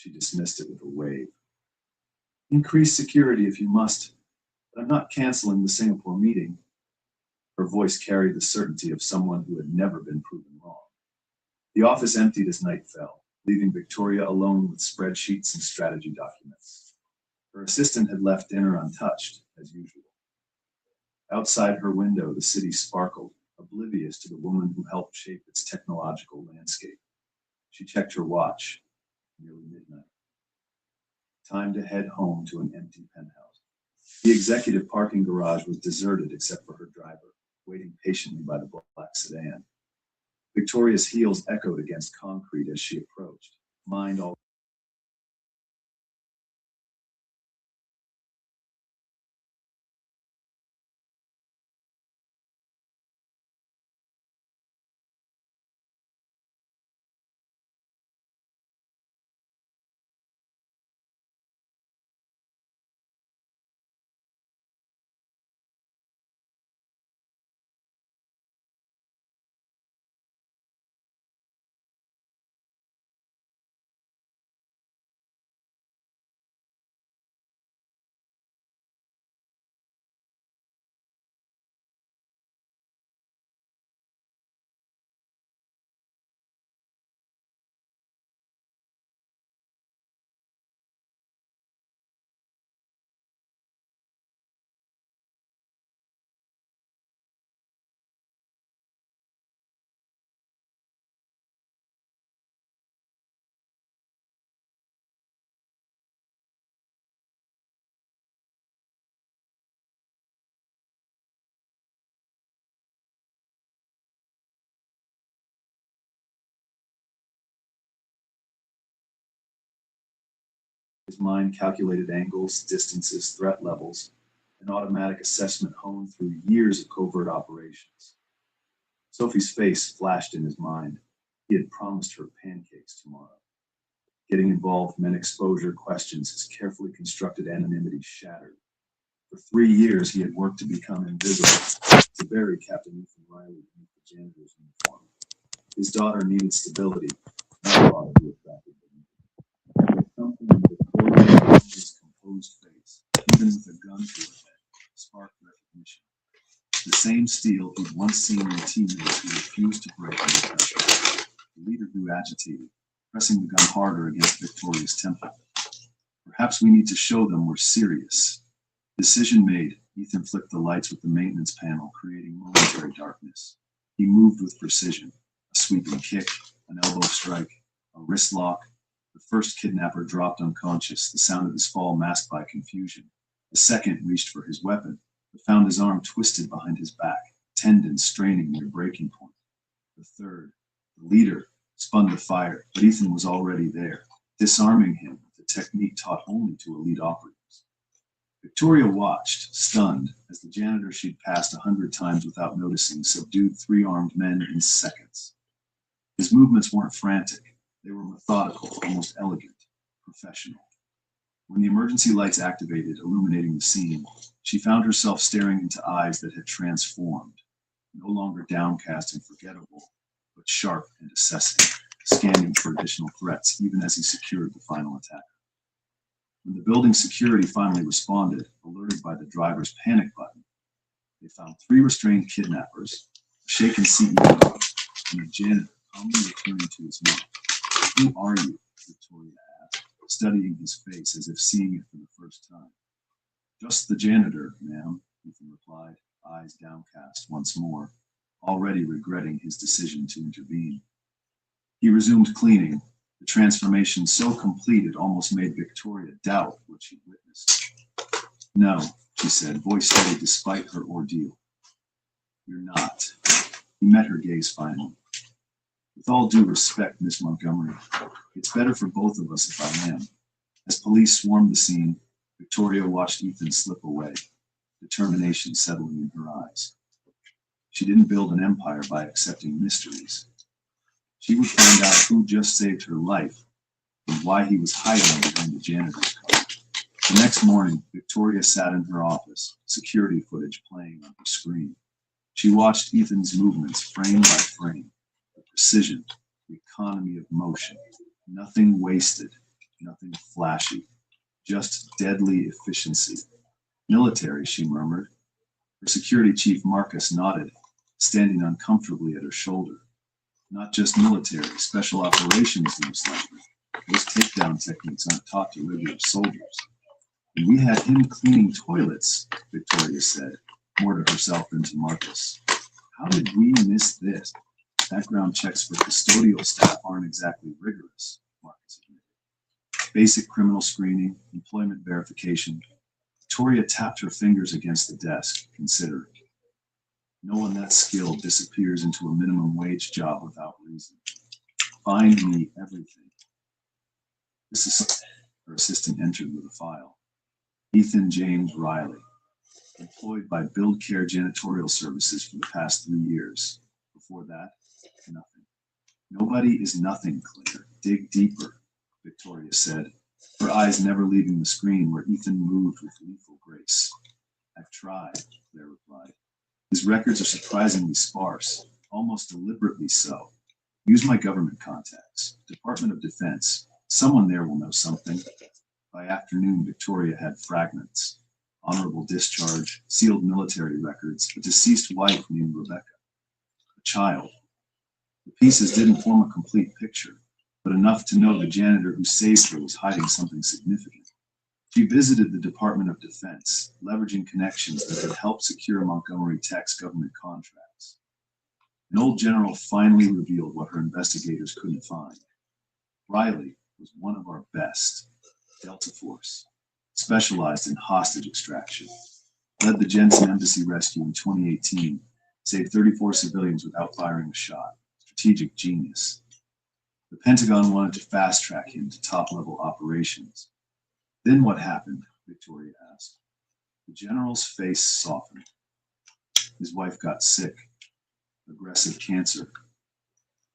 She dismissed it with a wave. Increase security if you must, but I'm not canceling the Singapore meeting. Her voice carried the certainty of someone who had never been proven wrong. The office emptied as night fell, leaving Victoria alone with spreadsheets and strategy documents. Her assistant had left dinner untouched, as usual. Outside her window, the city sparkled, oblivious to the woman who helped shape its technological landscape. She checked her watch. Nearly midnight. Time to head home to an empty penthouse. The executive parking garage was deserted except for her driver, waiting patiently by the black sedan. Victoria's heels echoed against concrete as she approached, mind all. His mind calculated angles, distances, threat levels, an automatic assessment honed through years of covert operations. Sophie's face flashed in his mind. He had promised her pancakes tomorrow. Getting involved meant exposure, questions, his carefully constructed anonymity shattered. For 3 years, he had worked to become invisible, to bury Captain Ethan Riley beneath the janitor's uniform. His daughter needed stability, not a lot of attracted beneath it. Something in Victoria's composed face, even with a gun to her head, sparked recognition. The same steel he'd once seen in teammates who refused to break under pressure. The leader grew agitated, pressing the gun harder against Victoria's temple. Perhaps we need to show them we're serious. Decision made, Ethan flicked the lights with the maintenance panel, creating momentary darkness. He moved with precision. A sweeping kick, an elbow strike, a wrist lock. The first kidnapper dropped unconscious, the sound of his fall masked by confusion. The second reached for his weapon, but found his arm twisted behind his back, tendons straining near breaking point. The third, the leader, spun to fire, but Ethan was already there, disarming him with a technique taught only to elite operatives. Victoria watched, stunned, as the janitor she'd passed 100 times without noticing subdued 3 armed men in seconds. His movements weren't frantic. They were methodical, almost elegant, professional. When the emergency lights activated, illuminating the scene, she found herself staring into eyes that had transformed, no longer downcast and forgettable, but sharp and assessing, scanning for additional threats, even as he secured the final attacker. When the building security finally responded, alerted by the driver's panic button, they found 3 restrained kidnappers, a shaken CEO, and a janitor calmly returning to his mouth. "Who are you?" Victoria asked, studying his face as if seeing it for the first time. "Just the janitor, ma'am," Ethan replied, eyes downcast once more, already regretting his decision to intervene. He resumed cleaning, the transformation so complete it almost made Victoria doubt what she'd witnessed. "No," she said, voice steady despite her ordeal. "You're not." He met her gaze finally. "With all due respect, Miss Montgomery, it's better for both of us if I am." As police swarmed the scene, Victoria watched Ethan slip away, determination settling in her eyes. She didn't build an empire by accepting mysteries. She would find out who just saved her life and why he was hiding behind the janitor's car. The next morning, Victoria sat in her office, security footage playing on her screen. She watched Ethan's movements frame by frame, the precision, the economy of motion, nothing wasted, Nothing flashy, just deadly efficiency. Military, she murmured. Her security chief Marcus nodded, standing uncomfortably at her shoulder. Not just military, special operations most likely. Those takedown techniques aren't taught to regular soldiers. And we had him cleaning toilets, Victoria said, more to herself than to Marcus. How did we miss this? Background checks for custodial staff aren't exactly rigorous, Marcus admitted. Basic criminal screening, employment verification. Victoria tapped her fingers against the desk, considering. No one that skilled disappears into a minimum wage job without reason. Find me everything. Her assistant entered with a file. Ethan James Riley, employed by Build Care Janitorial Services for the past 3 years. Before that, nothing. Nobody is nothing, Claire. Dig deeper, Victoria said, her eyes never leaving the screen where Ethan moved with lethal grace. I've tried, Claire replied. His records are surprisingly sparse, almost deliberately so. Use my government contacts, Department of Defense. Someone there will know something. By afternoon, Victoria had fragments. Honorable discharge, sealed military records, a deceased wife named Rebecca. A child. The pieces didn't form a complete picture, but enough to know the janitor who saved her was hiding something significant. She visited the Department of Defense, leveraging connections that had helped secure Montgomery Tech's government contracts. An old general finally revealed what her investigators couldn't find. Riley was one of our best. Delta Force, specialized in hostage extraction. Led the Jensen Embassy rescue in 2018, saved 34 civilians without firing a shot. Strategic genius. The Pentagon wanted to fast-track him to top-level operations. Then what happened? Victoria asked. The general's face softened. His wife got sick. Aggressive cancer.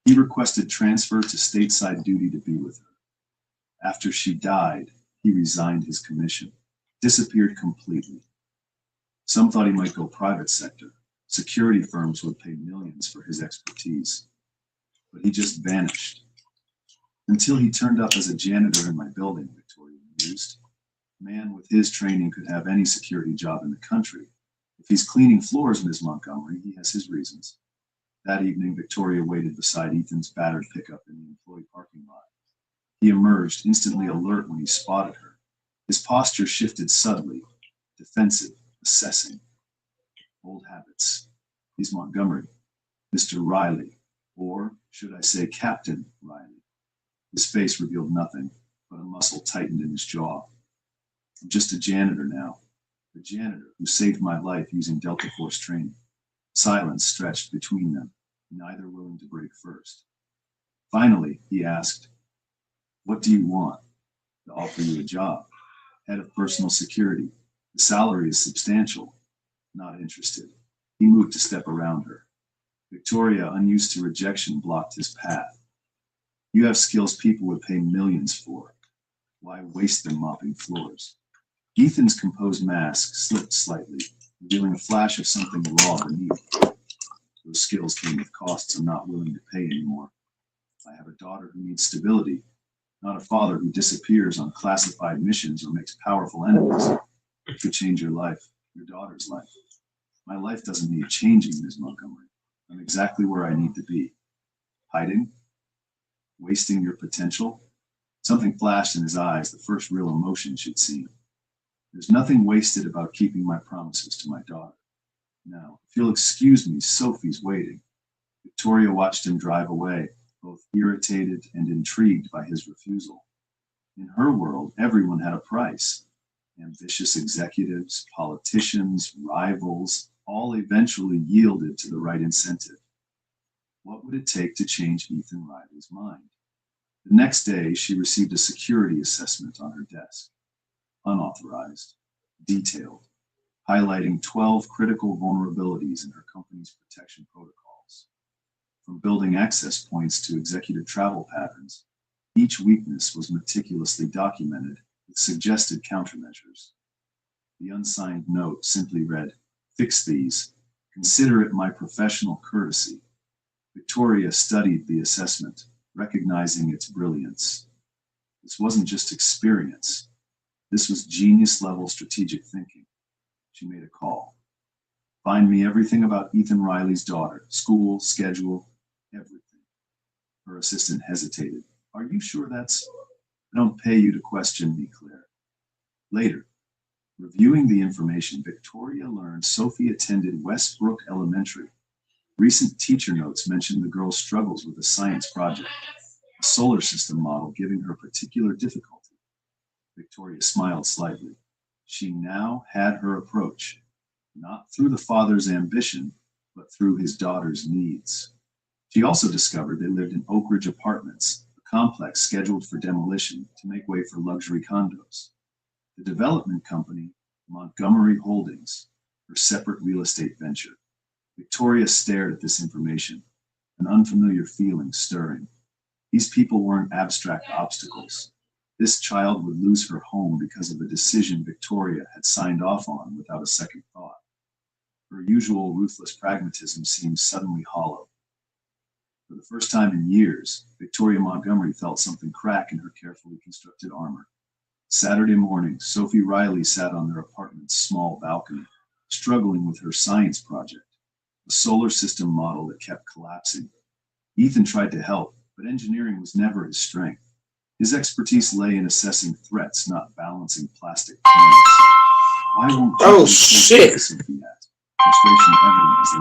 He requested transfer to stateside duty to be with her. After she died, he resigned his commission. Disappeared completely. Some thought he might go private sector. Security firms would pay millions for his expertise. But he just vanished. Until he turned up as a janitor in my building, Victoria mused. A man with his training could have any security job in the country. If he's cleaning floors, Ms. Montgomery, he has his reasons. That evening, Victoria waited beside Ethan's battered pickup in the employee parking lot. He emerged, instantly alert when he spotted her. His posture shifted subtly, defensive, assessing. Old habits. He's Montgomery, Mr. Riley, or should I say Captain Riley. His face revealed nothing, but a muscle tightened in his jaw. I'm just a janitor now. The janitor who saved my life using Delta Force training. Silence stretched between them, neither willing to break first. Finally, he asked, what do you want? To offer you a job. Head of personal security. The salary is substantial. Not interested. He moved to step around her. Victoria, unused to rejection, blocked his path. You have skills people would pay millions for. Why waste them mopping floors? Ethan's composed mask slipped slightly, revealing a flash of something raw beneath. Those skills came with costs I'm not willing to pay anymore. I have a daughter who needs stability, not a father who disappears on classified missions or makes powerful enemies. It could change your life, your daughter's life. My life doesn't need changing, Ms. Montgomery. I'm exactly where I need to be. Hiding? Wasting your potential? Something flashed in his eyes, the first real emotion she'd seen. There's nothing wasted about keeping my promises to my daughter. Now, if you'll excuse me, Sophie's waiting. Victoria watched him drive away, both irritated and intrigued by his refusal. In her world, everyone had a price. Ambitious executives, politicians, rivals, all eventually yielded to the right incentive. What would it take to change Ethan Riley's mind? The next day, she received a security assessment on her desk. Unauthorized, detailed, highlighting 12 critical vulnerabilities in her company's protection protocols. From building access points to executive travel patterns, each weakness was meticulously documented with suggested countermeasures. The unsigned note simply read, "Fix these. Consider it my professional courtesy." Victoria studied the assessment, recognizing its brilliance. His This wasn't just experience. This was genius level strategic thinking. She made a call. Find me everything about Ethan Riley's daughter, school, schedule, everything. Her assistant hesitated. Are you sure that's... I don't pay you to question me, Claire. Later, reviewing the information, Victoria learned Sophie attended Westbrook Elementary. Recent teacher notes mentioned the girl's struggles with a science project, a solar system model giving her particular difficulty. Victoria smiled slightly. She now had her approach, not through the father's ambition, but through his daughter's needs. She also discovered they lived in Oak Ridge Apartments, a complex scheduled for demolition to make way for luxury condos. The development company, Montgomery Holdings, her separate real estate venture. Victoria stared at this information, an unfamiliar feeling stirring. These people weren't abstract obstacles. This child would lose her home because of a decision Victoria had signed off on without a second thought. Her usual ruthless pragmatism seemed suddenly hollow. For the first time in years, Victoria Montgomery felt something crack in her carefully constructed armor. Saturday morning, Sophie Riley sat on their apartment's small balcony, struggling with her science project, a solar system model that kept collapsing. Ethan tried to help, but engineering was never his strength. His expertise lay in assessing threats, not balancing plastic plans. Why won't you Oh be so shit! quick, Sophie asked, frustration evident as they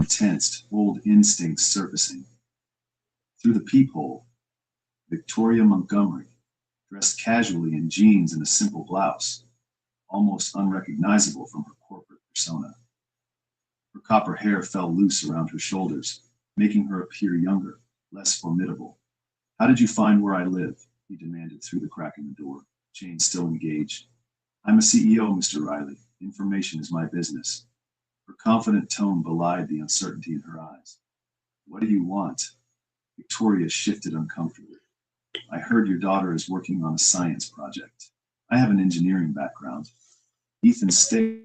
tensed, old instincts surfacing. Through the peephole, Victoria Montgomery, dressed casually in jeans and a simple blouse, almost unrecognizable from her corporate persona. Her copper hair fell loose around her shoulders, making her appear younger, less formidable. How did you find where I live? He demanded through the crack in the door, Jane still engaged. I'm a CEO, Mr. Riley. Information is my business. Her confident tone belied the uncertainty in her eyes. What do you want? Victoria shifted uncomfortably. I heard your daughter is working on a science project. I have an engineering background. Ethan stared.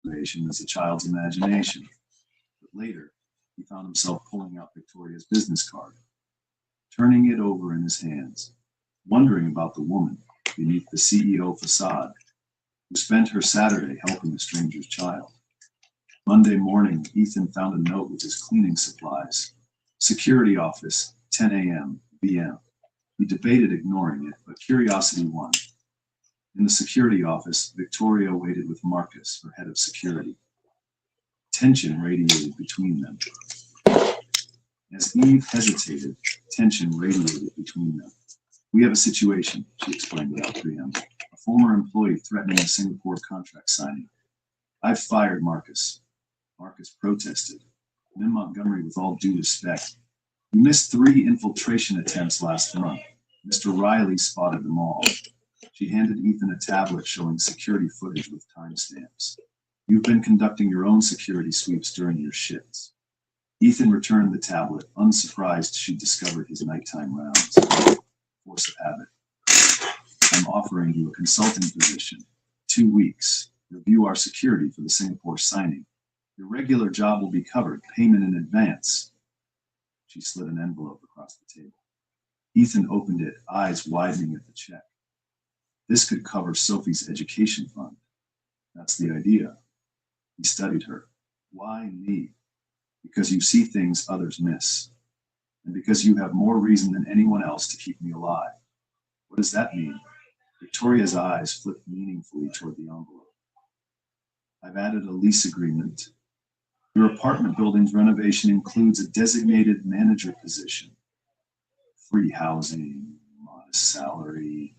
motivation as a child's imagination. But later, he found himself pulling out Victoria's business card, turning it over in his hands, wondering about the woman beneath the CEO facade who spent her Saturday helping a stranger's child. Monday morning, Ethan found a note with his cleaning supplies. Security office, 10 a.m. b.m. He debated ignoring it, but curiosity won. In the security office, Victoria waited with Marcus, her head of security. Tension radiated between them. As Eve hesitated, tension radiated between them. "We have a situation," she explained without preamble. "A former employee threatening a Singapore contract signing. I've fired Marcus." Marcus protested. "Then Montgomery, with all due respect, you missed 3 infiltration attempts last month. Mr. Riley spotted them all." She handed Ethan a tablet showing security footage with timestamps. "You've been conducting your own security sweeps during your shifts." Ethan returned the tablet, unsurprised she discovered his nighttime rounds. Force of habit. "I'm offering you a consulting position. 2 weeks. Review our security for the Singapore signing. Your regular job will be covered. Payment in advance." She slid an envelope across the table. Ethan opened it, eyes widening at the check. This could cover Sophie's education fund. That's the idea. He studied her. "Why me?" "Because you see things others miss. And because you have more reason than anyone else to keep me alive." "What does that mean?" Victoria's eyes flipped meaningfully toward the envelope. "I've added a lease agreement. Your apartment building's renovation includes a designated manager position. Free housing, modest salary."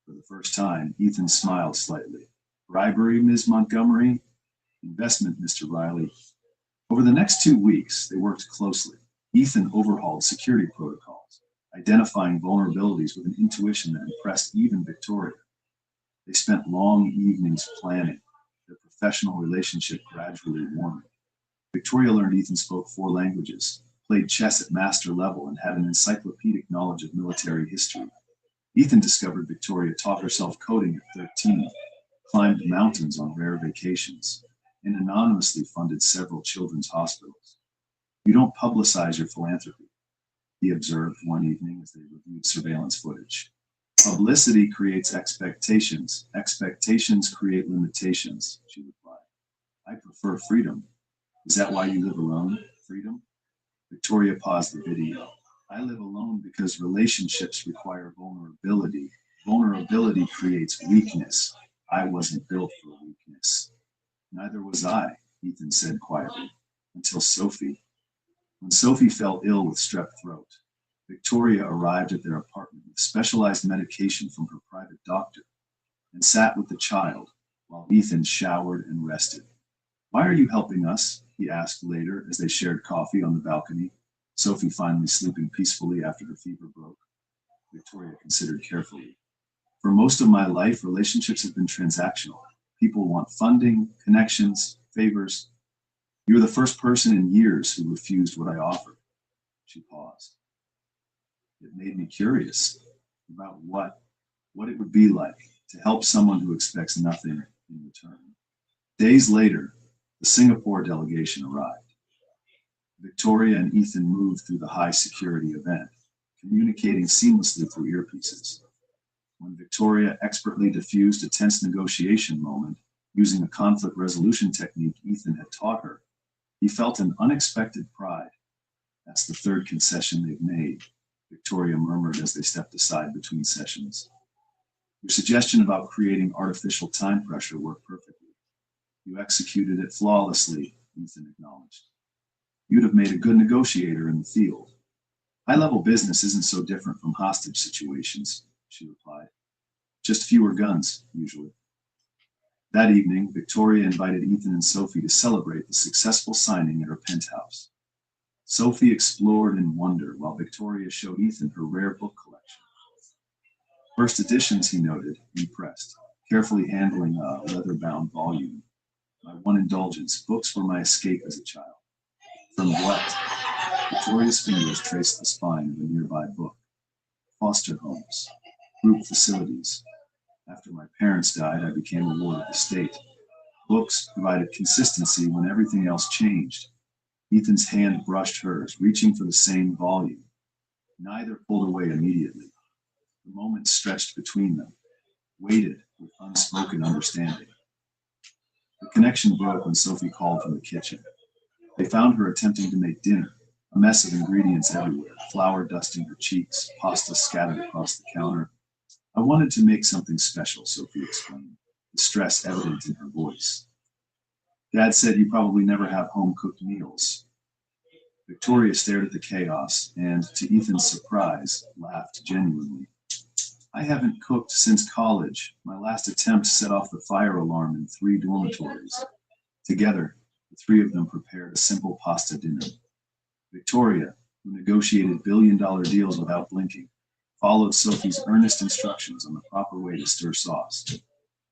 For the first time, Ethan smiled slightly. "Bribery, Ms. Montgomery?" "Investment, Mr. Riley." Over the next 2 weeks, they worked closely. Ethan overhauled security protocols, identifying vulnerabilities with an intuition that impressed even Victoria. They spent long evenings planning, their professional relationship gradually warming. Victoria learned Ethan spoke 4 languages, played chess at master level, and had an encyclopedic knowledge of military history. Ethan discovered Victoria taught herself coding at 13, climbed mountains on rare vacations, and anonymously funded several children's hospitals. "You don't publicize your philanthropy," he observed one evening as they reviewed surveillance footage. "Publicity creates expectations. Expectations create limitations," she replied. "I prefer freedom." "Is that why you live alone? Freedom?" Victoria paused the video. "I live alone because relationships require vulnerability. Vulnerability creates weakness. I wasn't built for weakness." "Neither was I," Ethan said quietly, "until Sophie." When Sophie fell ill with strep throat, Victoria arrived at their apartment with specialized medication from her private doctor and sat with the child while Ethan showered and rested. "Why are you helping us?" he asked later as they shared coffee on the balcony, Sophie finally sleeping peacefully after her fever broke. Victoria considered carefully. "For most of my life, relationships have been transactional. People want funding, connections, favors. You're the first person in years who refused what I offered." She paused. "It made me curious about what it would be like to help someone who expects nothing in return." Days later, the Singapore delegation arrived. Victoria and Ethan moved through the high security event, communicating seamlessly through earpieces. When Victoria expertly diffused a tense negotiation moment using a conflict resolution technique Ethan had taught her, he felt an unexpected pride. "That's the 3rd concession they've made," Victoria murmured as they stepped aside between sessions. "Your suggestion about creating artificial time pressure worked perfectly. You executed it flawlessly," Ethan acknowledged. "You'd have made a good negotiator in the field." "High-level business isn't so different from hostage situations," she replied. "Just fewer guns, usually." That evening, Victoria invited Ethan and Sophie to celebrate the successful signing at her penthouse. Sophie explored in wonder while Victoria showed Ethan her rare book collection. "First editions," he noted, impressed, carefully handling a leather-bound volume. "My one indulgence. Books were my escape as a child." "From what?" Victoria's fingers traced the spine of a nearby book. "Foster homes, group facilities. After my parents died, I became a ward of the state. Books provided consistency when everything else changed. Ethan's hand brushed hers, reaching for the same volume. Neither pulled away immediately. The moment stretched between them, waited with unspoken understanding. The connection broke when Sophie called from the kitchen. They found her attempting to make dinner, a mess of ingredients everywhere, flour dusting her cheeks, pasta scattered across the counter. I wanted to make something special, Sophie explained, the stress evident in her voice. Dad said you probably never have home-cooked meals. Victoria stared at the chaos and, to Ethan's surprise, laughed genuinely. I haven't cooked since college. My last attempt set off the fire alarm in 3 dormitories. Together, the 3 of them prepared a simple pasta dinner. Victoria, who negotiated billion-dollar deals without blinking, followed Sophie's earnest instructions on the proper way to stir sauce.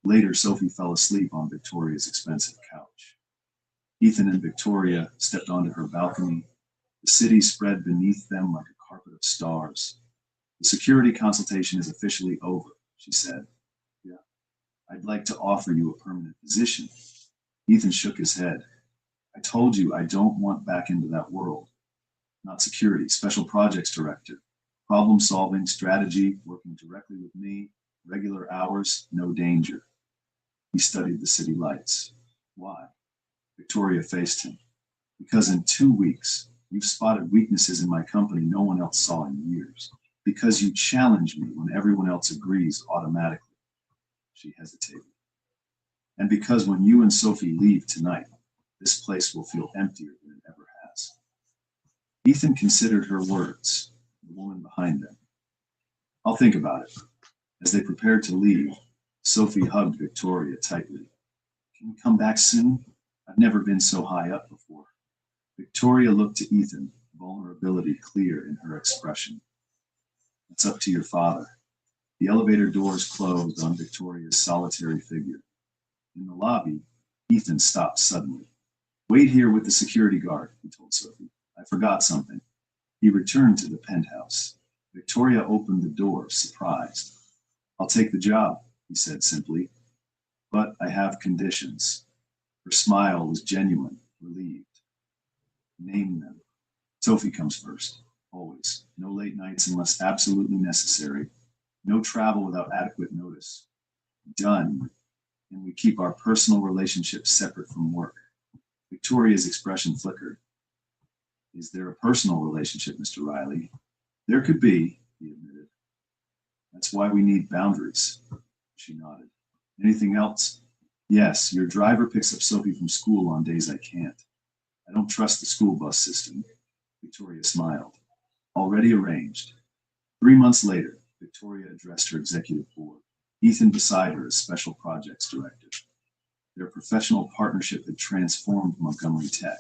Later, Sophie fell asleep on Victoria's expensive couch. Ethan and Victoria stepped onto her balcony. The city spread beneath them like a carpet of stars. The security consultation is officially over, she said. Yeah, I'd like to offer you a permanent position. Ethan shook his head. I told you I don't want back into that world. Not security, special projects director. Problem solving, strategy, working directly with me, regular hours, no danger. He studied the city lights. Why? Victoria faced him. Because in 2 weeks, you've spotted weaknesses in my company no one else saw in years. Because you challenge me when everyone else agrees automatically. She hesitated. And because when you and Sophie leave tonight, this place will feel emptier than it ever has. Ethan considered her words, the woman behind them. I'll think about it. As they prepared to leave, Sophie hugged Victoria tightly. Can you come back soon? I've never been so high up before. Victoria looked to Ethan, vulnerability clear in her expression. It's up to your father. The elevator doors closed on Victoria's solitary figure. In the lobby, Ethan stopped suddenly. Wait here with the security guard, he told Sophie. I forgot something. He returned to the penthouse. Victoria opened the door, surprised. I'll take the job, he said simply. But I have conditions. Her smile was genuine, relieved. Name them. Sophie comes first, always. No late nights unless absolutely necessary. No travel without adequate notice. Done. And we keep our personal relationships separate from work. Victoria's expression flickered. Is there a personal relationship, Mr. Riley? There could be, he admitted. That's why we need boundaries. She nodded. Anything else? Yes, your driver picks up Sophie from school on days I can't. I don't trust the school bus system. Victoria smiled. Already arranged. 3 months later, Victoria addressed her executive board, Ethan beside her as special projects director. Their professional partnership had transformed Montgomery Tech.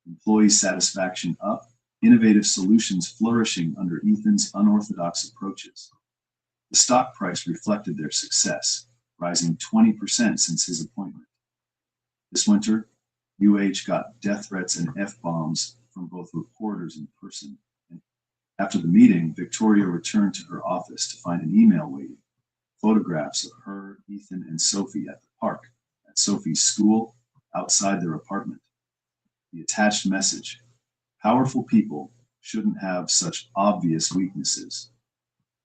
Employee satisfaction up, innovative solutions flourishing under Ethan's unorthodox approaches. The stock price reflected their success, rising 20% since his appointment. This winter, UH got death threats and F-bombs from both reporters in person. And after the meeting, Victoria returned to her office to find an email waiting. Photographs of her, Ethan, and Sophie at the park, at Sophie's school, outside their apartment. The attached message: powerful people shouldn't have such obvious weaknesses.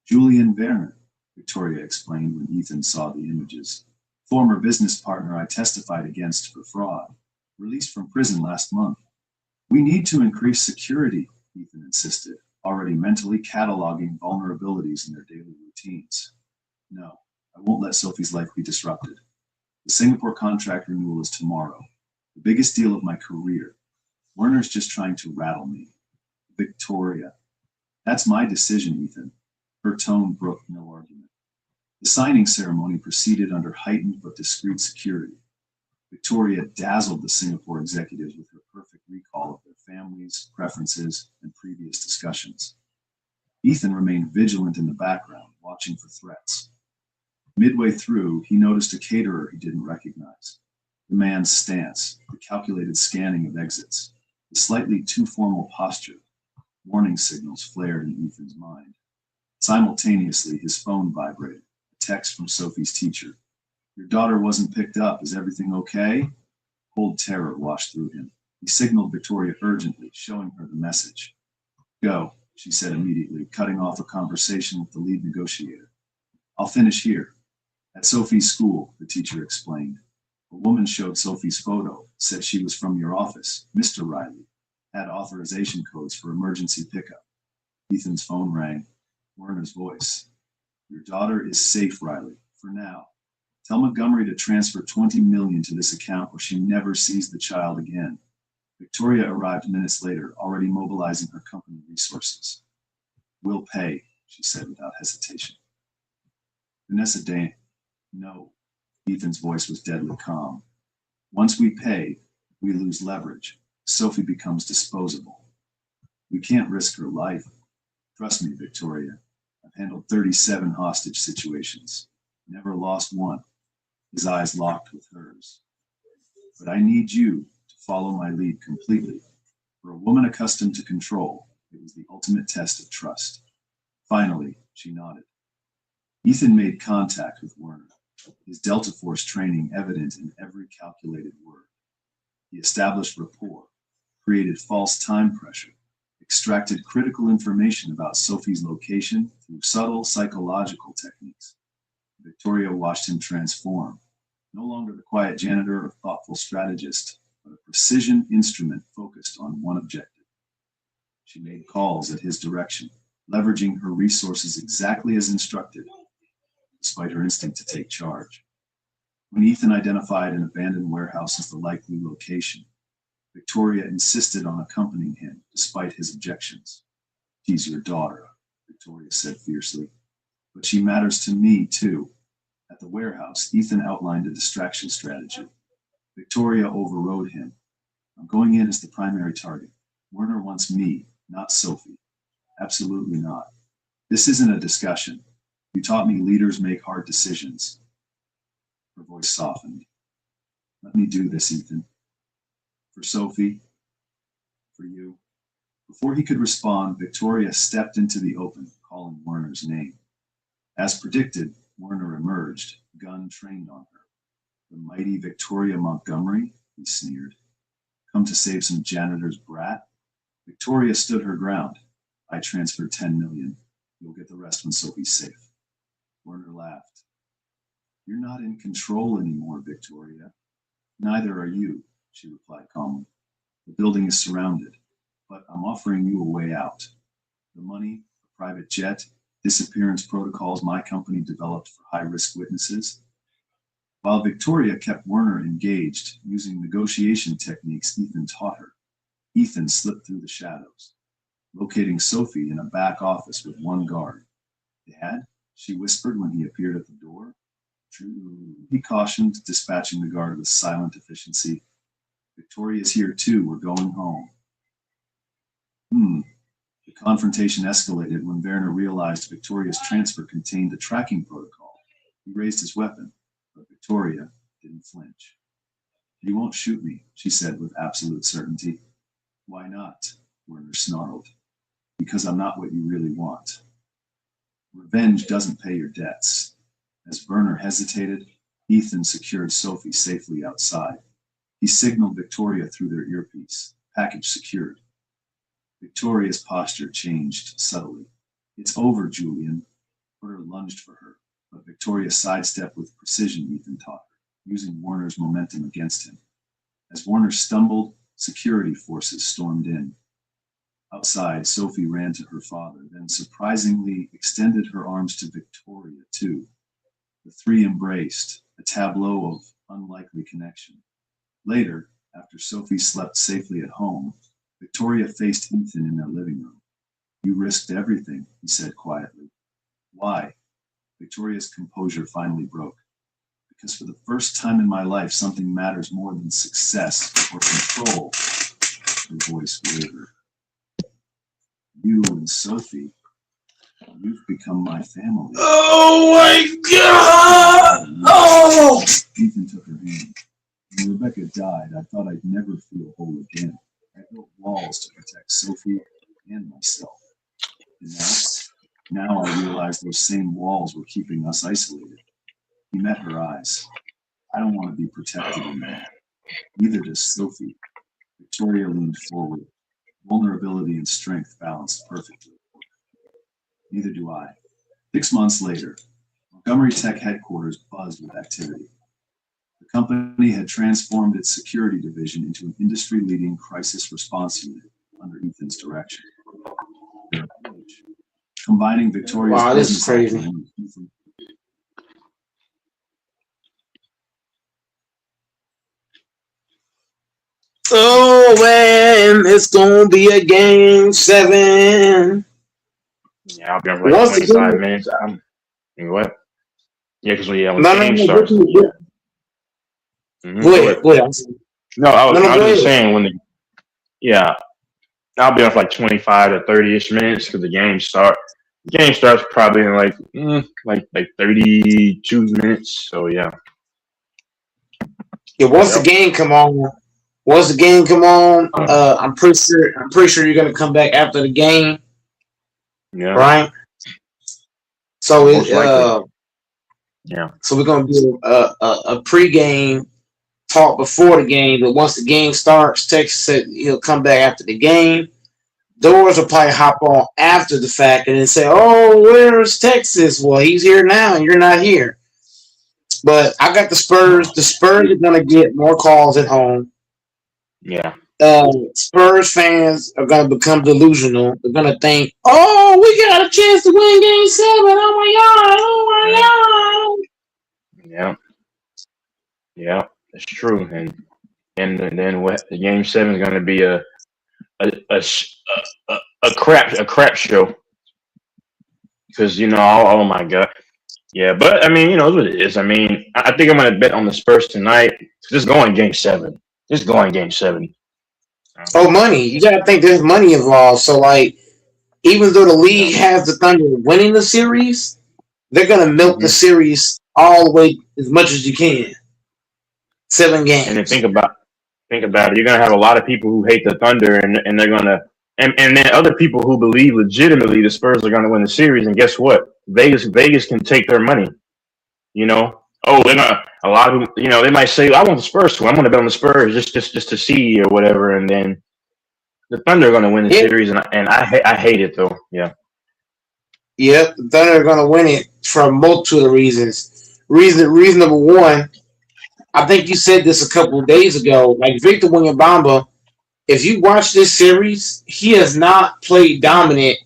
Julian Werner, Victoria explained when Ethan saw the images. Former business partner I testified against for fraud, released from prison last month. We need to increase security, Ethan insisted, already mentally cataloging vulnerabilities in their daily routines. No, I won't let Sophie's life be disrupted. The Singapore contract renewal is tomorrow. The biggest deal of my career. Werner's just trying to rattle me. Victoria. That's my decision, Ethan. Her tone brooked no argument. The signing ceremony proceeded under heightened but discreet security. Victoria dazzled the Singapore executives with her perfect recall of their families, preferences, and previous discussions. Ethan remained vigilant in the background, watching for threats. Midway through, he noticed a caterer he didn't recognize. The man's stance, the calculated scanning of exits, the slightly too formal posture. Warning signals flared in Ethan's mind. Simultaneously, his phone vibrated, a text from Sophie's teacher. Your daughter wasn't picked up. Is everything okay? Cold terror washed through him. He signaled Victoria urgently, showing her the message. Go, she said immediately, cutting off a conversation with the lead negotiator. I'll finish here. At Sophie's school, the teacher explained. A woman showed Sophie's photo, said she was from your office, Mr. Riley, had authorization codes for emergency pickup. Ethan's phone rang. Werner's voice. Your daughter is safe, Riley, for now. Tell Montgomery to transfer $20 million to this account or she never sees the child again. Victoria arrived minutes later, already mobilizing her company resources. We'll pay, she said without hesitation. Vanessa Dane, no. Ethan's voice was deadly calm. Once we pay, we lose leverage. Sophie becomes disposable. We can't risk her life. Trust me, Victoria. I've handled 37 hostage situations. Never lost one. His eyes locked with hers. But I need you to follow my lead completely. For a woman accustomed to control, it was the ultimate test of trust. Finally, she nodded. Ethan made contact with Werner, his Delta Force training evident in every calculated word. He established rapport, created false time pressure, extracted critical information about Sophie's location through subtle psychological techniques. Victoria watched him transform, no longer the quiet janitor or thoughtful strategist, but a precision instrument focused on one objective. She made calls at his direction, leveraging her resources exactly as instructed, despite her instinct to take charge. When Ethan identified an abandoned warehouse as the likely location, Victoria insisted on accompanying him despite his objections. She's your daughter, Victoria said fiercely, but she matters to me too. At the warehouse, Ethan outlined a distraction strategy. Victoria overrode him. I'm going in as the primary target. Werner wants me, not Sophie. Absolutely not. This isn't a discussion. You taught me leaders make hard decisions. Her voice softened. Let me do this, Ethan. For Sophie, for you. Before he could respond, Victoria stepped into the open, calling Werner's name. As predicted, Werner emerged, gun trained on her. The mighty Victoria Montgomery, he sneered. Come to save some janitor's brat? Victoria stood her ground. I transferred 10 million. You'll get the rest when Sophie's safe. Werner laughed. You're not in control anymore, Victoria. Neither are you, she replied calmly. The building is surrounded, but I'm offering you a way out. The money, a private jet, disappearance protocols my company developed for high-risk witnesses. While Victoria kept Werner engaged using negotiation techniques Ethan taught her, Ethan slipped through the shadows, locating Sophie in a back office with one guard. Dad? She whispered when he appeared at the door. True, he cautioned, dispatching the guard with silent efficiency. Victoria's here too. We're going home. The confrontation escalated when Werner realized Victoria's transfer contained a tracking protocol. He raised his weapon, but Victoria didn't flinch. You won't shoot me, she said with absolute certainty. Why not? Werner snarled. Because I'm not what you really want. Revenge doesn't pay your debts. As Werner hesitated, Ethan secured Sophie safely outside. He signaled Victoria through their earpiece, package secured. Victoria's posture changed subtly. It's over, Julian. Porter lunged for her, but Victoria sidestepped with precision Ethan taught her, using Werner's momentum against him. As Werner stumbled, security forces stormed in. Outside, Sophie ran to her father, then surprisingly extended her arms to Victoria, too. The three embraced, a tableau of unlikely connection. Later, after Sophie slept safely at home, Victoria faced Ethan in their living room. You risked everything, he said quietly. Why? Victoria's composure finally broke. Because for the first time in my life, something matters more than success or control. Her voice wavered. You and Sophie, you've become my family. Oh my God! Oh! Ethan took her hand. When Rebecca died, I thought I'd never feel whole again. I built walls to protect Sophie and myself. And now I realized those same walls were keeping us isolated. He met her eyes. I don't want to be protected anymore. Neither does Sophie. Victoria leaned forward. Vulnerability and strength balanced perfectly. Neither do I. 6 months later, Montgomery Tech headquarters buzzed with activity. The company had transformed its security division into an industry-leading crisis response unit under Ethan's direction. Their approach, combining Victoria's Wow, this is business crazy. acumen with Ethan's. Oh man, it's gonna be a game 7. Yeah, I'll be on for like Once 25 again, minutes. What? Yeah, because when no, the no, game no, starts. go Go ahead, ahead. go ahead. No, I No, was, no, I was go just ahead. saying yeah, I'll be on for like 25 to 30-ish minutes because the game starts. The game starts probably in like 32 minutes. So yeah. Yeah, once the Yep. game come on, I'm pretty sure you're gonna come back after the game, Yeah. right? So Most likely. Yeah. so we're gonna do a pregame talk before the game, but once the game starts, Texas said he'll come back after the game. Doors will probably hop on after the fact and then say, "Oh, where's Texas? Well, he's here now, and you're not here." But I got the Spurs. The Spurs are gonna get more calls at home. Yeah. Spurs fans are gonna become delusional. They're gonna think, "Oh, we got a chance to win Game 7. Oh my god! Oh my god!" Yeah. Yeah. That's true. And then what? The game 7 is going to be a crap show because oh my god. Yeah, but I mean, it's what it is. I mean, I think I'm gonna bet on the Spurs tonight. Just going game 7. Just going game 7. Oh, money! You gotta think there's money involved. So, like, even though the league has the Thunder winning the series, they're gonna milk the series all the way as much as you can. 7 games. And then think about it. You're gonna have a lot of people who hate the Thunder, and they're gonna and then other people who believe legitimately the Spurs are gonna win the series. And guess what? Vegas can take their money. Oh, they're not. A lot of people, they might say, "I want the Spurs to. I'm going to bet on the Spurs just to see or whatever," and then the Thunder are going to win the series, and I hate it though. Yeah. Yep, the Thunder are going to win it for a multitude of reasons. Reason number one, I think you said this a couple of days ago. Like Victor Wembanyama, if you watch this series, he has not played dominant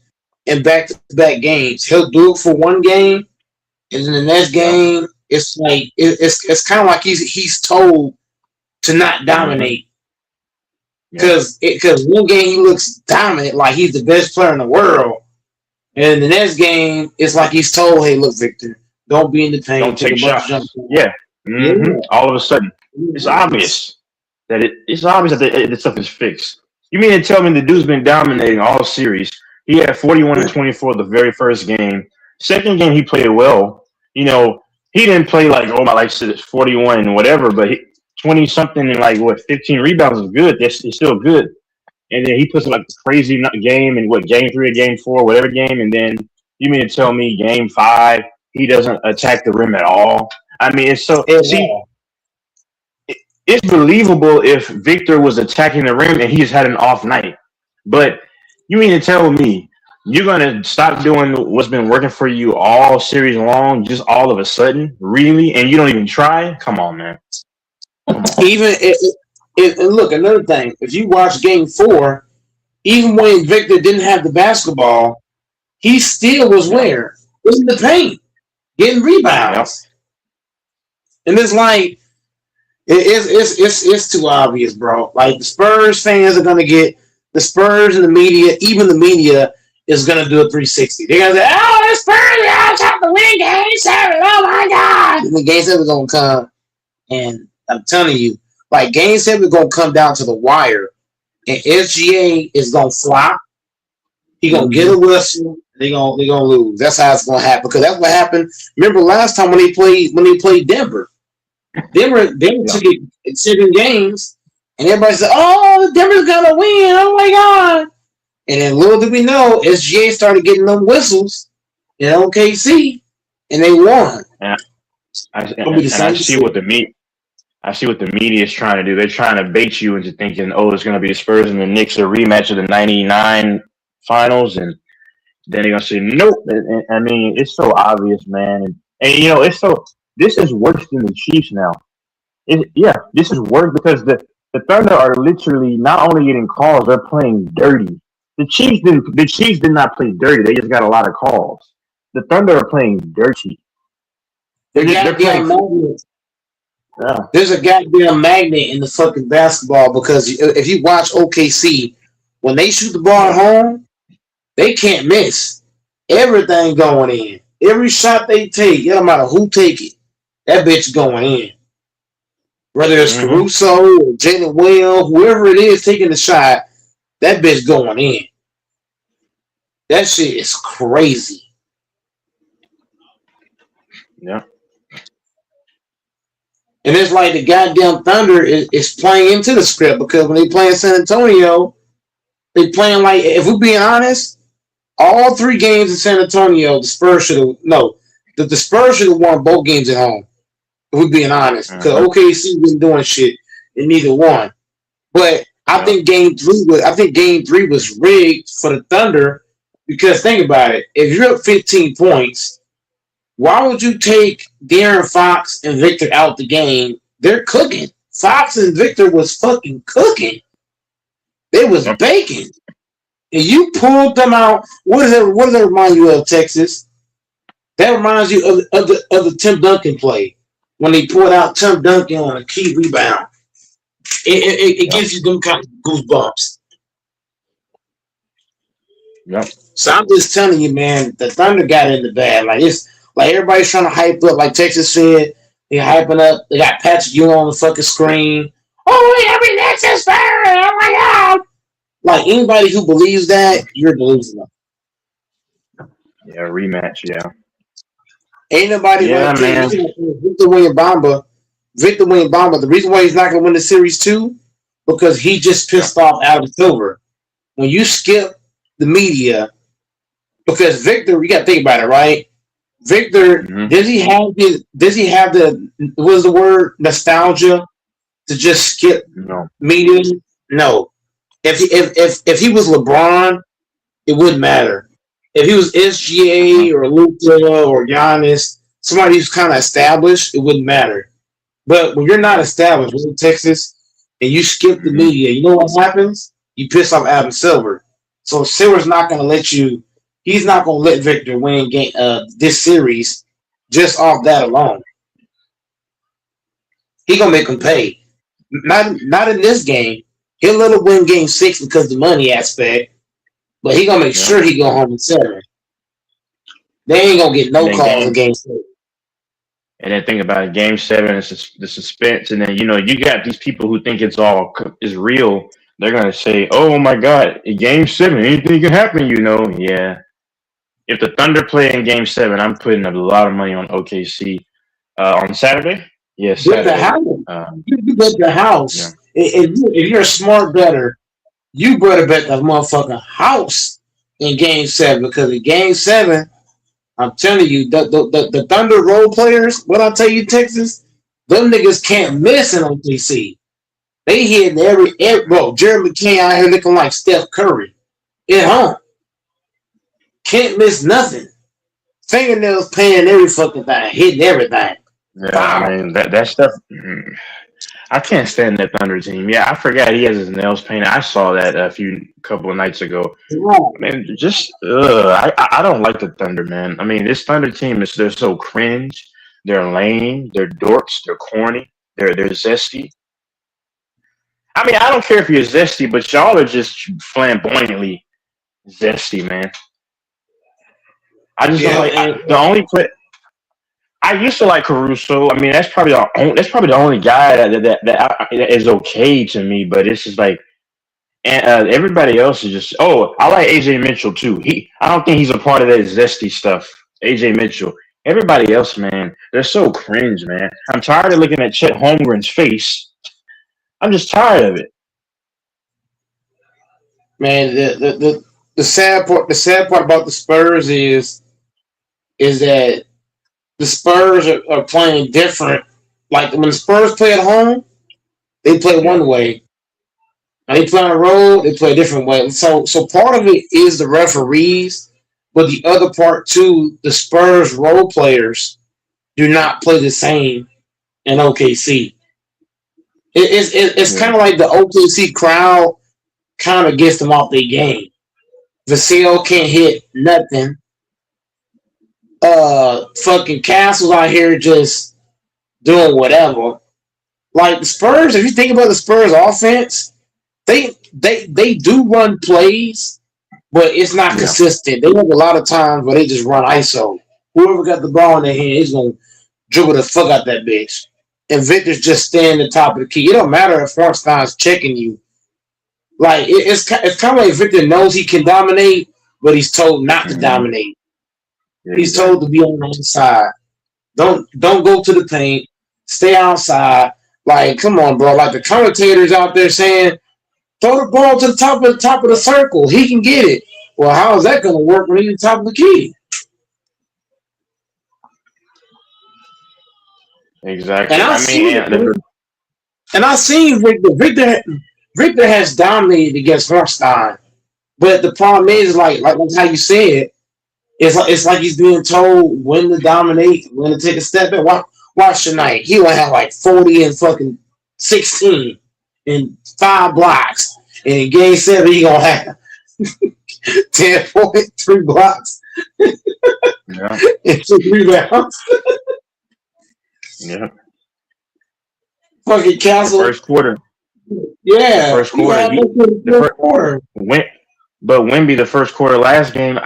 in back-to-back games. He'll do it for one game, and then the next game, it's like it's kind of like he's told to not dominate. Because one game he looks dominant, like he's the best player in the world, and the next game it's like he's told, "Hey, look, Victor, don't be in the paint. Don't take shots." Yeah. All of a sudden, it's obvious that the stuff is fixed. You mean to tell me the dude's been dominating all series? He had 41 and 24 the very first game. Second game he played well. He didn't play like 41 and whatever, but 20 something and 15 rebounds is good. It's still good. And then he puts like a crazy game in game 3 or game 4, whatever game, and then you mean to tell me game 5 he doesn't attack the rim at all? I mean, it's believable if Victor was attacking the rim and he just had an off night. But you mean to tell me you're going to stop doing what's been working for you all series long just all of a sudden? Really? And you don't even try? Come on, man. Even and look, another thing, if you watch game 4, even when Victor didn't have the basketball, he still was where? In the paint, getting rebounds. Yep. And it's like it's too obvious, bro. Like the Spurs fans are gonna get the Spurs and the media, even the media is gonna do a 360. They're gonna say, "Oh, the Spurs have to win game 7. Oh my god!" And the game 7 is gonna come, and I'm telling you, like game 7 is gonna come down to the wire, and SGA is gonna flop. He gonna get a whistle. They gonna lose. That's how it's gonna happen, because that's what happened. Remember last time when they played Denver. Denver took it in 7 games, and everybody said, "Oh, Denver's gonna win! Oh my god!" And then little did we know, SGA started getting them whistles in OKC, and they won. I see what the I see what the media is trying to do. They're trying to bait you into thinking, oh, it's going to be the Spurs and the Knicks a rematch of the '99 finals, and then they're gonna say nope. I mean, it's so obvious, man. And you know, it's so. This is worse than the Chiefs now. Yeah, this is worse because the Thunder are literally not only getting calls, they're playing dirty. The Chiefs didn't. The Chiefs did not play dirty. They just got a lot of calls. The Thunder are playing dirty. They're playing. Yeah. There's a goddamn magnet in the fucking basketball because if you watch OKC, when they shoot the ball at home, they can't miss. Everything going in. Every shot they take, it don't matter who take it, that bitch going in. Whether it's Caruso or Jalen Well, whoever it is taking the shot, that bitch going in. That shit is crazy. Yeah. And it's like the goddamn Thunder is playing into the script because when they play in San Antonio, they playing like, if we're being honest, all 3 games in San Antonio, the Spurs should have the Spurs should have won both games at home. If we're being honest, because OKC wasn't doing shit in neither one. But I think Game 3 was rigged for the Thunder because think about it: if you're up 15 points, why would you take De'Aaron Fox and Victor out the game? They're cooking. Fox and Victor was fucking cooking. They was baking. And you pulled them out. What does that remind you of, Texas? That reminds you of the Tim Duncan play when they pulled out Tim Duncan on a key rebound. It gives you them kind of goosebumps. Yep. So I'm just telling you, man, the Thunder got in the bag. Like it's like everybody's trying to hype up. Like Texas said, they're hyping up. They got Patrick Ewing on the fucking screen. Oh, wait, that's a Spurs! Oh my god! Like anybody who believes that, you're delusional. Yeah, rematch. Yeah. Ain't nobody man. Victor Wembanyama. The reason why he's not going to win the series too, because he just pissed off Adam Silver. When you skip the media, because Victor, you got to think about it, right? Victor, does he have the what's the word, nostalgia to just skip media? No. If he was LeBron, it wouldn't matter. If he was SGA or Luka or Giannis, somebody who's kind of established, it wouldn't matter. But when you're not established in Texas and you skip the media, you know what happens? You piss off Adam Silver. So Silver's not going to let you. He's not going to let Victor win this series just off that alone. He gonna make him pay. Not in this game. He'll let him win Game 6 because of the money aspect, but he gonna make sure he go home in 7. They ain't gonna get no calls in Game 6. And then think about it, Game 7 is the suspense, and then you got these people who think it's all is real. They're gonna say, "Oh my God, in Game 7, anything can happen." Yeah. If the Thunder play in Game 7, I'm putting a lot of money on OKC on Saturday. Yes, yeah, Saturday. You bet the house. Yeah. If you're a smart bettor, you better bet the motherfucking house in Game 7 because in Game 7, I'm telling you, the Thunder role players. What I tell you, Texas, them niggas can't miss in OKC. They hitting every bro. Jerry McCain out here looking like Steph Curry at home. Can't miss nothing. Fingernails paying every fucking thing, hitting everything. Yeah, I mean that stuff. I can't stand that Thunder team. Yeah, I forgot he has his nails painted. I saw that a couple of nights ago. Man, just I don't like the Thunder, man. I mean, this Thunder team they're so cringe. They're lame. They're dorks. They're corny. They're zesty. I mean, I don't care if you're zesty, but y'all are just flamboyantly zesty, man. I just don't like the only play. I used to like Caruso. I mean, that's probably the only guy that is okay to me. But it's just like, and everybody else is just. Oh, I like AJ Mitchell too. I don't think he's a part of that zesty stuff. AJ Mitchell. Everybody else, man, they're so cringe, man. I'm tired of looking at Chet Holmgren's face. I'm just tired of it. Man, the sad part about the Spurs is that the Spurs are playing different Like when the Spurs play at home, they play Yeah. one way. And they play on the road, they play a different way. So part of it is the referees, but the other part too, the Spurs role players do not play the same in OKC. It's Yeah. kind of like the OKC crowd kind of gets them off their game. Vassell can't hit nothing. Fucking Castle's out here just doing whatever. Like the Spurs, if you think about the Spurs offense, they do run plays, but it's not Yeah. consistent. They have a lot of times where they just run ISO. Whoever got the ball in their hand, he's gonna dribble the fuck out that bitch. And Victor's just staying at the top of the key. It don't matter if Hornstein's checking you. Like it's kind of like Victor knows he can dominate, but he's told not to dominate. He's told to be on the inside. Don't go to the paint. Stay outside. Like, come on, bro. Like the commentators out there saying, throw the ball to the top of the circle. He can get it. Well, how is that going to work when he's at the top of the key? Exactly. And I seen Victor. Victor has dominated against Hornstein, but the problem is like how you said. It's like he's being told when to dominate, when to take a step back. Watch tonight. He will have like 40 and fucking 16 and 5 blocks. And in game 7, he gonna have 10.3 blocks. Yeah. And 2 rebounds. Yeah. Fucking Castle. First quarter. Yeah. First quarter. First quarter. But Wemby, the first quarter last game,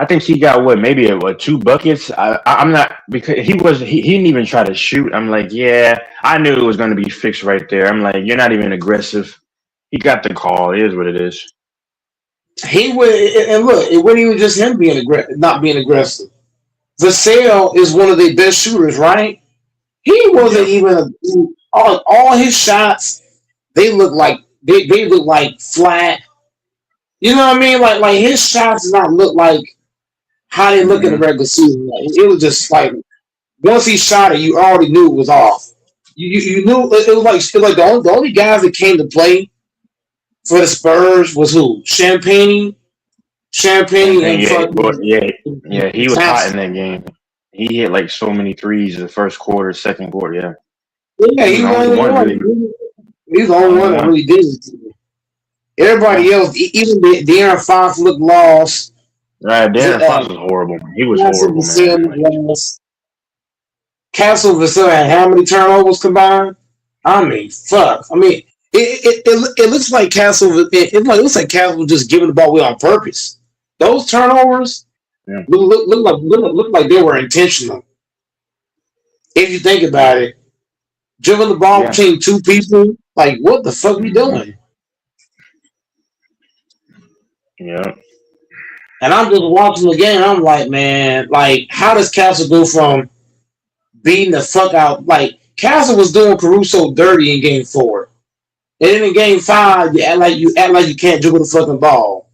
I think he got maybe 2 buckets. I'm not, because he didn't even try to shoot. I'm like, yeah, I knew it was going to be fixed right there. I'm like, you're not even aggressive. He got the call. It is what it is. He would, and look, it wasn't even just him not being aggressive. Vassell is one of their best shooters, right? He wasn't even all his shots. They look like they look like flat. You know what I mean? Like his shots did not look like how they look in the regular season. It was just like once he shot it, you already knew it was off. You knew it was like the only guys that came to play for the Spurs was who? Champagne, and yeah, he was hot in that game. He hit like so many threes in the first quarter, second quarter. Yeah, he was the only one. He's the only one that really did it. Everybody else, even De'Aaron Fox looked lost. Right, De'Aaron Fox was horrible. He was horrible, man. Castle Vassell had how many turnovers combined? I mean, fuck. I mean, it looks like Castle. It looks like Castle was just giving the ball away on purpose. Those turnovers look like they were intentional. If you think about it, dribbling the ball between 2 people, like what the fuck we doing? Yeah. And I'm just watching the game. I'm like, man, like how does Castle go from beating the fuck out? Like Castle was doing Caruso dirty in game 4. And then in game 5, you act like you can't dribble the fucking ball.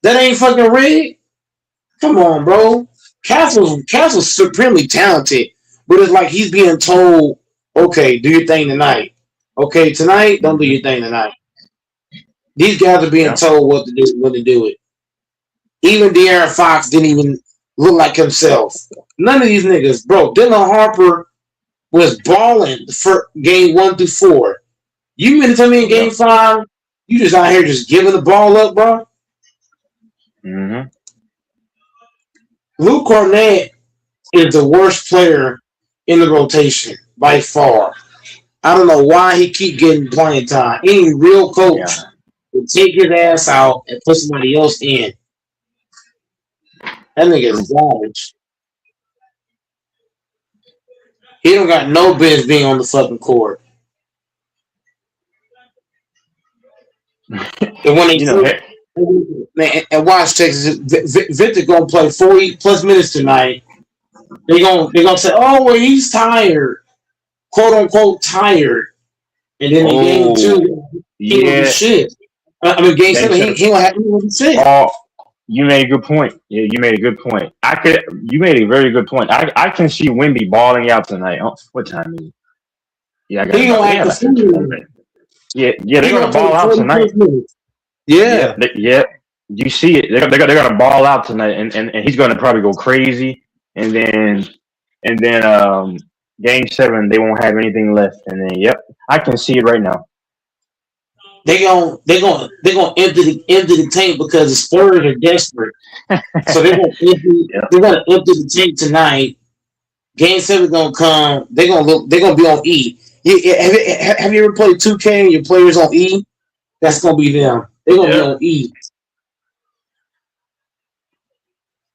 That ain't fucking rigged. Come on, bro. Castle's supremely talented, but it's like he's being told, okay, do your thing tonight. Okay, tonight, don't do your thing tonight. These guys are being told what to do when to do it. Even De'Aaron Fox didn't even look like himself. None of these niggas, bro. Dylan Harper was balling for game 1 through 4. You mean to tell me in game 5, you just out here just giving the ball up, bro? Mm-hmm. Luke Cornett is the worst player in the rotation by far. I don't know why he keep getting playing time. Any real coach would take his ass out and put somebody else in. That nigga is garbage. He don't got no business being on the fucking court. And when and watch Texas, Victor gonna play 40 plus minutes tonight. They're gonna say, oh well, he's tired, quote unquote tired. And then in game 2, he will be shit. I mean game 7, he will have shit. You made a good point. Yeah, you made a good point. You made a very good point. I can see Wemby balling out tonight. Oh, what time is it? Yeah, I got He about gonna yeah, act the about 15 fool. minutes. Yeah, He they're gonna gonna play ball out 40 tonight. plus minutes. Yeah, Yeah. yeah. You see it. They're gonna ball out tonight, and he's gonna probably go crazy, and then game 7 they won't have anything left, and then yep, I can see it right now. They're gonna empty the tank because the Spurs are desperate. So Yeah, they're gonna empty the tank tonight. Game 7 gonna come. They're gonna be on E. Have you ever played 2K and your players on E? That's gonna be them. They're gonna be yeah, on E.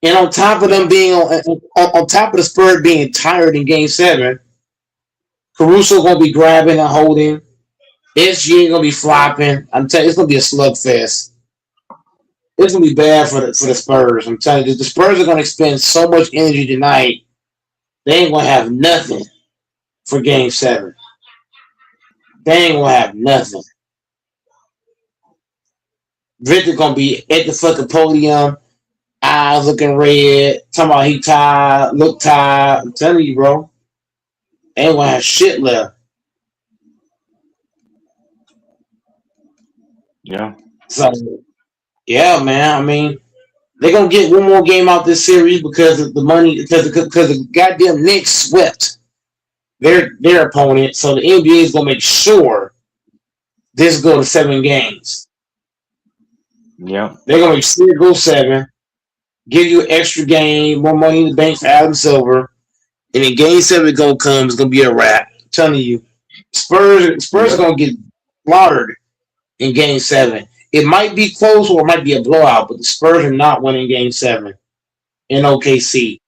And on top of them being on top of the Spurs being tired in Game 7, Caruso gonna be grabbing and holding. SG ain't gonna be flopping. I'm telling you, it's gonna be a slugfest. It's gonna be bad for the Spurs. I'm telling you, the Spurs are gonna expend so much energy tonight. They ain't gonna have nothing for Game 7. They ain't gonna have nothing. Victor gonna be at the fucking podium, eyes looking red, talking about he tired, look tired. I'm telling you, bro, they ain't gonna have shit left. yeah, So yeah, man. I mean, they're gonna get one more game out this series because of the money, because the goddamn Knicks swept their opponent. So the NBA is gonna make sure this go to 7 games. yeah. They're gonna make sure it go 7, give you an extra game, more money in the bank for Adam Silver, and then Game 7 gonna come. It's gonna be a wrap. I'm telling you, Spurs are Yep. gonna get slaughtered in Game 7. It might be close or it might be a blowout, but the Spurs are not winning Game 7 in OKC.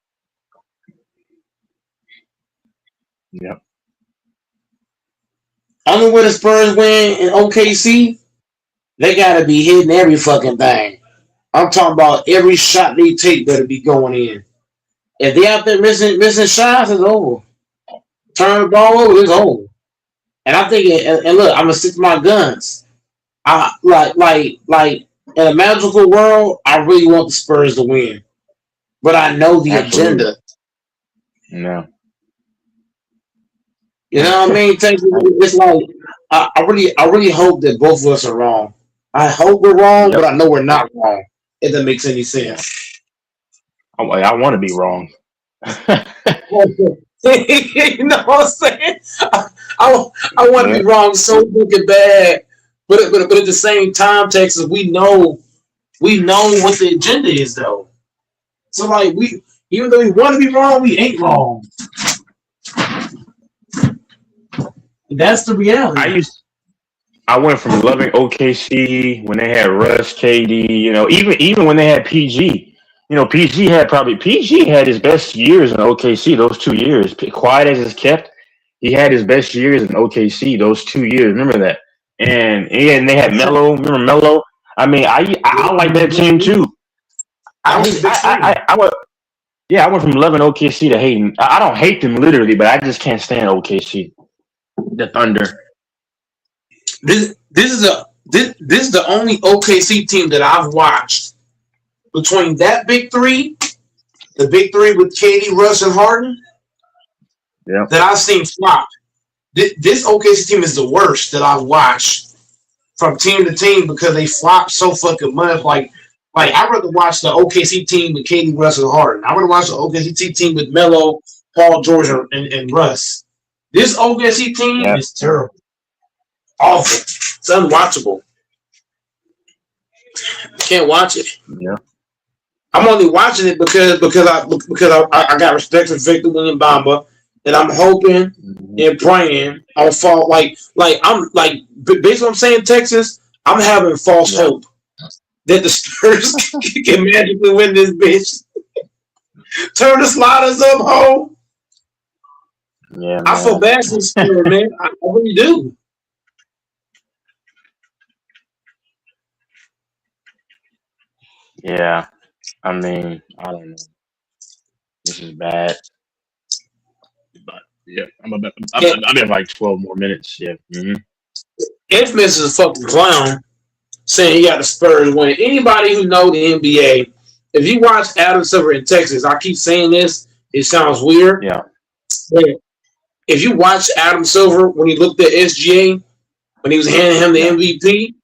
Yep. Only way the Spurs win in OKC, they gotta be hitting every fucking thing. I'm talking about every shot they take better be going in. If they out there missing shots, it's over. Turn the ball over, it's over. And I think, and look, I'm gonna stick to my guns. I like in a magical world, I really want the Spurs to win, but I know the Absolutely. agenda. No. You know what I mean? It's like I really hope that both of us are wrong. I hope we're wrong, but Yep. I know we're not wrong. If that makes any sense. I want to be wrong. You know what I'm saying? I want to Yeah. be wrong so fucking bad, but at the same time, Texas, we know what the agenda is though. So like even though we want to be wrong, we ain't wrong. That's the I reality. used I went from loving OKC when they had Russ, KD, even when they had PG. PG had his best years in OKC those 2 years. Quiet as it's kept, he had his best years in OKC those 2 years. Remember that? And they had Melo. Remember Melo? I mean, I like that team too. I I was a just big fan. I went yeah I went from loving OKC to hating. I don't hate them literally, but I just can't stand OKC. The Thunder. This is the only OKC team that I've watched between that big three, the big three with KD, Russ, and Harden, Yeah. that I've seen flop. This OKC team is the worst that I've watched from team to team because they flop so fucking much. Like I'd rather watch the OKC team with KD, Russ, and Harden. I'd rather watch the OKC team with Melo, Paul George, and Russ. This OKC team Yeah. is terrible, awful. It's unwatchable. Can't watch it. Yeah. I'm only watching it because I got respect for Victor William Bamba, and I'm hoping Mhm. and praying on fall I'm like based on what I'm saying, Texas, I'm having false Yeah. hope that the Spurs can magically win this bitch. Turn the sliders up, home. Yeah, I feel man. bad for the Spurs, man. I really do. Yeah. I mean, I don't know. This is bad. But yeah, I'm in like 12 more minutes. Yeah. Infamous is a fucking clown saying he got the Spurs winning. Anybody who know the NBA if you watch Adam Silver in Texas, I keep saying this. It sounds weird. Yeah. But if you watch Adam Silver when he looked at SGA, when he was handing him the MVP,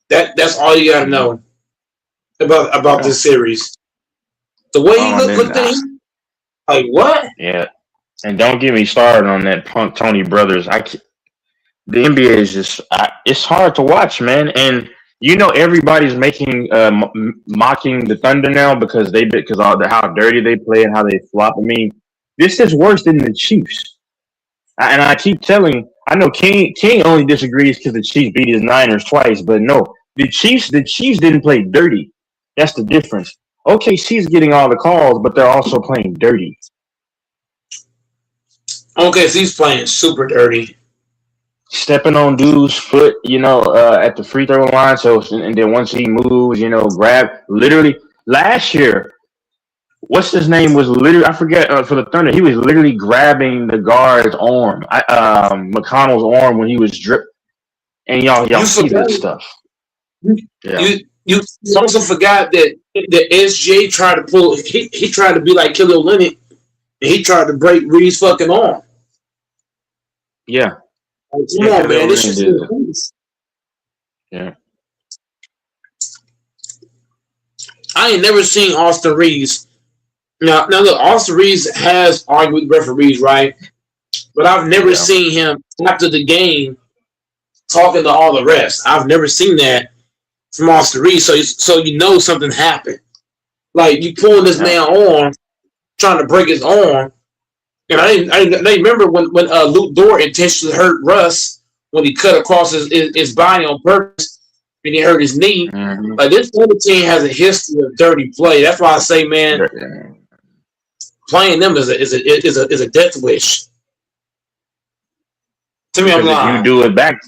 that's all you got to know about this series. The way he looked at him, like what? Yeah. And don't get me started on that punk Tony Brothers. The NBA is just it's hard to watch, man. And everybody's making mocking the Thunder now because how dirty they play and how they flop. I mean, this is worse than the Chiefs. And I keep telling, I know King only disagrees because the Chiefs beat his Niners twice, but no, the Chiefs didn't play dirty. That's the difference. OKC's getting all the calls, but they're also playing dirty. OKC's playing super dirty. Stepping on dude's foot, at the free throw line. And then once he moves, grab. Literally, last year, what's his name was literally, I forget, for the Thunder, he was literally grabbing the guard's arm, McConnell's arm when he was dripped. And y'all see that stuff. You also forgot that SJ tried to pull. He tried to be like Kelly Olynyk, and he tried to break Reed's fucking arm. Yeah. Come on, man. This is yeah. I ain't never seen Austin Reeves. Now look, Austin Reeves has argued with referees, right? But I've never seen him after the game talking to all the refs. I've never seen that from Austin Reeves. So you know something happened. Like you pulling this man on, trying to break his arm. And I remember when Luke Dort intentionally hurt Russ when he cut across his body on purpose and he hurt his knee. Mm-hmm. Like this other team has a history of dirty play. That's why I say, man, playing them is a death wish. To me, I'm lying. You do it back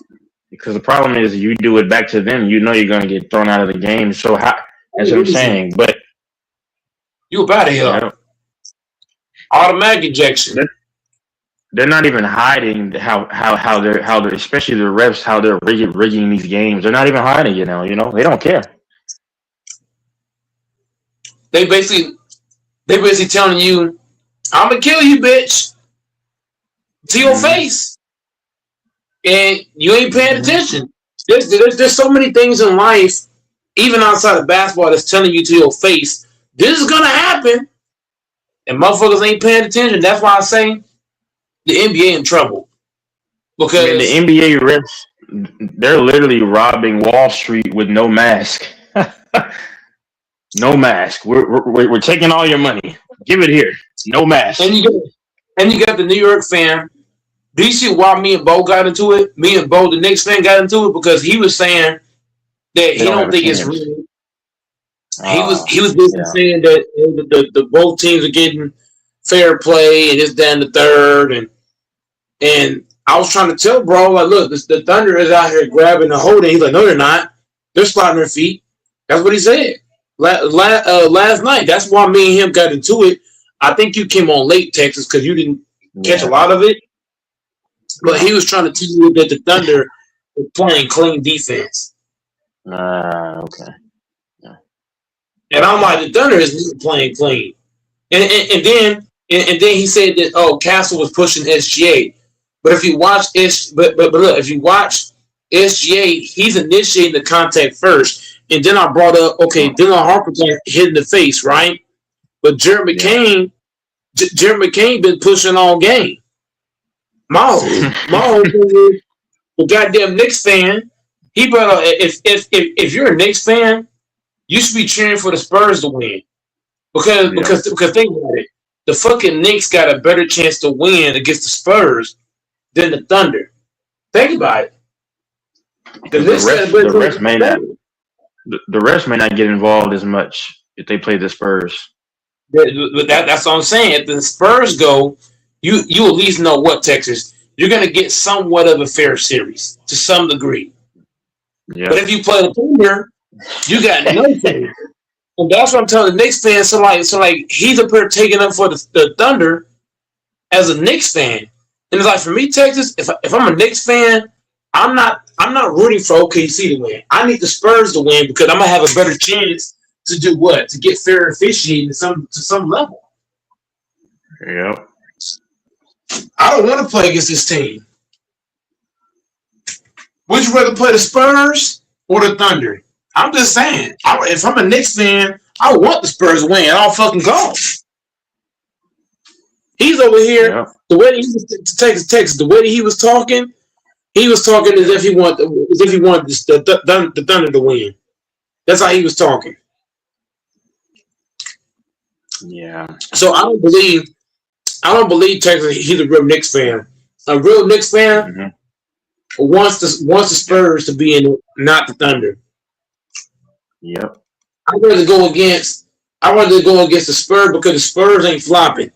because the problem is you do it back to them. You know you're going to get thrown out of the game. So that's what I'm saying. But you about to here. Automatic ejection. They're not even hiding how they're especially the refs how they're rigging these games. They're not even hiding it now. They don't care. They basically telling you, "I'm gonna kill you, bitch," to your face, and you ain't paying attention. There's so many things in life, even outside of basketball, that's telling you to your face, this is gonna happen. And motherfuckers ain't paying attention. That's why I say the NBA in trouble. Because the NBA refs, they're literally robbing Wall Street with no mask. No mask. We're taking all your money. Give it here. No mask. And you got the New York fan. Do you see why me and Bo got into it? Me and Bo, the Knicks fan, got into it because he was saying that he don't think it's real. He was basically saying that the both teams are getting fair play and it's down the third and I was trying to tell bro, like, look, the Thunder is out here grabbing the holding. He's like, no, they're not. They're sliding their feet. That's what he said last night. That's why me and him got into it. I think you came on late, Texas, because you didn't catch a lot of it. But he was trying to tell you that the Thunder were playing clean defense. Okay. And I'm like, the Thunder is playing clean. And then he said that Castle was pushing SGA. But if you watch if you watch SGA, he's initiating the contact first. And then I brought up, Dylan Harper hit in the face, right? But Jared McCain been pushing all game. My whole thing is the goddamn Knicks fan. He brought up if you're a Knicks fan, you should be cheering for the Spurs to win. Because think about it. The fucking Knicks got a better chance to win against the Spurs than the Thunder. Think about it. The refs may not get involved as much if they play the Spurs. That's what I'm saying. If the Spurs go, you at least know what, Texas, you're going to get somewhat of a fair series to some degree. Yeah. But if you play the Thunder, you got no chance. And that's what I'm telling the Knicks fans. So like he's up here taking up for the Thunder as a Knicks fan. And it's like, for me, Texas, if I'm a Knicks fan, I'm not rooting for OKC to win. I need the Spurs to win because I'm gonna have a better chance to do what? To get fair officiating to some level. Yep. I don't want to play against this team. Would you rather play the Spurs or the Thunder? I'm just saying. If I'm a Knicks fan, I want the Spurs to win at all fucking costs. He's over here. Yep. The way he was Texas, the way he was talking as if he wanted the Thunder to win. That's how he was talking. Yeah. So I don't believe Texas. He's a real Knicks fan. A real Knicks fan wants the Spurs to be in it, not the Thunder. Yep. I'd rather go against the Spurs because the Spurs ain't flopping.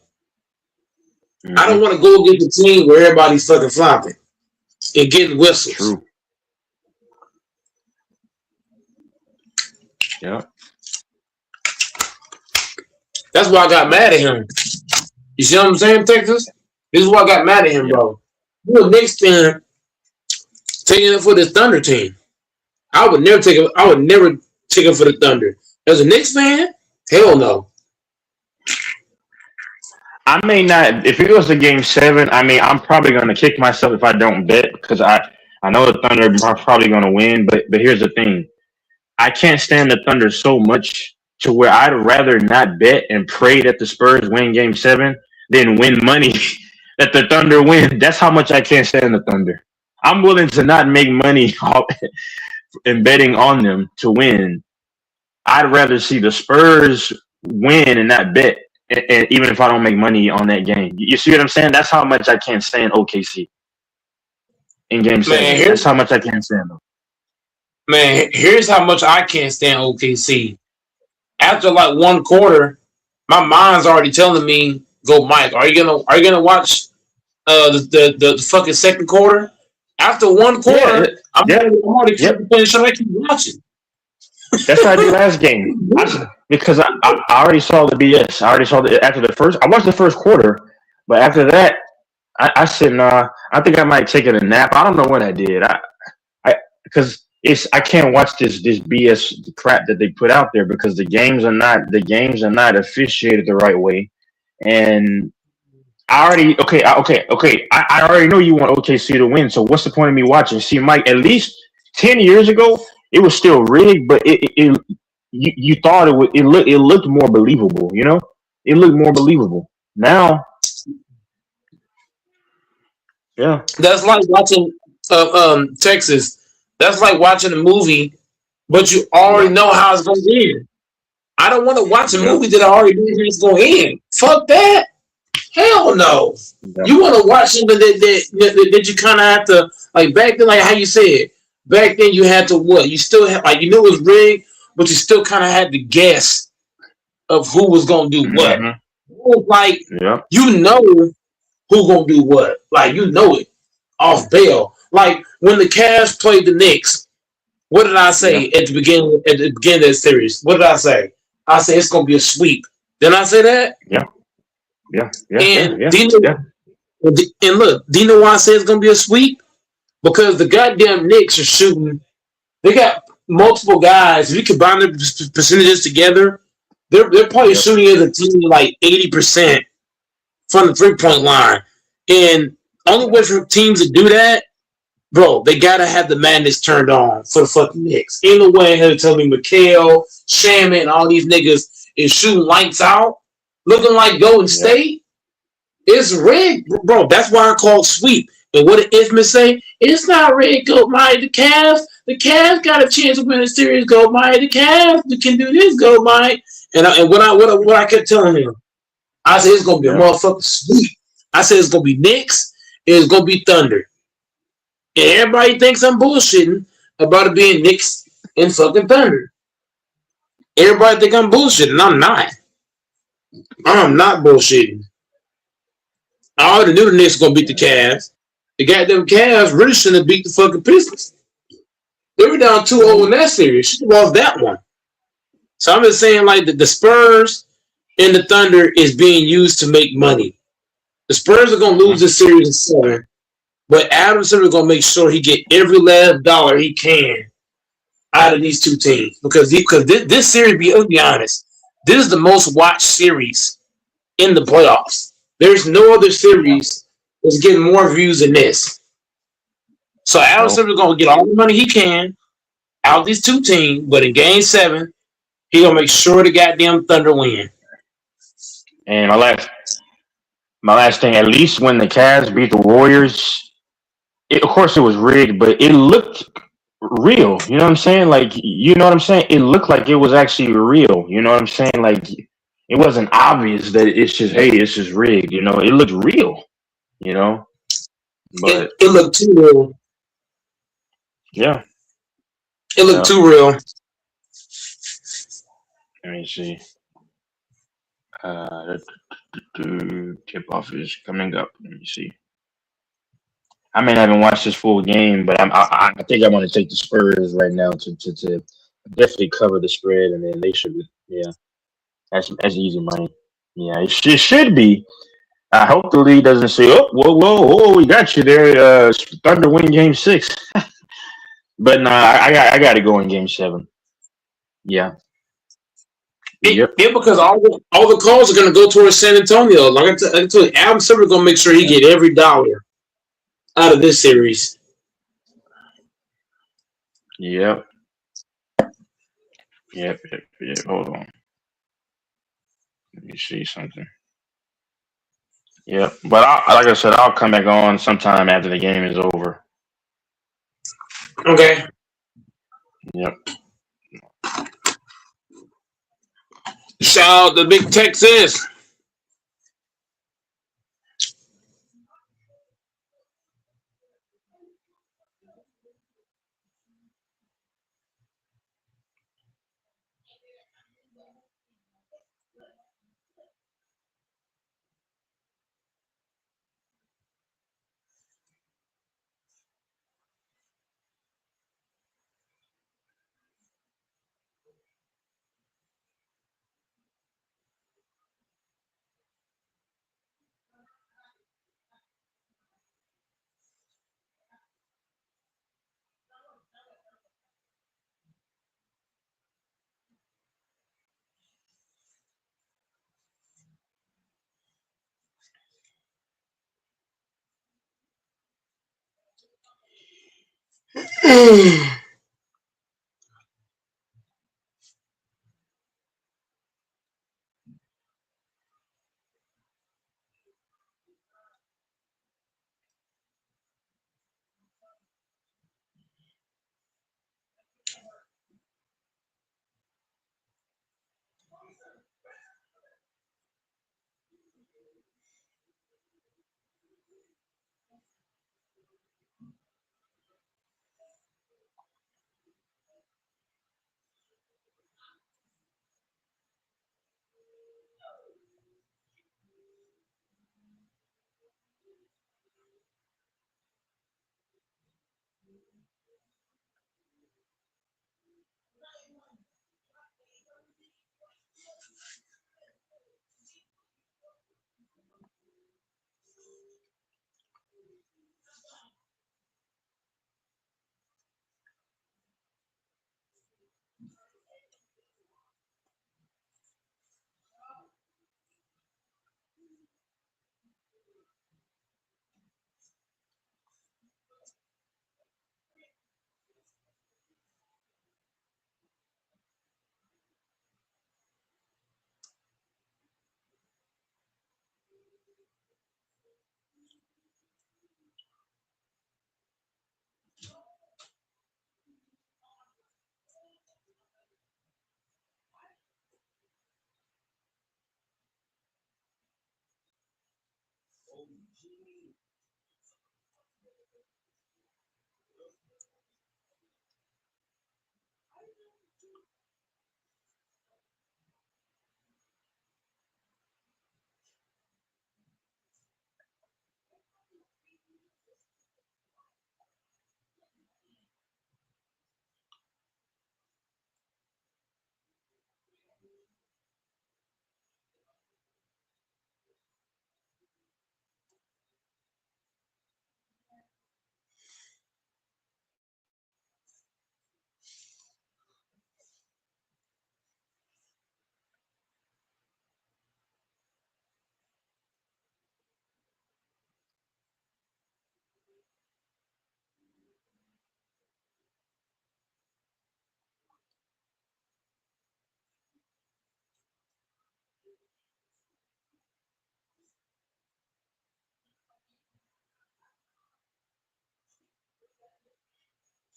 I don't want to go against a team where everybody's fucking flopping and getting whistles. True. Yeah. That's why I got mad at him. You see what I'm saying, Texas? This is why I got mad at him, bro. You're a Knicks fan taking it for this Thunder team. I would never take it for the Thunder. As a Knicks fan, hell no. I may not. If it goes to Game 7, I mean, I'm probably going to kick myself if I don't bet because I know the Thunder are probably going to win. But here's the thing: I can't stand the Thunder so much to where I'd rather not bet and pray that the Spurs win Game 7 than win money that the Thunder win. That's how much I can't stand the Thunder. I'm willing to not make money in betting on them to win. I'd rather see the Spurs win and not bet. And even if I don't make money on that game, you see what I'm saying? That's how much I can't stand OKC in Game 7. That's how much I can't stand them. Man, here's how much I can't stand OKC. After like one quarter, my mind's already telling me, "Go, Mike. Are you gonna watch the fucking second quarter?" After one quarter, I'm already playing show. I keep watching. That's what I did last game. Because I already saw the BS. I already saw after the first. I watched the first quarter, but after that, I said, "Nah, I think I might take a nap." I don't know what I did. Because I can't watch this BS crap that they put out there because the games are not officiated the right way, and I already I already know you want OKC to win. So what's the point of me watching? See, Mike, at least 10 years ago, it was still rigged, but you thought it looked more believable, you know? It looked more believable. Now, yeah. That's like watching Texas. That's like watching a movie, but you already know how it's going to end. I don't want to watch a movie that I already know how it's going to end. Fuck that. Hell no. Yeah. You want to watch something that you kind of have to, like back then, like how you said, back then you had to what? You still have, like, you knew it was rigged, but you still kind of had to guess of who was going to do what. Like, you know who going to do what. Like, you know it off bail. Like, when the Cavs played the Knicks, what did I say at the beginning of the series? What did I say? I said it's going to be a sweep. Didn't I say that? Yeah. And look, do you know why I said it's going to be a sweep? Because the goddamn Knicks are shooting. They got multiple guys. If you combine their percentages together, they're probably shooting as a team like 80% from the 3-point line. And only way for teams to do that, bro, they gotta have the madness turned on for the fucking Knicks. Ain't no way they're telling me McHale, Shaman, and all these niggas is shooting lights out, looking like Golden State. It's rigged, bro. That's why I call it sweep. And what did Isman say? It's not rigged, Go Mike. The Cavs got a chance to win the series, Go Mike. The Cavs can do this, Go Mike. And what I kept telling him, I said it's gonna be a motherfucking sweep. I said it's gonna be Knicks, and it's gonna be Thunder. And everybody thinks I'm bullshitting about it being Knicks and fucking Thunder. Everybody think I'm bullshitting. I'm not. I'm not bullshitting. I already knew the Knicks were gonna beat the Cavs. The goddamn Cavs really shouldn't have beat the fucking Pistons. They were down 2-0 in that series. Should have lost that one. So I'm just saying, like, the Spurs and the Thunder is being used to make money. The Spurs are gonna lose this series in 7, but Adam Silver is gonna make sure he get every last dollar he can out of these two teams because this series, let's be honest, this is the most watched series in the playoffs. There's no other series that's getting more views than this. So Adam No. Silver's gonna get all the money he can out of these two teams, but in Game 7, he gonna make sure the goddamn Thunder win. And my last thing, at least when the Cavs beat the Warriors, of course it was rigged, but it looked real. You know what I'm saying? Like, you know what I'm saying? It looked like it was actually real. You know what I'm saying? Like, it wasn't obvious that it's just rigged. You know, it looked real. You know, but It looked too real. yeah, It looked yeah. too real. Let me see. Uh, tip off is coming up. Let me see. I may not even watch this full game, but I think I want to take the Spurs right now to definitely cover the spread, and then they should. Yeah, that's easy money. Yeah, it should be. I hope the league doesn't say, "Oh, whoa, we got you there." Thunder win Game 6, but nah, I got to go in Game 7. Yeah, yep, Because all the calls are gonna go towards San Antonio. Like I told you, Adam Silver's gonna make sure he get every dollar out of this series. yep, yep. Hold on, let me see something. Yep, but like I said, I'll come back on sometime after the game is over. Okay. Yep. Shout out to Big Texas.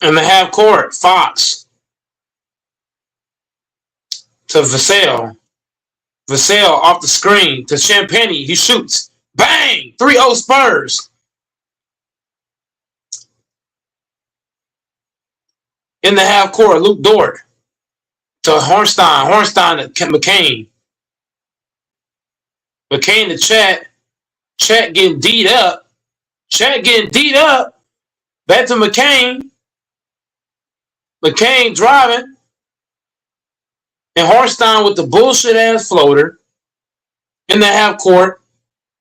In the half court, Fox to Vassell. Vassell off the screen to Champagny. He shoots. Bang! 3-0 Spurs. In the half court, Luke Dort to Hornstein. Hornstein to McCain. McCain to Chat. Chat getting D'd up. Chat getting D'd up. Back to McCain. McCain driving. And Hornstein with the bullshit ass floater. In the half court,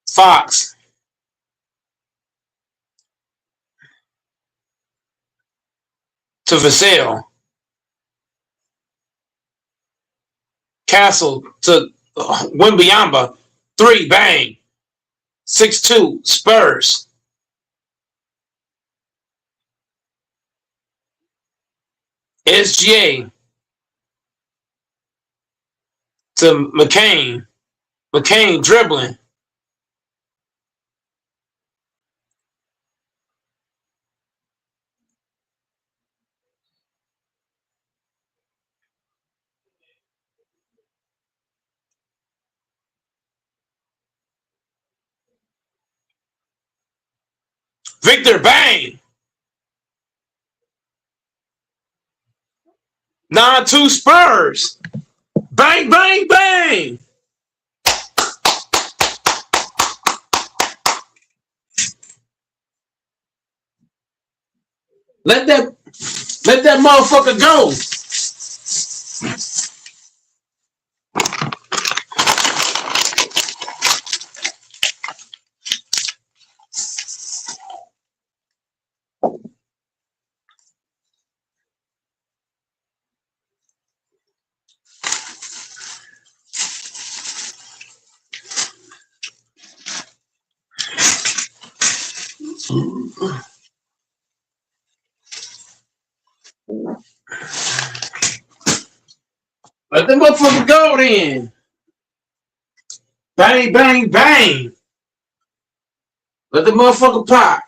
Fox. To Vassell. Castle to Wembyamba. 3, bang. 6-2, Spurs. SGA to McCain. McCain dribbling. Victor, bang. 9-2 Spurs. Bang, bang, bang. Let that motherfucker go. Let the motherfucker go then. Bang, bang, bang. Let the motherfucker pop.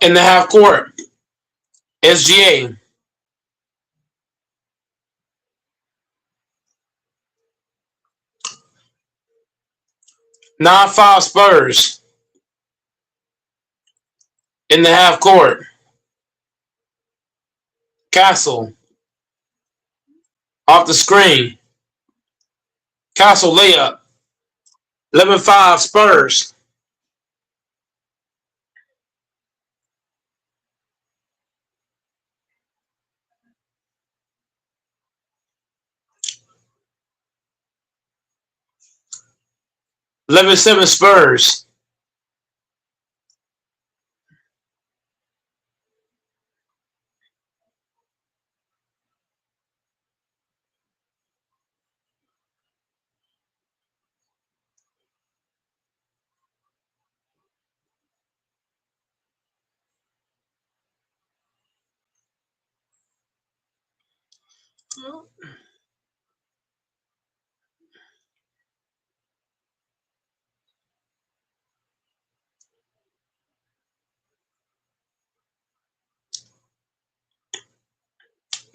In the half court, SGA. 9-5 Spurs. In the half court, Castle. Off the screen. Castle layup. 11-5 Spurs. $11-7 Spurs.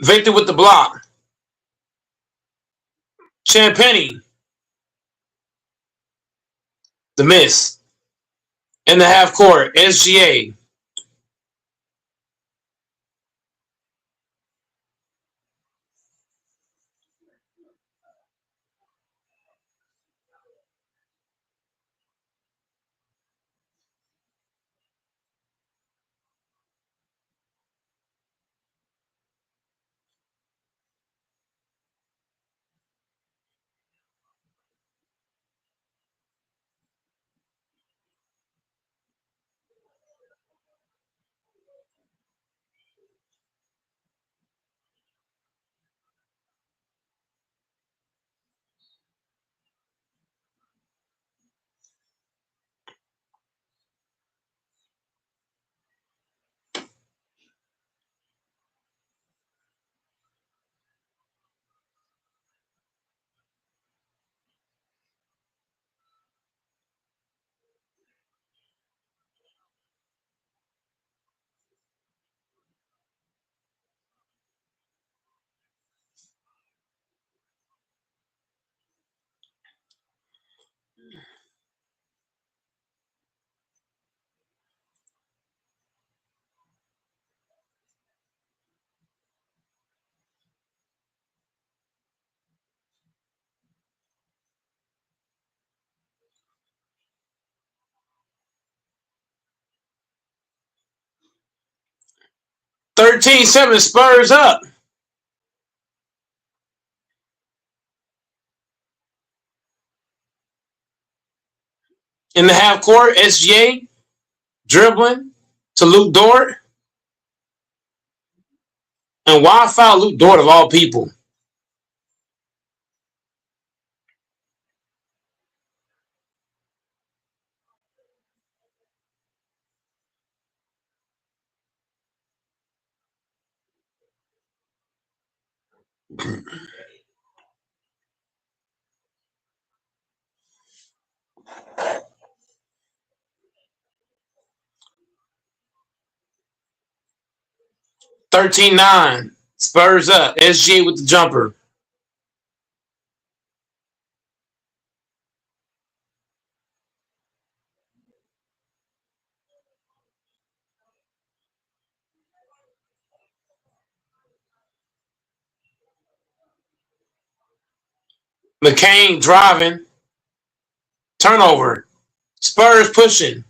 Victor with the block. Champagny. The miss. In the half court, SGA. $13-7 Spurs up. In the half court, SGA dribbling to Luke Dort. And why foul Luke Dort of all people? $13-9 Spurs up. SGA with the jumper. McCain driving. Turnover. Spurs pushing.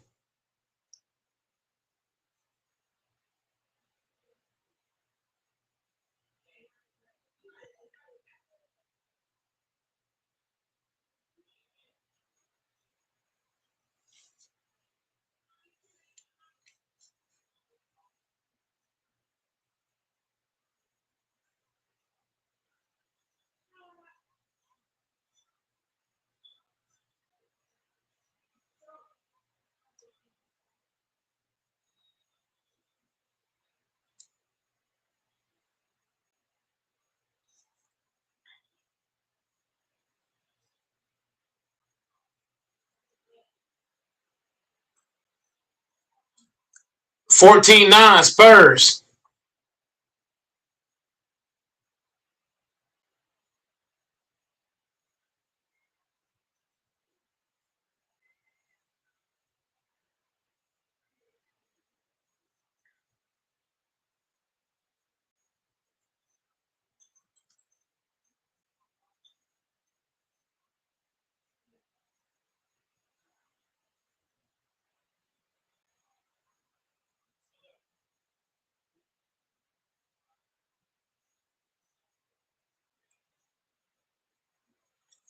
14-9 Spurs.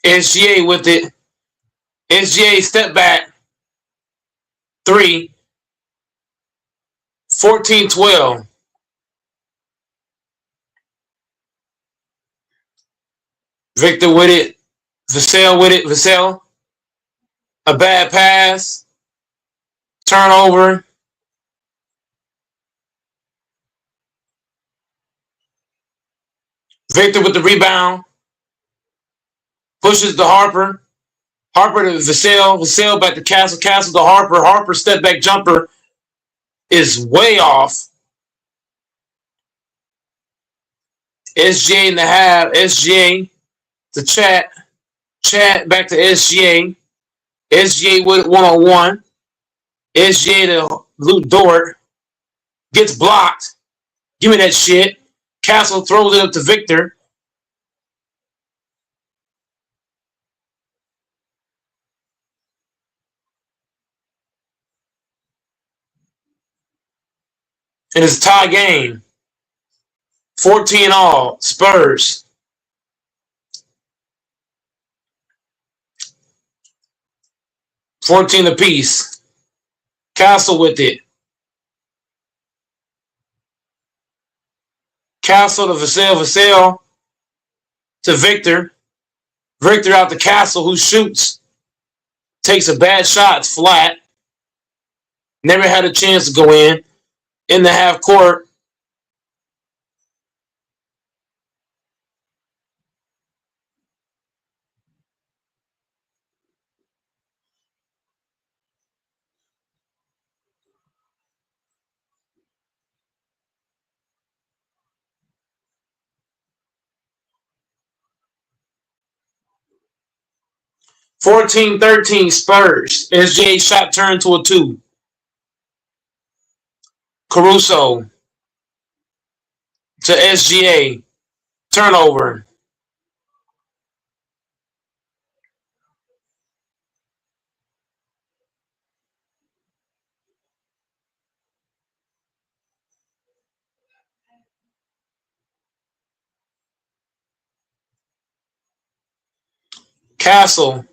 SGA with it. SGA step back. 3. 14-12. Victor with it. Vassell with it. Vassell. A bad pass. Turnover. Victor with the rebound. Pushes to Harper. Harper to Vassell. Vassell back to Castle. Castle to Harper. Harper step back jumper is way off. SGA in the half. SGA to Chat. Chat back to SGA. SGA with it one-on-one. SGA to Luke Dort. Gets blocked. Give me that shit. Castle throws it up to Victor. And it's a tie game. 14 all. Spurs. 14 apiece. Castle with it. Castle to Vassell. Vassell to Victor. Victor out to Castle, who shoots. Takes a bad shot. It's flat. Never had a chance to go in. In the half court. (14-13) Spurs. SGA shot turned to a 2. Caruso to SGA. Turnover. Castle.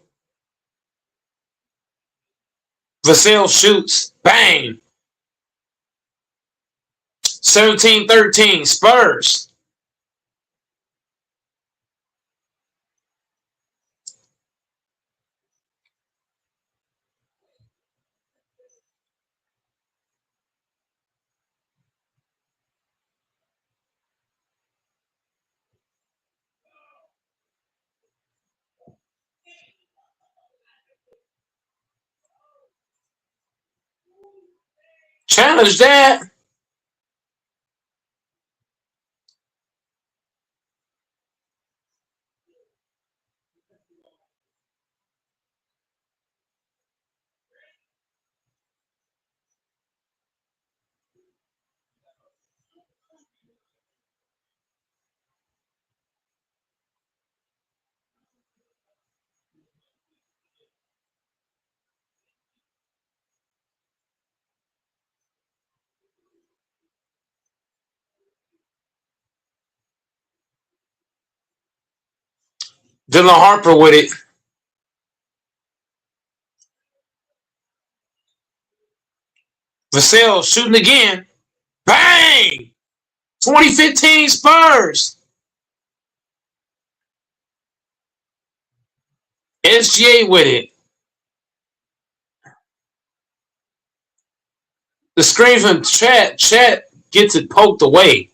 Vassell shoots. Bang. 17-13 Spurs. Challenge that. Dylan Harper with it. Vassell shooting again. Bang! 2015 Spurs. SGA with it. The screen from Chat. Chat gets it poked away.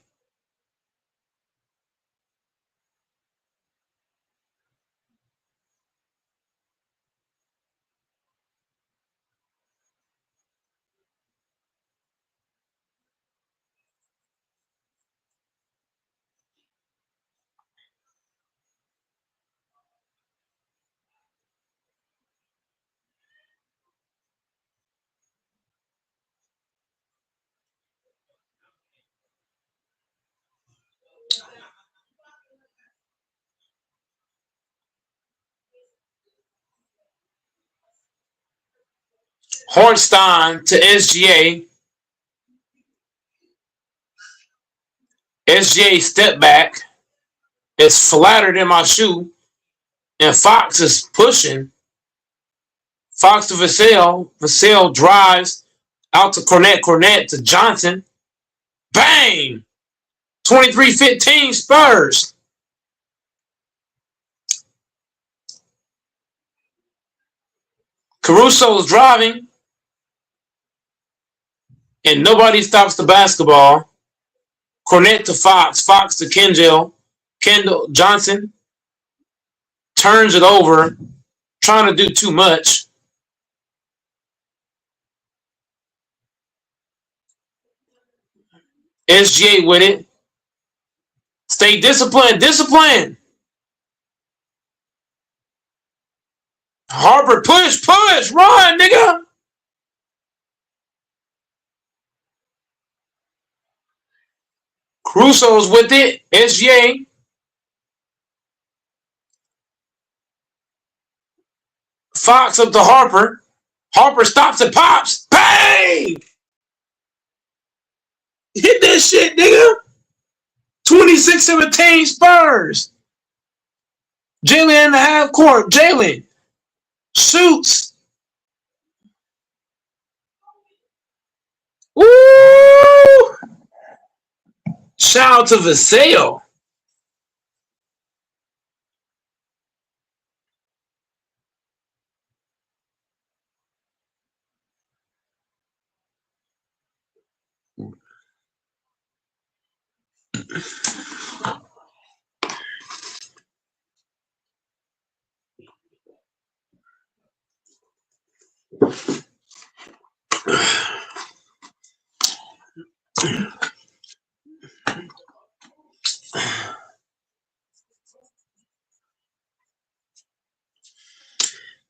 Hornstein to SGA. SGA step back. It's flattered in my shoe. And Fox is pushing. Fox to Vassell. Vassell drives out to Cornet. Cornet to Johnson. Bang! 23-15 Spurs. Caruso is driving. And nobody stops the basketball. Cornet to Fox. Fox to Kendall. Kendall Johnson turns it over. Trying to do too much. SGA with it. Stay disciplined. Discipline. Harper, push. Run, nigga. Caruso's with it. SGA. Fox up to Harper. Harper stops and pops. Bang! Hit that shit, nigga. 26-17 Spurs. Jalen in the half court. Jalen shoots. Woo! Shout out to Vassell.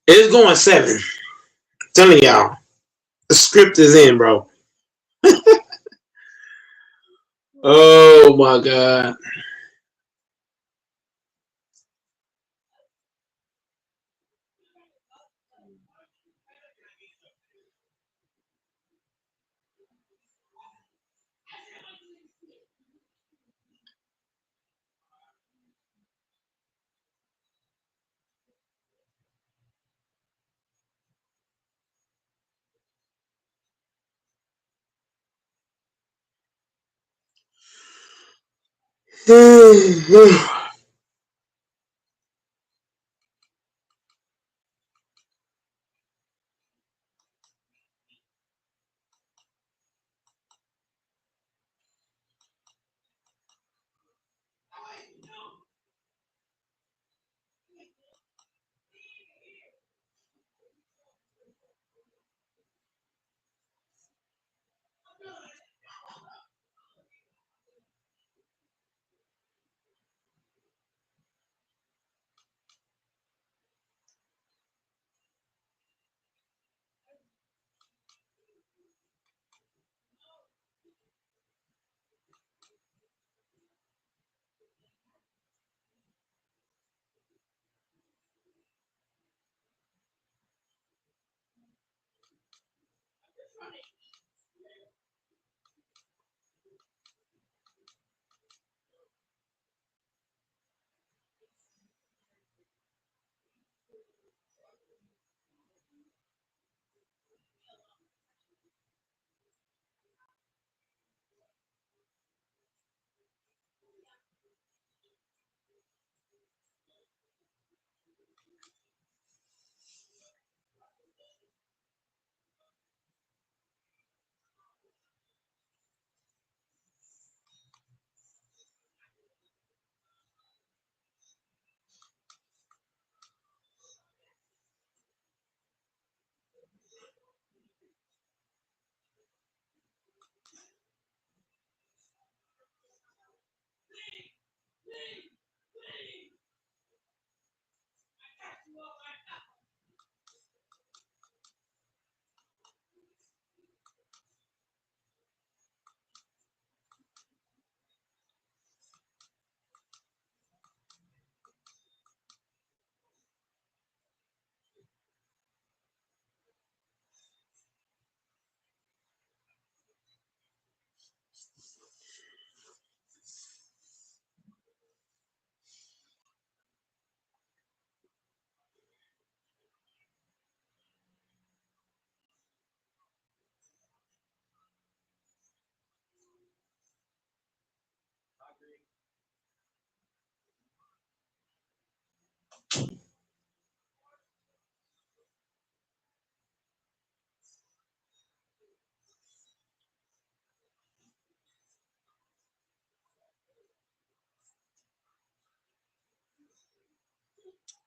It's going 7. I'm telling y'all. The script is in, bro. Oh my God.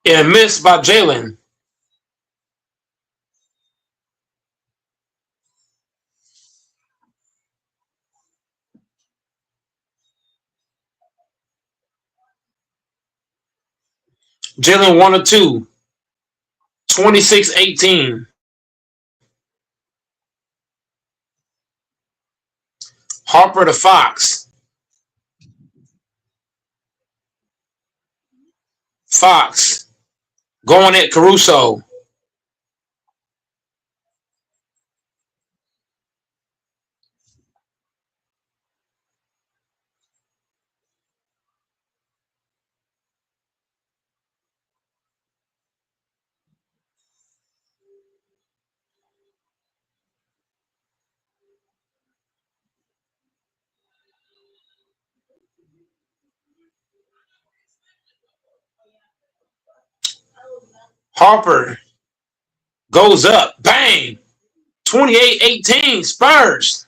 And missed by Jalen. Jalen 1 or 2. 26-18. Harper to Fox. Fox. Going at Caruso. Harper goes up. Bang. 28-18. Spurs.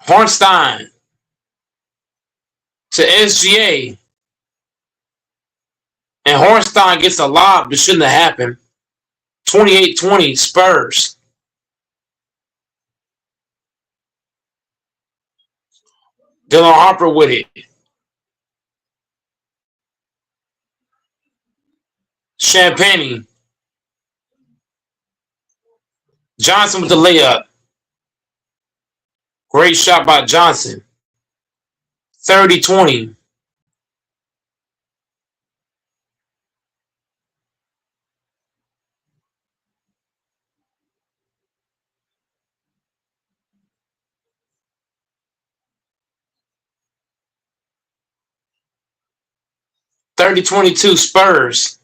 Hornstein to SGA. And Hornstein gets a lob that shouldn't have happened. 28-20 Spurs. Dylan Harper with it. Champagne. Johnson with the layup. Great shot by Johnson. 30-20. 30-22 Spurs.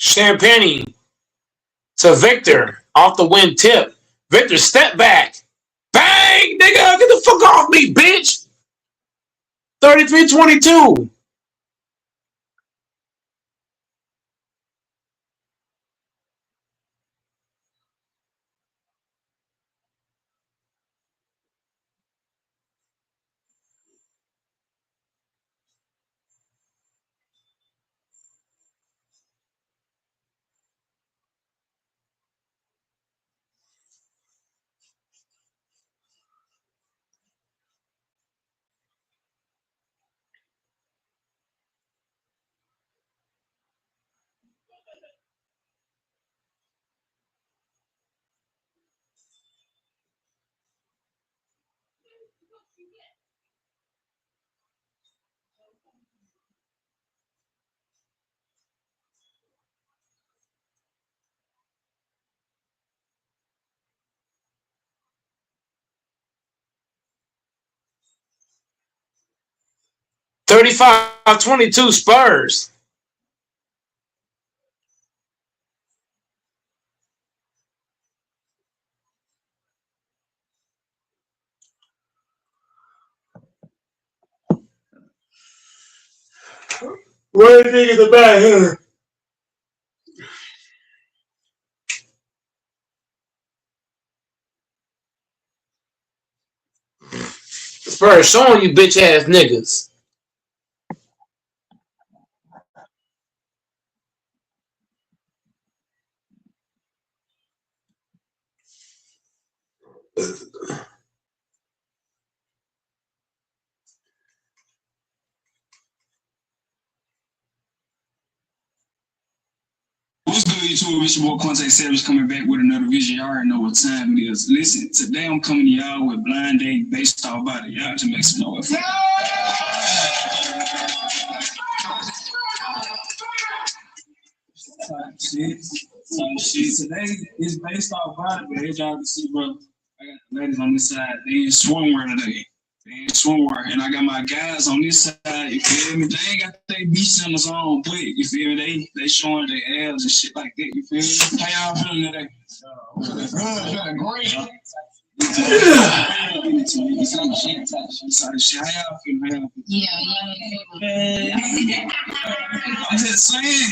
Champagne to Victor. Off the wing tip. Victor step back. Bang! Nigga, get the fuck off me, bitch! 33-22. $35-22 Spurs. What do you think about here? Spurs showing you bitch ass niggas. What's good, YouTube? It's your boy Quante Savage coming back with another vision. Y'all already know what time it is. Listen, today I'm coming to y'all with blind date based off body. Y'all just make some noise. Shit. Today is based off body, but as y'all can see, bro, I got the ladies on this side. They in swimwear today. They in swimwear, and I got my guys on this side. You feel me? They ain't got their beach centers on, but you feel me? They showing their abs and shit like that. You feel me? How y'all feeling today? Great. How y'all feeling? Yeah. I'm just saying.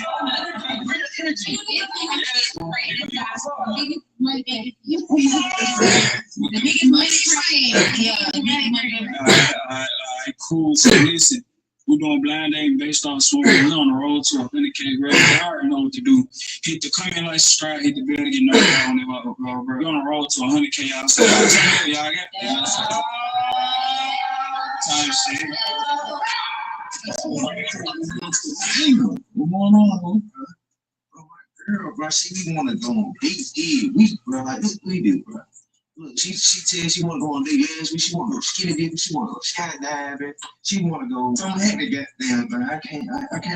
Alright, cool. So listen, we're doing blind date based on swimming. We're on the road to 100K grade. I already know what to do. Hit the comment, like, subscribe, hit the bell to get notified whenever we're on the road to 100K. Y'all say, y'all got time shit. What's going on, girl, bro, we want to go on dates every week, bro. Like, what we do, bro? Look, she said she want to go on date last week. She want to go skinny dipping. She want to go skydiving. She want to go. Some heck to goddamn, bro. I can't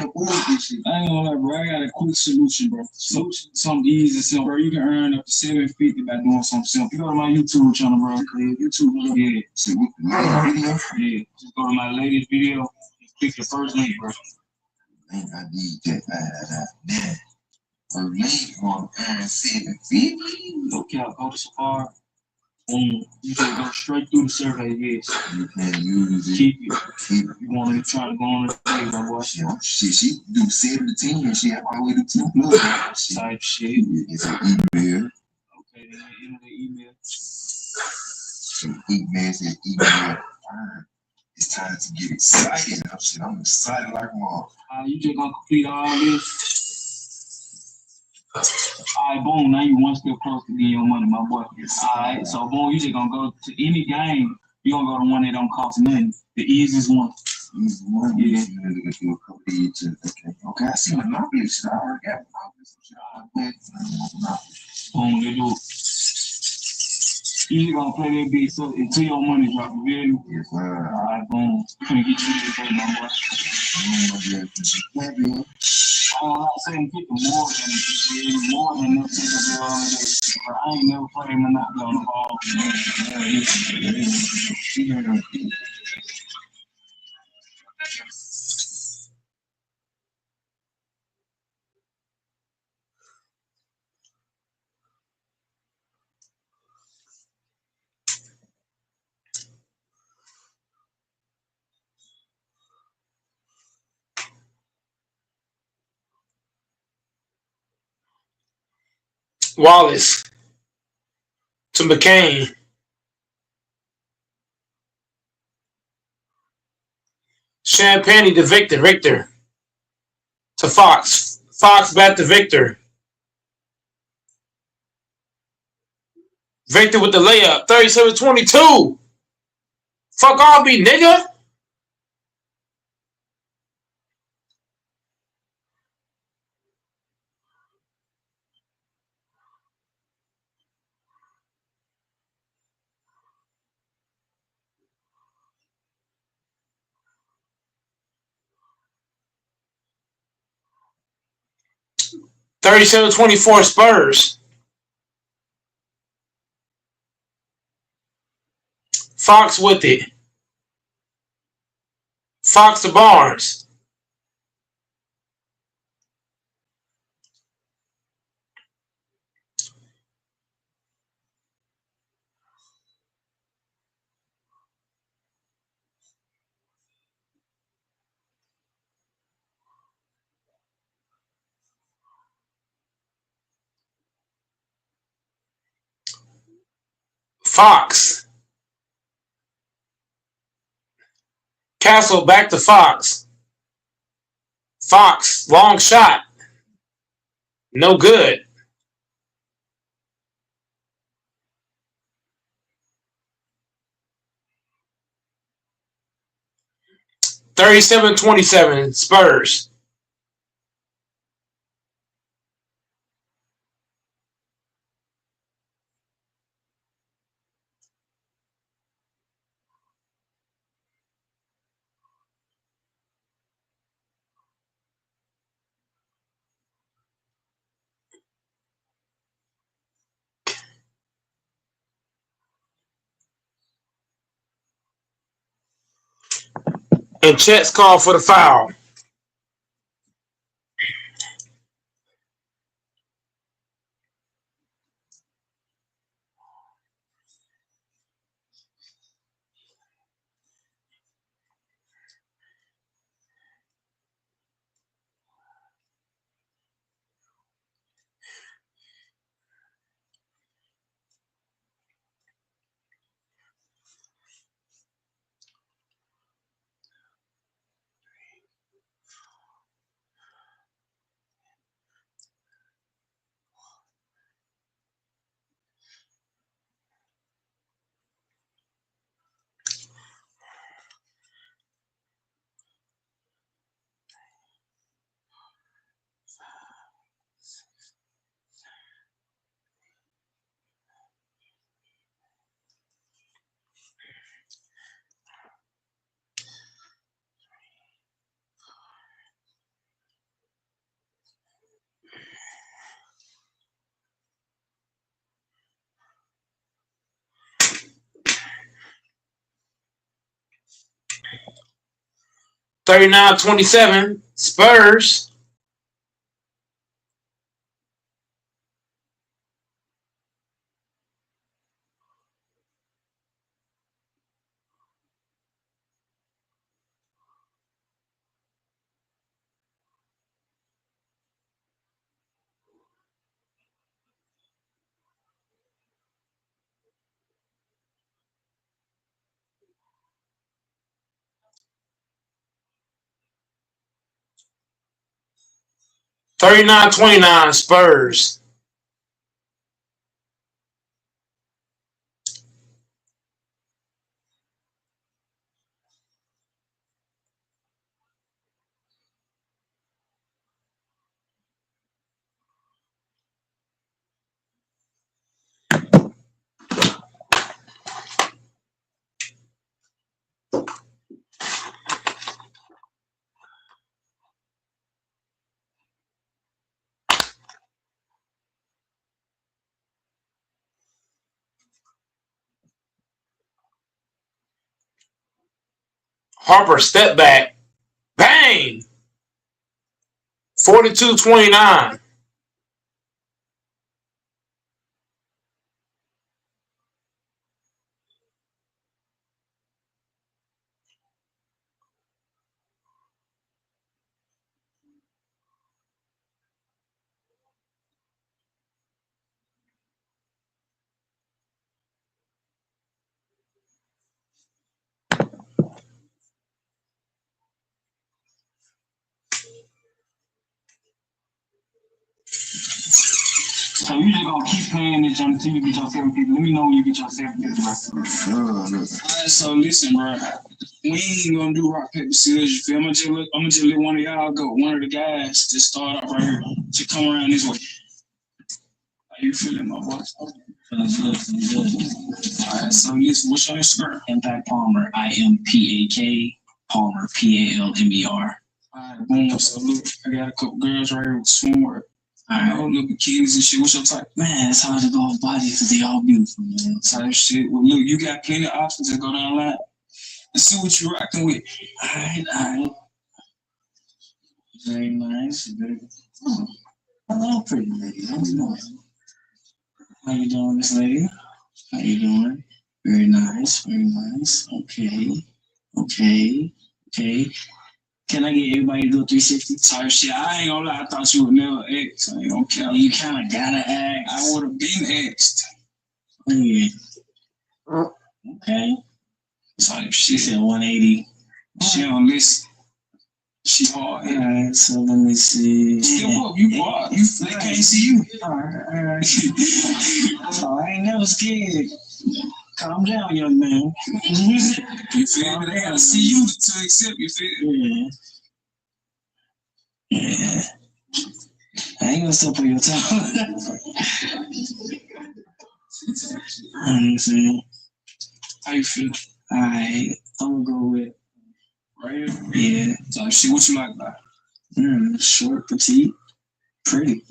afford this shit. I ain't gonna lie, bro. I got a quick solution, bro. Something easy and simple, bro. You can earn up to $750 by doing something simple. You go to my YouTube channel, bro. YouTube, yeah. Yeah. Just go to my latest video. Click the first link, bro. I need that. Her link on earn 750. Okay, I'll go to Safari. You just go straight through the survey, yes. You can use it. Keep it. You want to try to go on the page, my boy. She do 7 to 10 and she have all the way to 2 plus. Type shit. It's an email. Okay, then enter the email. So email says email. It's time to get excited. I'm excited like mom. You just gonna complete all this. Alright, boom, now you one step closer to getting your money, my boy. Alright, so boom, you just gonna go to any game, you're gonna go to one that don't cost nothing. The easiest one. Yeah. Okay, I see Monopoly shit. I already got Monopoly. Boom, they do it. You just gonna play that beat so until your money drop, you feel me? Yes, sir. Alright, boom. Gonna get you this day, my boy. I'm not saying get the more than that shit, but I ain't never played Monopoly on the ball. Wallace to McCain. Champagne to Victor to Fox. Fox back to Victor. Victor with the layup. 37-22. Fuck off me, nigga. $37-24 Spurs. Fox with it. Fox to Barnes. Fox. Castle back to Fox. Fox, long shot. No good. (37-27) Spurs. And Chet's called for the foul. (39-27) Spurs. (39-29) Spurs. Harper step back. Bang! 42-29. So you just gonna keep playing this until you get your 750. Let me know when you get your 750, bro. Alright, so listen, bro. We ain't gonna do rock, paper, scissors. You feel me? I'm just let one of y'all go. One of the guys just start off right here. Just come around this way. How you feeling, my boy? Feeling good. Alright, so listen, what's your Instagram? Impact Palmer, IMPAK, Palmer, PALMER. Alright, boom. So look, I got a couple girls right here with swimwear. Alright, look at kids and shit. What's your type? Man, it's hard to go off body because they all beautiful, man. Type shit. Well, look, you got plenty of options to go down the line. Let's see what you're rocking with. Alright. Very nice. Very good. Oh, hello, pretty lady. How you doing? How you doing, Miss Lady? How you doing? Very nice. Very nice. Okay. Can I get everybody to do a 360? Type shit. I ain't gonna lie. I thought you would never ask. I ain't gonna care. You kind of gotta ask. I would have been asked. Oh, yeah. Okay. So She said 180. she don't listen. She hard. All right, so let me see. Step up, you hard. They can't see you. All right. Oh, I ain't never scared. Calm down, young man. You feel me? They gotta see you to accept. You feel me? Yeah. Yeah. I ain't gonna step on your toe. Let me see. How you feel? Alright, I'm gonna go with Right here? yeah. Type shit. What you like about it? Short, petite, pretty.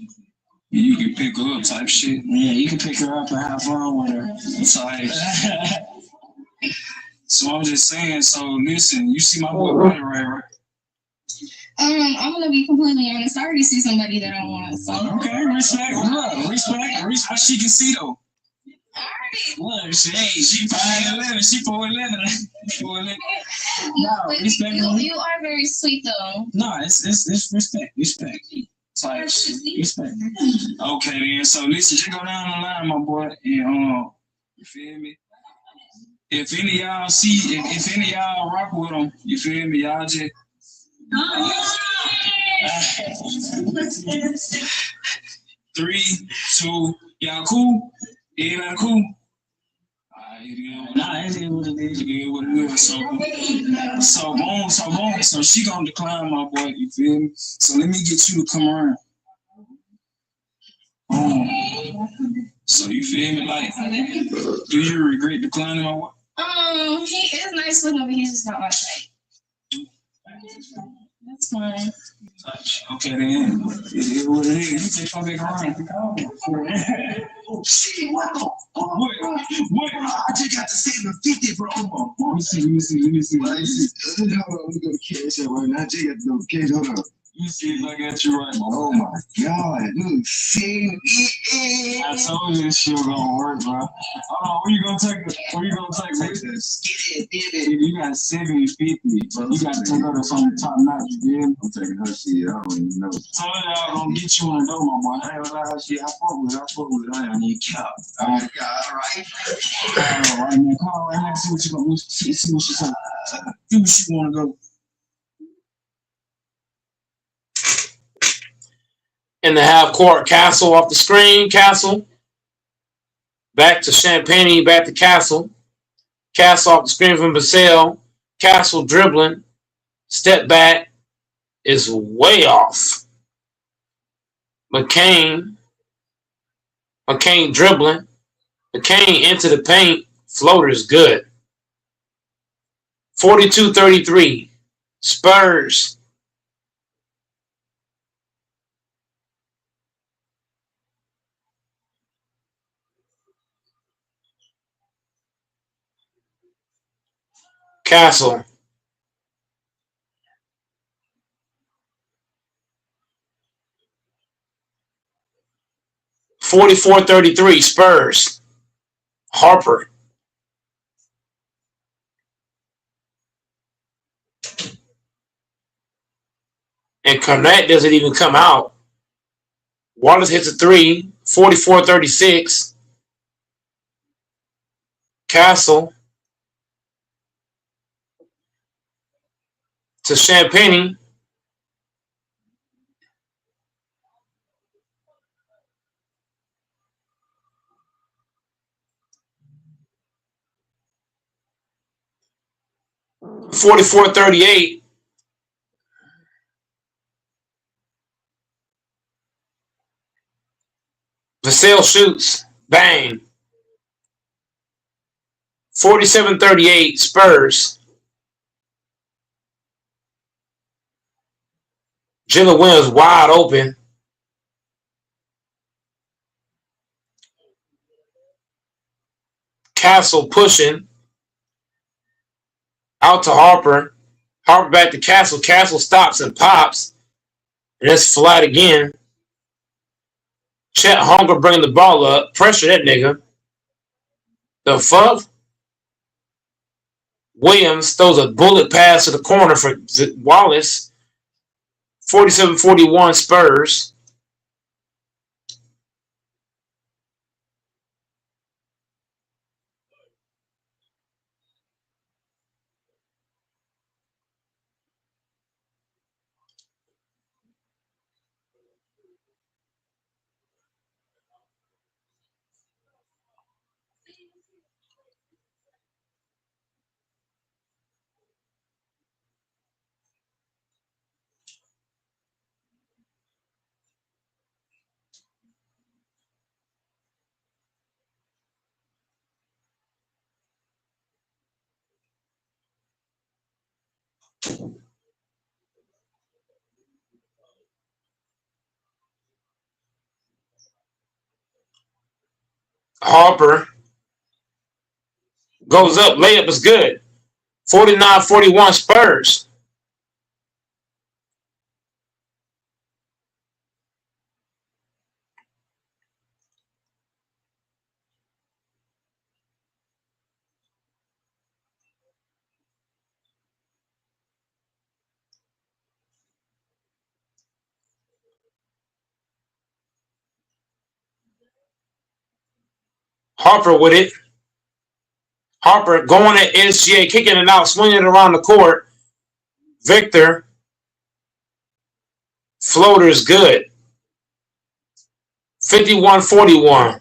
You can pick her up type shit. Yeah, you can pick her up and have fun with her. Type. So I'm just saying, so listen, you see my boy Ronnie right? I'm gonna be completely honest. I already see somebody that I want. So Okay, respect. Respect. She can see though. alright. Look, she 5'11", she 4'11". 4'11". No, But respect. you are very sweet though. No, it's respect. Respect. Type shit. Respect. Okay then, so listen, just go down the line, my boy, and you feel me? If any of y'all see, if any of y'all rock with them, you feel me? Y'all just 3, 2, y'all cool? Everybody cool? Alright, Nah, it is what it is. it is what it is. So she gonna decline, my boy. You feel me? So let me get you to come around. So you feel me? Like, do you regret declining my boy? He is nice looking, but he's just not my type. That's fine. Okay then, it is what it is. You just come back around. Oh shit! Wow! What? I just got the 750, bro. Let me see. Hold on, let me go to cash out right now. I just got the notification. Hold on. You see if I got you right, my boy. Oh my god, dude, shit. I told you this shit was gonna work, bro. Hold on, where you gonna take it? Where you gonna take it? You got 750, but you gotta take her to some top notch, you feel me? I'm taking her shit. I don't even know. So y'all gonna get you in the door, my boy. I ain't gonna lie, her shit. I fuck with it. I need cap. Alright. Alright. Right now, call right now, see what you gonna see what she say. See where she wanna go. In the half court, Castle off the screen. Castle back to Champagne. Back to Castle. Castle off the screen from Basile. Castle dribbling. Step back is way off. McCain dribbling. McCain into the paint. Floater is good. 42-33. Spurs. Castle. (44-33) Spurs. Harper. And Cornette doesn't even come out. Wallace hits a 3. 44-36. Castle to Champagne. (44-38). Vassell shoots. Bang. 47-38 Spurs. Jalen Williams wide open. Castle pushing. Out to Harper. Harper back to Castle. Castle stops and pops. And it's flat again. Chet Hunger bringing the ball up. Pressure that nigga. The fuck? Williams throws a bullet pass to the corner for Wallace. 47-41 Spurs. Harper goes up. Layup is good. 49-41 Spurs. Harper with it. Harper going at SGA, kicking it out, swinging it around the court. Victor. Floater is good. 51-41.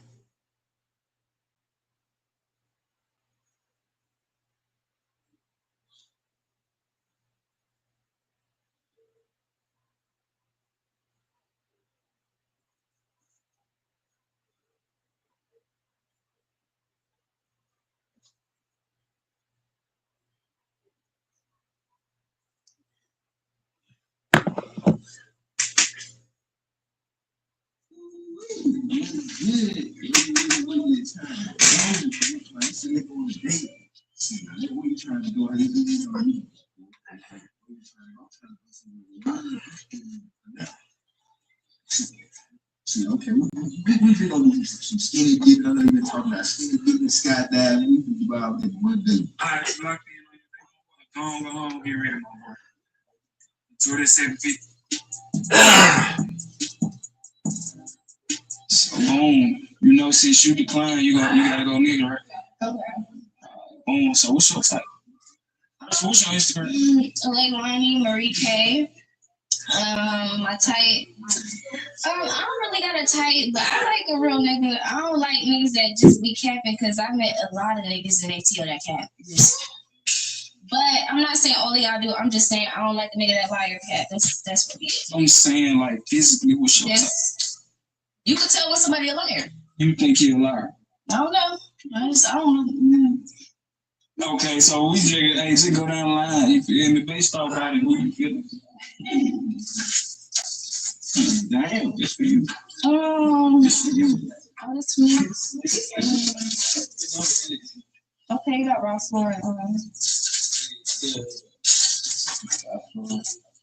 Okay, we gonna do some skinny dipping. I know you've been talking about skinny dipping, skydiving. We can do all that one day. Alright, lock in on your thing. Go home, get ready, my boy. Enjoy this 750. So boom. You know, since you declined, you gotta go nigga, right? Okay. Boom. So what's your type? What's your Instagram? Leilani Marie K. My type. I don't really got a type, but I like a real nigga. I don't like niggas that just be capping because I met a lot of niggas and they tell that cap. But I'm not saying all of y'all do. I'm just saying I don't like the nigga that lie or cap. That's what it is. I'm saying like physically, what's your type? You can tell when somebody a liar. You think he a liar? I don't know. I don't know. Okay, so we just go down the line. You feel me? Based off how who you feeling? Damn, just for you. Just for you. Oh, that's me. Okay, you got Ross Lauren.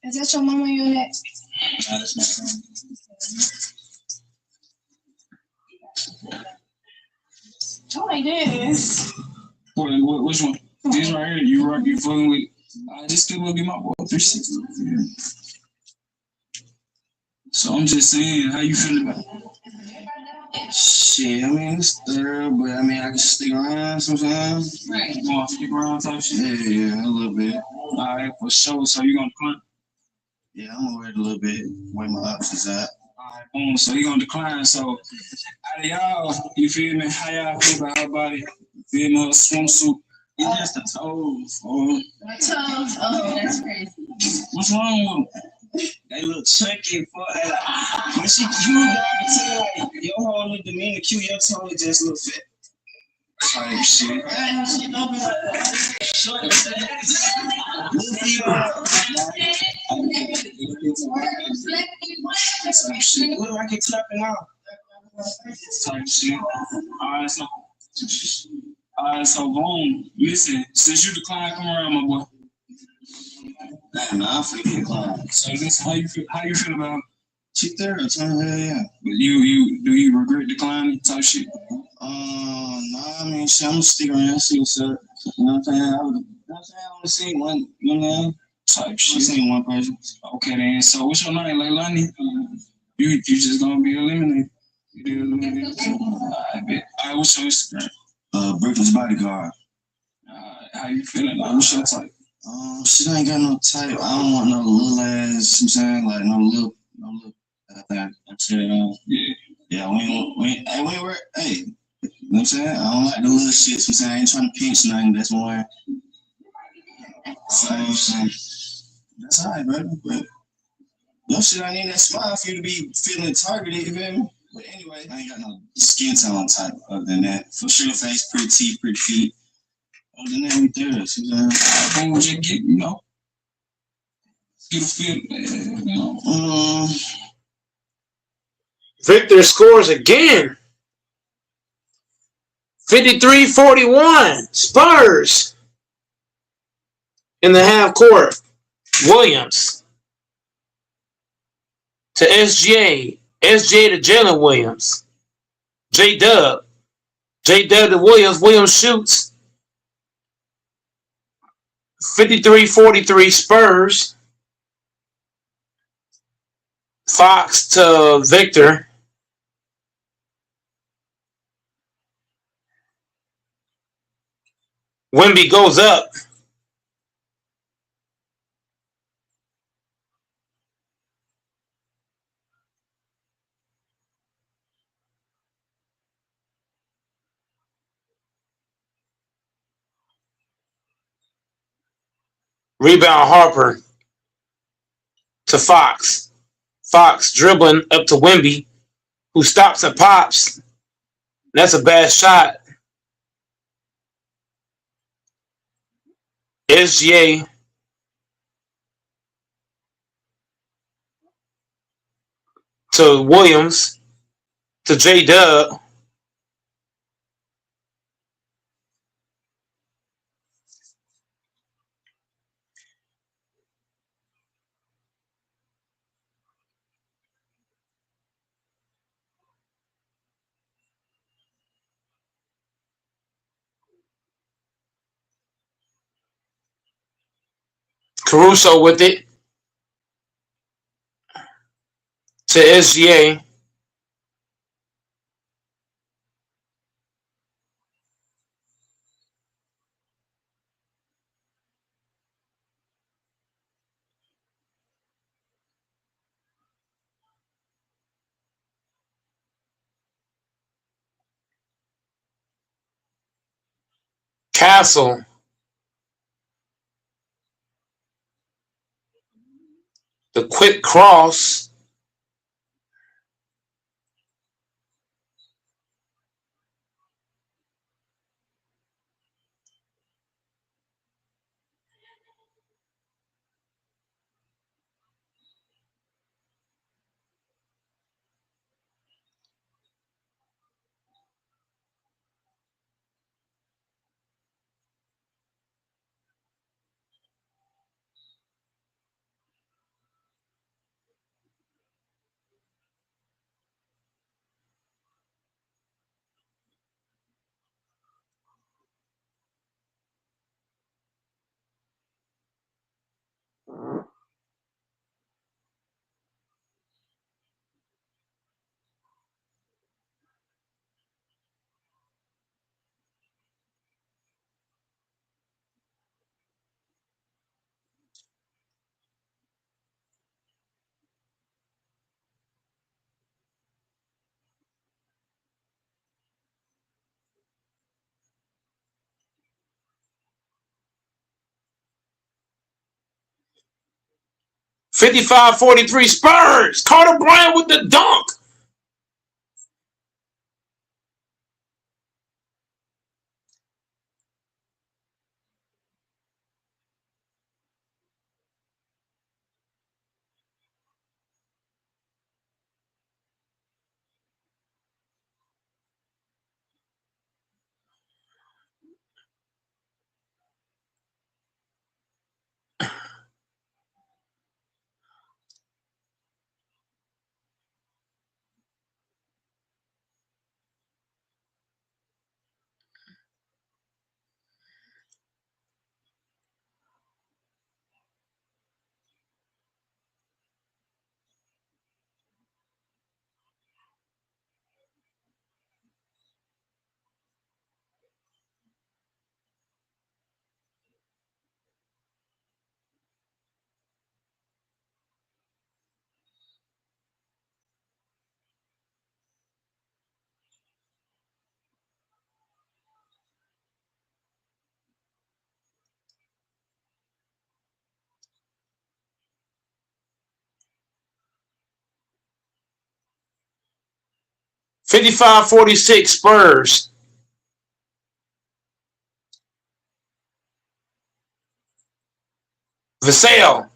Is that your mama unit? Nah, that's my friend. Oh, like this. Which one? This right here. You fucking with? This still will be my boy. 360. Yeah. So I'm just saying, how you feeling about it? Shit, I mean it's third, but I mean I can stick around sometimes. Right. You want to stick around type shit? Yeah, a little bit. Alright, for sure. So you gonna decline? Yeah, I'm gonna wait a little bit, weigh my options out. Alright, boom. So you gonna decline. So out of y'all, you feel me? How y'all feel about her body? You feel me? Her swimsuit. It's just the toes. My toes. Oh, that's crazy. What's wrong with them? They look chunky for when she cute, I can tell like your whole look demeanor cute, your toe just look fat. Type shit. Type shit. Look like it's clapping out. Type shit. Alright, so boom. Listen, since you declined, come around, my boy. Nah, I'm freaking declined. So this how you feel about She third, yeah. but you regret declining type shit? Nah, I mean, shit, I'm gonna stick around, see what's up. You know what I'm saying? I want to see one man Type shit. see one person. Okay then. So what's your name, Leilani? You just gonna be eliminated. You did eliminated. I bet. Alright, what's your Instagram? Brooklyn's bodyguard. How you feeling? Like, what's your type? She ain't got no type. I don't want no little ass. I'm saying like no little. I said, yeah, we ain't, hey, you know what I'm saying? I don't like the little shit. I'm saying I ain't trying to pinch nothing. That's why. So that's all right, brother. But no shit, I need that smile for you to be feeling targeted. You feel me? But anyway, I ain't got no skin tone type other than that. For sure, face, pretty teeth, pretty feet. Other than that, we there. Boom, just get, you know, get a feel, you know. Victor scores again. 53-41. Spurs in the half court. Williams to SGA. SGA to Jalen Williams. J-Dub. J-Dub to Williams. Williams shoots. 53-43 Spurs. Fox to Victor. Wemby goes up. Rebound Harper to Fox. Fox dribbling up to Wemby, who stops and pops. That's a bad shot. SGA to Williams to J-Dub. Caruso with it to SGA. Castle the quick cross. Fifty-five, 43 Spurs. Carter Bryant with the dunk. Fifty-five, 46 Spurs. Vassell.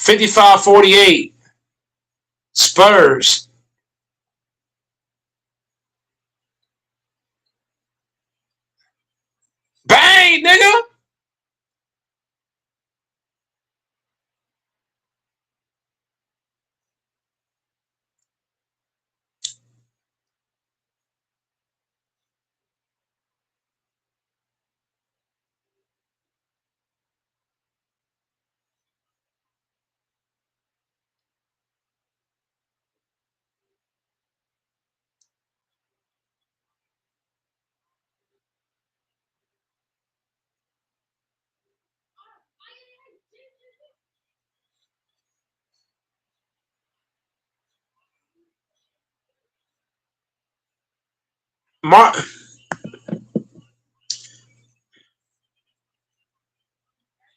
$55-48. Spurs. Bang, nigga.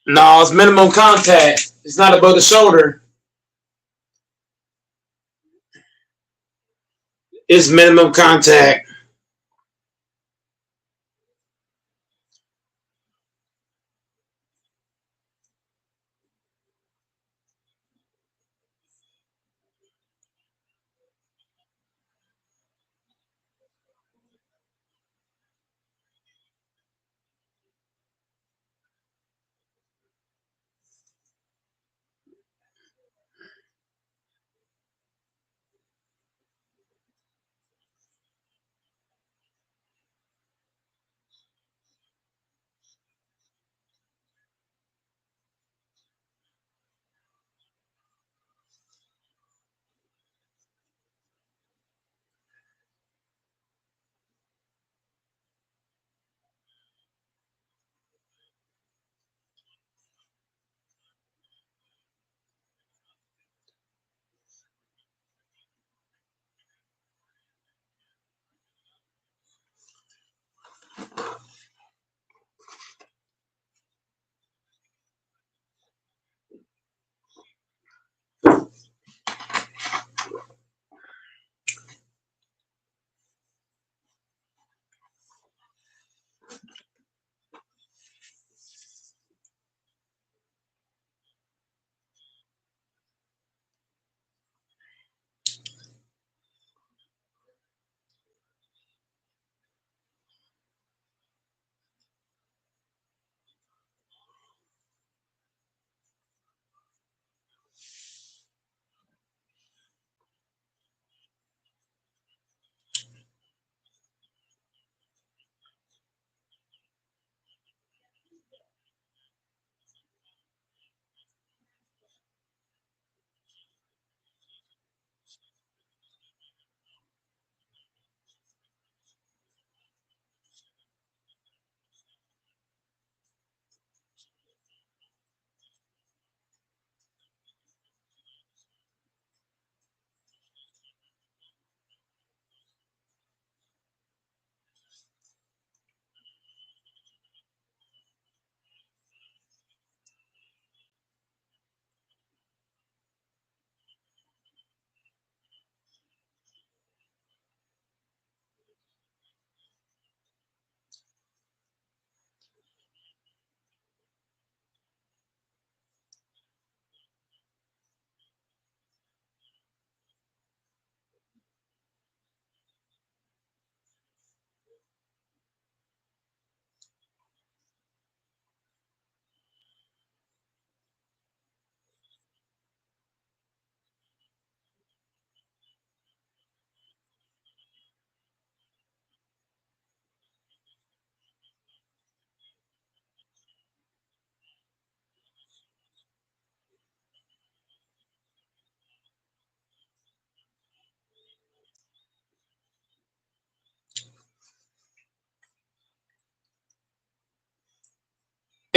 No, it's minimum contact. It's not above the shoulder. It's minimum contact.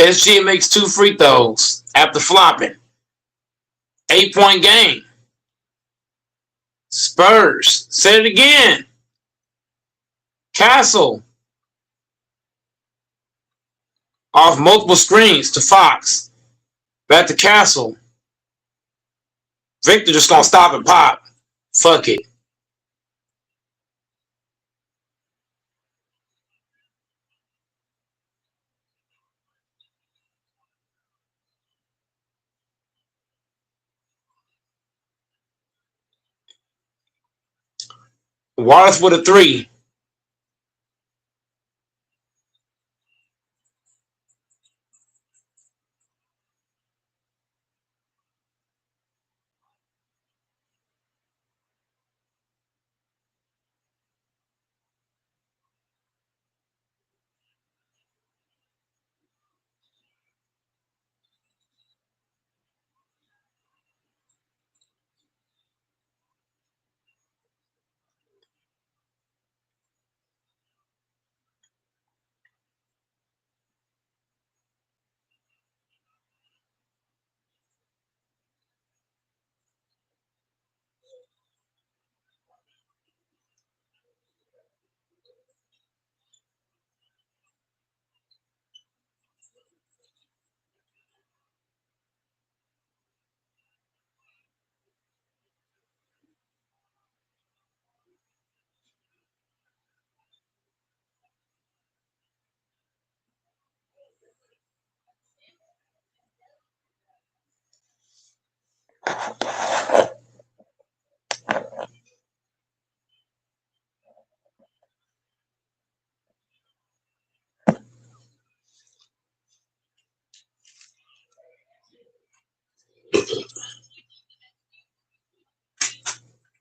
SG makes 2 free throws after flopping. 8-point game. Spurs. Say it again. Castle. Off multiple screens to Fox. Back to Castle. Victor just gonna stop and pop. Fuck it. Wallace with a 3.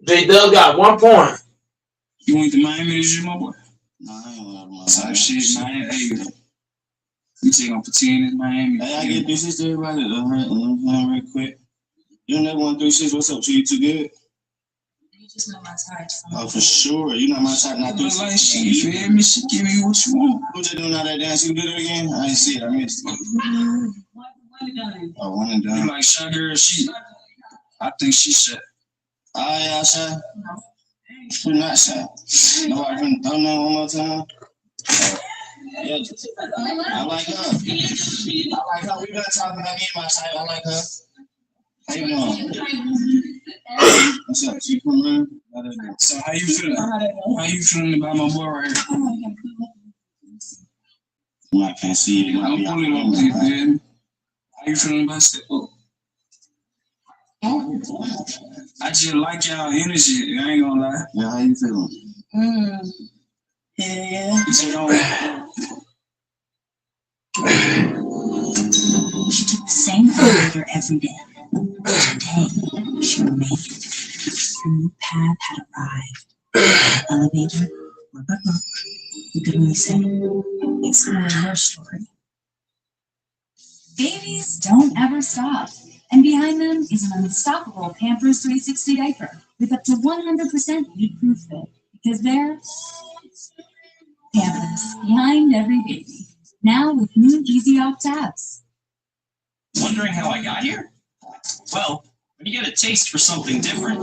J Dub got 1 point. You went to Miami this year, my boy? No, I ain't gonna lie. Type shit, Miami. Hey, you take on for 10 in Miami. Hey, I get 3-6 to everybody. Real quick. You never want 3-6. What's up? So you too good? You just know my type. Oh, for sure. You not my type, not But 3-6. like, she feel me? She give me what you want. What you doing now that dance? You do it again? I ain't see it. I missed it. Oh, one and You done. like shy girl? I think she shy. Ah, yeah, shy. Who not shy? Nobody can throw that one more time. Yeah, I like her. I like her. We been talking about me and my type. I like her. How you doing? What's up? She from there? So how you feeling? How you feeling about my boy right here? I can't see it. I'm pulling up with you, man. How you feeling about step up? I just like y'all energy. I ain't gonna lie. Yeah, how you feeling? Yeah. So don't. She took the same elevator every day. Today, she remained. Her new path had arrived. The elevator, rubber book, you could only say, exploring her story. Babies don't ever stop. And behind them is an unstoppable Pampers 360 diaper with up to 100% leak-proof fit. Because they're Pampers, behind every baby. Now with new Easy Opt tabs. Wondering how I got here? Well, when you get a taste for something different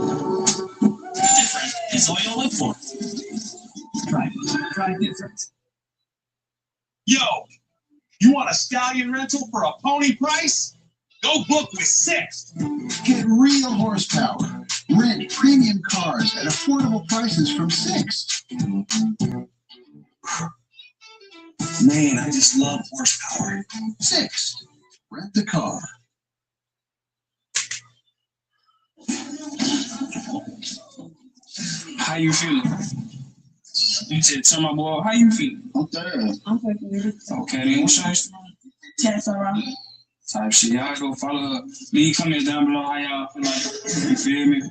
is all you'll live for. Try different. Yo, you want a stallion rental for a pony price? Go book with Six. Get real horsepower. Rent premium cars at affordable prices from Six. Man, I just love horsepower. Six. Rent the car. How you feeling? You said, tell my boy, how you feeling? I'm third. I'm fucking with it. Okay, then what's your Instagram? Chance around. Type shit. Y'all go follow her. Leave comments down below how y'all feel like. You feel me?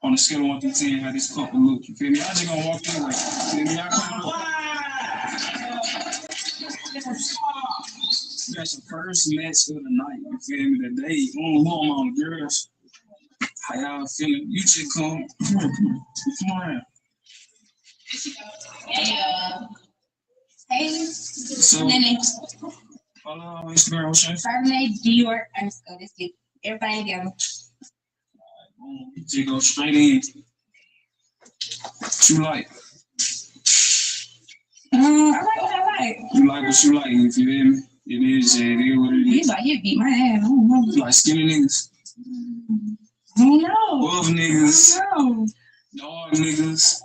On a scale of 1 through 10, how this couple look. You feel me? I just gonna walk that way. You feel me? I come we got your first match of the night. You feel me? Today, on the girls. How y'all feeling? You should come. Come on. Hey, So, Nene. follow on Instagram. What's your Chardonnay, Dior, underscore. Let's get everybody together. boom. Just go straight in. What you like? I like what I like. You like what you like. You feel me? It is what it He's is. like, you beat my ass. I don't know. You like skinny niggas, I don't know. buff niggas, I don't know. dog niggas.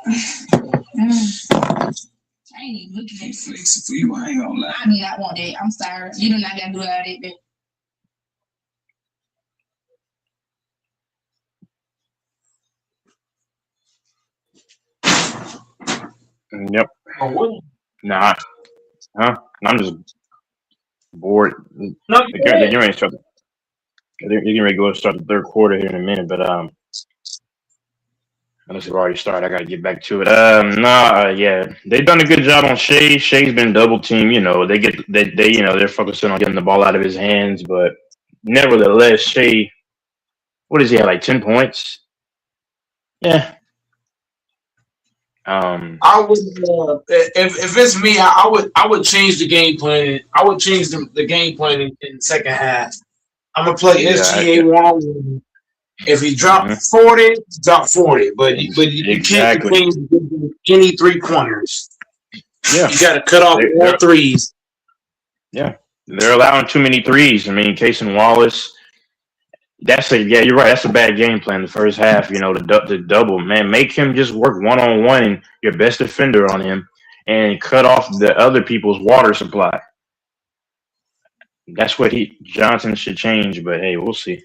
I ain't even looking at it. Flex for you, I ain't gonna lie. I do not want that. I'm sorry. You do not gotta do all that, baby. Yep. Nah. Huh? I'm just bored. No, They're getting ready to start. They're getting ready to go start the third quarter here in a minute, but unless they've already started, I gotta get back to it. Yeah, they've done a good job on Shea. Shea's been double teamed. You know, they they're focusing on getting the ball out of his hands, but nevertheless, Shea, what does he have, like 10 points? Yeah. I would if it's me, I would change the game plan. I would change the game plan in the second half. I'm gonna play SGA one. If he dropped 40, drop 40. But you can't Exactly. complain any 3-pointers. Yeah. You got to cut off all threes. Yeah, they're allowing too many threes. I mean, Case and Wallace. You're right. That's a bad game plan. The first half, you know, the double, man, make him just work 1-on-1 and your best defender on him, and cut off the other people's water supply. That's what Johnson should change. But hey, we'll see.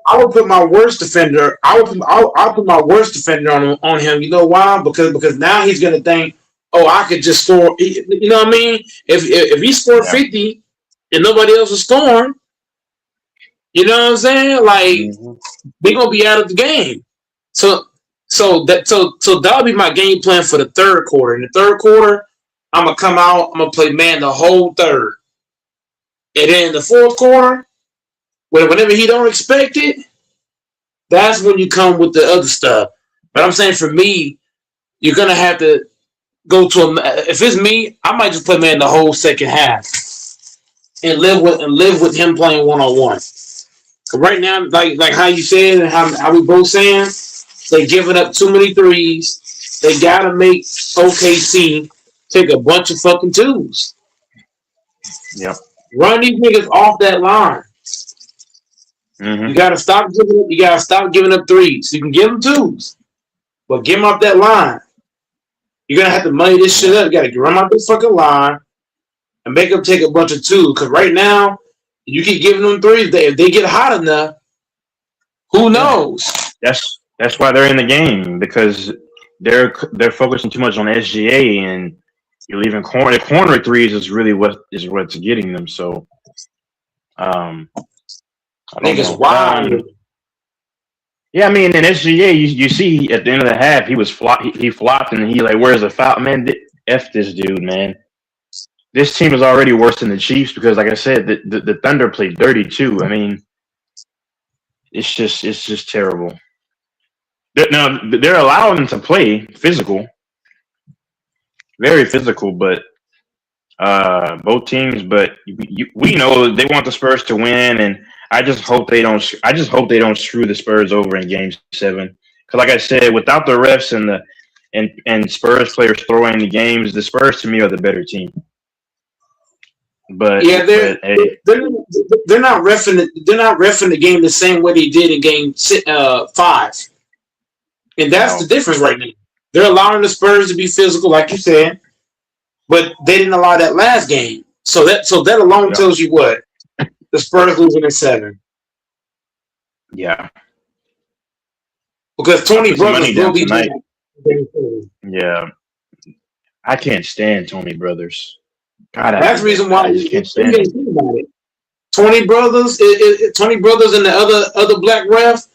I would put my worst defender. I'll put my worst defender on him. You know why? Because now he's gonna think, oh, I could just score. You know what I mean? If he scored 50 and nobody else is scoring, you know what I'm saying? Like they're gonna be out of the game. So that'll be my game plan for the third quarter. In the third quarter, I'm gonna come out. I'm gonna play man the whole third, and then in the fourth quarter, whenever he don't expect it, that's when you come with the other stuff. But I'm saying for me, you're gonna have to go to a. If it's me, I might just play man the whole second half and live with him playing 1-on-1. Right now, like how you said and how we both saying, they giving up too many threes. They gotta make OKC take a bunch of fucking twos. Yep. Run these niggas off that line. You gotta stop giving up threes. You can give them twos, but give them off that line. You're gonna have to money this shit up. You gotta run off this fucking line and make them take a bunch of twos. Because right now, you keep giving them threes. If they get hot enough, who knows? That's why they're in the game, because they're focusing too much on SGA, and you're leaving corner threes is really what's getting them. So, I think it's wild. Yeah, I mean, in SGA, you see at the end of the half, he flopped, and he like, where's the foul? Man, F this dude, man. This team is already worse than the Chiefs because, like I said, the Thunder played dirty too. I mean, it's just terrible. They're allowing them to play physical, very physical, but both teams. But we know they want the Spurs to win, and I just hope they don't. I just hope they don't screw the Spurs over in Game 7. Because, like I said, without the refs and Spurs players throwing the games, the Spurs to me are the better team. But yeah, they're not reffing the game the same way they did in Game 5, and that's the difference right now. They're allowing the Spurs to be physical, like you said, but they didn't allow that last game. So that alone tells you what the Spurs losing in 7. Yeah, because Tony Brothers will be tonight. Yeah, I can't stand Tony Brothers. God, that's the reason why I just can't stand it. Tony Brothers and the other black ref,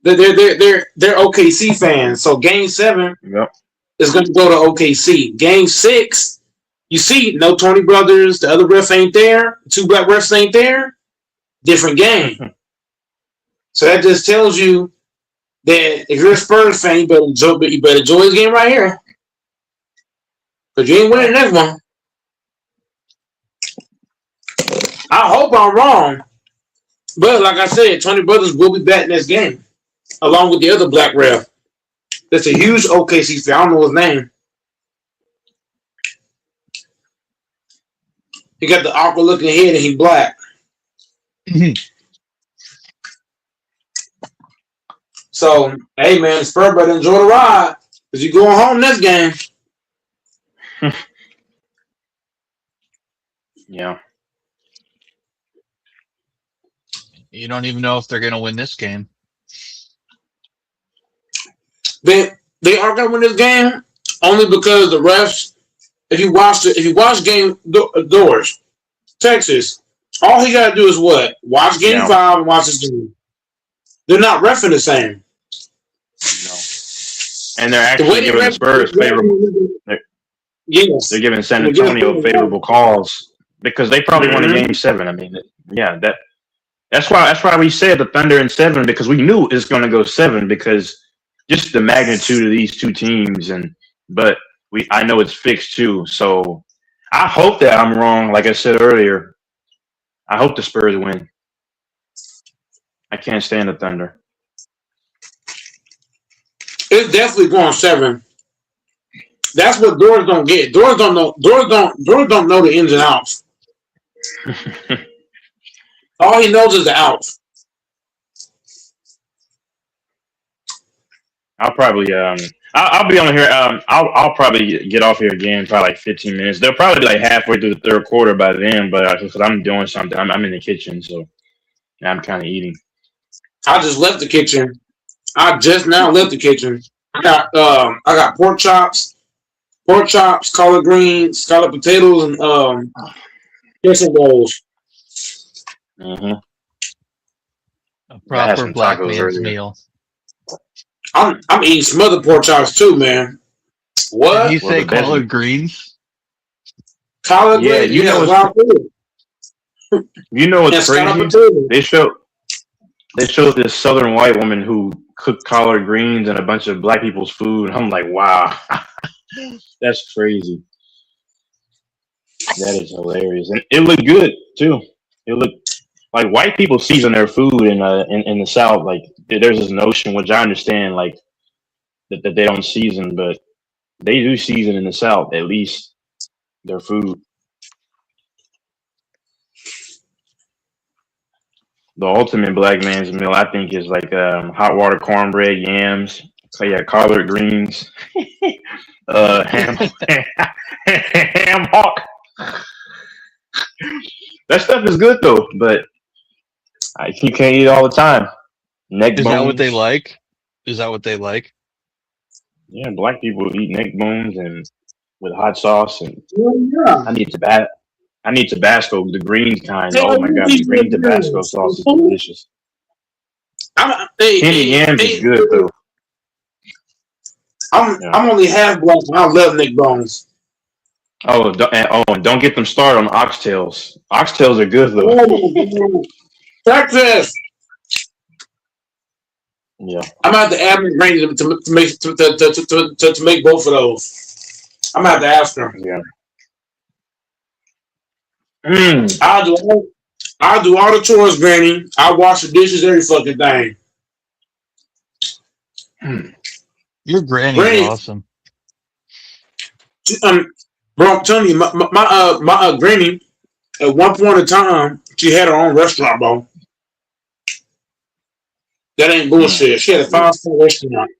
they're OKC fans. So Game 7 is going to go to OKC. Game 6, you see, no Tony Brothers. The other ref ain't there. The 2 black refs ain't there. Different game. So that just tells you that if you're a Spurs fan, you better enjoy this game right here, because you ain't winning the next one. I hope I'm wrong, but like I said, Tony Brothers will be back next game, along with the other black ref. That's a huge OKC fan. I don't know his name. He got the awkward looking head and he black. So, hey man, the Spurs better enjoy the ride. Because you going home next game. Yeah. You don't even know if they're going to win this game. They aren't going to win this game only because the refs. If you watch game doors, Texas, all he got to do is what? Watch game 5 and watch this game. They're not reffing the same. No. And they're actually giving the Spurs favorable. Yes. They're giving San Antonio favorable calls because they probably won a game 7. I mean, yeah, that's why we said the Thunder in 7 because we knew it's going to go 7 because just the magnitude of these two teams but I know it's fixed too. So I hope that I'm wrong. Like I said earlier, I hope the Spurs win. I can't stand the Thunder. It's definitely going 7. That's what Doors don't get. Doors don't know. Doors don't know the ins and outs. All he knows is the outs. I'll probably I'll be on here. I'll probably get off here again probably like 15 minutes. They'll probably be like halfway through the third quarter by then. But because I'm doing something, I'm in the kitchen, so I'm kind of eating. I just left the kitchen. I just now left the kitchen. I got pork chops, collard greens, scalloped potatoes, and queso rolls. Mm-hmm. A proper black man's meal. I'm eating some other pork chops too, man. What? Did you say collard greens? Collard greens? You know what's crazy? They showed this Southern white woman who cooked collard greens and a bunch of black people's food. I'm like, wow, that's crazy. That is hilarious, and it looked good too. It looked like white people season their food in the South. Like there's this notion, which I understand, like that they don't season, but they do season in the South at least their food. The ultimate black man's meal, I think, is like hot water cornbread, yams. So yeah, collard greens, ham hock. That stuff is good though, but you can't eat it all the time. Neck bones. Is that what they like? Is that what they like? Yeah, black people eat neck bones and with hot sauce, and I need Tabasco, the green kind. Oh my god, the green Tabasco sauce is delicious. Candy yams is good though. I'm only half black, and I love neck bones. Oh, don't get them started on oxtails. Oxtails are good though. Breakfast. Yeah, I'm gonna have to add ingredients to make both of those. I'm gonna have to ask her. Yeah. I'll do all the chores, Granny. I'll wash the dishes, every fucking thing. Your granny is awesome. Bro, I'm telling you, my granny, at one point in time, she had her own restaurant, bro. That ain't bullshit. She had a 5-star restaurant.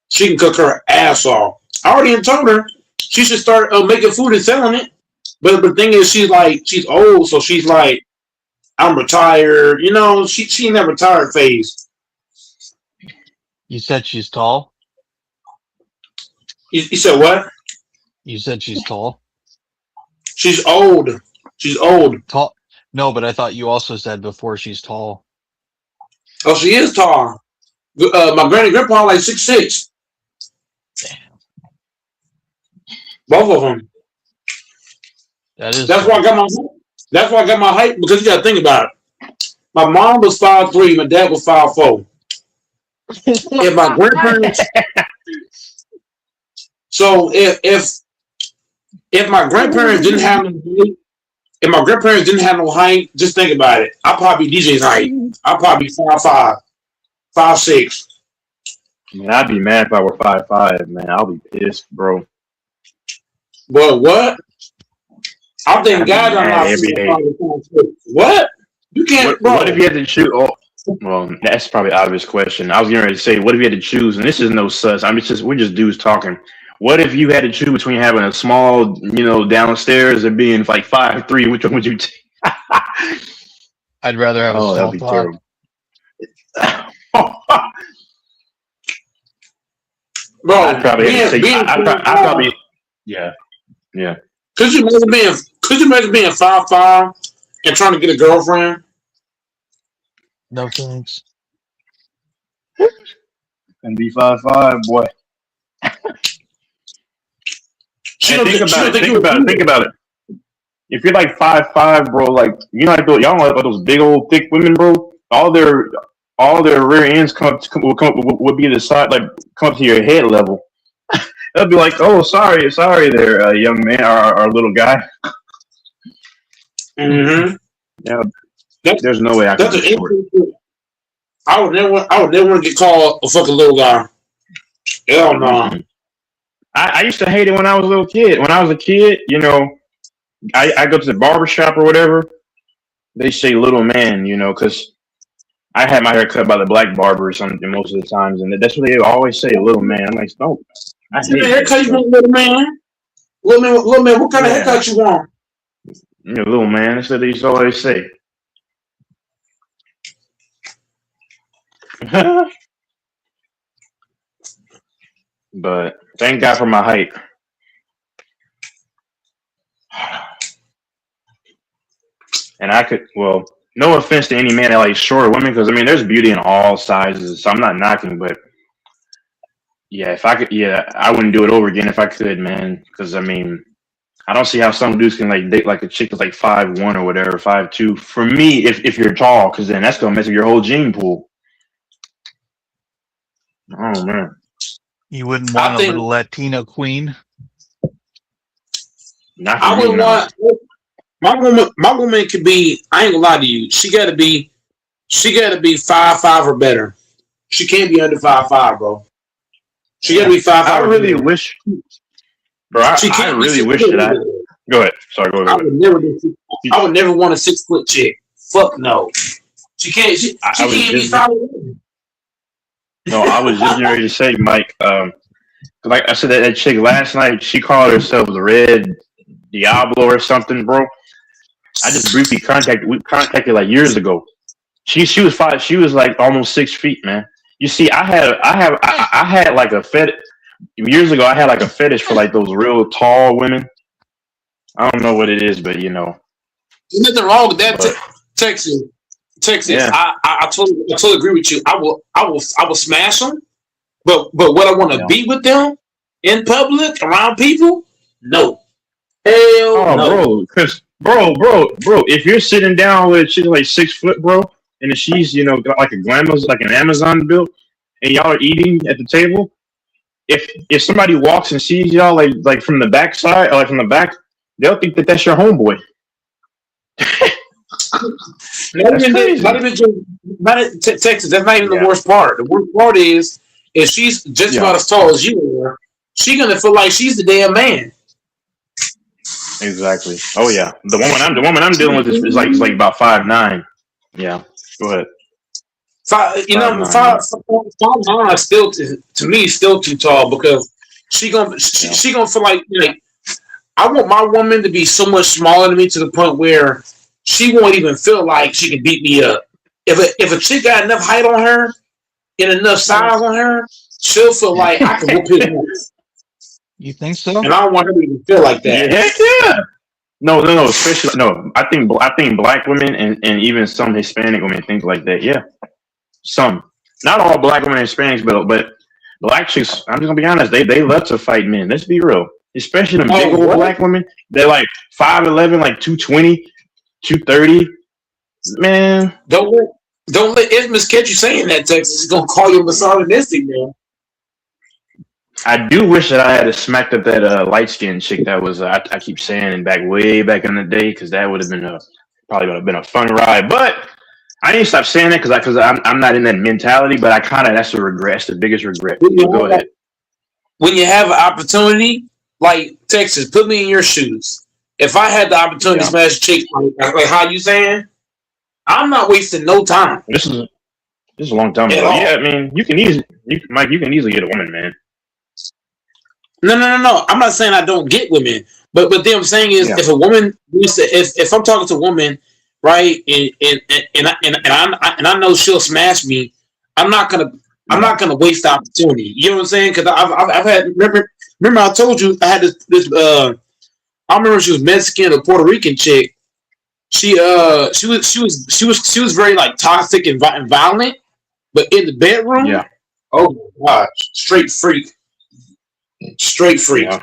She can cook her ass off. I already told her she should start making food and selling it. But the thing is, she's old, so she's like, I'm retired. You know, she in that retired phase. You said she's tall? You said what? You said she's tall? She's old. She's old. Tall? No, but I thought you also said before she's tall. Oh, she is tall. My granny and grandpa are like 6'6". Damn. Both of them. That's why I got my height, because you gotta think about it. My mom was 5'3", my dad was 5'4". If my grandparents So if my grandparents didn't have no height, just think about it. I'll probably be DJ's height. I'll probably be 5'5", 5'6". Man, I'd be mad if I were 5'5", man. I'll be pissed, bro. Well, what? I think God I'm not every day. What? You can't, bro. What if you had to shoot? Well, that's probably an obvious question. I was getting ready to say, what if you had to choose? And this is no sus. We're just dudes talking. What if you had to choose between having a small, downstairs and being like 5'3"? Which one would you take? I'd rather have a Oh, that'd small be top. terrible. Bro, I'd probably have to take. I'd probably, yeah. Could you imagine being 5'5" and trying to get a girlfriend? No thanks. And be 5'5", boy. Think about it. If you're like 5'5", bro, like like y'all know like those big old thick women, bro. All their rear ends would be the side, like come up to your head level. They'll be like, "Oh, sorry there, young man, or little guy." Mm-hmm. Yeah, there's no way I could afford it. I would never want to get called a fucking little guy. Hell no. I used to hate it when I was a little kid. When I was a kid, I go to the barber shop or whatever. They say little man, because I had my hair cut by the black barber or something most of the times, and that's what they always say, little man. I'm like, no, I hate it. Haircut you want, little man? Little man, what kind of haircut you want? Little man. That's what they used to always say. But thank God for my height. And I could, well, no offense to any man that likes shorter women, because there's beauty in all sizes, so I'm not knocking, but yeah, if I could, I wouldn't do it over again if I could, man, because I don't see how some dudes can like date like a chick that's like 5'1" or whatever, 5'2". For me, if you're tall, because then that's gonna mess up your whole gene pool. Oh man, You wouldn't want a little Latino queen? not I for me, would no. want my woman could be. I ain't gonna lie to you. She gotta be 5'5" or better. She can't be under 5'5", bro. She gotta be 5'5". I really wish, bro. I really wish that I. Go ahead. Sorry, go ahead. I would never want a 6 foot chick. Fuck no. She can't. She can't be 5'1". No, I was just getting ready to say, Mike. Like I said, that chick last night, she called herself the Red Diablo or something, bro. I just briefly contacted like years ago. She was 5. She was like almost 6 feet, man. You see, I had like a fetish years ago. I had like a fetish for like those real tall women. I don't know what it is, but There's nothing wrong with that. Texas. Yeah. I totally agree with you. I will smash them, but what I want to be with them in public around people, no. Hell no. Bro, if you're sitting down with she's like 6 foot, bro, and she's got like an Amazon built, and y'all are eating at the table, if somebody walks and sees y'all like from the back side or like from the back, they'll think that that's your homeboy. Texas. That's not even the worst part. The worst part is if she's just about as tall as you are, she's gonna feel like she's the damn man. Exactly. Oh yeah. The woman I'm dealing with is like about 5'9". Yeah. Go ahead. 5'9" still to me still too tall because she gonna feel like I want my woman to be so much smaller than me to the point where she won't even feel like she can beat me up. If a chick got enough height on her and enough size on her, she'll feel like I can whoop his ass. You think so? And I don't want her to even feel like that. Heck yeah. No. Especially I think black women and even some Hispanic women think like that. Yeah. Some. Not all black women and Hispanics, but black chicks, I'm just gonna be honest, they love to fight men. Let's be real. Especially them big old black women. They're like 5'11", like 220, 230. Man. Don't let Ismas catch you saying that, Texas. He's gonna call you misogynistic, man. I do wish that I had smacked up that light skinned chick that was I keep saying way back in the day, because that would have been probably would have been a fun ride. But I didn't stop saying that because I'm not in that mentality. But I kind of that's a regret. That's the biggest regret. Go ahead. When you have an opportunity, like Texas, put me in your shoes. If I had the opportunity to smash a chick, like how you saying, I'm not wasting no time. This is This is a long time At ago. all. Yeah, I mean, Mike, you can easily get a woman, man. No. I'm not saying I don't get women, but what I'm saying is, Yeah. if a woman, if I'm talking to a woman, right, and I know she'll smash me, I'm not gonna waste the opportunity. You know what I'm saying? Because I've had remember I told you I had this I remember she was Mexican or Puerto Rican chick. She was very like toxic and violent, but in the bedroom, Yeah. oh my god, straight freak. Yeah.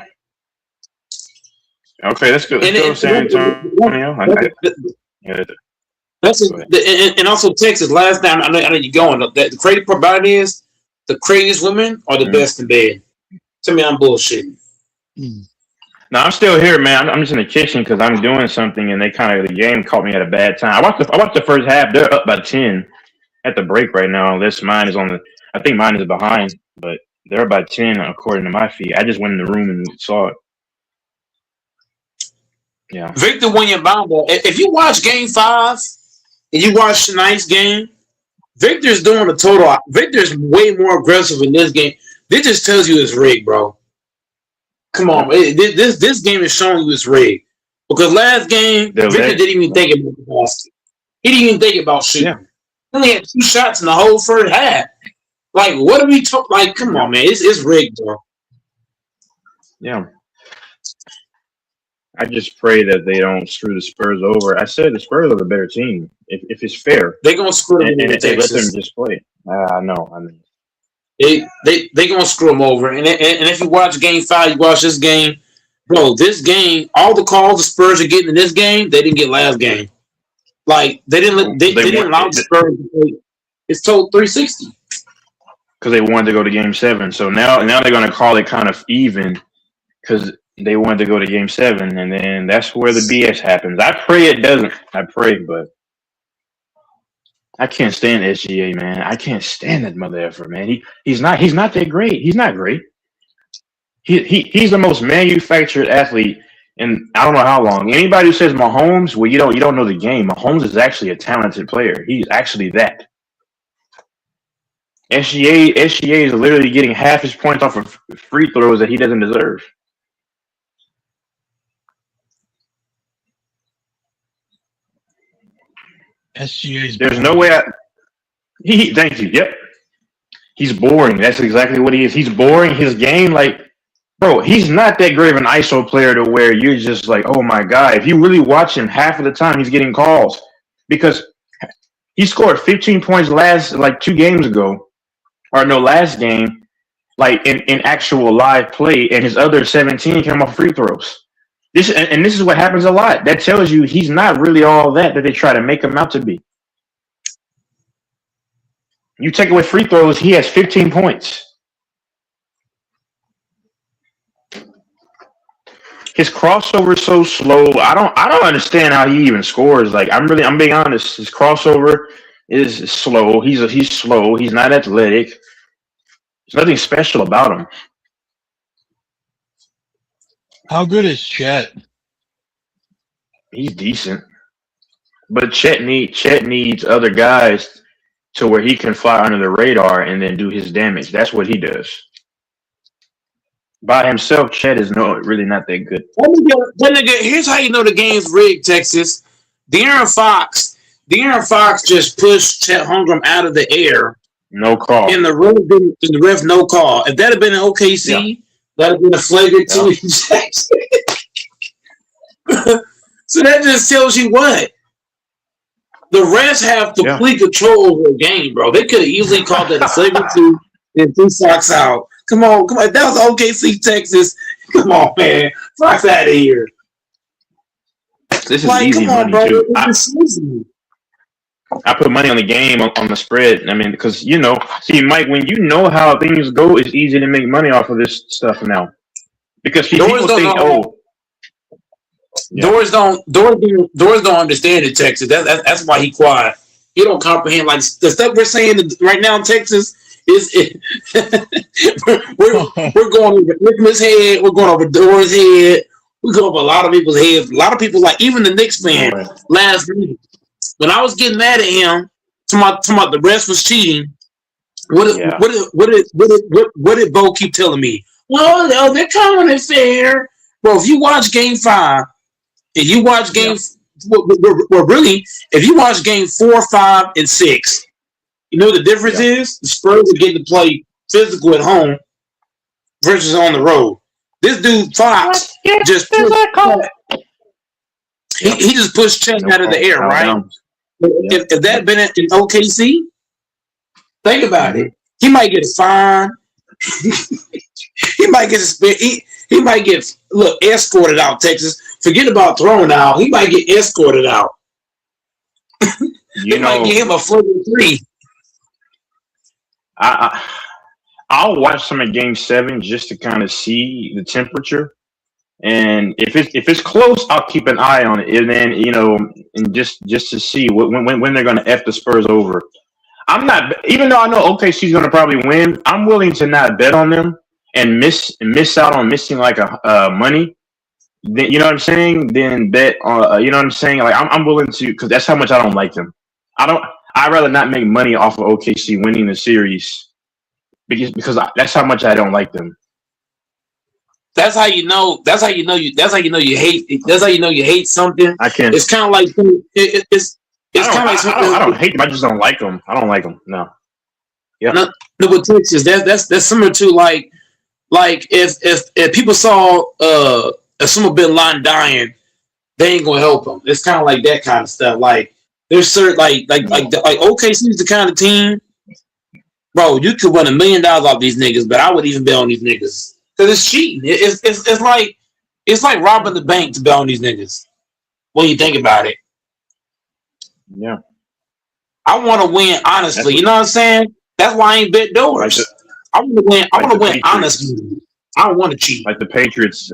Okay, that's good. Let's go San Antonio. And also Texas. Last time I know you're going. The crazy part about it is the craziest women are the best in bed. Tell me I'm bullshitting. No, I'm still here, man. I'm just in the kitchen because I'm doing something, and the game caught me at a bad time. I watched the first half. They're up by 10 at the break right now. Unless mine is I think mine is behind, but they're by 10 according to my feed. I just went in the room and saw it. Yeah. Victor Wembanyama. If you watch Game 5 and you watch tonight's game, Victor's doing a total. Victor's way more aggressive in this game. This just tells you it's rigged, bro. Come on, this game is showing you it's rigged. Because last game, Victor didn't even think about the basket. He didn't even think about shooting. Yeah. He only had 2 shots in the whole first half. Like, what are we talking? Like, come on, man, it's rigged, bro. Yeah. I just pray that they don't screw the Spurs over. I said the Spurs are the better team. If it's fair, they're gonna screw them and over. if they let them just play. I know. I mean, they gonna screw them over. And if you watch Game 5, you watch this game, bro. This game, all the calls the Spurs are getting in this game, they didn't get last game. Like they didn't allow the Spurs to play. It's total 360 because they wanted to go to Game 7. So now they're gonna call it kind of even because they wanted to go to Game 7, and then that's where the BS happens. I pray it doesn't. I pray, but I can't stand SGA, man. I can't stand that mother effer, man. He's not that great. He's not great. He's the most manufactured athlete in I don't know how long. Anybody who says Mahomes, well, you don't know the game. Mahomes is actually a talented player. He's actually that. SGA is literally getting half his points off of free throws that he doesn't deserve. SGA's There's no way thank you. Yep. He's boring. That's exactly what he is. He's boring. His game, like, bro, he's not that great of an ISO player to where you're just like, oh my God. If you really watch him, half of the time he's getting calls because he scored 15 points last 2 games ago. Or no, last game, like in actual live play, and his other 17 came off free throws. This is what happens a lot. That tells you he's not really all that they try to make him out to be. You take away free throws, he has 15 points. His crossover is so slow. I don't understand how he even scores. Like I'm being honest. His crossover is slow. He's slow. He's not athletic. There's nothing special about him. How good is Chet? He's decent, but Chet needs other guys to where he can fly under the radar and then do his damage. That's what he does. By himself, Chet is really not that good. Here's how you know the game's rigged, Texas. De'Aaron Fox just pushed Chet Holmgren out of the air. No call. And the ref no call. If that had been an OKC, that would have been a flagrant 2 ejection. So that just tells you what? The refs have complete control over the game, bro. They could have easily called that a flagrant 2 and 2 Fox out. Come on. That was OKC, Texas. Come on, man. Fox out of here. This is easy money, too. I put money on the game on the spread. I mean, because see, Mike, when you know how things go, it's easy to make money off of this stuff now. Because people think, Doors don't understand it, Texas. That's why he quiet. He don't comprehend like the stuff we're saying right now in Texas is we're going over Nicholas' head, we're going over Doors' head, we go over a lot of people's heads. A lot of people, like even the Knicks fan last week. When I was getting mad at him, talking about the refs was cheating. What did Bo keep telling me? Well, they're calling it fair. Bro, if you watch Game 5, if you watch really, if you watch Game 4, 5, and 6, you know what the difference is? The Spurs are getting to play physical at home versus on the road. This dude Fox just he just pushed Chet out of the air, right? If that been in OKC, think about it. He might get a fine. He might get he might get escorted out. Texas, forget about thrown out. He might get escorted out. Might give him a 43. I'll watch some of Game 7 just to kind of see the temperature, and if it's close, I'll keep an eye on it, and then and just to see when they're going to F the Spurs over. I'm not, even though I know OKC's going to probably win, I'm willing to not bet on them and miss out on missing like a money. Then, you know what I'm saying? Then bet on, you know what I'm saying? Like I'm willing to, because that's how much I don't like them. I'd rather not make money off of OKC winning the series because that's how much I don't like them. That's how you know. That's how you know you hate. That's how you know you hate something. I can't. It's kind of like it's kind of like something. I don't hate them. I just don't like them. I don't like them. No. Yeah. No, but Texas, that's similar to like if people saw Osama bin Laden dying, they ain't gonna help him. It's kind of like that kind of stuff. Like there's certain like OKC is the kind of team, bro. You could win $1 million off these niggas, but I would even bet on these niggas because it's cheating. It's like robbing the bank to bet on these niggas. When you think about it. Yeah. I want to win honestly. You know what I'm saying? That's why I ain't bet doors. I want to win. I want to win honestly. I don't want to cheat. Like the Patriots,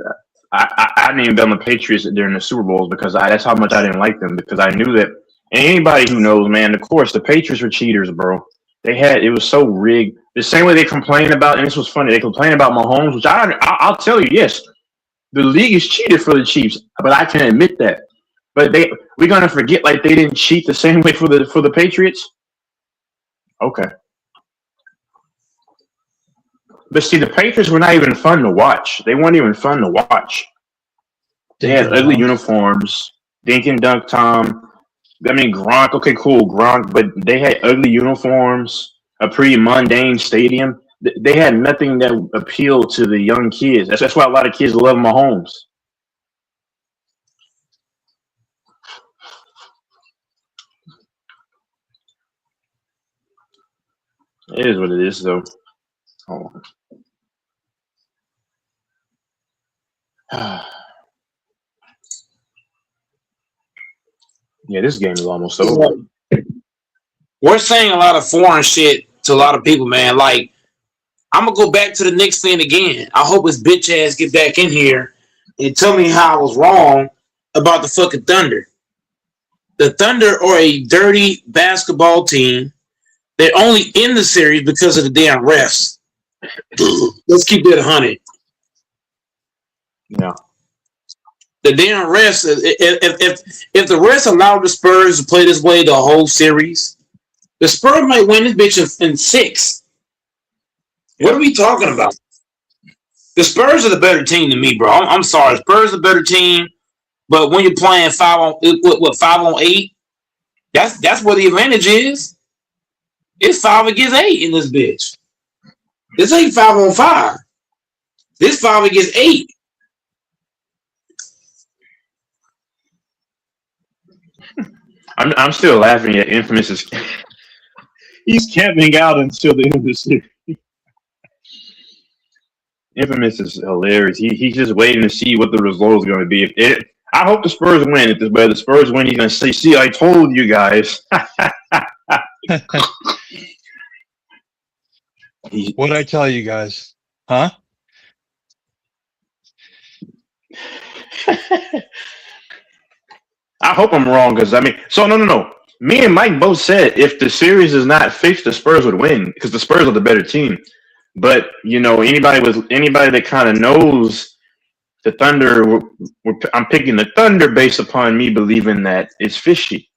I didn't even bet on the Patriots during the Super Bowls because that's how much I didn't like them, because I knew that. And anybody who knows, man, of course, the Patriots were cheaters, bro. It was so rigged. The same way they complain about, and this was funny, they complain about Mahomes, which I'll tell you, yes, the league is cheated for the Chiefs, but I can admit that. But we're gonna forget like they didn't cheat the same way for the Patriots. Okay. But see, the Patriots were not even fun to watch. They weren't even fun to watch. They had ugly uniforms. Dink and Dunk Tom. I mean, Gronk. Okay, cool, Gronk. But they had ugly uniforms. A pretty mundane stadium. They had nothing that appealed to the young kids. That's why a lot of kids love Mahomes. It is what it is, though. Hold on. Yeah, this game is almost over. We're saying a lot of foreign shit to a lot of people, man. Like, I'm gonna go back to the Knicks thing again. I hope his bitch ass get back in here and tell me how I was wrong about the fucking Thunder. The Thunder are a dirty basketball team. They're only in the series because of the damn refs. Let's keep it 100. Yeah. The damn refs. If the refs allowed the Spurs to play this way the whole series, the Spurs might win this bitch in 6. What are we talking about? The Spurs are the better team than me, bro. I'm sorry. Spurs are the better team, but when you're playing 5-on-8, that's where the advantage is. It's 5 against 8 in this bitch. This ain't 5-on-5. This 5 against 8. I'm still laughing at Infamous. He's camping out until the end of the series. Infamous is hilarious. He's just waiting to see what the result is going to be. I hope the Spurs win. If the Spurs win, he's going to say, "See, I told you guys." What'd I tell you guys? Huh? I hope I'm wrong, because no. Me and Mike both said if the series is not fixed, the Spurs would win because the Spurs are the better team. But anybody that kind of knows the Thunder, I'm picking the Thunder based upon me believing that it's fishy.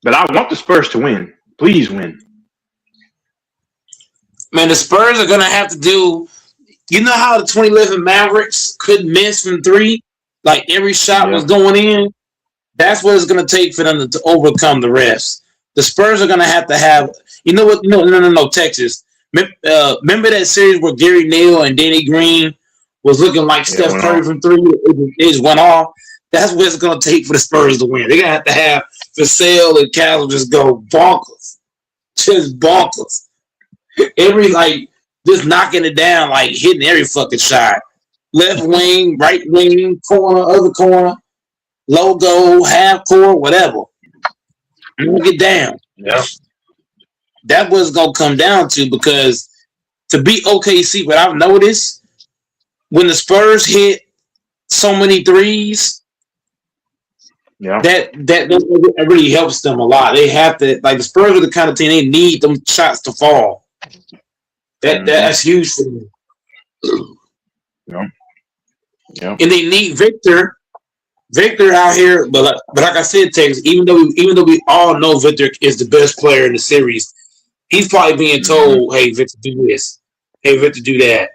But I want the Spurs to win. Please win. Man, the Spurs are gonna have to do. You know how the 2011 Mavericks couldn't miss from three? Like every shot was going in. That's what it's gonna take for them to overcome the refs. The Spurs are gonna have to have. You know what? No, Texas. Remember that series where Gary Neal and Danny Green was looking like Steph Curry from three? It just went off. That's what it's gonna take for the Spurs to win. They're gonna have to have Vassell and Castle just go bonkers, just bonkers. Every just knocking it down, like hitting every fucking shot. Left wing, right wing, corner, other corner, logo, half court, whatever. Get down. Yeah. That's what it's gonna come down to, because to beat OKC, what I've noticed, when the Spurs hit so many threes, that really helps them a lot. They have to, like, the Spurs are the kind of team, they need them shots to fall. That's huge for them. Yeah. And they need Victor out here, but like I said, Tex, even though we all know Victor is the best player in the series, he's probably being told, "Hey, Victor, do this. Hey, Victor, do that."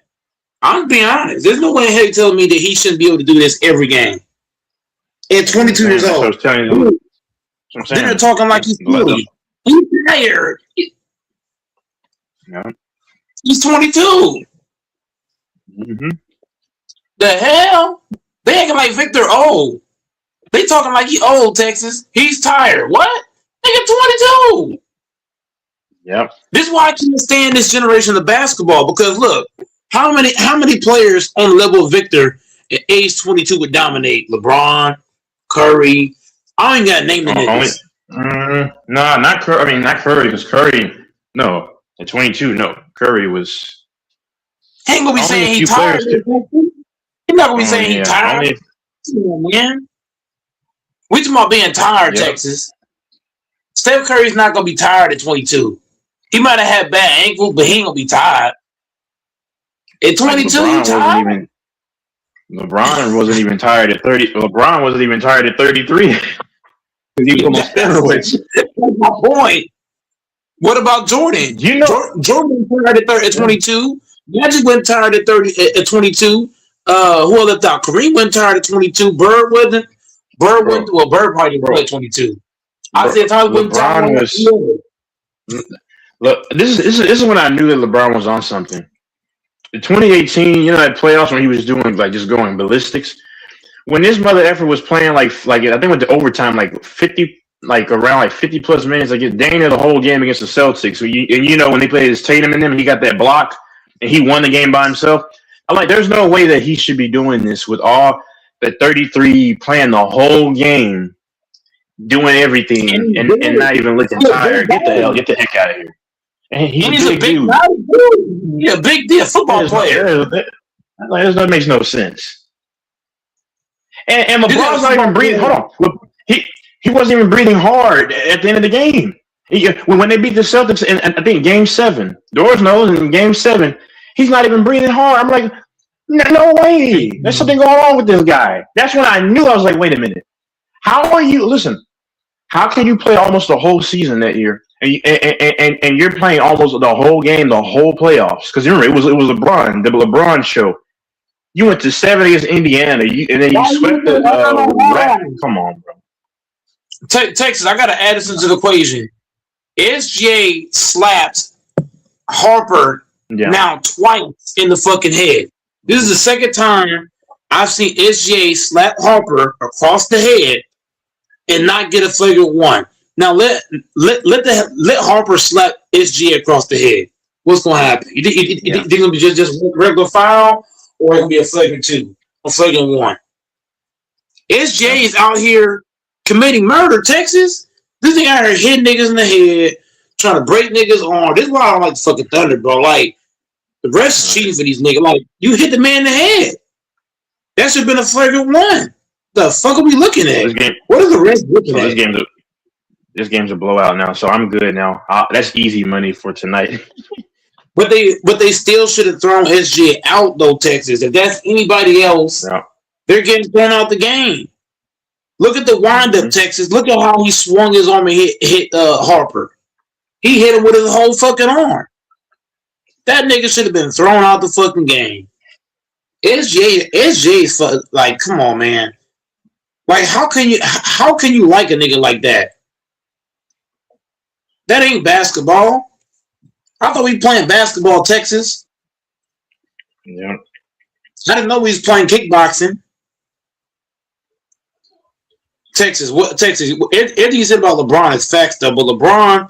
I'm being honest. There's no way in hell you're telling me that he shouldn't be able to do this every game. At 22 years old, then they're talking like he's 40. He's tired. He's 22. The hell? They acting like Victor old. They talking like he old, Texas. He's tired. What? Nigga, 22. Yep. This is why I can't stand this generation of basketball, because look, how many players on the level of Victor at age 22 would dominate? LeBron, Curry. I ain't got to name the niggas. No, not Curry. I mean, not Curry, because Curry, no. At 22, no. Curry was... He ain't going to be saying he's tired. He's not going to be saying he's tired. Man. We talking about being tired, Texas. Steph Curry's not going to be tired at 22. He might have had bad ankles, but he ain't going to be tired. At 22, he's tired? LeBron wasn't even tired at 30. LeBron wasn't even tired at 33. Because he was on steroids. That's my point. What about Jordan? You know, Jordan tired at 22. Magic went tired at 30 at 22. Who left out? Kareem went tired at 22. Bird wasn't. Bird went. Well, Bird probably didn't play at 22. I said Tyler went tired. Look, this is when I knew that LeBron was on something. In 2018, you know, that playoffs when he was doing just going ballistics. When this mother effer was playing like I think went to overtime around 50 plus minutes, Dana the whole game against the Celtics. So you know, when they played his Tatum in them, he got that block and he won the game by himself. I'm like, there's no way that he should be doing this with all the 33 playing the whole game, doing everything and not even looking tired. Get the heck out of here. And he's a big dude. He's a big deal football player. That makes no sense. And LeBron's not even breathing. Hold on. Look, he wasn't even breathing hard at the end of the game. When they beat the Celtics in, I think, Game 7, Doris knows in Game 7, he's not even breathing hard. I'm like, no way. There's something going on with this guy. That's when I knew. I was like, wait a minute. How can you play almost the whole season that year and you're playing almost the whole game, the whole playoffs? Because remember, it was LeBron, the LeBron show. You went to 7 against Indiana, and then you swept the Raptors. Come on, bro. Texas, I got to add this into the equation. SGA slapped Harper now twice in the fucking head. This is the second time I've seen SGA slap Harper across the head and not get a flagrant one. Now let Harper slap SGA across the head. What's going to happen? You think it's going to be just regular foul, or it can be a flagrant 2, a flagrant 1? SGA is out here committing murder, Texas. This thing out here hitting niggas in the head, trying to break niggas' arm. This is why I don't like the fucking Thunder, bro. Like, the rest is cheating for these niggas. Like, you hit the man in the head. That should have been a flagrant 1. The fuck are we looking at? What are the rest looking at? This game's a blowout now, so I'm good now. That's easy money for tonight. But they still should have thrown SGA out, though, Texas. If that's anybody else, they're getting thrown out the game. Look at the windup, Texas. Look at how he swung his arm and hit Harper. He hit him with his whole fucking arm. That nigga should have been thrown out the fucking game. SJ's like, come on, man. Like, how can you like a nigga like that? That ain't basketball. I thought we playing basketball, Texas. Yeah. I didn't know we was playing kickboxing. Texas, everything you said about LeBron is facts though, but LeBron,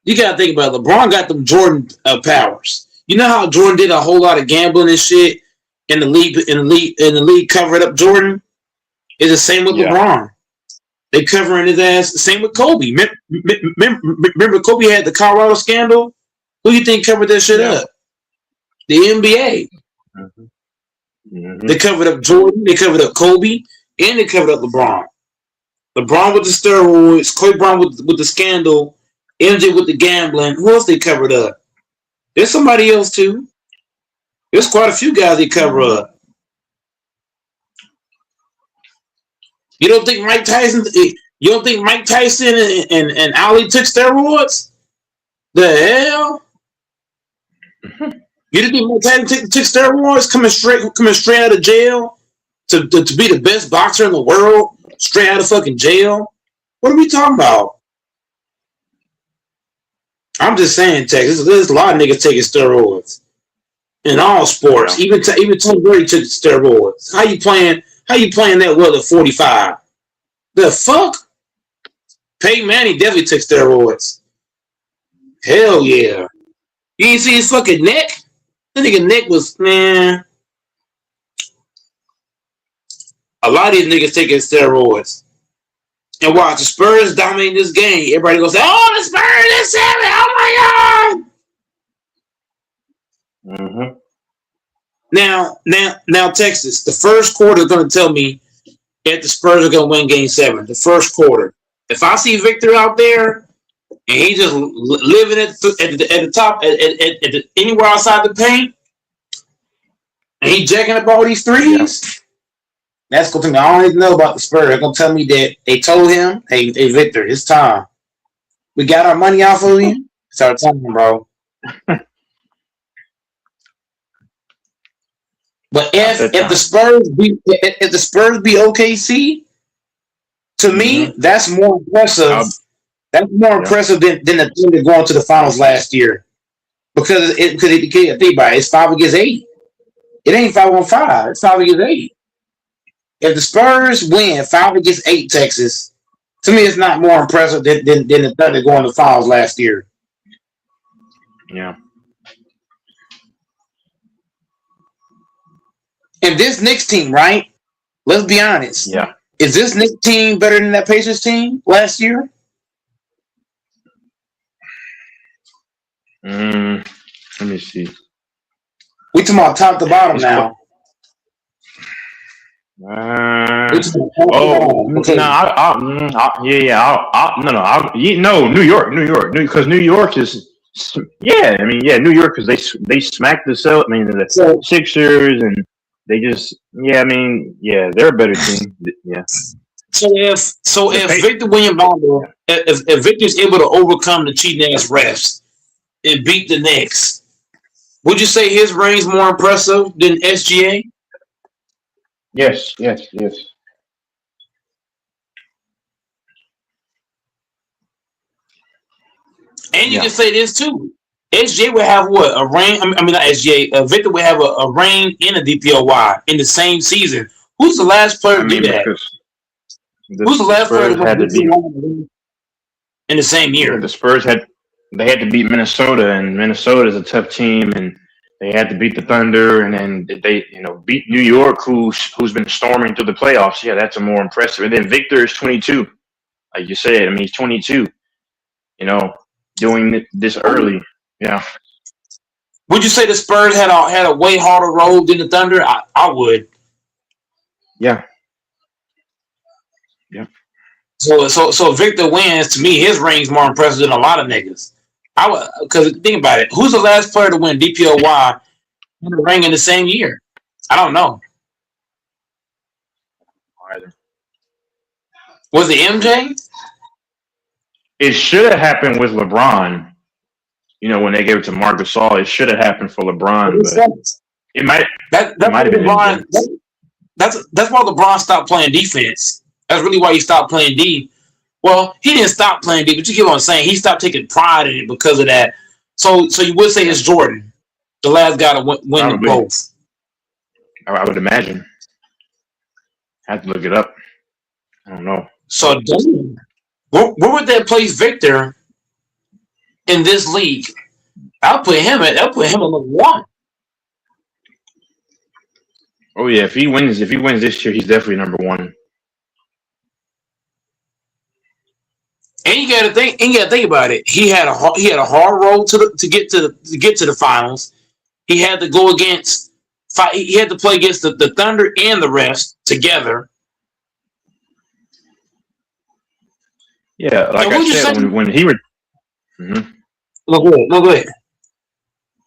you gotta think about it. LeBron got them Jordan powers. You know how Jordan did a whole lot of gambling and shit in the league covered up Jordan? It's the same with LeBron. They covering his ass. Same with Kobe. Remember Kobe had the Colorado scandal? Who do you think covered that shit up? The NBA. They covered up Jordan, they covered up Kobe, and they covered up LeBron. LeBron with the steroids, Kobe Bryant with the scandal, MJ with the gambling. Who else they covered up? There's somebody else too. There's quite a few guys they cover up. You don't think Mike Tyson? You don't think Mike Tyson and Ali took steroids? The hell? You didn't think Mike Tyson took steroids coming straight out of jail to be the best boxer in the world, straight out of fucking jail? What are we talking about? I'm just saying, Texas. There's a lot of niggas taking steroids in all sports. Even Tom Brady took steroids. How you playing that well at 45? The fuck? Peyton Manning definitely took steroids. Hell yeah. You ain't see his fucking neck? That nigga neck was, man. A lot of these niggas taking steroids. And watch the Spurs dominate this game. Everybody goes, oh, the Spurs is 7. Oh my God. Now, Texas, the first quarter is going to tell me if the Spurs are going to win game 7. The first quarter. If I see Victor out there and he just living at the top, at anywhere outside the paint, and he jacking up all these threes, that's going to tell me I don't even know about the Spurs. They're going to tell me that they told him, hey, Victor, it's time. We got our money off of you. It's our time, bro. But if the Spurs be OKC, to me, that's more impressive. That's more impressive than the Thunder going to the finals last year. Because think about it, it's 5 against 8. It ain't 5-on-5. It's 5 against 8. If the Spurs win 5 against 8, Texas, to me, it's not more impressive than the Thunder going to the finals last year. Yeah. And this Knicks team, right? Let's be honest. Yeah. Is this Knicks team better than that Pacers team last year? Let me see. We talking about top to bottom now. New York, because New York is, New York, because they smacked the Sixers, and they just, they're a better team. Yeah. So if Victor Wembanyama, if Victor's able to overcome the cheating ass refs and beat the Knicks, would you say his reign's more impressive than SGA? Yes. And you can say this too. SGA would have what? A reign? I mean, not SGA. Victor would have a reign in a DPOY in the same season. Who's the last player to do that? Who's the last player to do in the same year? The Spurs had to beat Minnesota, and Minnesota is a tough team, and they had to beat the Thunder, and then they beat New York, who's been storming through the playoffs. Yeah, that's a more impressive. And then Victor is 22, like you said. I mean, he's 22. Doing this early. Yeah. Would you say the Spurs had a way harder road than the Thunder? I would. Yeah. So Victor wins. To me, his reign's more impressive than a lot of niggas. Because think about it. Who's the last player to win DPOY in the ring in the same year? I don't know. Either. Was it MJ? It should have happened with LeBron. You know, when they gave it to Marc Gasol, it should have happened for LeBron, but it might That's it might why have been LeBron. MJ. That's why LeBron stopped playing defense. That's really why he stopped playing D. Well, he didn't stop playing D, but you get what I'm saying. He stopped taking pride in it because of that. So you would say it's Jordan, the last guy to win them both. I would imagine. I have to look it up. I don't know. So where would that place Victor in this league? I'll put him at number one. Oh yeah, if he wins this year, he's definitely number one. And you got to think about it. He had a hard road to get to the finals. He had to go against. He had to play against the Thunder and the rest together. Yeah, like I said, when he go ahead.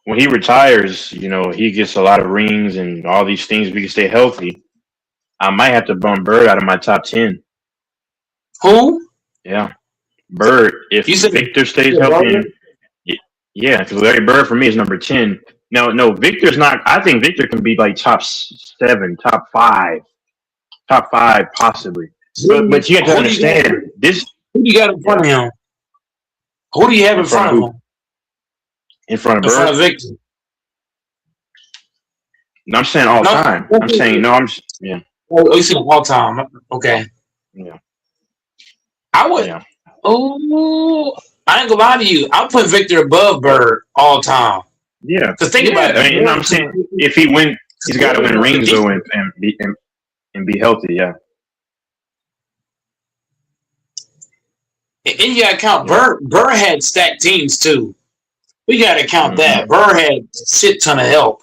When he retires, you know, he gets a lot of rings and all these things. We can stay healthy. I might have to bump Bird out of my top 10. Who? Yeah, Bird. If Victor stays healthy, yeah, because Larry Bird for me is number 10. No, Victor's not. I think Victor can be like top 7, top 5 possibly. But you have to understand this. Who do you got in front of him? Who do you have in front of him? In front of Bird? In front of Victor. No, I'm saying all time. I'm saying yeah. Oh, you saying all time? Okay. Yeah. I would. Yeah. Oh, I ain't gonna lie to you. I'll put Victor above Bird all time. Yeah. Because think about it. I mean, I'm saying if he wins, he's got to win rings though, and be healthy. Yeah. And you gotta count Bird. Bird had stacked teams too. We gotta count that. Bird had a shit ton of help.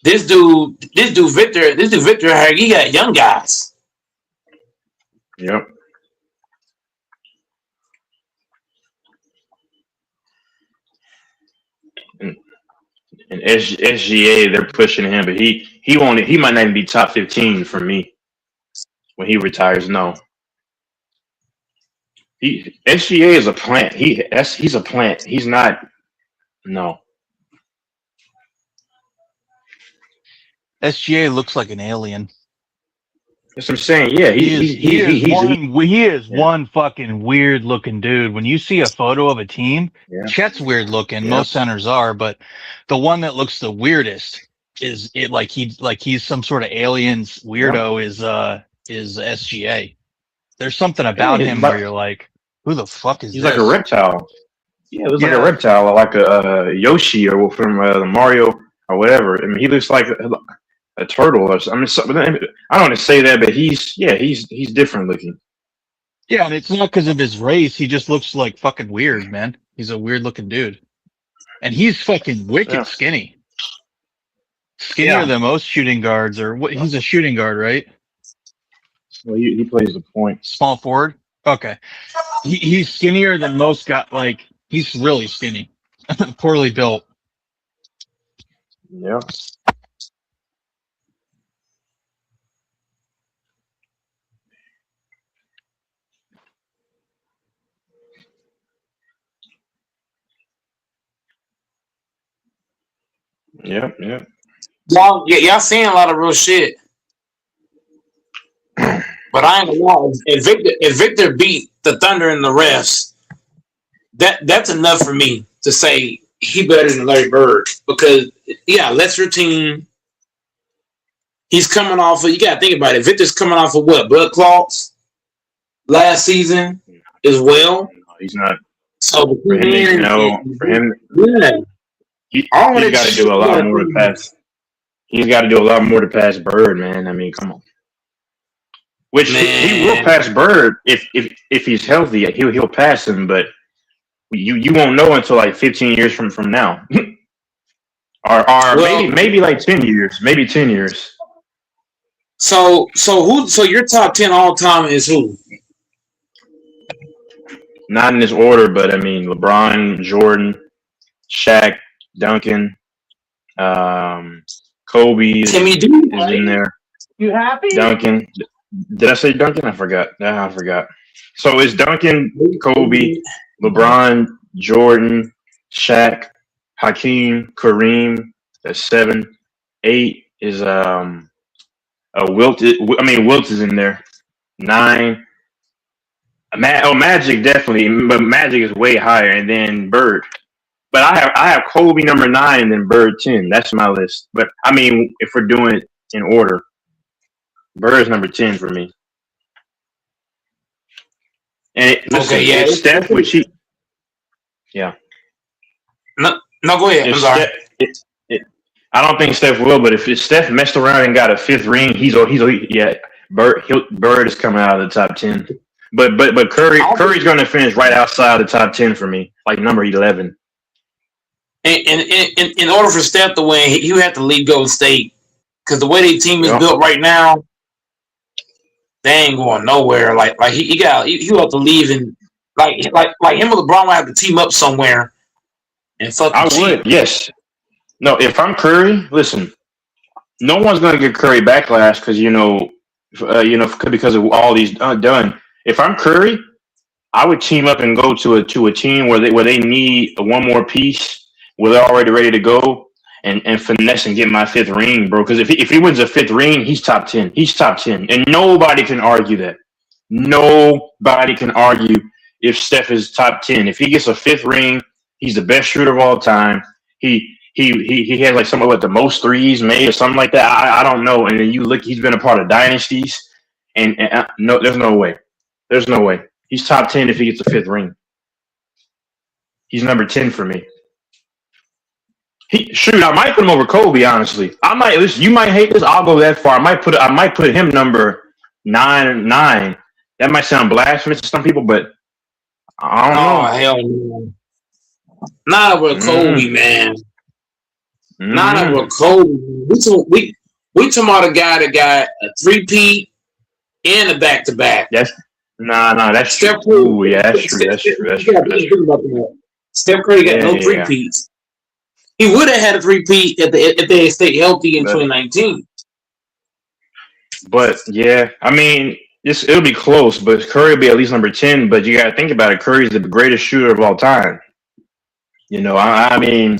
This dude Victor, he got young guys. Yep. And SGA, they're pushing him, but he might not even be top 15 for me when he retires. No. SGA is a plant. He's a plant. He's not. No. SGA looks like an alien. That's what I'm saying. Yeah, he is one fucking weird looking dude. When you see a photo of a team, Chet's weird looking. Yeah. Most centers are, but the one that looks the weirdest is he's some sort of alien's weirdo. Is SGA. There's something about him where you're like, who the fuck is he's this? Like a reptile. Yeah, it looks like a reptile, like a Yoshi or from the Mario or whatever. I mean, he looks like a turtle or something. I don't want to say that, but he's different looking. Yeah, and it's not because of his race. He just looks like fucking weird, man. He's a weird looking dude. And he's fucking wicked skinny. Skinnier than most shooting guards, or what? He's a shooting guard, right? Well, he plays the point. Small forward? Okay. He's skinnier than most guys. Like, he's really skinny. Poorly built. Yeah. Yep. Y'all seeing a lot of real shit. But I ain't gonna lie. If Victor beat the Thunder and the refs, that's enough for me to say he better than Larry Bird. Because lesser team. He's coming off of, you gotta think about it. Victor's coming off of what? Blood clots last season as well. No, he's not. So for him, he's got to do a lot more to pass. He's got to do a lot more to pass Bird, man. I mean, come on. Which he will pass Bird if he's healthy. He'll pass him, but you won't know until like 15 years from now, or maybe like 10 years, maybe 10 years. So your top 10 all time is who? Not in this order, but I mean LeBron, Jordan, Shaq, Duncan, Kobe is in there. You happy? Duncan. Did I say Duncan? I forgot. Nah, I forgot. So it's Duncan, Kobe, LeBron, Jordan, Shaq, Hakeem, Kareem. That's 7. 8 is Wilt. Wilt is in there. 9. Magic definitely, but Magic is way higher, and then Bird. But I have Kobe number 9 and then Bird 10. That's my list. But I mean, if we're doing it in order, Bird's number 10 for me. And listen, Okay, yeah. if Steph, which he, yeah. No, go ahead. I'm sorry. I don't think Steph will, but if Steph messed around and got a 5th ring, Bird is coming out of the top 10. But Curry's going to finish right outside the top 10 for me, like number 11. And in order for Steph to win, you have to lead Golden State because the way their team is built right now, they ain't going nowhere. Like he have to leave and like him and LeBron will have to team up somewhere and fucking I would, yes. No, if I'm Curry, listen, no one's going to get Curry backlash because because of all these done. If I'm Curry, I would team up and go to a team where they need one more piece, where they're already ready to go, and finesse and get my 5th ring, bro. Because if he wins a 5th ring, he's top 10. He's top 10, and nobody can argue that. Nobody can argue if Steph is top 10. If he gets a 5th ring, he's the best shooter of all time. He has like something like the most threes made or something like that. I don't know. And then you look, he's been a part of dynasties, and no, there's no way. There's no way. He's top 10 if he gets a 5th ring. He's number 10 for me. I might put him over Kobe, honestly. You might hate this. I'll go that far. I might put him number 9. That might sound blasphemous to some people, but I don't know. Oh, hell no. Not over Kobe, man. Not over Kobe. We talking about a guy that got a 3-peat and a back-to-back. That's true. Yeah, that's true. Steph Curry got no 3-peats. He would have had a 3-peat if they had stayed healthy in 2019. But yeah, I mean, it'll be close. But Curry will be at least number 10. But you got to think about it. Curry's the greatest shooter of all time. I mean,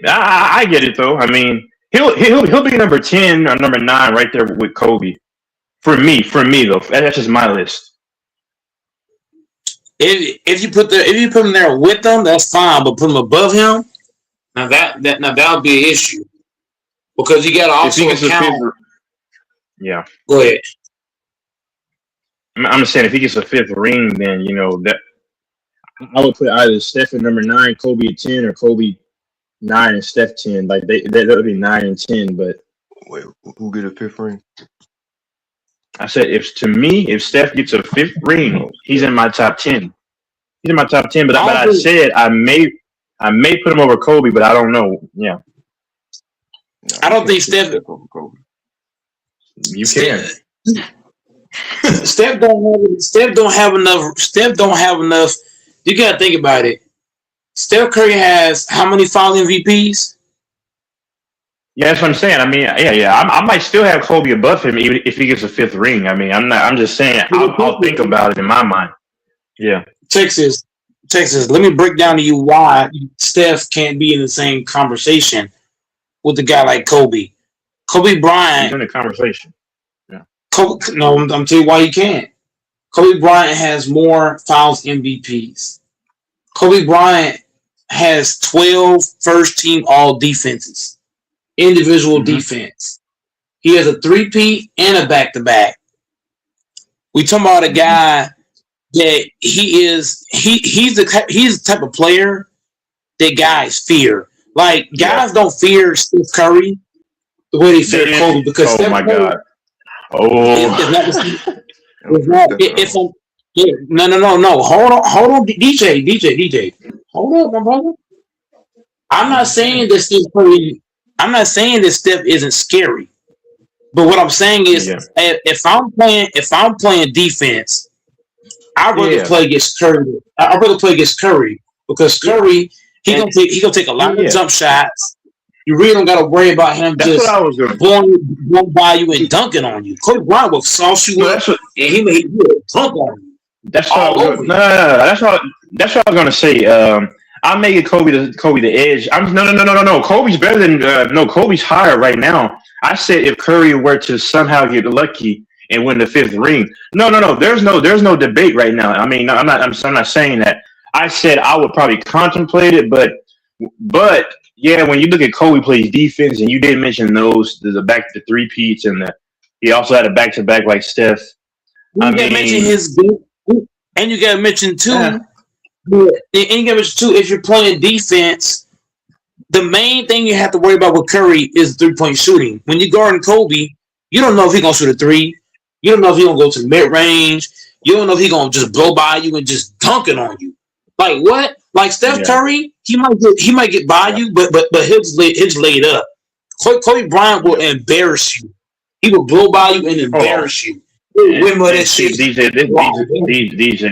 I get it though. I mean, he'll be number 10 or number 9 right there with Kobe. For me though, that's just my list. If you put him there with them, that's fine. But put him above him, now that would be an issue because you got to also account. Yeah. Go ahead. I'm just saying if he gets a 5th ring, then that I would put either Steph at number 9, Kobe at 10, or Kobe 9 and Steph 10. Like that would be 9 and 10. But wait, who get a 5th ring? I said, if Steph gets a 5th ring, he's in my top 10. He's in my top 10. But I said I may put him over Kobe, but I don't know. Yeah, I don't think Steph. You can. Steph don't have enough. You gotta think about it. Steph Curry has how many final MVPs? Yeah, that's what I'm saying. I mean, yeah. I might still have Kobe above him, even if he gets a 5th ring. I mean, I'm just saying. I'll think about it in my mind. Yeah. Texas. Let me break down to you why Steph can't be in the same conversation with a guy like Kobe. Kobe Bryant. He's in the conversation. Yeah. I'm telling you why he can't. Kobe Bryant has more Finals MVPs. Kobe Bryant has 12 first-team all defenses. Individual defense. He has a 3-peat and a back-to-back. We talking about a guy that he's the type of player that guys fear. Like guys don't fear Steph Curry the way they fear Kobe because Steph my Curry God. No. Hold on, DJ. Hold up, my brother. I'm not saying that Steph Curry. I'm not saying that Steph isn't scary, but what I'm saying is, if I'm playing defense, I'd rather play against Curry. I'd rather play against Curry because Curry he gonna take a lot of jump shots. You really don't got to worry about him That's what just I was doing. blowing by you and dunking on you. Kobe Bryant will sauce you No, up, that's what. and he made you dunk on you That's what I all was over going. you. No. That's what I was gonna say. I'm making Kobe the edge. No. Kobe's better than no. Kobe's higher right now. I said if Curry were to somehow get lucky and win the fifth ring. No. There's no debate right now. I mean, I'm not saying that. I said I would probably contemplate it, but yeah, when you look at Kobe plays defense, and you did mention those, the back to three peats, and he also had a back to back like Steph. You gotta mention his and you gotta mention too. Yeah. And you gotta mention too, if you're playing defense, the main thing you have to worry about with Curry is 3-point shooting. When you guarding Kobe, you don't know if he's gonna shoot a three. You don't know if he's gonna go to the mid range. You don't know if he's gonna just blow by you and just dunk it on you. Like what? Like Steph Curry, he might get by you, but his laid up. Kobe Bryant will embarrass you. He will blow by you and embarrass you. DJ,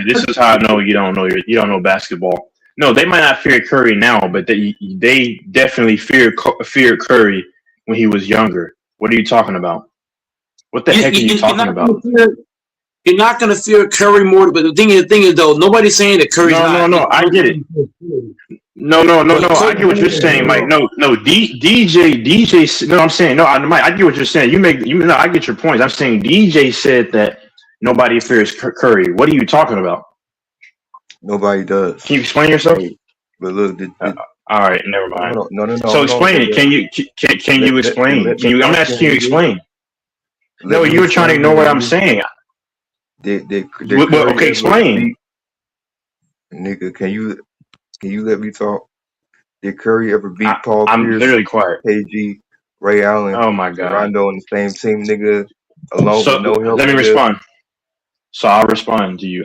this is how I know you don't know basketball. No, they might not fear Curry now, but they definitely feared Curry when he was younger. What are you talking about? What the heck are you talking about? You're not going to fear Curry more, but the thing is though, nobody's saying that Curry's not. No, I get it. No. I get what you're saying, Mike. No, DJ. No, I'm saying no. Mike, I get what you're saying. I get your points. I'm saying DJ said that nobody fears Curry. What are you talking about? Nobody does. Can you explain yourself? But look, all right, never mind. No. So explain it. Can you explain? I'm asking you to explain. No, you were trying to ignore what I'm saying. Okay, explain. Nigga, can you let me talk? Did Curry ever beat Paul I'm Pierce, literally quiet. KG, Ray Allen, Oh my god. Rondo on the same team, nigga, alone So with no help? let me respond. So I'll respond to you.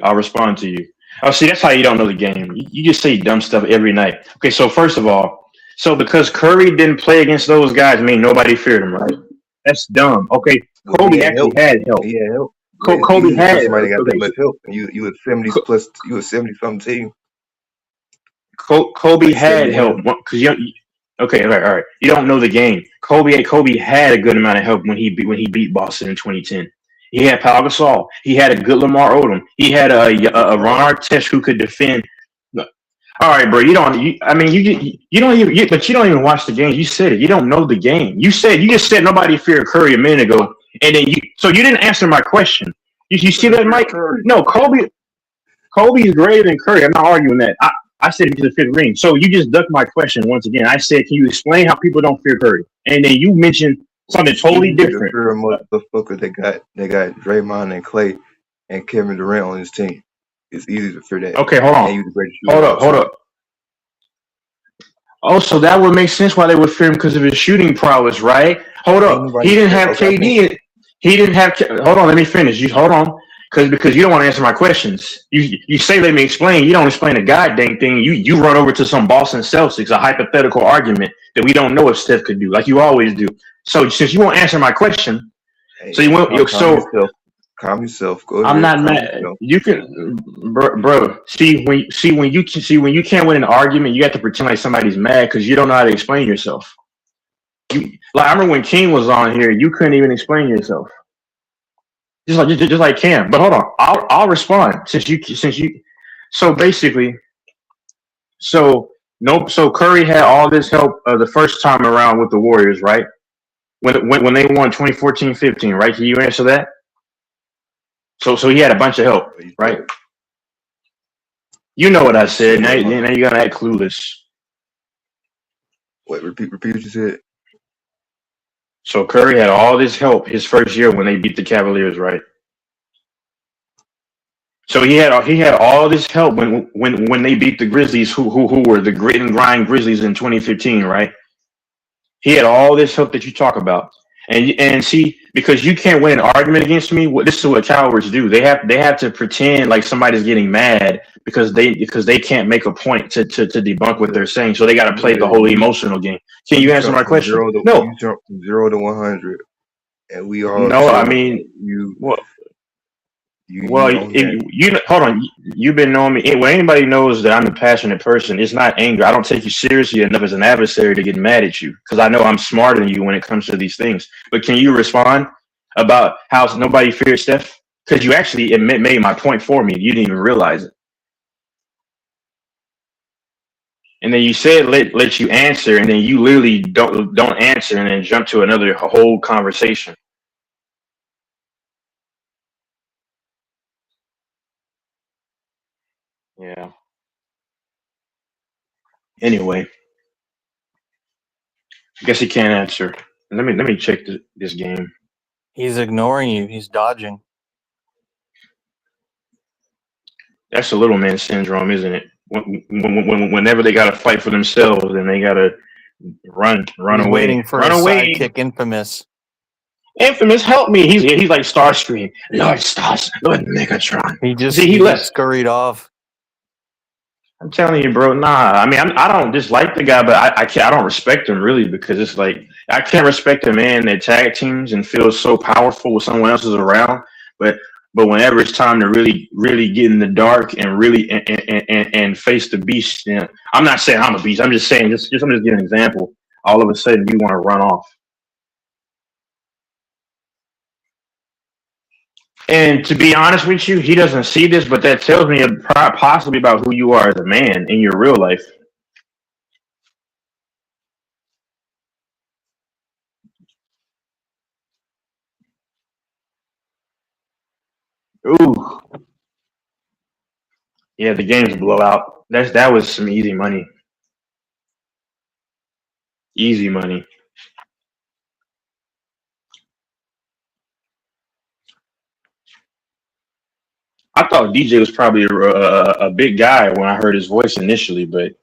Oh, see, that's how you don't know the game. You just say dumb stuff every night. Okay, so first of all, because Curry didn't play against those guys, nobody feared him, right? That's dumb. Okay, Kobe actually had help. He had help. Kobe had somebody got okay. that much help, and you was 70 plus. You was 70 something team. Kobe had help because okay, all right. You don't know the game. Kobe had a good amount of help when he beat Boston in 2010. He had Pau Gasol. He had a good Lamar Odom. He had a Ron Artest who could defend. All right, bro. You don't even watch the game. You said it. You don't know the game. You just said nobody feared Curry a minute ago, and then you didn't answer my question. You see that, Mike? No, Kobe is greater than Curry. I'm not arguing that. I said to the fifth ring. So you just ducked my question once again. I said, can you explain how people don't fear Curry? And then you mentioned something totally different. Fear a motherfucker they got Draymond and Clay and Kevin Durant on his team. It's easy to fear that. Okay, hold on. Hold up. Oh, so that would make sense why they would fear him because of his shooting prowess, right? Hold up. He didn't have KD. He didn't have. Hold on. Let me finish. Hold on. Because you don't want to answer my questions. You say let me explain. You don't explain a goddamn thing. You run over to some Boston Celtics, a hypothetical argument that we don't know if Steph could do, like you always do. So since you won't answer my question, so you won't. Calm yourself. Go I'm not mad. You can, bro. See when you can't win an argument, you have to pretend like somebody's mad because you don't know how to explain yourself. I remember when King was on here, you couldn't even explain yourself. Just like Cam. But hold on, I'll respond since you. So basically, so Curry had all this help the first time around with the Warriors, right? When they won 2014-15, right? Can you answer that? So he had a bunch of help, right? You know what I said. Now you gotta act clueless. Wait, repeat what you said. So Curry had all this help his first year when they beat the Cavaliers, right? So he had all this help when they beat the Grizzlies, who were the grit and grind Grizzlies in 2015, right? He had all this help that you talk about. And see, because you can't win an argument against me, this is what cowards do. They have to pretend like somebody's getting mad because they can't make a point to debunk what they're saying. So they got to play the whole emotional game. Can you answer my question? No. You jumped from 0 to 100, and we all. No, I mean you. What? Well, You only had hold on. You've been knowing me. When anybody knows that I'm a passionate person, it's not anger. I don't take you seriously enough as an adversary to get mad at you because I know I'm smarter than you when it comes to these things. But can you respond about how nobody feared Steph? Because you actually made my point for me. You didn't even realize it. And then you said let you answer, and then you literally don't answer, and then jump to another whole conversation. Yeah. Anyway, I guess he can't answer. Let me check this game. He's ignoring you. He's dodging. That's a little man syndrome, isn't it? Whenever they got to fight for themselves, and they got to run He's away, waiting for run his away. sidekick, Infamous. Infamous, help me! He's like Starscream, Lord Stars, Lord Megatron. He See, he just left. scurried off. I'm telling you, bro. Nah, I mean, I don't dislike the guy, but I can't. I don't respect him really because it's like I can't respect a man that tag teams and feels so powerful when someone else is around. But whenever it's time to really get in the dark and really and face the beast, you know, I'm not saying I'm a beast. I'm just saying I'm just giving an example. All of a sudden, you want to run off. And to be honest with you, he doesn't see this, but that tells me possibly about who you are as a man in your real life. Ooh. Yeah, the game's a blowout. That was some easy money. Easy money. I thought DJ was probably a big guy when I heard his voice initially, but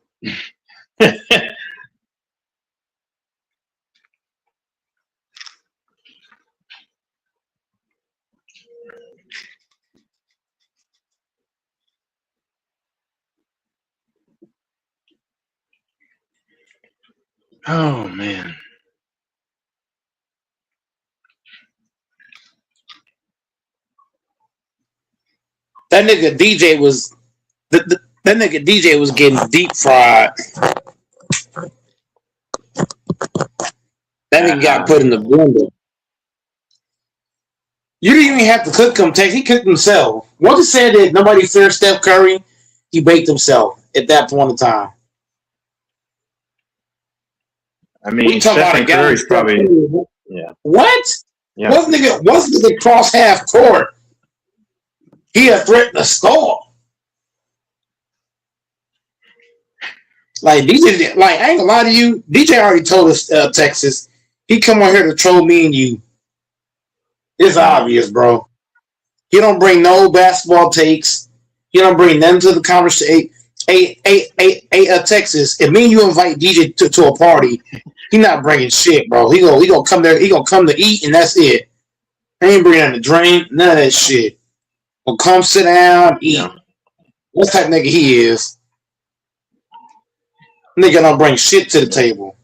oh man, That nigga DJ was that nigga DJ was getting deep fried. That nigga got put in the blender. You didn't even have to cook him, Tex. He cooked himself. Once he said that nobody feared Steph Curry, he baked himself at that point in time. I We mean talking about a Stephen guy like Curry's Steph probably Curry. yeah What? yeah. Once nigga cross half court, he a threat to score. Like DJ, like I ain't gonna lie to you, DJ already told us Texas. He come on here to troll me and you. It's obvious, bro. He don't bring no basketball takes. He don't bring nothing to the conversation. Texas. If me and you invite DJ to a party, he not bringing shit, bro. He gonna come there. He gonna come to eat, and that's it. He ain't bringing nothing to drink. None of that shit. Gonna come sit down, eat. Yeah. What type of nigga he is? Nigga don't bring shit to the table.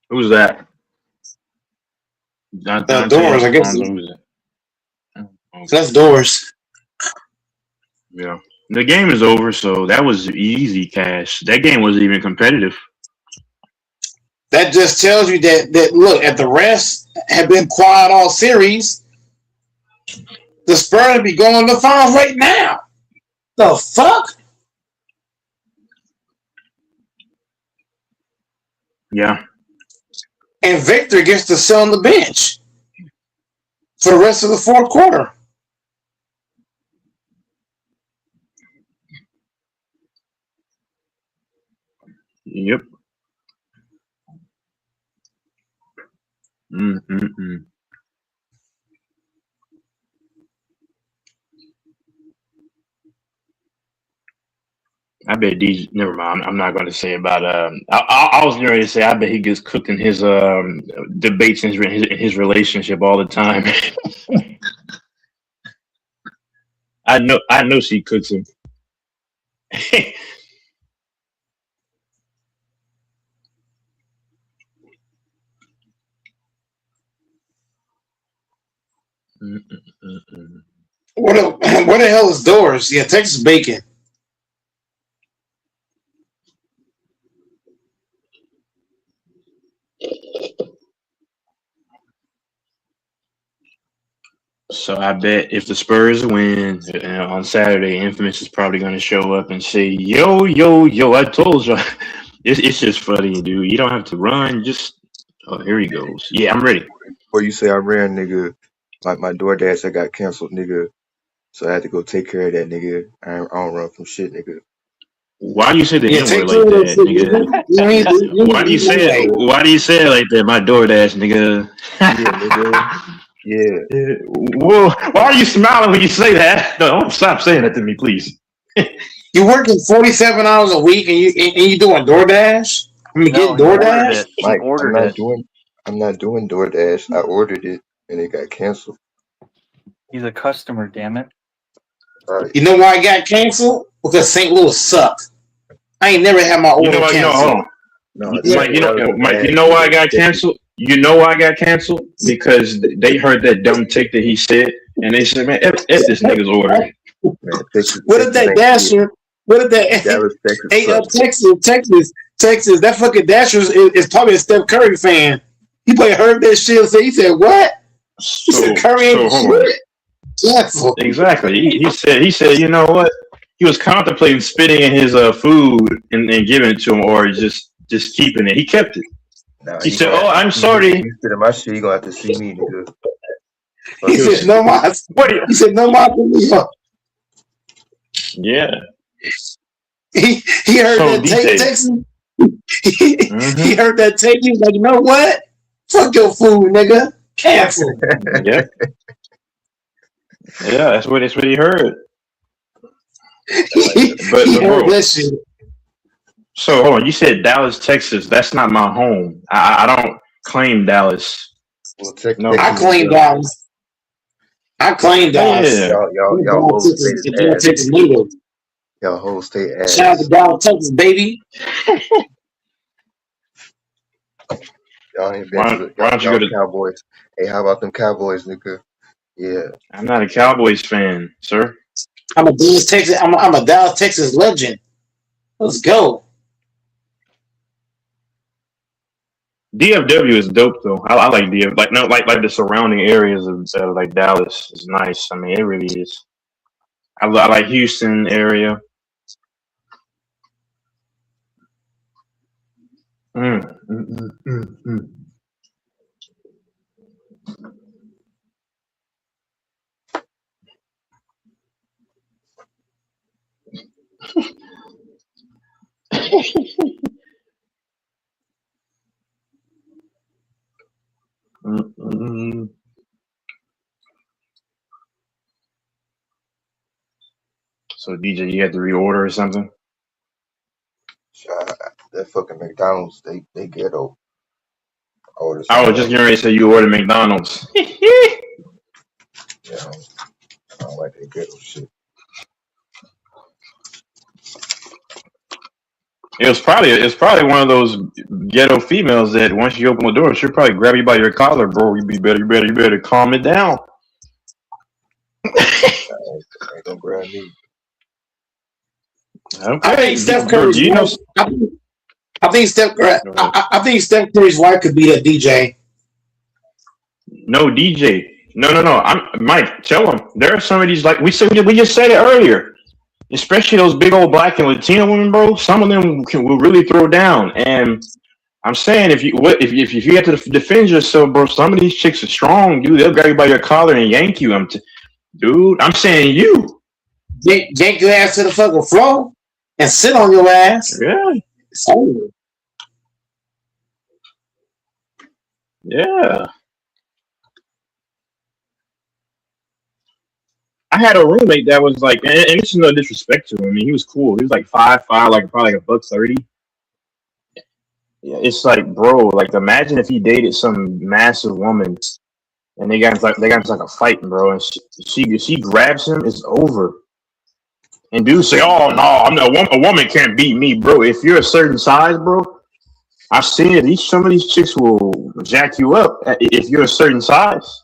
Who's that? Dante Doors, I guess. Alfonso. Who's that? Okay. That's Doors. Yeah. The game is over, so that was easy cash. That game wasn't even competitive. That just tells you that look, if the rest have been quiet all series, the Spurs would be going to the finals right now. The fuck? Yeah. And Victor gets to sit on the bench for the rest of the fourth quarter. Yep. Mm-mm-mm. I bet DJ. Never mind. I'm not going to say about. I was going to say. I bet he gets cooked in his debates in his relationship all the time. I know. I know she cooks him. Where the hell is Doors? Yeah, Texas bacon. So I bet if the Spurs win on Saturday, Infamous is probably going to show up and say, "Yo, yo, yo! I told you." It's just funny, dude. You don't have to run. Just here he goes. Yeah, I'm ready. Before you say I ran, nigga, my DoorDash I got canceled, nigga. So I had to go take care of that, nigga. I don't run from shit, nigga. Why do you say the Yeah, N take word care like of that, that nigga? Why do you say it? shit. Why do you say it like that? My DoorDash, nigga. Yeah, nigga. Yeah. Whoa! Why are you smiling when you say that? No, stop saying that to me, please. You working 47 hours a week and you doing DoorDash? I mean, No, getting he ordered DoorDash? it. He Mike, ordered it. I'm not doing DoorDash. I ordered it and it got canceled. He's a customer, damn it. Right. You know why I got canceled? Because St. Louis sucked. I ain't never had my order You know what? canceled. Hold on. No, Mike, you know why I got canceled? You know why I got canceled? Because they heard that dumb tick that he said, and they said, "Man, F this nigga's order." Man, Texas, What if that Dasher? What if that? Dallas, Texas, Hey, sucks. Texas. That fucking Dasher is probably a Steph Curry fan. He probably heard that shit. So he said, "What?" He said, "Curry ain't shit." Canceled. Exactly. He said, you know what? He was contemplating spitting in his food and giving it to him, or just keeping it. He kept it. Nah, He said, "Oh, I'm sorry." You sit in my shit, you gonna have to see me, nigga. He said, "No mas." He said, "No mas." Yeah. He heard that take Texas. He heard that take. He was like, "You know what? Fuck your food, nigga. Cancel." Yeah. Yeah, that's what he heard. But heard that shit. So hold on, you said Dallas, Texas. That's not my home. I don't claim Dallas. Well, no, I claim Dallas. I claim Dallas. Yeah. Y'all whole state ass. Y'all whole state ass. Shout out to Dallas, Texas, baby. Y'all ain't been to the Cowboys. Hey, how about them Cowboys, nigga? Yeah. I'm not a Cowboys fan, sir. I'm a Dallas, Texas. I'm a Dallas, Texas legend. Let's go. DFW is dope though. I like DF. Like the surrounding areas of like Dallas is nice. I mean, it really is. I like Houston area. So DJ, you had to reorder or something? That fucking McDonald's, they ghetto. I was just getting ready to say you ordered McDonald's. Yeah, I don't like that ghetto shit. It's probably one of those ghetto females that once you open the door, she'll probably grab you by your collar, bro. You better calm it down. Ain't gonna grab me. Okay. I think Steph Curry's wife. I think Steph Curry's wife could be that DJ. No DJ. No. I'm Mike. Tell him there are some of these we just said it earlier. Especially those big old black and Latino women, bro. Some of them will really throw down. And I'm saying if you have to defend yourself, bro, some of these chicks are strong, dude. They'll grab you by your collar and yank you. Dude, I'm saying you. Yank your ass to the fucking floor and sit on your ass. Yeah. It's over. Yeah. I had a roommate that was like, and this is no disrespect to him. I mean, he was cool. He was like 5'5", like probably like $130. Yeah, it's like, bro, like imagine if he dated some massive woman, and they got into like a fight, bro, and she grabs him, it's over. And dudes say, "Oh no, a woman can't beat me, bro." If you're a certain size, bro, I've seen it. Some of these chicks will jack you up if you're a certain size.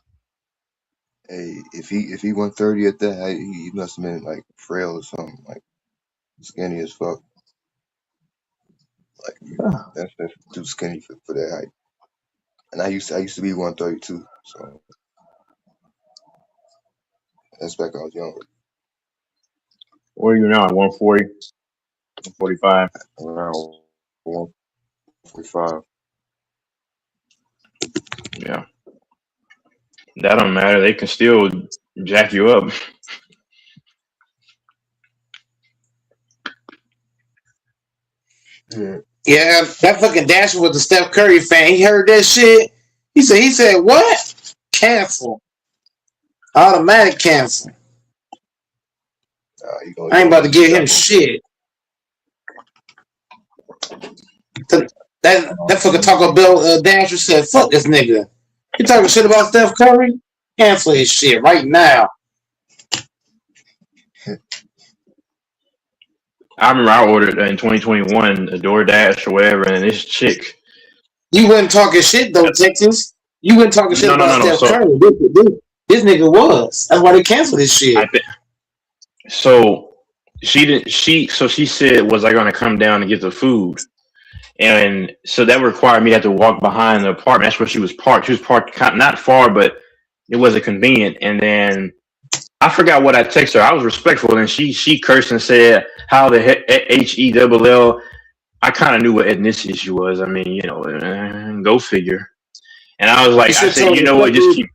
Hey, if he 130 at that height, he must have been like frail or something, like skinny as fuck. Like that's too skinny for that height. And I used to be 132, so that's back when I was younger. What are you now? 140, 145. Around 145. Yeah, that don't matter. They can still jack you up. Yeah. Yeah, that fucking Dasher was a Steph Curry fan. He heard that shit. He said, what? Cancel. Automatic cancel. I ain't about to give him shit. That fucking Taco Bell Dasher said, fuck this nigga. You talking shit about Steph Curry? Cancel his shit right now. I remember I ordered in 2021 a DoorDash or whatever, and this chick. You wasn't talking shit though, Texas. You wasn't talking shit about Steph So, Curry. This nigga was. That's why they canceled this shit. So she didn't. She said, "Was I going to come down and get the food?" And so that required me to have to walk behind the apartment. That's where she was parked. She was parked not far, but it wasn't convenient. And then I forgot what I texted her. I was respectful, and she cursed and said, "How the HELL?" I kind of knew what ethnicity she was. I mean, go figure. And I was like, I said, you know what, just keep.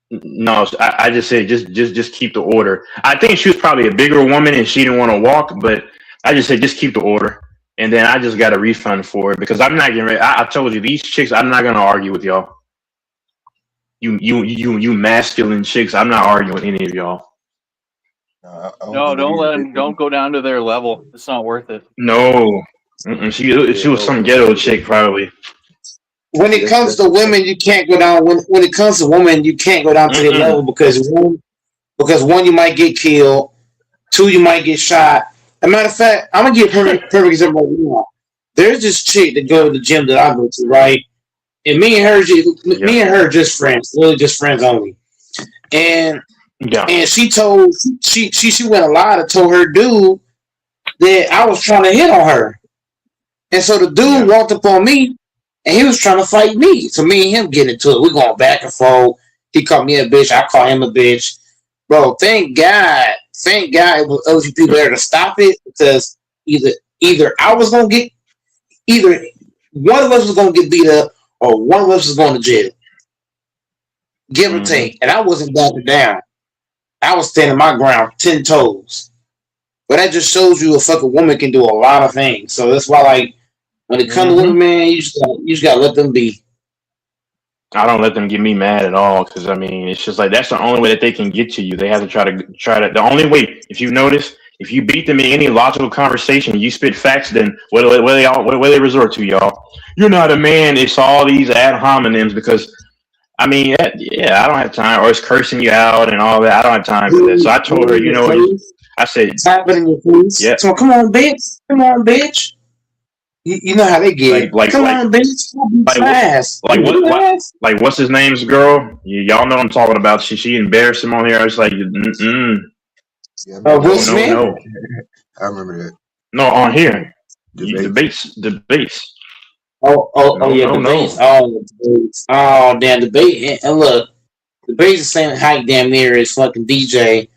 No, I just said just keep the order. I think she was probably a bigger woman and she didn't want to walk, but I just said just keep the order. And then I just got a refund for it because I'm not getting ready. I told you these chicks, I'm not gonna argue with y'all. You masculine chicks, I'm not arguing with any of y'all. No, don't go down to their level. It's not worth it. No, she was some ghetto chick probably. When it comes to women, you can't go down. When it comes to women, you can't go down to their level because one, you might get killed. Two, you might get shot. As a matter of fact, I'm gonna give perfect example right now. There's this chick that go to the gym that I go to, right? And me and her are just friends, really just friends only. And she told she went a lie and told her dude that I was trying to hit on her. And so the dude walked up on me and he was trying to fight me. So me and him get into it. We're going back and forth. He called me a bitch. I call him a bitch. Bro, thank God it was OG people there to stop it because either I was gonna get either one of us was gonna get beat up or one of us was going to jail. Give or take. And I wasn't backing down. I was standing my ground 10 toes. But that just shows you a fucking woman can do a lot of things. So that's why, like, when it comes to women, man, you just gotta let them be. I don't let them get me mad at all because I mean it's just like that's the only way that they can get to you. They have to try to. The only way, if you notice, if you beat them in any logical conversation, you spit facts. Then what do they resort to, y'all? You're not a man. It's all these ad hominems because I mean, yeah, I don't have time. Or it's cursing you out and all that. I don't have time for that. So I told her, you know, I said, tap it in your face. Yeah. So come on, bitch. You know how they get. Come on, bitch. Like what's his name's girl? Y'all know what I'm talking about. She embarrassed him on here. I was like, Yeah, Will Smith? No. I remember that. No, on here. Debates. Oh, yeah, debates. Oh, damn, debate. And look, debate's the same height damn near as fucking DJ.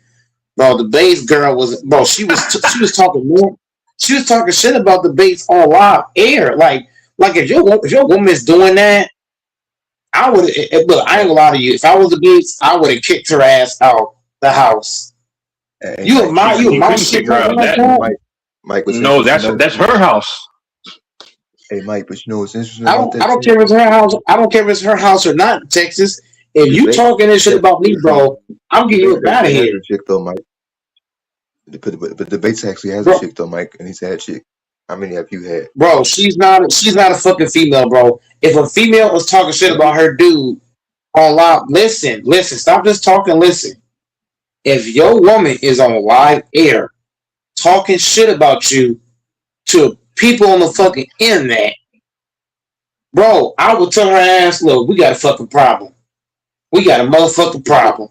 Bro, the bass girl was, bro, she was talking more. She was talking shit about the bass on live air. Like if your woman's doing that, I would. Look, I ain't gonna lie to you. If I was the bass, I would have kicked her ass out the house. You my shit like that? Mike was no, that's her house. Hey, Mike, but you know what's interesting? I don't care if it's her house. I don't care if it's her house or not in Texas. If you talking this shit about me, bro, I'm getting you out of here. Chick though, Mike. But debates actually has a chick though, Mike, and he's had chick. How many have you had? Bro, she's not a fucking female, bro. If a female is talking shit about her dude on live, listen, stop just talking, listen. If your woman is on live air talking shit about you to people on the fucking internet, bro, I would tell her ass, look, we got a fucking problem. We got a motherfucking problem.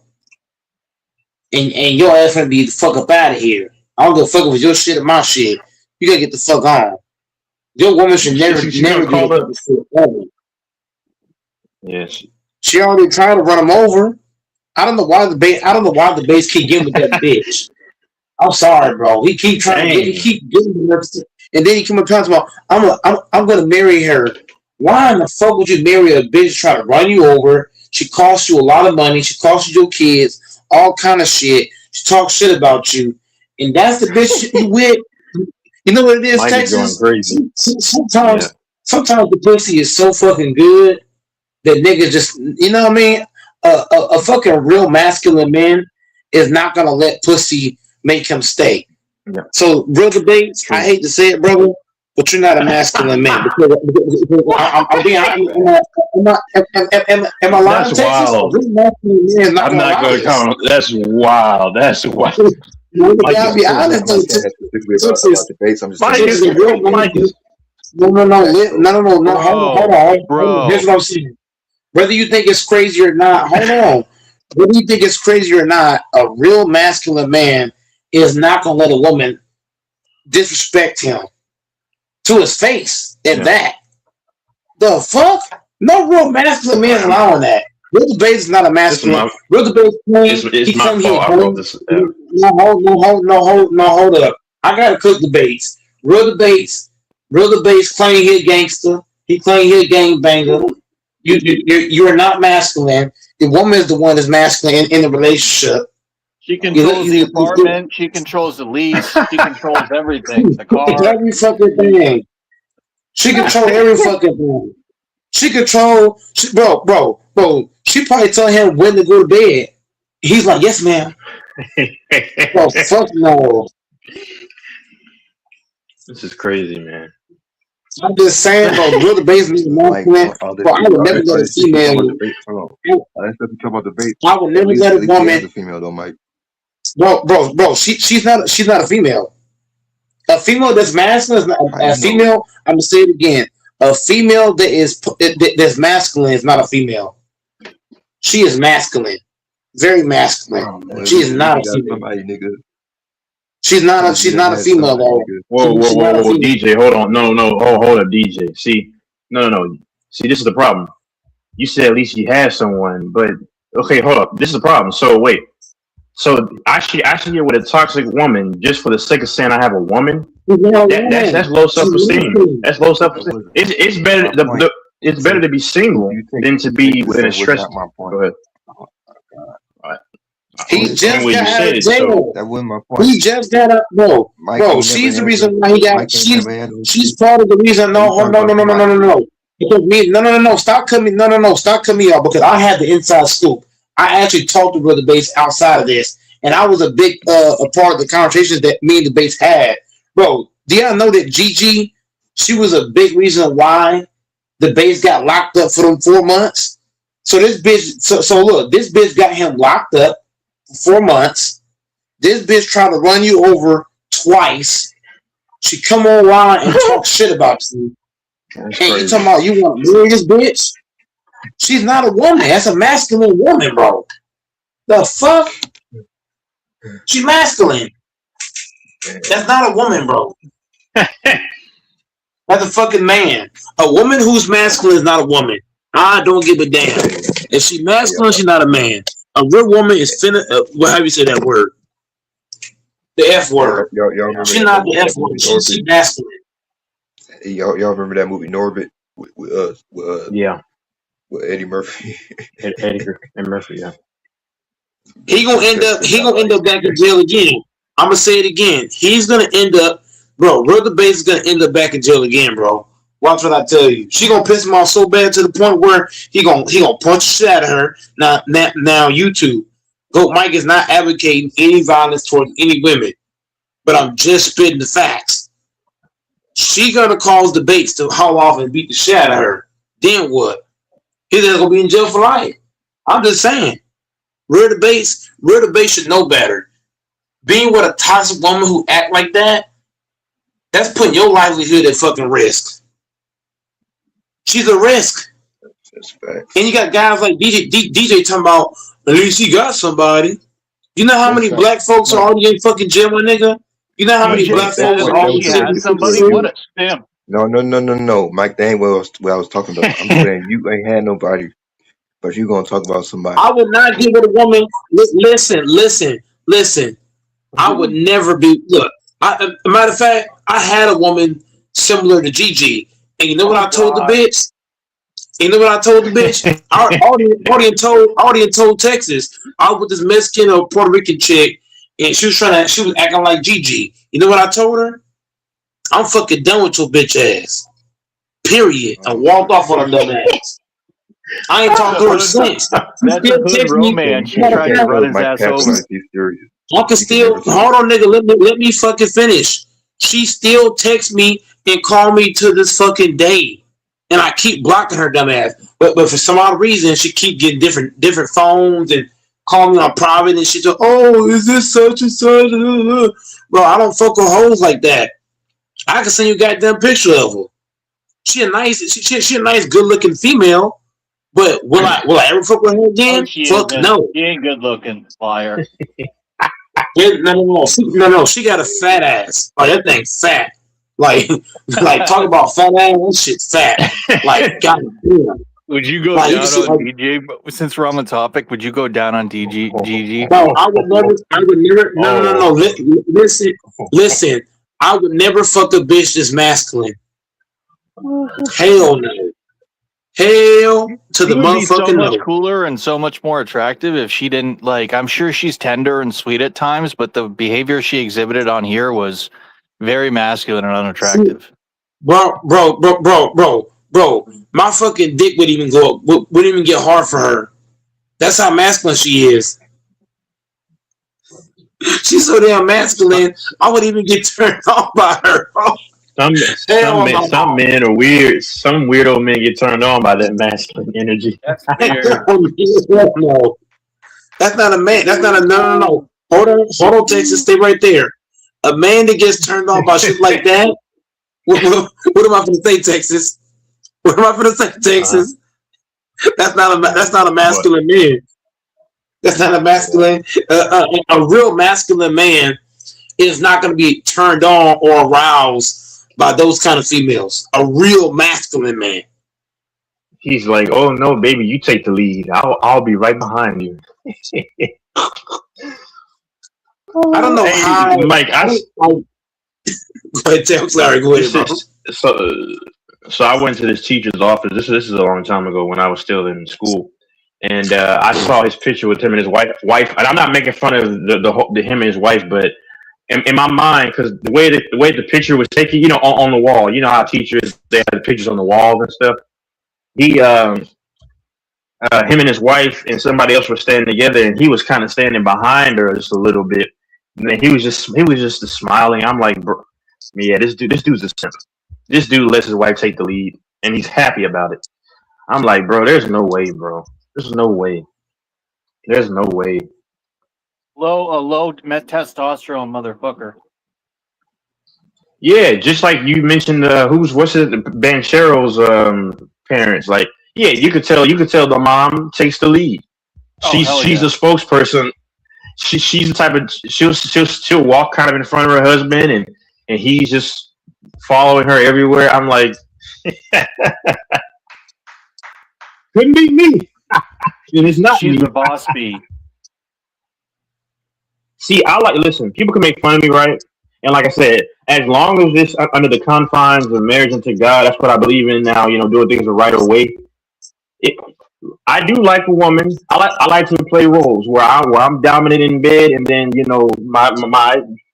And your ass gonna be the fuck up out of here. I don't give a fuck with your shit or my shit. You gotta get the fuck on. Your woman should never do that shit ever. Yes. She already tried to run him over. I don't know why the base keep getting with that bitch. I'm sorry, bro. He keep trying to get, he keep getting her, and then he come up talking about I'm gonna marry her. Why in the fuck would you marry a bitch trying to run you over? She costs you a lot of money. She costs you your kids, all kind of shit. She talks shit about you, and that's the bitch you with. You know what it is, Mike Texas? is going crazy. Sometimes the pussy is so fucking good that niggas just, you know what I mean? A fucking real masculine man is not gonna let pussy make him stay. Yeah. So, real debates, I hate to say it, brother, but you're not a masculine man. Because I'm being, am I lying, That's Texas? wild. A real masculine man is not I'm not going to comment. That's wild. That's wild. I'll be honest, I'm not saying that specifically about debates. I'm just saying Hold on. Here's what I'm saying. Whether you think it's crazy or not, hold on. Whether you think it's crazy or not, a real masculine man is not gonna let a woman disrespect him to his face. And that, the fuck, no real masculine man is allowing that. Real debate is not a masculine. Real debate he come here. Hold up. I gotta cook debates. Real debates claim he a gangster. He claim he a gangbanger. You are not masculine. The woman is the one that's masculine in the relationship. She controls the apartment. She controls the lease. She controls everything. The car. Every fucking thing. She controls every fucking thing. Bro. She probably tell him when to go to bed. He's like, yes, ma'am. Bro, fuck no. This is crazy, man. I'm just saying, bro, real debates need masculine. Bro, I would never let a female. I would never let a woman. Female though, Mike. Bro. She's not a female. A female that's masculine is not a female. I'm gonna say it again. A female that's masculine is not a female. She is masculine, very masculine. She is not a female. She's not a female though. Whoa, DJ, hold on. No, hold up, DJ. See, no. See, this is the problem. You said at least you have someone, but okay, hold up. This is the problem. So wait. So actually get with a toxic woman just for the sake of saying I have a woman. That's low self-esteem. That's low self-esteem. It's better. It's better to be single than to be within a stress. Go ahead. He just got out of jail. That wasn't my point. He just got out, bro. She's the reason why he got. She's part of the reason. No. Because no. Stop cutting me. No. Stop cutting me off because I had the inside scoop. I actually talked to Brother Bates outside of this, and I was a big a part of the conversations that me and the Bates had. Bro, do y'all know that Gigi? She was a big reason why the Bates got locked up for them 4 months. So this bitch. So look, this bitch got him locked up. 4 months. This bitch tried to run you over twice. She come online and talk shit about you. And you talking about you want to marry this bitch? She's not a woman. That's a masculine woman, bro. The fuck? She's masculine. That's not a woman, bro. That's a fucking man. A woman who's masculine is not a woman. I don't give a damn. If she's masculine, she's not a man. A real woman is finna. How do you say that word? The F word. She's not the F word. She's masculine. Y'all remember that movie Norbit with Eddie Murphy? Eddie Murphy, yeah. He gonna end up back in jail again. I'm gonna say it again. He's gonna end up, bro. Brother Bates is gonna end up back in jail again, bro. Watch what I tell you. She gonna piss him off so bad to the point where he gonna punch the shit out of her. Now YouTube. Goat Mike is not advocating any violence towards any women, but I'm just spitting the facts. She gonna cause the Bates to haul off and beat the shit out of her. Then what? He's gonna be in jail for life. I'm just saying. Real debates should know better. Being with a toxic woman who act like that, that's putting your livelihood at fucking risk. She's a risk. That's facts. And you got guys like DJ talking about at least he got somebody. You know how That's many not. black folks are already in fucking jail, my nigga? You know how many DJ black said folks at are least already she That had was somebody. you. What a stim. No, Mike. That ain't what I was talking about. I'm saying you ain't had nobody, but you gonna talk about somebody. I would not give it a woman. Listen. I would never be. Look, matter of fact, I had a woman similar to Gigi, and you know what I told the God. bitch? You know what I told the bitch? I already told Texas. I was with this Mexican or Puerto Rican chick, and she was acting like Gigi. You know what I told her? I'm fucking done with your bitch ass. Period. And walked off on her dumb ass. I ain't talked to her since. That's a hood romance. She You tried to can't run tell his Mike ass Capson over. if he's serious. I can still hold on, nigga. Let me fucking finish. She still texts me and call me to this fucking day, and I keep blocking her dumb ass. But for some odd reason, she keep getting different phones and calling me on private, and she's like, "Oh, is this such and such?" Bro, I don't fuck with hoes like that. I can send you a goddamn picture of her. She a nice, good looking female. But will I ever fuck with her again? Oh, she Fuck isn't. no. She ain't good looking. Liar. No. She got a fat ass. Like that thing fat. Like talk about fat ass. That shit fat. Like goddamn. Would you go Like, down see, on DJ? Since we're on the topic, would you go down on GG? no, I would never. No. Listen. I would never fuck a bitch that's masculine. Hell no. Hell to the She would be so motherfucking much no. cooler and so much more attractive if she didn't like. I'm sure she's tender and sweet at times, but the behavior she exhibited on here was very masculine and unattractive. Bro. My fucking dick would even wouldn't even get hard for her. That's how masculine she is. She's so damn masculine. I wouldn't even get turned on by her. Some men are weird. Some weirdo men get turned on by that masculine energy. That's weird. No, that's not a man. That's not a no. Hold on, Texas. Stay right there. A man that gets turned on by shit like that. What am I going to say, Texas? What am I going to say, Texas? That's not a masculine man. That's not a masculine. A real masculine man is not going to be turned on or aroused by those kind of females. A real masculine man. He's like, "Oh no, baby, you take the lead. I'll be right behind you." I don't know how. Mike, go ahead, Tim. Sorry, go ahead, bro. So I went to this teacher's office. This is a long time ago when I was still in school, and I saw his picture with him and his wife. And I'm not making fun of the him and his wife, but in my mind, because the way the picture was taken, on the wall, you know how teachers they have the pictures on the walls and stuff. Him and his wife and somebody else were standing together, and he was kind of standing behind her just a little bit. And then he was just smiling. I'm like, bro, yeah, this dude's a simp. This dude lets his wife take the lead, and he's happy about it. I'm like, bro, there's no way, bro. There's no way. There's no way. Low testosterone motherfucker. Yeah, just like you mentioned, Banchero's parents. Like, yeah, you could tell the mom takes the lead. She's a spokesperson. She's the type of she'll walk kind of in front of her husband, and he's just following her everywhere. I'm like, couldn't be me. And it's not She's me. the boss bee. See, listen, people can make fun of me, right? And like I said, as long as this under the confines of marriage unto God, that's what I believe in now, doing things the right way. I do like a woman. I like to play roles where I'm dominant in bed, and then my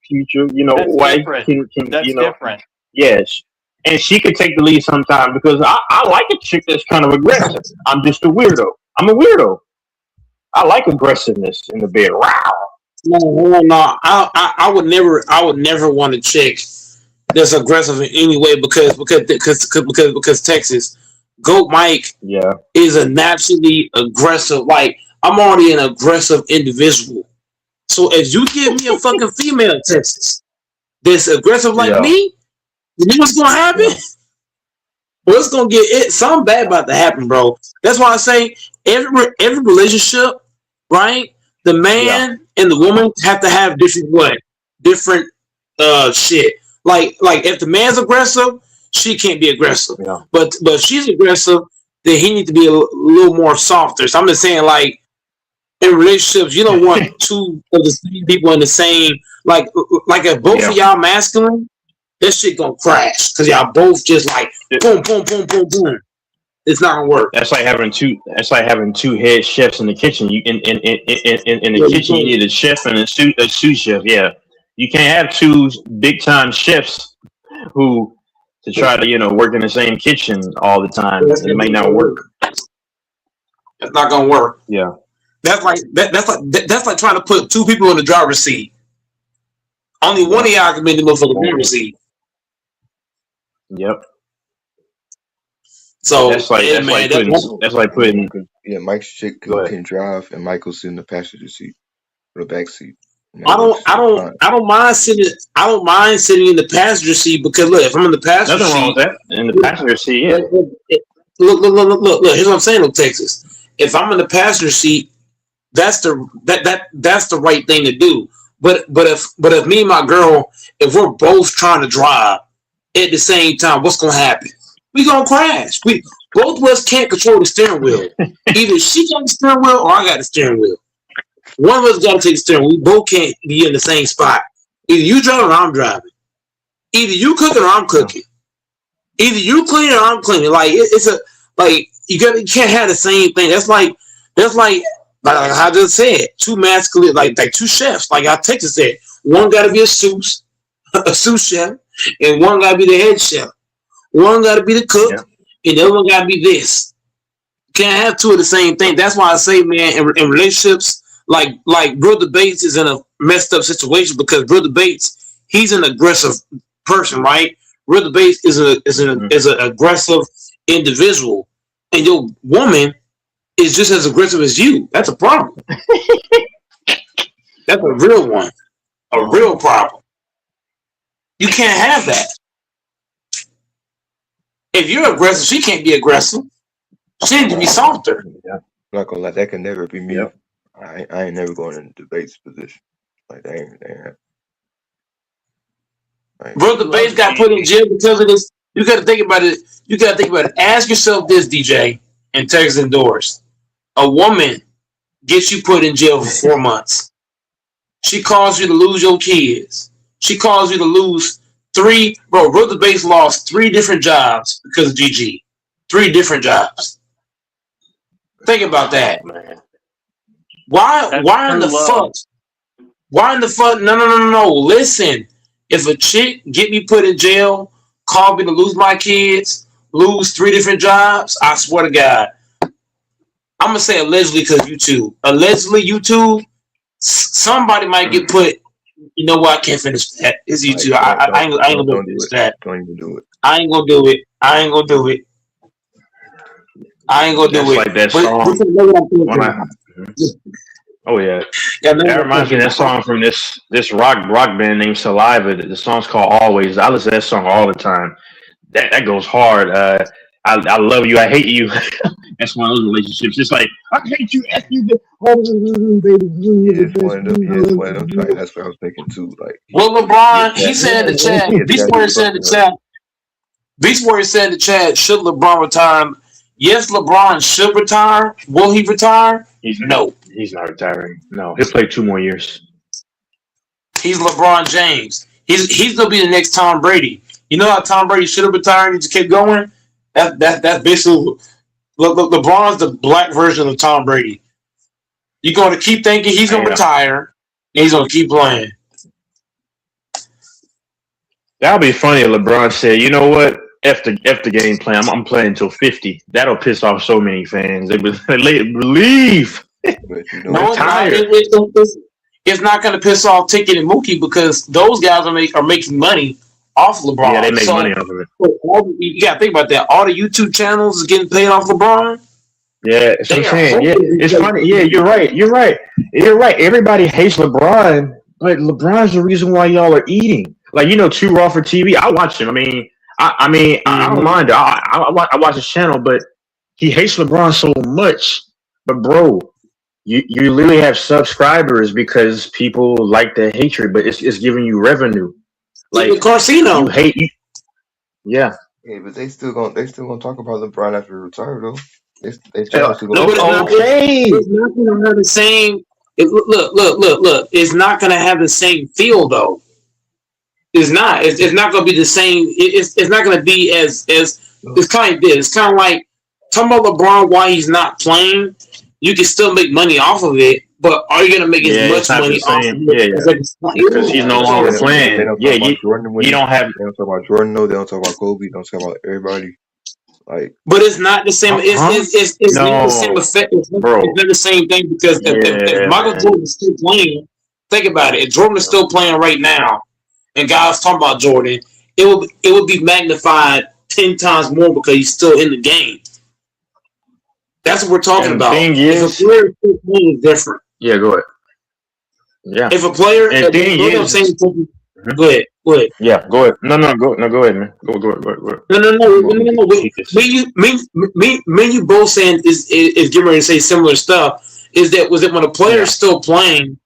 future wife can That's different. Yes, and she could take the lead sometimes because I like a chick that's kind of aggressive. I'm just a weirdo. I'm a weirdo. I like aggressiveness in the bed. Wow. No. I would never want a chick that's aggressive in any way because Texas. Goat Mike is a naturally aggressive. Like, I'm already an aggressive individual. So if you give me a fucking female Texas that's aggressive like me, you know what's gonna happen? What's gonna get it? Something bad about to happen, bro. That's why I say every relationship, right? The man and the woman have to have different shit. Like if the man's aggressive, she can't be aggressive. Yeah. But if she's aggressive, then he needs to be a little more softer. So I'm just saying, like in relationships, you don't want two of the same people in the same like if both of y'all masculine, this shit gonna crash because y'all both just like boom, boom, boom, boom, boom. It's not gonna work. That's like having two. That's like having two head chefs in the kitchen. You in the kitchen, you need a chef and a sous chef. Yeah, you can't have two big time chefs who to try to work in the same kitchen all the time. It may not work. It's not gonna work. Yeah, that's like trying to put two people in the driver's seat. Only one of y'all can be in the motherfucking driver's seat. Yep. So that's like putting. Yeah, Mike's chick can drive, and Michael's in the passenger seat, or the back seat. I don't mind sitting in the passenger seat because look, if I'm in the passenger nothing wrong seat, with that. In the passenger seat, yeah. Look. Here's what I'm saying, Texas. If I'm in the passenger seat, that's the right thing to do. But if me and my girl, if we're both trying to drive at the same time, what's gonna happen? We gonna crash. We both of us can't control the steering wheel. Either she got the steering wheel or I got the steering wheel. One of us gotta take the steering wheel. We both can't be in the same spot. Either you driving or I'm driving. Either you cooking or I'm cooking. Either you cleaning or I'm cleaning. Like it's a like you can't have the same thing. That's like I just said, two masculine like two chefs. Like how Texas said, one gotta be a sous chef, and one gotta be the head chef. One got to be the cook, and the other one got to be this. Can't have two of the same thing. That's why I say, man, in relationships, like Brother Bates is in a messed up situation because Brother Bates, he's an aggressive person, right? Brother Bates is an aggressive individual, and your woman is just as aggressive as you. That's a problem. That's a real one, a real problem. You can't have that. If you're aggressive, she can't be aggressive. She needs to be softer. Yeah. I'm not gonna lie, that can never be me. Yep. I ain't never going in the debates position. Like that ain't Brother Bates got put in jail because of this. You got to think about it. Ask yourself this, DJ, and Texas endorsed. A woman gets you put in jail for 4 months. She caused you to lose your kids. She caused you to lose Brother Bates lost 3 different jobs because of GG. 3 different jobs. Think about that, man. Why in the fuck? Why in the fuck? No. Listen, if a chick get me put in jail, call me to lose my kids, lose 3 different jobs, I swear to God, I'm gonna say allegedly because YouTube. Allegedly YouTube, somebody might get put. You know what? I can't finish that. It's YouTube. I ain't gonna do that. Don't even do it. I ain't gonna do it. Like that song. Oh yeah. That reminds me of that song from this rock band named Saliva. The song's called Always. I listen to that song all the time. That goes hard. I love you. I hate you. That's one of those relationships. It's like I hate you. F you, baby. It's one of them. That's what I was thinking too. Like, well, LeBron, he said in the chat. Beast Warrior said in the chat. Should LeBron retire? Yes, LeBron should retire. Will he retire? No, he's not retiring. No, he'll play 2 more years. He's LeBron James. He's gonna be the next Tom Brady. You know how Tom Brady should have retired? He just kept going. That's basically LeBron's the black version of Tom Brady. You're going to keep thinking he's going to retire, and he's going to keep playing. That would be funny if LeBron said, you know what? F the game plan. I'm playing until 50. That'll piss off so many fans. They would leave. No, it's not going to piss off Ticket and Mookie because those guys are making money off LeBron. Yeah, they make money off of it. You got to think about that. All the YouTube channels is getting paid off LeBron. Yeah, that's what I'm saying. Yeah, it's funny. Yeah, you're right. Everybody hates LeBron, but LeBron's the reason why y'all are eating. Like, Too Raw for TV. I watch him. I mean, I mean, I don't mind. I watch his channel, but he hates LeBron so much. But bro, you literally have subscribers because people like the hatred, but it's giving you revenue. Like Carsino. You hate you. Yeah. Yeah, but they still gonna talk about LeBron after he retire though. They Uh, channel still No, gonna but talk about okay. it's not going to have the same. Look. It's not going to have the same feel though. It's not. It's not going to be the same. It's not going to be as. It's kind of this. It's kind of like talking about LeBron while he's not playing. You can still make money off of it, but are you going to make Yeah, as it's much not the money off of same. it? Yeah. Because he's no longer They playing. don't Yeah, talk about Jordan you don't have. They don't talk about Jordan. No, they don't talk about Kobe. They don't talk about everybody. Like, But it's not the same. Huh? It's not the same No, effect. It's not bro. the same thing because if Yeah, Michael man. Jordan is still playing, think about it. If Jordan is still playing right now, and guys talking about Jordan, it would be magnified 10 times more because he's still in the game. That's what we're talking And the about. thing If a is, player is still playing, it's different. yeah, go ahead. Yeah. If a player, And the thing look, I'm is, saying, Mhm. go ahead. Yeah, go ahead. No, go ahead, man. Go ahead. No. Keep this. Me, and you both saying is getting ready to say similar stuff. Was it when a player is still playing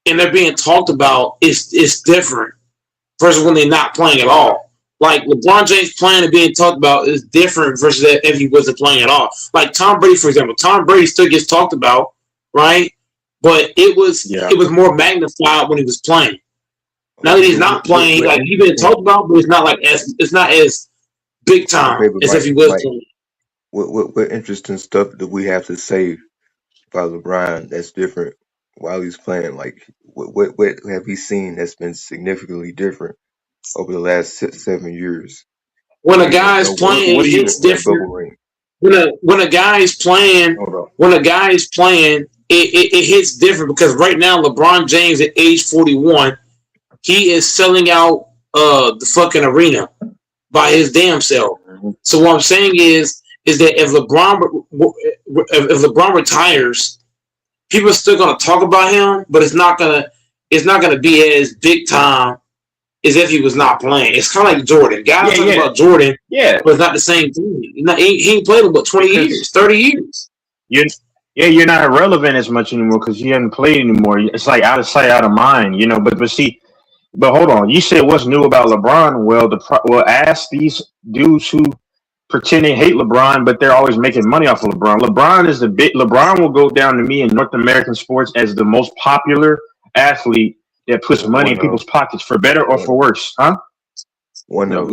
and they're being talked about? It's different versus when they're not playing at all. Like LeBron James playing and being talked about is different versus if he wasn't playing at all. Like Tom Brady, for example, Tom Brady still gets talked about, right? But it was more magnified when he was playing. Now that he's not playing, like he's been talked about, but it's not as big time as if he was playing. What interesting stuff do we have to say about LeBron that's different while he's playing? Like, what have we seen that's been significantly different over the last 7 years? When a guy's playing, it's different. When a guy is playing, it hits different because right now LeBron James at age 41, he is selling out the fucking arena by his damn self. So what I'm saying is that if LeBron retires, people are still gonna talk about him, but it's not gonna be as big time as if he was not playing. It's kind of like Jordan. Guys talking about Jordan, but it's not the same thing. He ain't played in about 20 years, 30 years. You're not irrelevant as much anymore because you haven't played anymore. It's like out of sight, out of mind, you know. But hold on. You said what's new about LeBron? Well, ask these dudes who pretend they hate LeBron, but they're always making money off of LeBron. LeBron will go down to me in North American sports as the most popular athlete that puts money in people's pockets, for better or for worse, huh? No.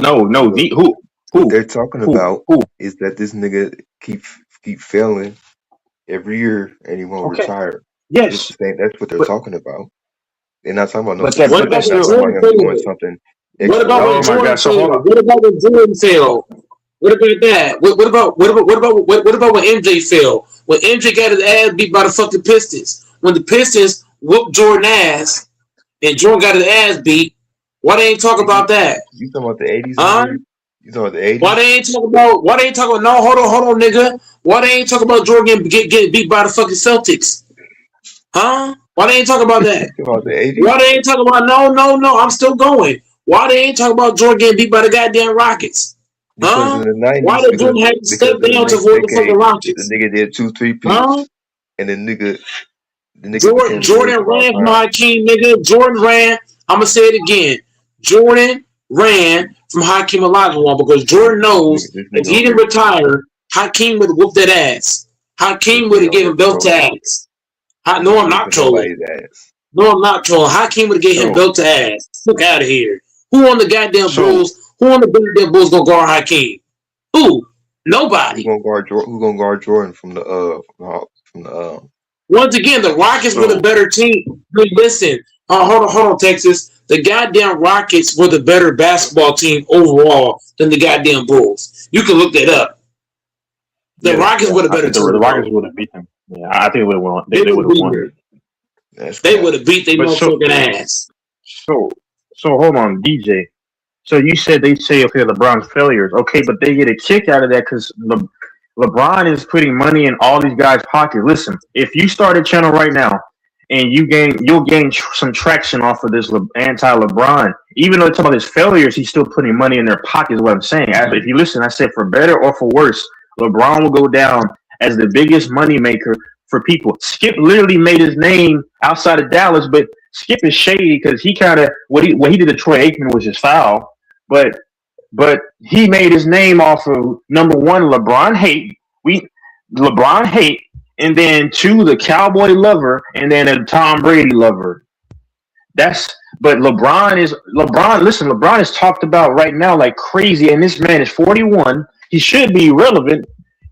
Who they're talking about is that this nigga keep failing every year and he won't retire. Yes, that's what they're talking about. They're not talking about no. What about when Jordan failed? What about that? What about when MJ failed? When MJ got his ass beat by the fucking Pistons. When the Pistons whooped Jordan ass and Jordan got his ass beat, why they ain't talk about that? You talking about the 80s? You talking about the 80s? Why they ain't talking about? No, hold on, nigga. Why they ain't talking about Jordan getting beat by the fucking Celtics? Huh? Why they ain't talking about that? About the 80s? Why they ain't talking about no? I'm still going. Why they ain't talking about Jordan getting beat by the goddamn Rockets? Huh? Because in the 90s, why did Jordan have to step down to avoid the fucking Rockets? The nigga did 2-3 peats, and the nigga Jordan ran from Hakeem, nigga. Jordan ran. I'm gonna say it again. Jordan ran from Hakeem Olajuwon because Jordan knows if he didn't retire, Hakeem would have whooped that ass. Hakeem would have given belt tags. No, I'm not trolling. Hakeem would have given him belt to ass. Look out of here. Who on the goddamn Bulls? Who on the goddamn Bulls gonna guard Hakeem? Who? Nobody. Who gonna guard Jordan from the Once again, the Rockets were the better team. Listen, hold on, Texas. The goddamn Rockets were the better basketball team overall than the goddamn Bulls. You can look that up. The Rockets were the better team. The Rockets would have beat them. Yeah, I think they would have won. They would have won. They would have beat their motherfucking ass. So hold on, DJ. So you said they say, okay, LeBron's failures. Okay, but they get a kick out of that because LeBron is putting money in all these guys' pockets. Listen, if you start a channel right now and you'll gain some traction off of this anti-LeBron. Even though it's about his failures, he's still putting money in their pockets. Is what I'm saying. If you listen, I said for better or for worse, LeBron will go down as the biggest money maker for people. Skip literally made his name outside of Dallas, but Skip is shady because he kind of what he did to Troy Aikman was just foul, but he made his name off of number one, LeBron hate. LeBron hate, and then two, the Cowboy lover, and then a Tom Brady lover. But LeBron. Listen, LeBron is talked about right now like crazy, and this man is 41. He should be relevant,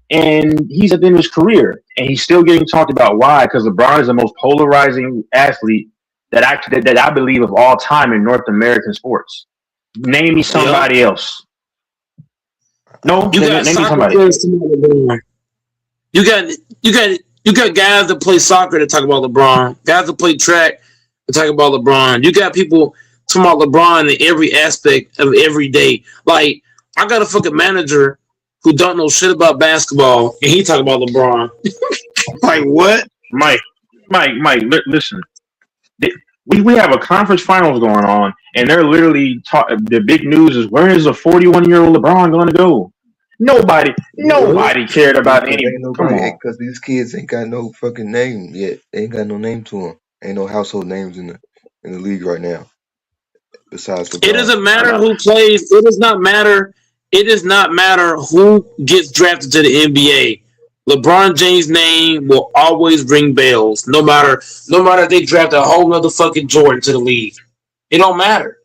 and he's at the end of his career, and he's still getting talked about. Why? Because LeBron is the most polarizing athlete that I believe of all time in North American sports. Name me somebody else. No, you got name me soccer somebody. players. You got guys that play soccer that talk about LeBron. Guys that play track that talk about LeBron. You got people talking about LeBron in every aspect of every day. Like, I got a fucking manager who don't know shit about basketball, and he talk about LeBron. Like, what? Mike, listen. We have a conference finals going on, and they're literally the big news is, where is a 41-year-old LeBron going to go? Nobody cared about any. Come on, because these kids ain't got no fucking name yet. They ain't got no name to them. Ain't no household names in the league right now. Besides LeBron. It doesn't matter who plays. It does not matter. It does not matter who gets drafted to the NBA. LeBron James' name will always ring bells, no matter if they draft a whole other fucking Jordan to the league. It don't matter.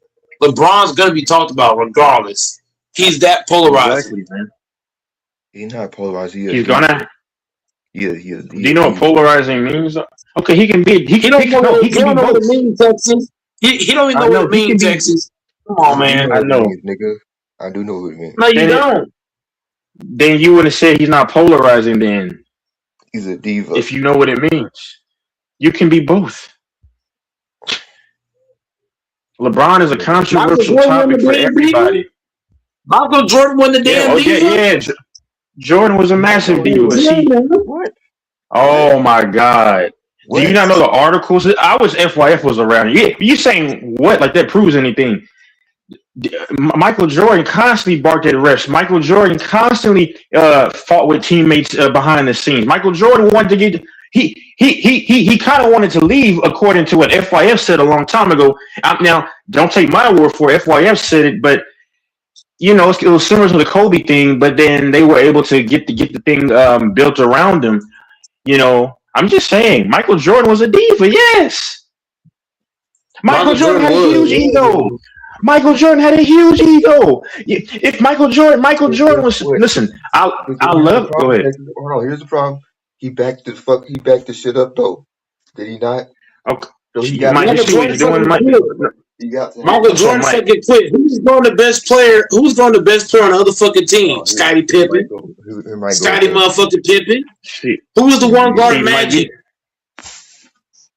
LeBron's gonna be talked about regardless. He's that polarizing. Exactly, man. He's not polarizing. He's gonna. Do you know what polarizing means? Okay, he can be. He don't know what both. it means, Texas. He don't even know what it means, Texas. Come on, man. I know, nigga. I do know what it means. No, you don't. Then you would have said he's not polarizing. Then he's a diva. If you know what it means, you can be both. LeBron is a controversial topic for everybody. Michael Jordan won the damn diva? Yeah. Jordan was a massive diva. What? Oh my God. What? Do you not know the articles? I wish FYF was around. Yeah, you saying what? Like that proves anything? Michael Jordan constantly barked at refs. Michael Jordan constantly fought with teammates behind the scenes. Michael Jordan wanted to get he kind of wanted to leave, according to what FYF said a long time ago. Now, don't take my word for it. FYF said it, but you know, it was similar to the Kobe thing. But then they were able to get the thing built around him. You know, I'm just saying, Michael Jordan was a diva. Yes, Michael Jordan had a huge ego. Michael Jordan had a huge ego. If Michael Jordan was listen, I love. Go ahead. Hold on, here's the problem. He backed the shit up though. Did he not? Okay. So Michael Jordan fucking quit. Who's going the best player? Who's going the best player on the other fucking team? Scottie Pippen. Scottie motherfucking Pippen. Who was the one guarding Magic?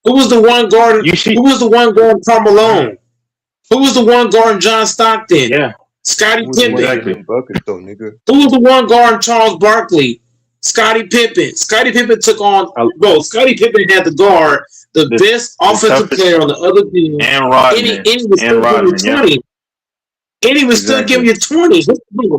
Who was the one guarding? Who was the one guarding Karl Malone? Who was the one guarding John Stockton? Yeah. Scottie Pippen. Who was the one guarding Charles Barkley? Scottie Pippen. Scottie Pippen took on both. Scottie Pippen had to guard the best offensive player on the other team. And Rodman. And he was still giving you 20.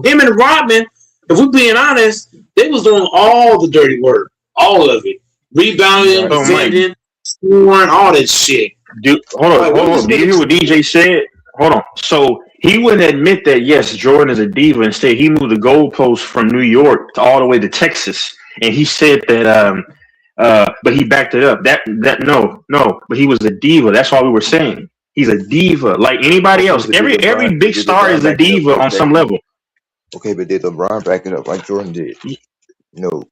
Him and Rodman, if we're being honest, they was doing all the dirty work. All of it. Rebounding, defending, scoring, all that shit. Dude, hold on. Do you hear what DJ said? Hold on. So he wouldn't admit that, yes, Jordan is a diva. Instead, he moved the goalpost from New York all the way to Texas. And he said that, but he backed it up. No, but he was a diva. That's all we were saying. He's a diva, like anybody else. Every big star is a diva on some level. Okay, but did LeBron back it up like Jordan did? No.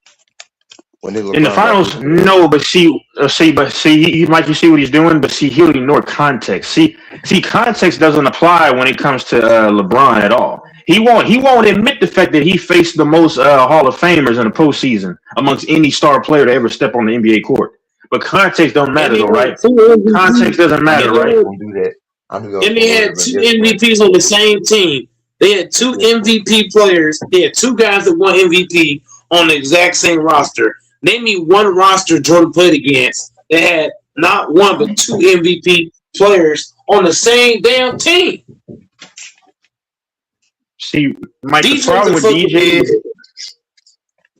In the finals, no, but see, Mike, you see what he's doing, but see, he'll ignore context. See, context doesn't apply when it comes to LeBron at all. He won't admit the fact that he faced the most Hall of Famers in the postseason amongst any star player to ever step on the NBA court. But context don't matter, though, right? Context doesn't matter, right? Don't do that. And they had two MVPs on the same team. They had two MVP players. They had two guys that won MVP on the exact same roster. Name me one roster Jordan played against that had not one but two MVP players on the same damn team. See, Mike, the DJ's problem a with fucking DJ is, idiot.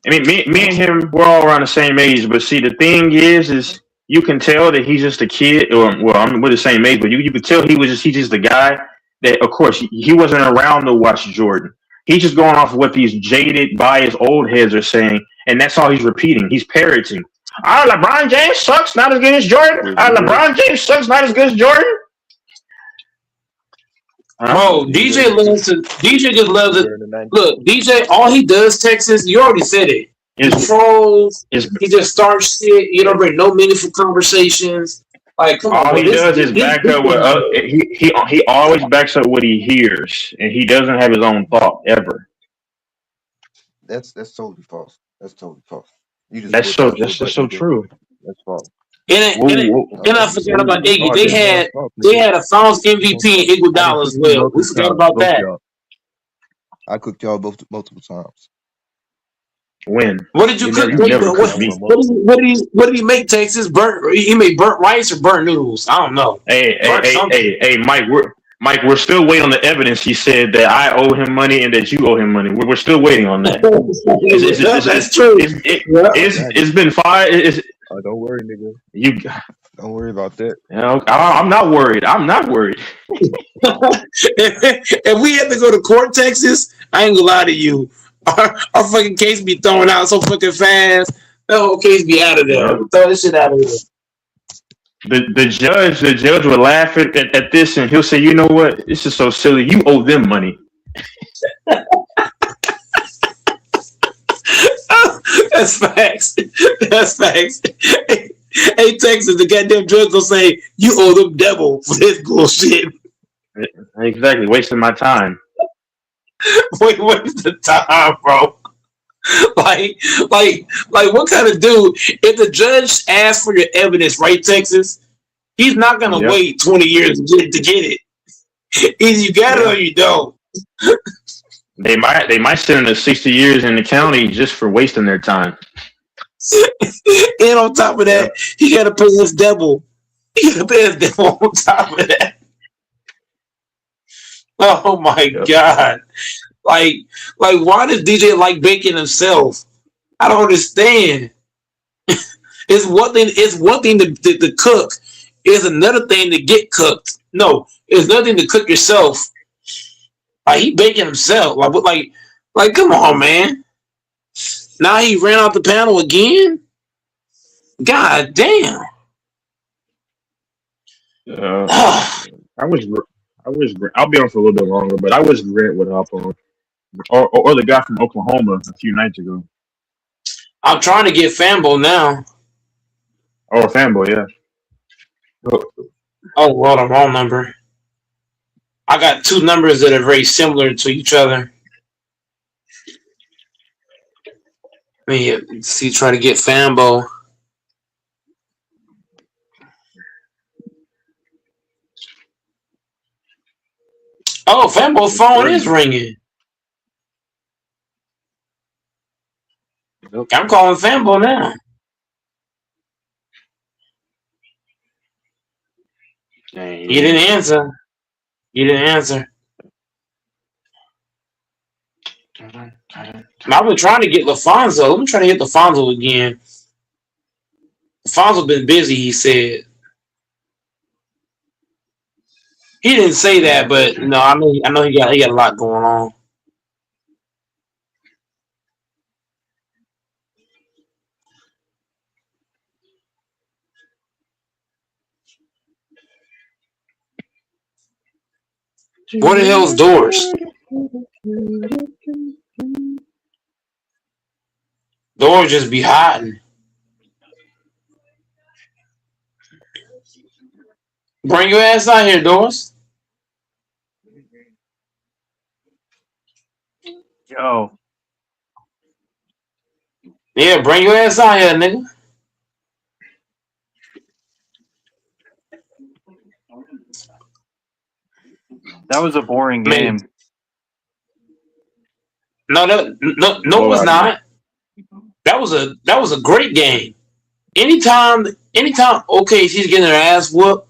I mean, me and him, we're all around the same age. But see, the thing is you can tell that he's just a kid. Or, well, I mean, we're the same age, but you could tell he's just the guy that, of course, he wasn't around to watch Jordan. He's just going off of what these jaded, biased old heads are saying, and that's all he's repeating. He's parroting. LeBron James sucks, not as good as Jordan. LeBron James sucks, not as good as Jordan. Bro, DJ just loves it. Look, DJ, all he does, Texas, you already said it. He trolls. He just starts shit. You don't bring no meaningful conversations. Like, come on. All he does is back up what he always backs up what he hears, and he doesn't have his own thought ever. That's totally false. That's totally false. That's so true. That's false. And I forgot about Iggy. They had a Finals MVP in Iguodala as well. We forgot about that. I cooked y'all multiple times. When? What did you cook? What did he make? Texas he made burnt rice or burnt noodles. I don't know. Hey, Mike, we're still waiting on the evidence. He said that I owe him money and that you owe him money. We're still waiting on that. That's true. It's been 5. Don't worry, nigga. Don't worry about that. I'm not worried. If we had to go to court, Texas, I ain't gonna lie to you. Our fucking case be thrown out so fucking fast. That whole case be out of there. Throw this shit out of there. The judge would laugh at this, and he'll say, "You know what? This is so silly. You owe them money." That's facts. That's facts. Hey, Texas, the goddamn judge will say, "You owe them devil for this bullshit." Exactly, wasting my time. Waste the time, bro. Like, what kind of dude? If the judge asks for your evidence, right, Texas, he's not gonna wait 20 years to get it. Either you got it or you don't. They might send him to 60 years in the county just for wasting their time. And on top of that, he got to pay his devil. He got to pay his devil on top of that. Oh my God! Like, why does DJ like baking himself? I don't understand. It's one thing. It's one thing to cook. It's another thing to get cooked. No, it's nothing to cook yourself. Like, he baking himself. Like, come on, man. Now he ran out the panel again. God damn. I'll be on for a little bit longer, but I wish Grant would hop on, or the guy from Oklahoma a few nights ago. I'm trying to get Fanbo now. Oh, Fanbo, yeah. Oh, well, the wrong number. I got two numbers that are very similar to each other. Let me see, try to get Fanbo. Oh, Fanbo's phone is ringing. I'm calling Fanbo now. You didn't answer. I've been trying to get LaFonso. Let me try to hit LaFonso again. LaFonso been busy, he said. He didn't say that, but no, I know he got a lot going on. What the hell's Doors? Doors just be hiding. Bring your ass out here, Doors. Yo. Yeah, bring your ass out here, nigga. That was a boring game. No, it was not. That was a great game. Anytime anytime OKC's getting their ass whooped,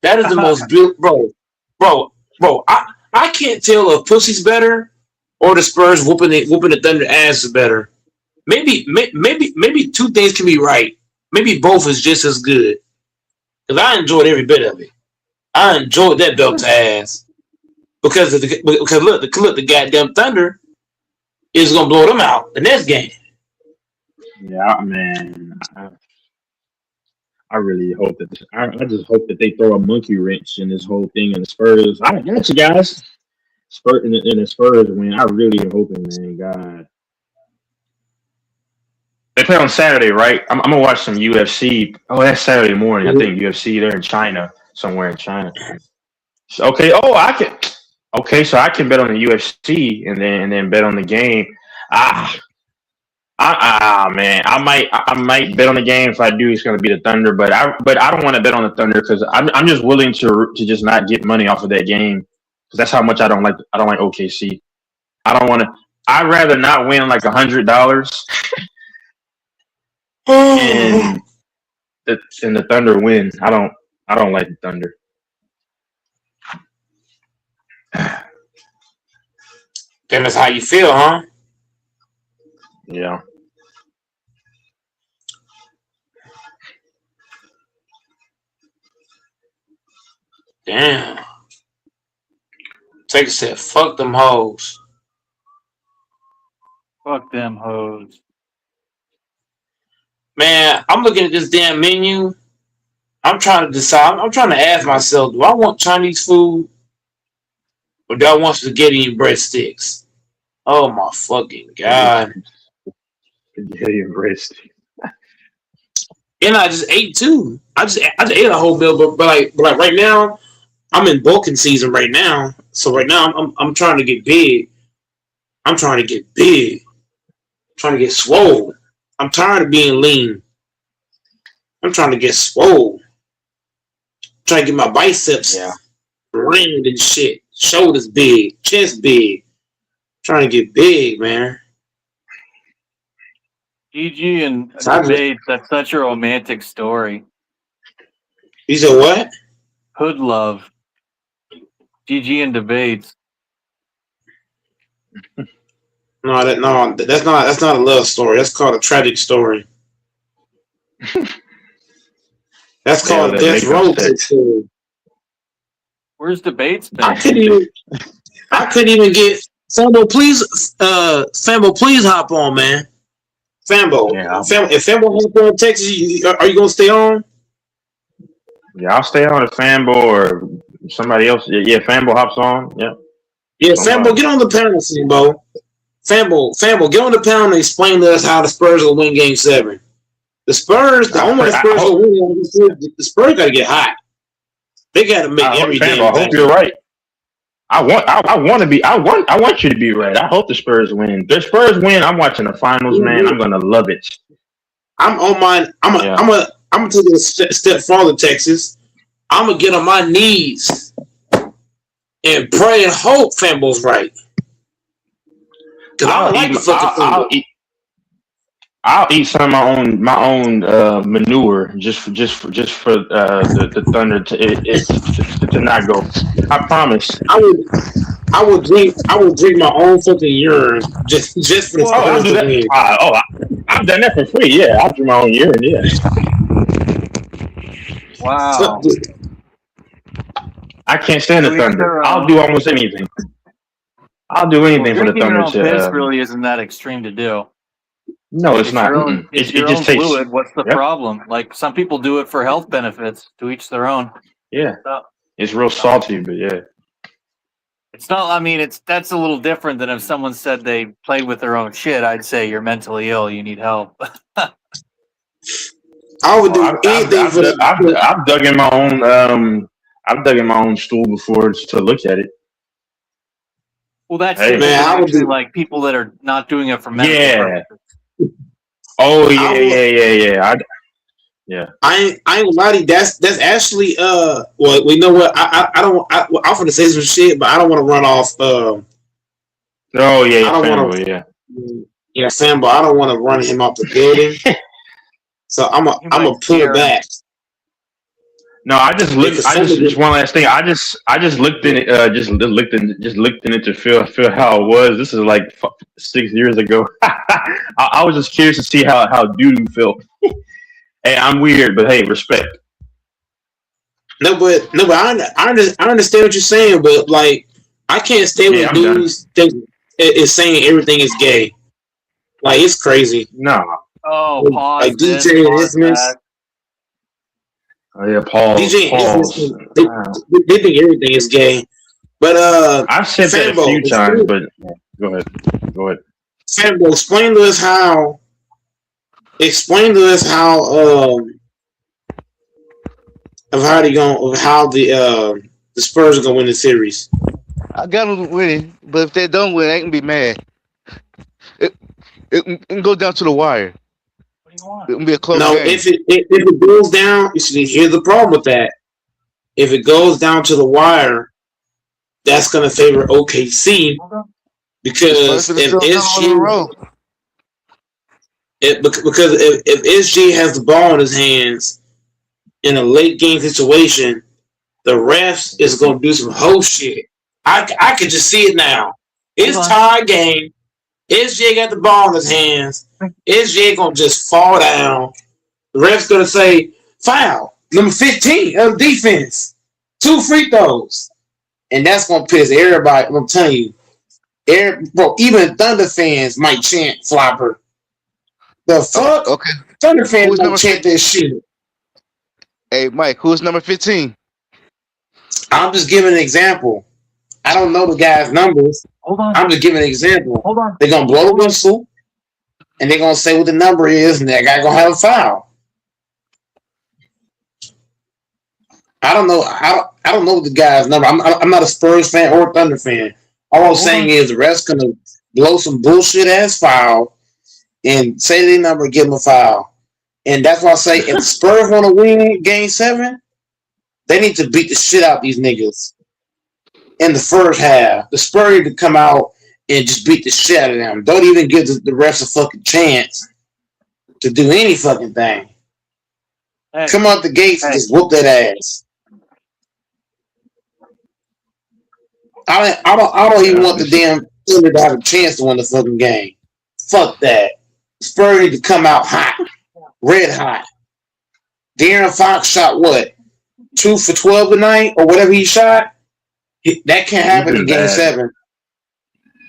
that is the most beautiful, bro. I can't tell if Pussy's better or the Spurs whooping the Thunder ass is better. Maybe two things can be right. Maybe both is just as good. Because I enjoyed every bit of it. I enjoyed that belt to ass because look, the goddamn Thunder is gonna blow them out the next game. Yeah, man. I really hope that I just hope that they throw a monkey wrench in this whole thing in the Spurs. I got you guys. Spurs in the Spurs win. I really am hoping, man. God, they play on Saturday, right? I'm gonna watch some UFC. Oh, that's Saturday morning. I think UFC. They're in China, somewhere in China. So, okay. Oh, I can. Okay, so I can bet on the UFC and then bet on the game. Man, I might bet on the game. If I do, it's going to be the Thunder. But I don't want to bet on the Thunder because I'm just willing to just not get money off of that game because that's how much I don't like OKC. I don't want to. I'd rather not win like $100 and the Thunder win. I don't like the Thunder. Then that's how you feel, huh? Yeah. Damn. Take a step. Fuck them hoes. Fuck them hoes. Man, I'm looking at this damn menu. I'm trying to decide. I'm trying to ask myself, do I want Chinese food or do I want spaghetti and breadsticks? Oh my fucking god. Spaghetti and breadsticks. And I just ate too. I just ate a whole meal, but like right now, I'm in bulking season right now. So right now I'm trying to get big. I'm trying to get big. I'm trying to get swole. I'm tired of being lean. I'm trying to get swole. I'm trying to get my biceps ringed and shit. Shoulders big, chest big. I'm trying to get big, man. GG and Debate, that's such a romantic story. You said what? Hood love. GG and Debates. No, that's not a love story. That's called a tragic story. That's called Death Row story. Where's Debates been? I couldn't even get Fambo. Please hop on, man. Fambo, if Fambo hops on Texas, are you gonna stay on? Yeah, I'll stay on if Fambo or somebody else. Yeah, Fambo hops on. Yeah. Yeah, Fambo, get on the panel, Fambo. Fambo, get on the panel and explain to us how the Spurs will win Game 7. The Spurs, the only way the Spurs will win, the Spurs got to get hot. They got to make every game. I hope you're right. I want you to be right. I hope the Spurs win. If the Spurs win, I'm watching the finals, man. I'm gonna love it. I'm on mine. I'm gonna take it a step farther, Texas. I'm gonna get on my knees and pray and hope Fambo's right. Because I don't like the fucking I'll eat some of my own manure just for the Thunder to not go. I promise. I will drink my own fucking urine just for the I'll do that. I've done that for free. Yeah, I'll drink my own urine. Yeah. Wow. I can't stand the Thunder. I'll do almost anything. I'll do anything for the Thunder. Piss really isn't that extreme to do. No, it's not. It just tastes fluid. What's the problem? Like some people do it for health benefits. To each their own. Yeah, it's real salty, but yeah. It's not. I mean, that's a little different than if someone said they played with their own shit. I'd say you're mentally ill. You need help. I would do anything for that. I've dug in my own. I've dug in my own stool before to look at it. Well, that's I would do like people that are not doing it for medical purposes. Oh yeah. I ain't lie to you. That's actually well, we know what I'm gonna say some shit, but I don't want to run off. Sambo. I don't want to run him off the building. So I'm gonna pull back. No, I just Yeah, looked. because I just one last thing. I just looked in it. Just looked in it to feel how it was. This is like 6 years ago. I was just curious to see how dude felt. Hey, I'm weird, but hey, respect. no, but I understand what you're saying, but like I can't stand Yeah, when I'm done. dudes think is saying everything is gay. Like it's crazy. No. Oh, Like pause DJ this, and pause Isthmus, that. Oh, yeah, pause. DJ and Isthmus, Pause. Wow. they think everything is gay. But I've said that a Fambo, few times, but yeah, go ahead. Go ahead. Fambo, explain to us how of how they going of how the Spurs are gonna win the series. I got them winning, but if they don't win, I can be mad. It, it can go down to the wire. What do you want? It can be a close No, game. if it goes down, you see, here's the problem with that. If it goes down to the wire, that's gonna favor OKC The Spurs because are if still another one in a SG row. because if SG has the ball in his hands in a late game situation, the refs is gonna do some hoe shit. I could just see it now. It's tie game. SJ got the ball in his hands. SJ gonna just fall down. The ref's gonna say foul number 15 of defense, 2 free throws, and that's gonna piss everybody. I'm telling you, bro. Even Thunder fans might chant flopper. The fuck, Okay. Thunder fans Who's don't number chant 15? that shit. Hey, Mike, who's number 15? I'm just giving an example. I don't know the guy's numbers. Hold on. I'm just giving an example. Hold on. They're gonna blow the whistle, and they're gonna say what the number is, and that guy gonna have a foul. I don't know. I don't know the guy's number. I'm not a Spurs fan or a Thunder fan. All I'm saying is the refs gonna blow some bullshit ass foul and say their number, give them a foul. And that's why I say if the Spurs want to win Game 7, they need to beat the shit out these niggas in the first half. The Spurs need to come out and just beat the shit out of them. Don't even give the refs a fucking chance to do any fucking thing. Hey, Come out the gates and hey, just whoop that ass. I don't even want the damn Thunder to have a chance to win the fucking game. Fuck that. Spurs need to come out hot, red hot. De'Aaron Fox shot what? 2 for 12 tonight or whatever he shot. That can't He's happen in been Game bad. 7.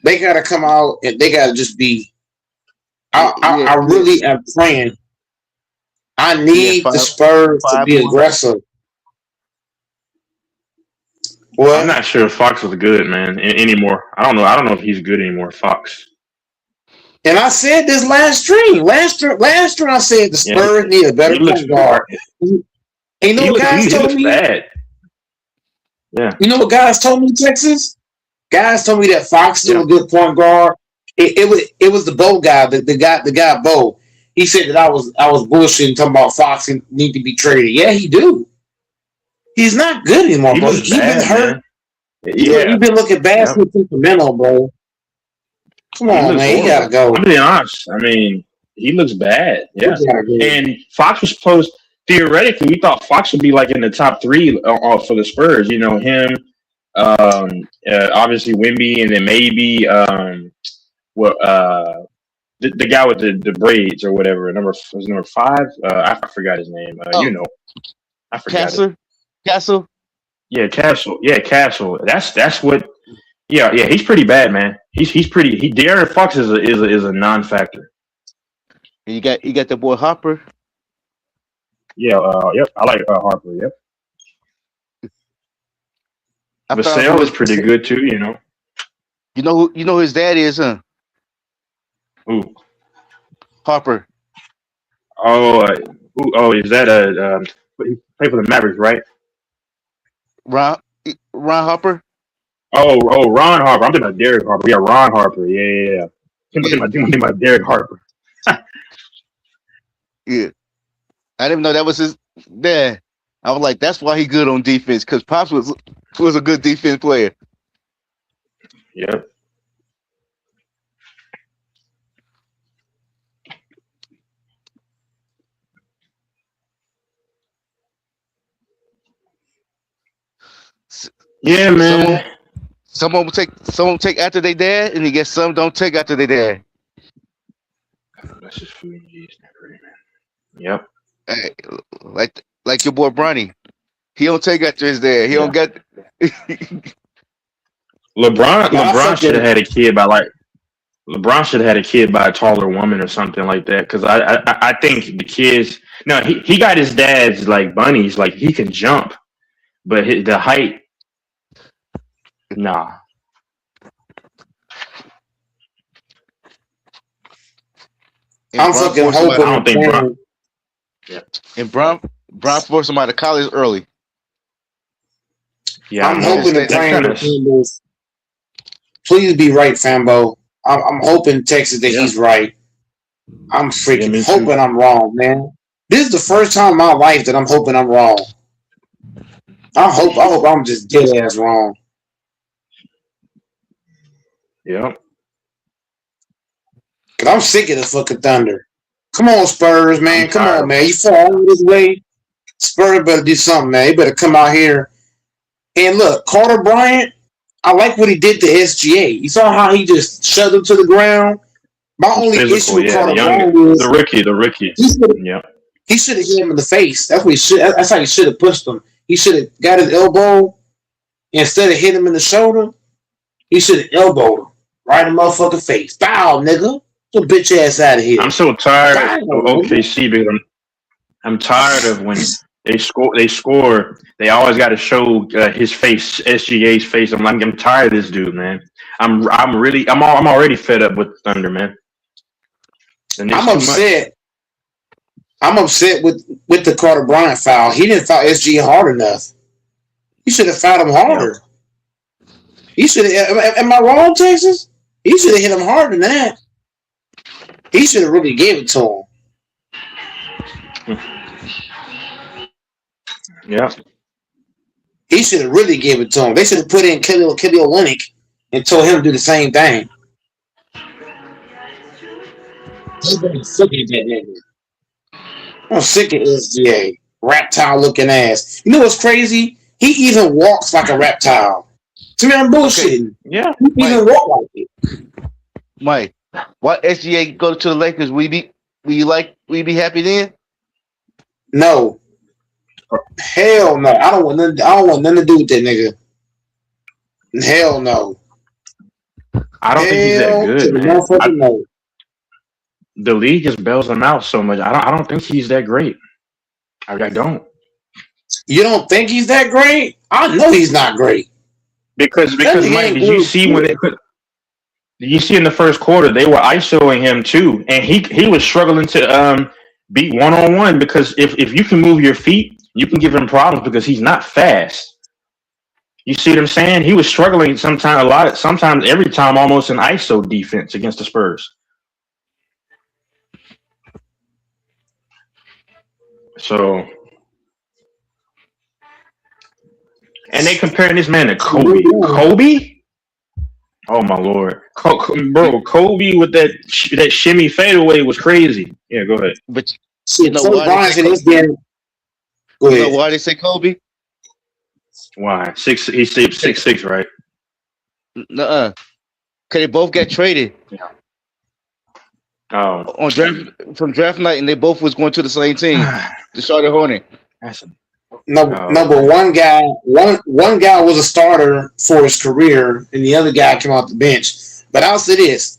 They gotta come out and they gotta just be. I really am praying. I need the Spurs to be aggressive. What? I'm not sure if Fox was good, man, anymore. I don't know. I don't know if he's good anymore, Fox. And I said this last stream. Last stream, I said the Spurs need a better point guard. And you know what guys told me? Bad. Yeah. You know what guys told me, Texas? Guys told me that Fox still a good point guard. It was the Bo guy, the guy Bo. He said that I was bullshitting talking about Fox and need to be traded. Yeah, he do. He's not good anymore, bro. He's been hurt. Yeah. He's been looking bad since Sacramento, bro. Come on, man. He gotta go. I'm being honest. I mean, he looks bad. Yeah. And Fox was supposed theoretically, we thought Fox would be like in the top 3 for the Spurs. You know, him, obviously Wemby, and then maybe the guy with the braids or whatever. Number 5. I forgot his name. You know, I forgot Castle. Yeah, Castle. Yeah, Castle. That's what. Yeah. He's pretty bad, man. He's pretty. De'Aaron Fox is a non-factor. You got the boy Hopper. Yeah. Yep. I like Harper. Yep. Vassell is pretty good too. You know. You know who his dad is, huh? Who? Harper. Oh. Is that he played for the Mavericks, right? Ron Harper. Oh, Ron Harper. I'm talking about Derek Harper. Yeah, Ron Harper. Yeah. I'm talking about Derek Harper. Yeah. I didn't know that was his dad. I was like, that's why he good on defense, because Pops was a good defense player. Yep. Yeah, man. Some will take after they dad, and you get some don't take after they dad. That's just food and yeast. Yep. Hey, like your boy Bronny, he don't take after his dad. He don't get. LeBron should have had a kid by LeBron should have had a kid by a taller woman or something like that. Because I think the kids. No, he got his dad's like bunnies. Like he can jump, but the height. Nah. I'm fucking hoping. I don't think Bron. Yeah. And Bron forced him out of college early. Yeah, I'm hoping and praying that please be right, Fambo. I'm hoping Texas that he's right. I'm freaking hoping I'm wrong, man. This is the first time in my life that I'm hoping I'm wrong. I hope I'm just dead ass wrong. Yeah. Cause I'm sick of the fucking Thunder. Come on, Spurs, man. Come on, man. You fall all this way. Spurs better do something, man. You better come out here. And look, Carter Bryant, I like what he did to SGA. You saw how he just shoved him to the ground? My only issue with Carter Bryant was the rookie. He should have hit him in the face. That's what he should. That's how he should have pushed him. He should have got his elbow instead of hitting him in the shoulder. He should have elbowed him right in the motherfucking face. Bow, nigga. Get your bitch ass out of here. I'm so tired of OKC because I'm tired of when they score. They always got to show his face, SGA's face. I'm tired of this dude, man. I'm already fed up with the Thunder, man. I'm upset. I'm upset with the Carter Bryant foul. He didn't foul SGA hard enough. He should have fouled him harder. He should have. Am I wrong, Texas? He should have hit him harder than that. He should have really gave it to him. Yeah. He should have really gave it to him. They should have put in Kelly Olynyk and told him to do the same thing. I'm sick of that nigga. I'm sick of SGA. Reptile looking ass. You know what's crazy? He even walks like a reptile. To me, I'm bullshitting. Yeah. He even walk like it. Mike, why SGA go to the Lakers? We be happy then? No. Hell no. I don't want nothing to do with that nigga. Hell no. I don't think he's that good, man. The league just bails him out so much. I don't think he's that great. I don't. You don't think he's that great? I know he's not great. Because Mike, did you see when they put? Did you see in the first quarter they were isoing him too, and he was struggling to beat 1-on-1 because if you can move your feet, you can give him problems because he's not fast. You see what I'm saying? He was struggling sometimes every time almost in ISO defense against the Spurs. So, and they comparing this man to Kobe. Kobe? Oh my lord, bro! Kobe with that shimmy fadeaway was crazy. Yeah, go ahead. But you know why they say Kobe? Why? He's 6'6", right? Nuh-uh. Cause they both got traded. Yeah. Oh. From draft night, and they both was going to the same team, the Charlotte Hornets. Number one guy was a starter for his career, and the other guy came off the bench. But I'll say this: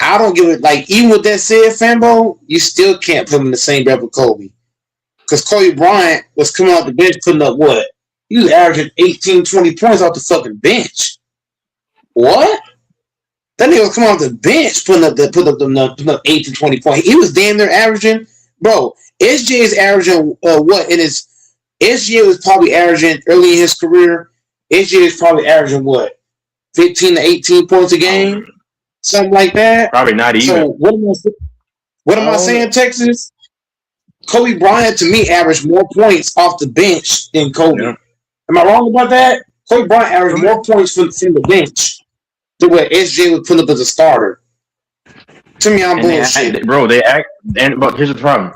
I don't give it. Like even with that said, Fambo, you still can't put him in the same breath with Kobe, because Kobe Bryant was coming off the bench putting up what? He was averaging 18, 20 points off the fucking bench. What? That nigga was coming off the bench putting up 18, 20 points. He was damn near averaging, bro. SJ is averaging what? In his SJ was probably averaging early in his career. SJ is probably averaging what? 15 to 18 points a game, something like that. Probably not even. So what am I saying, Texas? Kobe Bryant to me averaged more points off the bench than Kobe. Yeah. Am I wrong about that? Kobe Bryant averaged more points from the bench than what SJ would put up as a starter. To me, I'm bullshit. But here's the problem.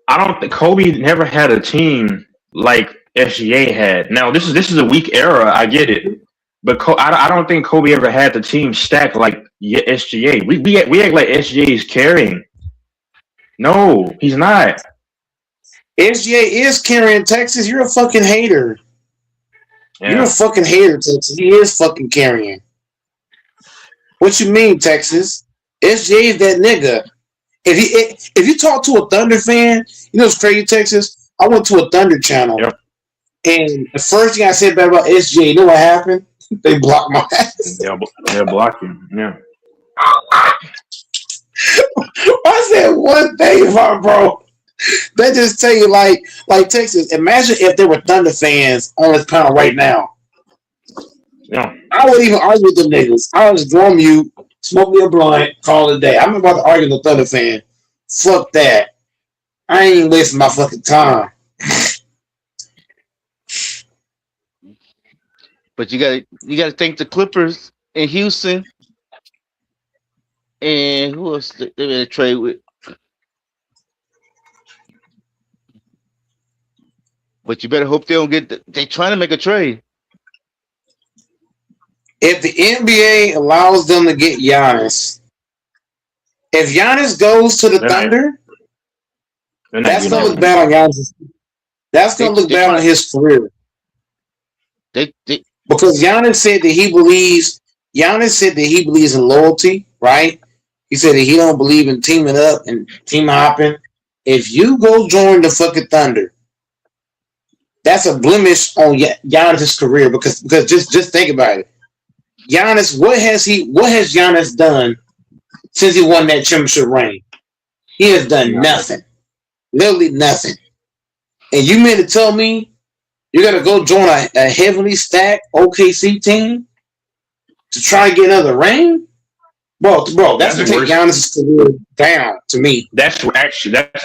I don't think Kobe never had a team like SGA had. Now this is a weak era. I get it, but I don't think Kobe ever had the team stacked like SGA. We act like SGA is carrying. No, he's not. SGA is carrying Texas. You're a fucking hater. Yeah. You're a fucking hater, Texas. He is fucking carrying. What you mean, Texas? SGA is that nigga. If you talk to a Thunder fan, you know it's crazy, Texas. I went to a Thunder channel, and the first thing I said about SGA, you know what happened? They blocked my ass. Yeah, they'll block you. Yeah. I said one thing, my bro. That just tell you, like Texas. Imagine if there were Thunder fans on this panel right now. Yeah. I wouldn't even argue with them niggas. I would just go on mute, smoke me a blunt, call it a day. I'm about to argue with a Thunder fan. Fuck that. I ain't even wasting my fucking time. But you gotta thank the Clippers in Houston. And who else they made a trade with? But you better hope they don't get. They trying to make a trade. If the NBA allows them to get Giannis, if Giannis goes to the Thunder, that's gonna look bad on Giannis. That's gonna look bad on his career. Because Giannis said that he believes. Giannis said that he believes in loyalty, right? He said that he don't believe in teaming up and team hopping. If you go join the fucking Thunder, that's a blemish on Giannis' career because just think about it. Giannis, what has Giannis done since he won that championship ring? He has done nothing. Literally nothing. And you mean to tell me you're gonna go join a heavily stacked OKC team to try and get another ring? Bro, that's gonna take Giannis' career down to me. That's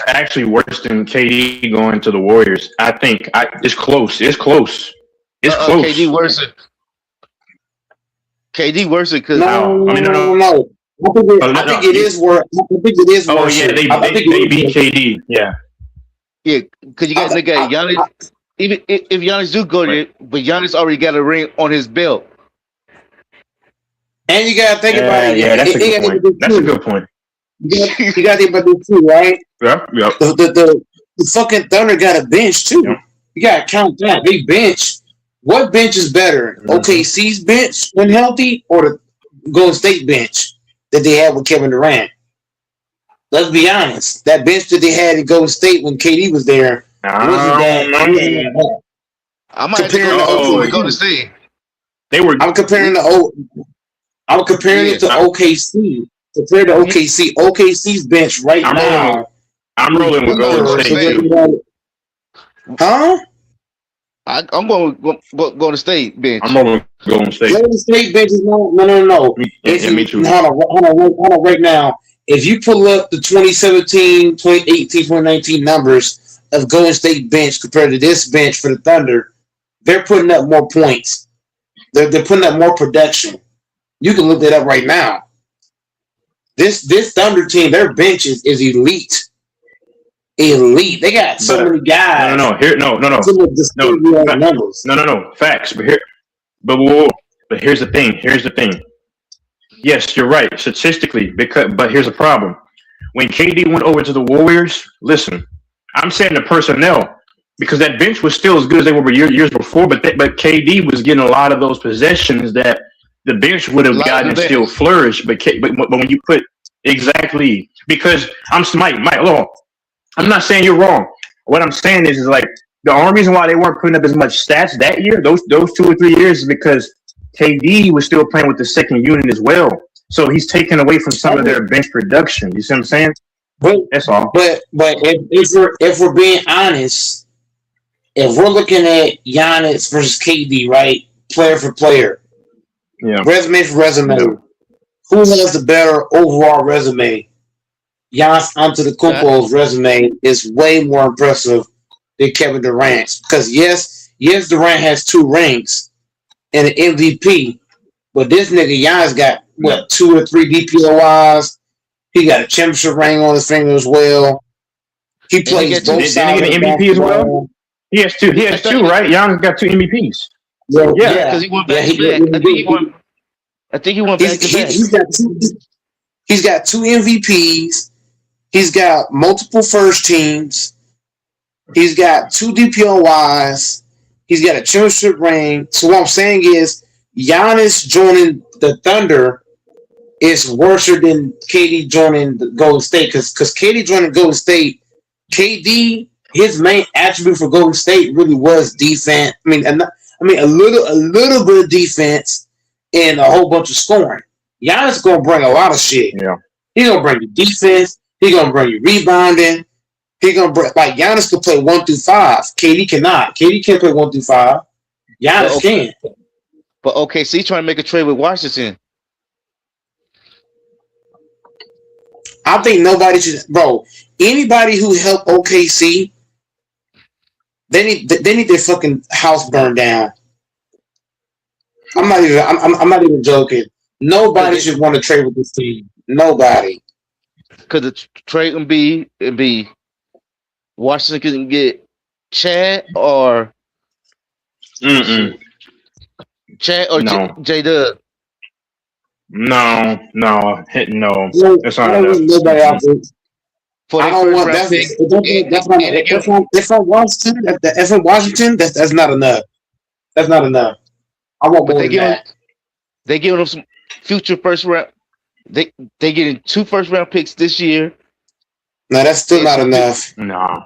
actually worse than KD going to the Warriors. I think it's close. It's close. It's close. KD worse. KD worse because no. I think it is worse. I think it is worse. Oh yeah, they beat KD. Yeah. Yeah, because they got Giannis. Even if Giannis do go there, but Giannis already got a ring on his belt. And you gotta think about it. Yeah, that's a good point. That's a good point. You gotta think about this too, right? Yeah. The fucking Thunder got a bench too. Yep. You gotta count that. They bench. What bench is better? OKC's bench when healthy, or the Golden State bench that they had with Kevin Durant? Let's be honest. That bench that they had at Golden State when KD was there wasn't that. I might compare to Golden State. I'm comparing it to OKC. Compared to OKC, OKC's bench now. I'm rolling with Golden State. Huh? I'm going to State bench. I'm rolling with Golden State. Golden State bench is no. Me too. Hold on, right now. If you pull up the 2017, 2018, 2019 numbers of Golden State bench compared to this bench for the Thunder, they're putting up more points. They're putting up more production. You can look that up right now. This Thunder team, their bench is elite. Elite. They got so many guys. No. Facts. But here's the thing. Yes, you're right statistically. But here's the problem. When KD went over to the Warriors, listen, I'm saying the personnel because that bench was still as good as they were years before. But KD was getting a lot of those possessions that the bench would have gotten still flourished. But when you put exactly because Mike, hold on. I'm not saying you're wrong. What I'm saying is like the only reason why they weren't putting up as much stats that year, those 2 or 3 years, is because KD was still playing with the second unit as well. So he's taken away from some of their bench production. You see what I'm saying? That's all. But if we're being honest, if we're looking at Giannis versus KD, right, player for player, resume for resume, who has the better overall resume? Giannis Antetokounmpo's resume is way more impressive than Kevin Durant's. Because yes, Durant has 2 rings and an MVP, but this nigga Giannis got 2 or 3 DPOIs. He got a championship ring on his finger as well. He plays both sides. Did he get an MVP as well? He has two. He has two, right? Giannis got two MVPs. Yeah, because he went back to back. I think he went back to back. He's got two MVPs. He's got multiple first teams. He's got two DPOYs. He's got a championship ring. So what I'm saying is, Giannis joining the Thunder is worse than KD joining the Golden State, because KD joining Golden State, KD, his main attribute for Golden State really was defense. I mean, a little bit of defense and a whole bunch of scoring. Giannis gonna bring a lot of shit. Yeah, he's gonna bring you defense. He's gonna bring you rebounding. He's gonna bring, like, Giannis can play 1 through 5. KD cannot. KD can't play 1 through 5. Giannis can. But okay, so he's trying to make a trade with Washington. I think nobody should, bro. Anybody who helped OKC, they need their fucking house burned down. I'm not even joking. Nobody should want to trade with this team. Nobody. Because the trade can be Washington can get Chad or Chad or no. J Dub. No. That's not enough. Nobody else. I don't want that. That's from Washington. That's from Washington. That's not enough. That's not enough. I want more than that. They giving them some future first round. They getting 2 first round picks this year. No, that's still not enough. No,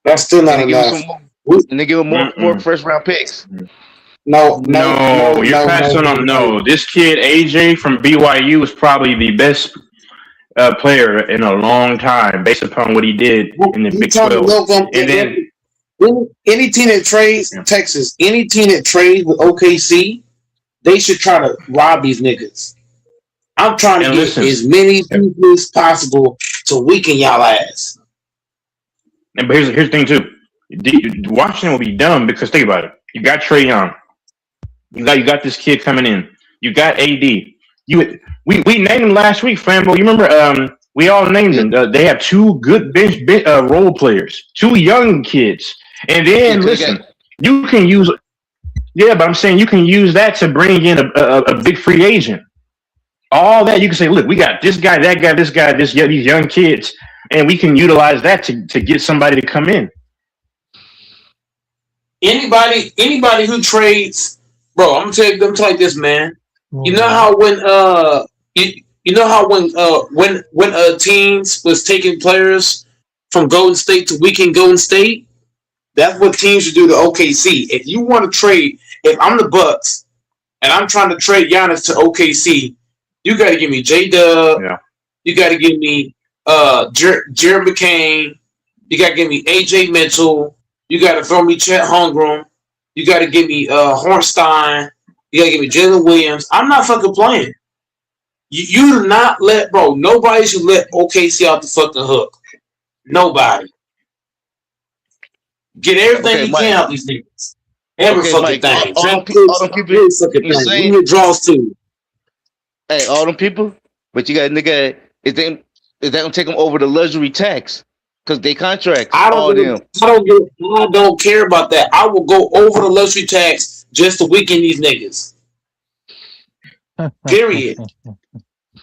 that's still not enough. And they give them more first round picks. No, you're passing on. No, this kid AJ from BYU is probably the best player in a long time, based upon what he did in the Big 12. And then any team that trades Texas, any team that trades with OKC, they should try to rob these niggas. I'm trying to get as many people as possible to weaken y'all ass. But here's the thing too. Washington will be dumb because think about it. You got Trae Young. You got this kid coming in. You got AD. We named him last week, Flambo. You remember? We all named them. They have 2 good bench role players, 2 young kids, and then listen, you can use. Yeah, but I'm saying you can use that to bring in a big free agent. All that you can say, look, we got this guy, that guy, this guy, these young kids, and we can utilize that to get somebody to come in. Anybody who trades, bro, I'm gonna tell you this, man. You know how when teams was taking players from Golden State to weaken Golden State, that's what teams should do to OKC. If you want to trade, if I'm the Bucks and I'm trying to trade Giannis to OKC, you got to give me J-Dub. Yeah. You got to give me Jared McCain. You got to give me AJ Mitchell. You got to throw me Chet Holmgren. You got to give me Hornstein. You got to give me Jalen Williams. I'm not fucking playing. You do not let, bro, nobody should let OKC out the fucking hook. Nobody. Get everything you can out these niggas. Every fucking thing. All them people Saying your draws too. Hey, all them people, but you got nigga. Is that gonna take them over the luxury tax? Because they contract. I don't care about that. I will go over the luxury tax just to weaken these niggas. Period.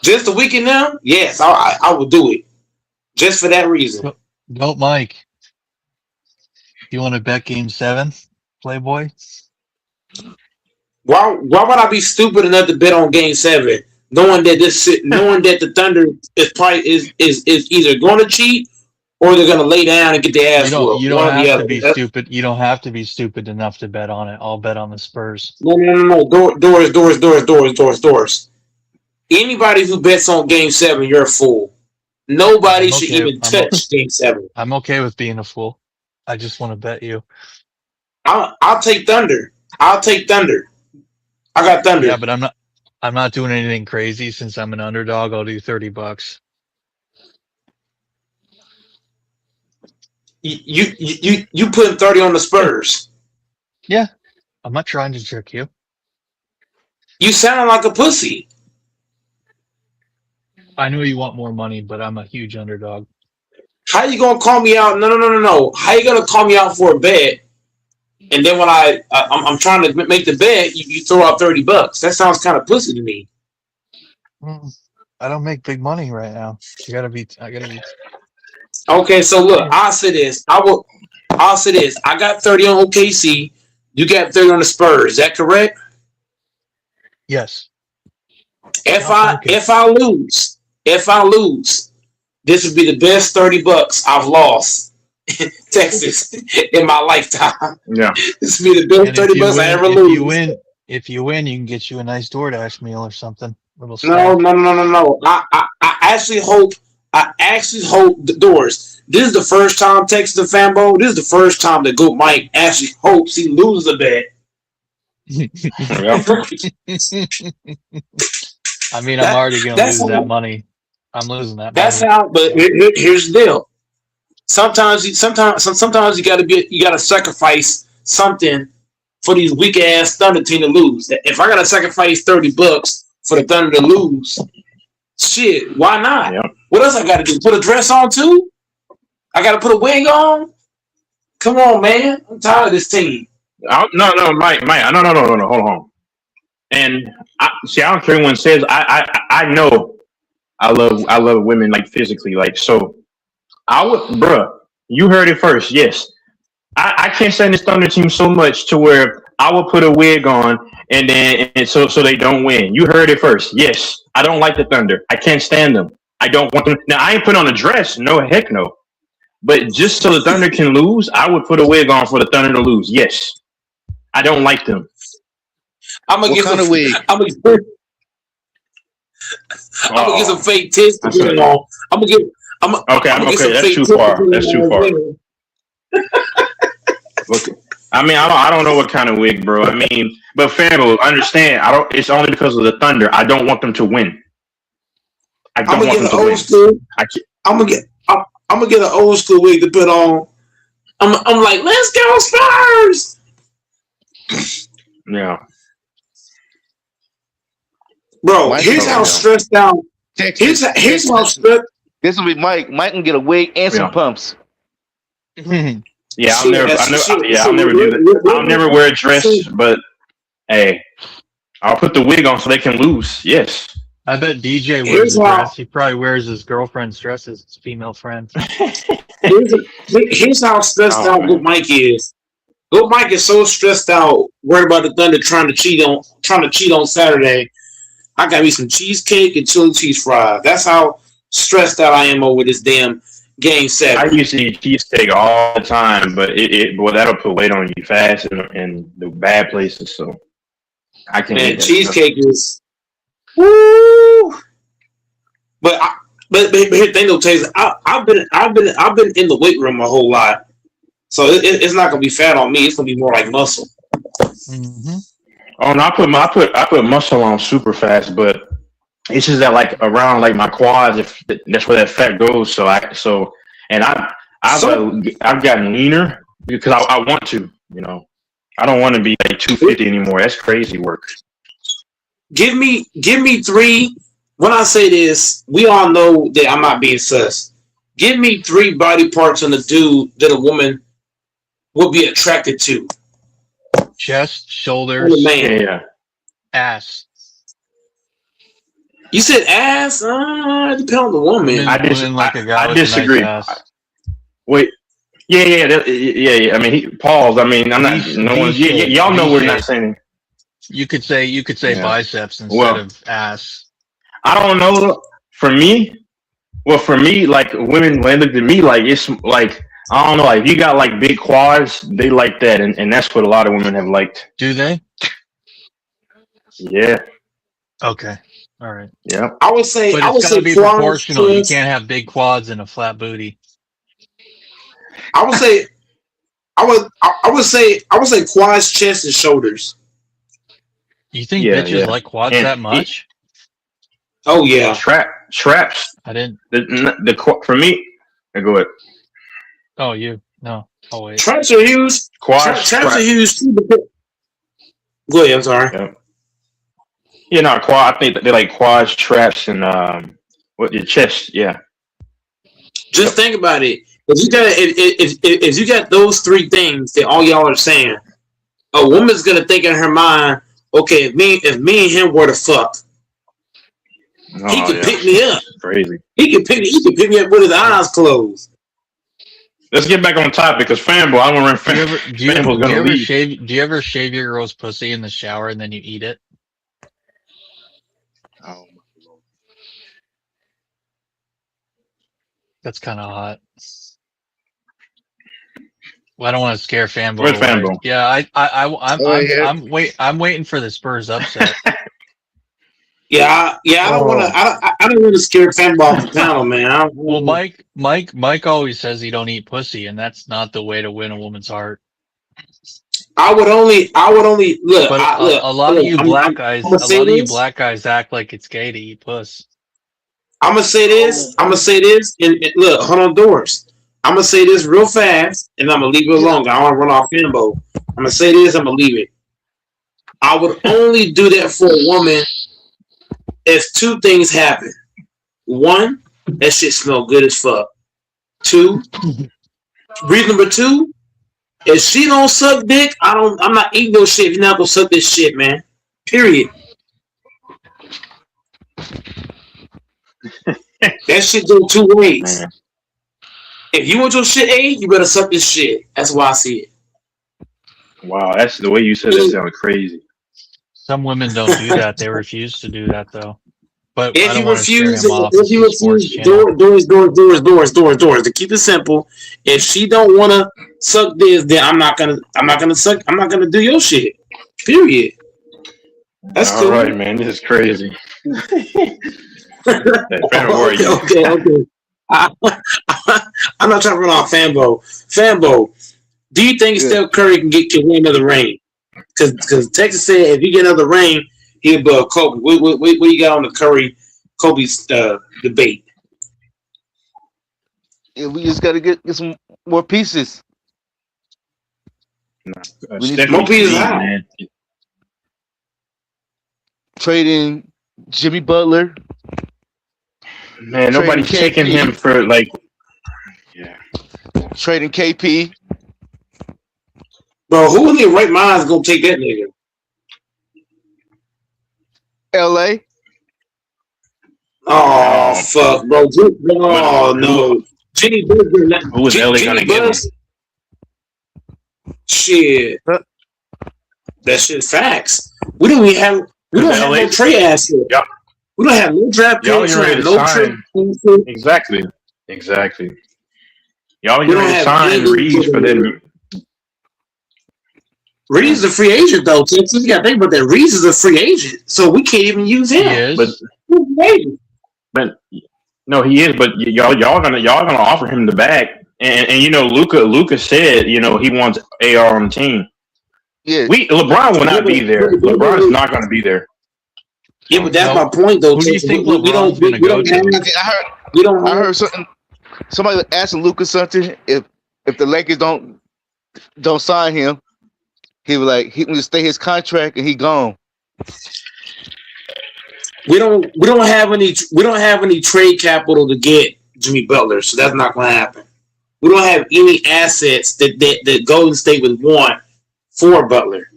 Just to weaken them? Yes, I will do it. Just for that reason. Don't Mike. You want to bet Game 7, Playboy? Why would I be stupid enough to bet on Game 7, knowing that the Thunder is either going to cheat or they're going to lay down and get their ass whooped? You don't have to be stupid. You don't have to be stupid enough to bet on it. I'll bet on the Spurs. No. Doors. Anybody who bets on Game 7, you're a fool. Nobody should even touch Game 7. I'm okay with being a fool. I just want to bet you. I'll take Thunder. I got Thunder. Yeah, but I'm not doing anything crazy since I'm an underdog. I'll do $30. You putting 30 on the Spurs? Yeah, I'm not trying to trick you. You sound like a pussy. I know you want more money, but I'm a huge underdog. How you gonna call me out? No. How you gonna call me out for a bet? And then when I'm trying to make the bet, you throw out $30. That sounds kind of pussy to me. I don't make big money right now. I gotta be. Okay, so look, I'll say this. I'll say this. I got 30 on OKC. You got 30 on the Spurs. Is that correct? Yes. If I lose, this would be the best $30 I've lost in Texas in my lifetime. Yeah. This would be the best $30 I ever lose. If you win, you can get you a nice DoorDash meal or something. No. I actually hope the doors. This is the first time Texas the Fanbo. This is the first time that Goat Mike actually hopes he loses a bet. I mean, I'm already going to lose that money. I'm losing that. That's money. how. But here's the deal. Sometimes you gotta sacrifice something for these weak ass Thunder team to lose. If I gotta sacrifice $30 for the Thunder to lose, shit, why not? Yep. What else I gotta do? Put a dress on too? I gotta put a wig on? Come on, man. I'm tired of this team. No, Mike, no, hold on. And I don't care when says I know I love women like physically, like so. Bruh, you heard it first. Yes, I can't stand this Thunder team so much to where I will put a wig on and so they don't win. You heard it first. Yes, I don't like the Thunder. I can't stand them. I don't want them. Now I ain't put on a dress. No, heck no. But just so the Thunder can lose, I would put a wig on for the Thunder to lose. Yes, I don't like them. I'm gonna get some wig. I'm gonna get some fake tits to put on. Okay. That's too far. Look, I mean, I don't know what kind of wig, bro. I mean, but Fanbo, understand? It's only because of the Thunder. I don't want them to win. I'm gonna get an old school wig to put on. I'm like, let's go Spurs. Yeah. Bro, here's how stressed out. Here's how stressed. This will be Mike. Mike can get a wig and some pumps. Yeah, I'll never do that. I'll never wear a dress, but hey, I'll put the wig on so they can lose. Yes. I bet DJ wears a dress. He probably wears his girlfriend's dress as his female friend. Here's how stressed out Good Mike is. Good Mike is so stressed out, worried about the Thunder trying to cheat on Saturday. I got me some cheesecake and chili cheese fries. That's how stressed out I am over this damn game 7. I used to eat cheesecake all the time, but boy, that'll put weight on you fast in the bad places. So I can't. Man, cheesecake is woo. But here's the thing, though, Taser. I've been in the weight room a whole lot, so it's not gonna be fat on me. It's gonna be more like muscle. Mm-hmm. Oh no, I put muscle on super fast, but it's just that like around like my quads, if that's where that fat goes. So I've gotten leaner because I want to, you know. I don't want to be like 250 anymore. That's crazy work. Give me 3. When I say this, we all know that I'm not being sus. Give me 3 body parts on a dude that a woman would be attracted to. Chest, shoulders, ass. You said ass? It depends on the woman. I disagree. Nice wait. Yeah. I mean, pause. I mean, I'm not. No one. Y'all know we're not saying. You could say biceps instead of ass. I don't know. For me, like women, when they look at me, like it's like I don't know. Like if you got like big quads, they like that, and that's what a lot of women have liked. Do they? Yeah. Okay. All right. Yeah. I would say, but it's got to be proportional. You can't have big quads and a flat booty. I would say quads, chest, and shoulders. You think bitches like quads that much? Oh yeah, traps. I didn't. The for me. Go ahead. Oh, you no. Oh wait. Traps are huge. Traps are huge too. Go ahead. I'm sorry. Yeah, quad. I think they like quads, traps, and what your chest. Yeah. Just think about it. If you got those three things that all y'all are saying, a woman's gonna think in her mind, okay, if me and him were to fuck, he could pick me up. Crazy. He could pick me up with his eyes closed. Let's get back on topic because fanboy, I want to run. Do you ever shave your girl's pussy in the shower and then you eat it? Oh, That's kind of hot. Well, I don't want to scare fanboy. Where's fanboy? Yeah, I'm waiting for the Spurs upset. I don't want to. I don't want to scare fanboy off the panel, man. Well, Mike always says he don't eat pussy, and that's not the way to win a woman's heart. I would only look. But a lot of you black guys act like it's gay to eat puss. I'm gonna say this, and look, hold on, Doris. I'm gonna say this real fast, and I'm gonna leave it alone. I don't want to run off Fanbo. I'm gonna say this, I'm gonna leave it. I would only do that for a woman if two things happen. One, that shit smell good as fuck. Two, reason number two, if she don't suck dick, I'm not eating no shit. You're not gonna suck this shit, man. Period. That shit go two ways. Man. If you want your shit A, you better suck this shit. That's why I see it. Wow, that's the way you said it sounded crazy. Some women don't do that. They refuse to do that though. But if you refuse, doors. To keep it simple, if she don't want to suck this, then I'm not gonna do your shit. Period. That's all cool. right, man. This is crazy. Okay. I'm not trying to run off Fanbo. Fanbo, do you think Steph Curry can win another ring? Because Texas said if you get another ring, he'll be a Kobe. What you got on the Curry Kobe's debate? Yeah, we just got to get some more pieces. We need more pieces, man. Trading Jimmy Butler. Man, nobody's taking him for trading KP. Bro, who in their right mind is gonna take that nigga? LA. Oh fuck, bro. Oh no. Jimmy Butler. Who is LA gonna get him? Shit. That shit's facts. We don't have no trade asset. Yep. We don't have no draft picks. No trade. Exactly. Y'all ain't ready to sign Reeves for them. Reeves is a free agent though, Texas. You gotta think about that. Reeves is a free agent, so we can't even use him. He is. But no, he is. But y'all gonna offer him the bag, and you know Luka said he wants AR on the team. Yeah, LeBron will not be there. LeBron is not going to be there. Yeah, but that's my point though. Who do you think LeBron's going to go to? I heard something. Somebody was asking Luka something. If the Lakers don't sign him, he was like he will stay his contract and he gone. We don't have any trade capital to get Jimmy Butler, so that's not going to happen. We don't have any assets that Golden State would want for Butler.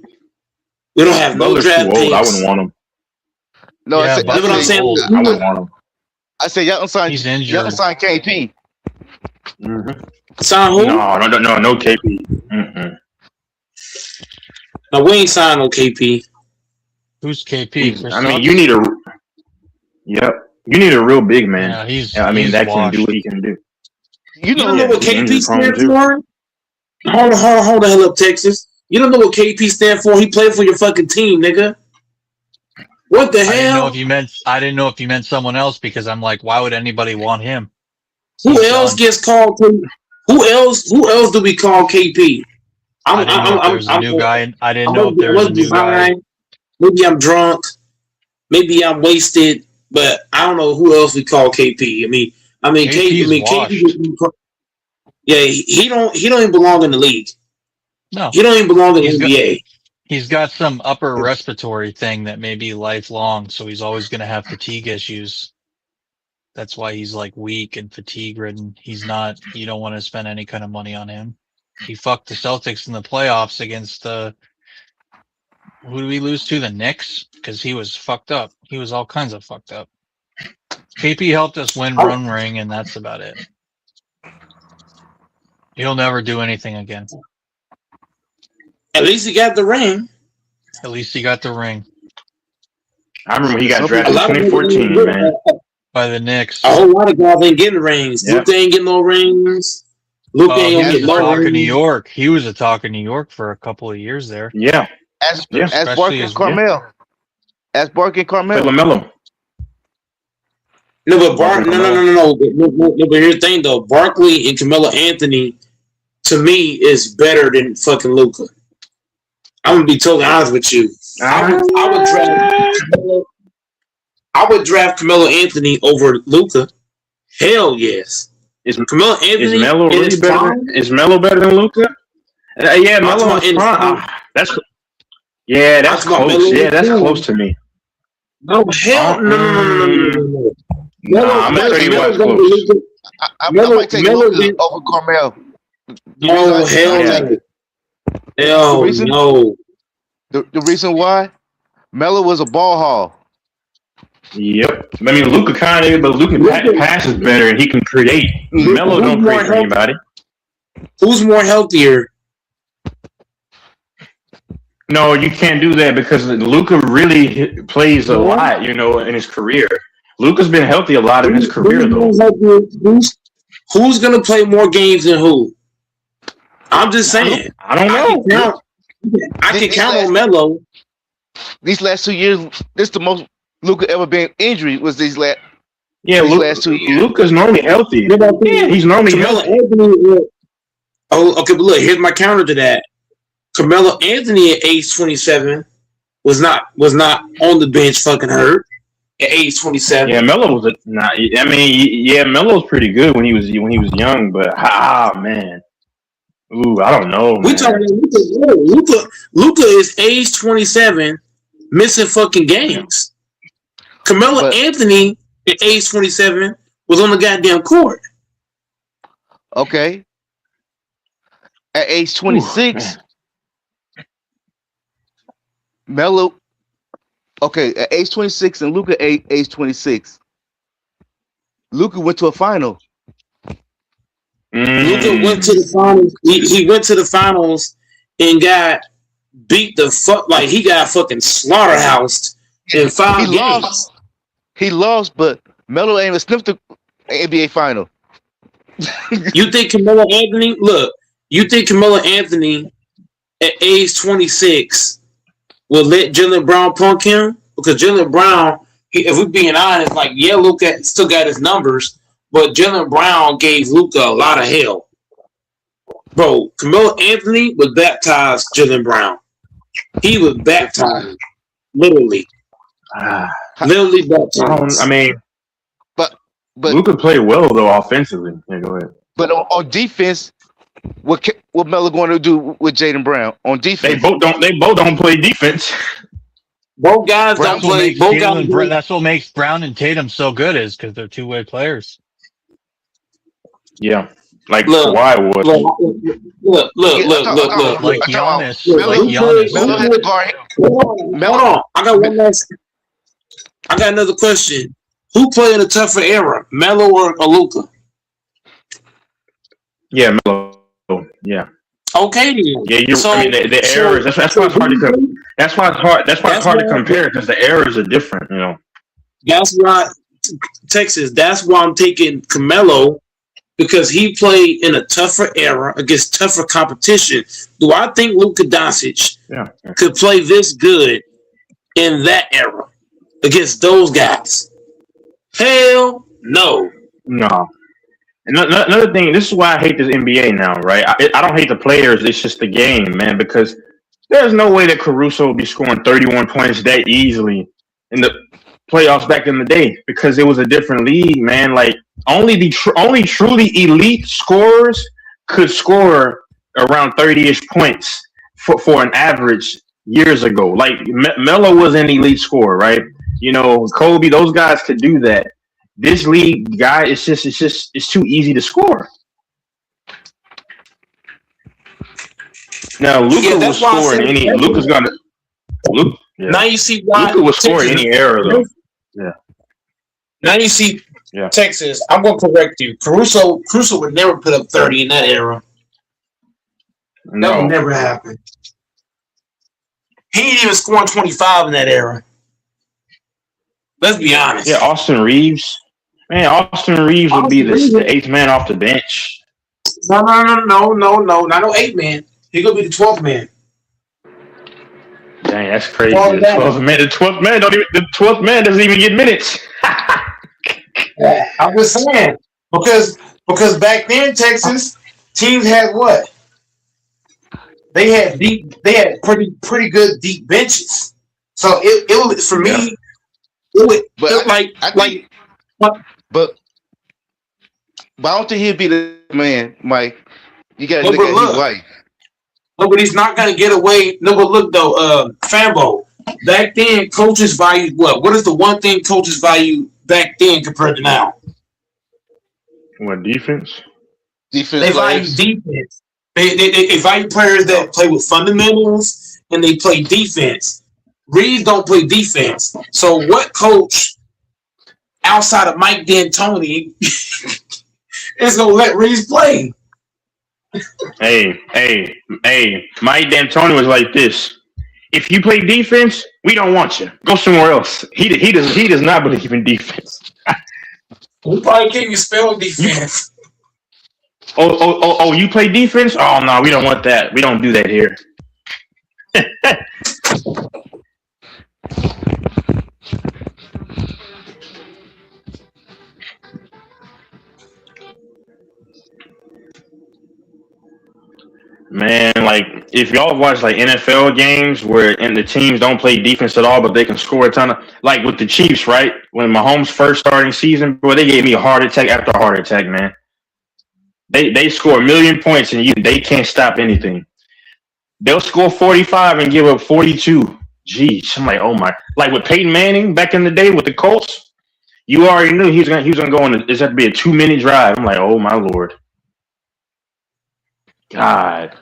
We don't have no draft picks. I wouldn't want him. No, yeah, that's what I'm saying. I wouldn't want him. I said y'all don't sign. He's injured. Y'all don't sign KP. Mm-hmm. Sign who? No KP. Mm-mm. No, we ain't signing no KP. Who's KP? I mean, you need a. Yep, you need a real big man. Yeah, he's that washed. can do what he can do. You don't know what KP stands for? Hold the hell up, Texas. You don't know what KP stands for? He played for your fucking team, nigga. What the hell? I didn't know if you meant someone else because I'm like, why would anybody want him? Who else gets called? Who else do we call KP? I didn't know if there was a new guy. I didn't know if there was a new guy. Maybe I'm drunk. Maybe I'm wasted. But I don't know who else we call KP. KP. Yeah, he don't even belong in the league. No, he don't even belong in the NBA. He's got some upper respiratory thing that may be lifelong, so he's always going to have fatigue issues. That's why he's like weak and fatigue ridden. He's not. You don't want to spend any kind of money on him. He fucked the Celtics in the playoffs against who did we lose to? The Knicks, because he was fucked up. He was all kinds of fucked up. KP helped us win one ring, and that's about it. He'll never do anything again. At least he got the ring. At least he got the ring. I remember he got drafted in 2014, man. By the Knicks. A whole lot of guys ain't getting rings. Yep. Luka ain't getting no rings. Luka ain't He gonna was get a no talk in rings. New York. He was a talk in New York for a couple of years there. Yeah. As Especially Barkley as- and Carmel. As Barkley and Carmel. LaMelo. No, but no. But here's the thing though. Barkley and Carmelo Anthony, to me, is better than fucking Luka. I'm gonna be totally honest with you. I would draft Carmelo Anthony over Luka. Hell yes. Is Carmelo Anthony Is Melo in really his better? prime? Is Melo better than Luka? Yeah, Melo in is his prime. prime. That's close. Yeah, that's close to me. No, hell no. Nah, I'm gonna tell you why it's close. I might take Luka over Carmel. No, hell no. Hell no. The reason why? Melo was a ball hog. Yep. I mean, Luka kind of, but Luka passes better and he can create. Melo don't create for anybody. Who's more healthier? No, you can't do that because Luka really plays a lot, in his career. Luka's been healthy a lot in his career, though. Who's gonna play more games than who? I'm just saying. I don't know. I can count on Melo. These last 2 years, this the most Luka ever been injured was these last. Yeah, last 2 years. Luka's normally healthy. Yeah, he's normally healthy. Anthony, okay, but look, here's my counter to that. Carmelo Anthony at age 27 was not on the bench fucking hurt at age 27. Yeah, Melo was Melo's pretty good when he was young, but man. Ooh, I don't know. We talking Luka is age 27, missing fucking games. Carmelo Anthony at age 27 was on the goddamn court. Okay. At age 26, Melo. Okay, at age 26 and Luka at age 26. Luka went to a final. Luka went to the finals. He went to the finals and got beat the fuck, like he got fucking slaughterhoused in 5 games. He lost, but Melo ain't even sniffed the NBA final. You think Carmelo Anthony? Look, you think Carmelo Anthony at age 26 will let Jalen Brown punk him? Because Jalen Brown, if we're being honest, like Luka still got his numbers, but Jalen Brown gave Luka a lot of hell. Bro, Carmelo Anthony was baptized Jalen Brown. He was baptized, literally. Literally baptized. But Luka played well though offensively. Yeah, go ahead. But on defense, what Melo going to do with Jaden Brown on defense? They both don't play defense. Both guys don't play. That's what makes Brown and Tatum so good is because they're two-way players. Yeah, like Kawhi was. Look. Like Giannis. Melo had to guard. Hold on. I got another question. Who played in a tougher era, Melo or Luka? Yeah, Melo. Yeah. Okay, then. Yeah, the errors. That's why it's hard to compare. That's why it's hard to compare because the errors are different. That's why Texas. That's why I'm taking Carmelo because he played in a tougher era against tougher competition. Do I think Luka Doncic could play this good in that era against those guys? Hell no. No. Another thing, this is why I hate this NBA now, right? I don't hate the players, it's just the game, man, because there's no way that Caruso would be scoring 31 points that easily in the playoffs back in the day because it was a different league, man. Like, only truly elite scorers could score around 30-ish points for an average years ago. Like, Melo was an elite scorer, right? Kobe, those guys could do that. this league, guy, it's too easy to score. Now Luka will that's why I score in said any. Luka's gonna. Luke. Yeah. now you see why Luka will score in Texas. any era though. Yeah. Now you see Yeah. Texas. I'm gonna correct you. Caruso would never put up 30 in that era. That No. would never happen. He ain't even scoring 25 in that era. Let's be honest. Yeah, Austin Reeves. Man, Austin Reeves would be the eighth man off the bench. No. Not no 8 man. He gonna be the 12th man. Dang, that's crazy. Fall The down. 12th man doesn't even get minutes. I'm just saying because back then Texas teams had what? They had pretty good deep benches. So it would for me. But I don't think he'd be the man, Mike. You gotta No, look but at look. his wife. No, but he's not gonna get away. No, but look though, Fambo. Back then, coaches valued what? What is the one thing coaches value back then compared to now? What, defense? Defense. They value players. defense. They value players that play with fundamentals and they play defense. Reeves don't play defense. So what coach outside of Mike D'Antoni is gonna let Reeves play? Hey, Mike D'Antoni was like this. If you play defense, we don't want you. Go somewhere else. He does not believe in defense. We probably can't even spell defense. Oh, you play defense? Oh no, we don't want that. We don't do that here. Man, like if y'all watch like NFL games where the teams don't play defense at all, but they can score a ton of, like with the Chiefs, right? When Mahomes first starting season, boy, they gave me a heart attack after heart attack, man. They score 1,000,000 points and they can't stop anything. They'll score 45 and give up 42. Jeez, I'm like, oh my! Like with Peyton Manning back in the day with the Colts, you already knew he was gonna go on. This had to be a 2-minute drive. I'm like, oh my Lord. God,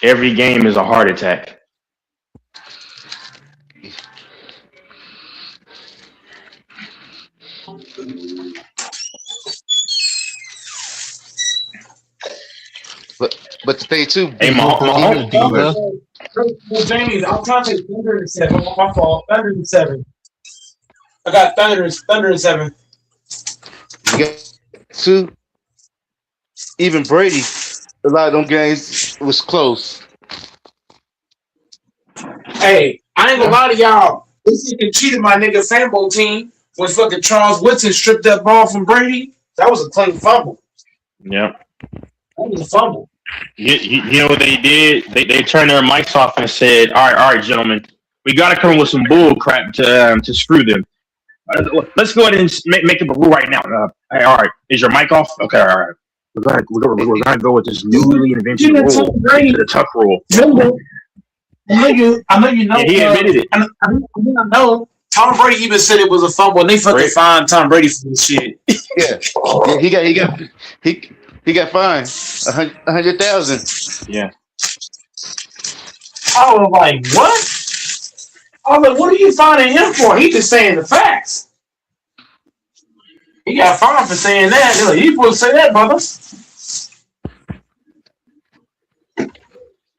every game is a heart attack. But today too. Hey, Mahomes. James, I'm trying to say Thunder and 7. My fault. Thunder and 7. I got Thunder and 7. You got 2. Even Brady, a lot of them games was close. Hey, I ain't gonna lie to y'all. This nigga cheated my nigga Fambo team when fucking Charles Woodson stripped that ball from Brady. That was a clean fumble. Yep. That was a fumble. You know what they did? They turned their mics off and said, "All right, gentlemen, we got to come up with some bull crap to screw them. Let's go ahead and make up a rule right now. Hey, all right, is your mic off? Okay, all right. We're gonna go with this newly invented rule, the tuck rule." I know you know. Yeah, he admitted it. I know. Tom Brady even said it was a fumble, and they fucking fined Tom Brady for this shit. Yeah, he got fined $100,000. Yeah. I was like, what? I was like, what are you finding him for? He just saying the facts. He got fined for saying that. They're like, you supposed to say that, brother.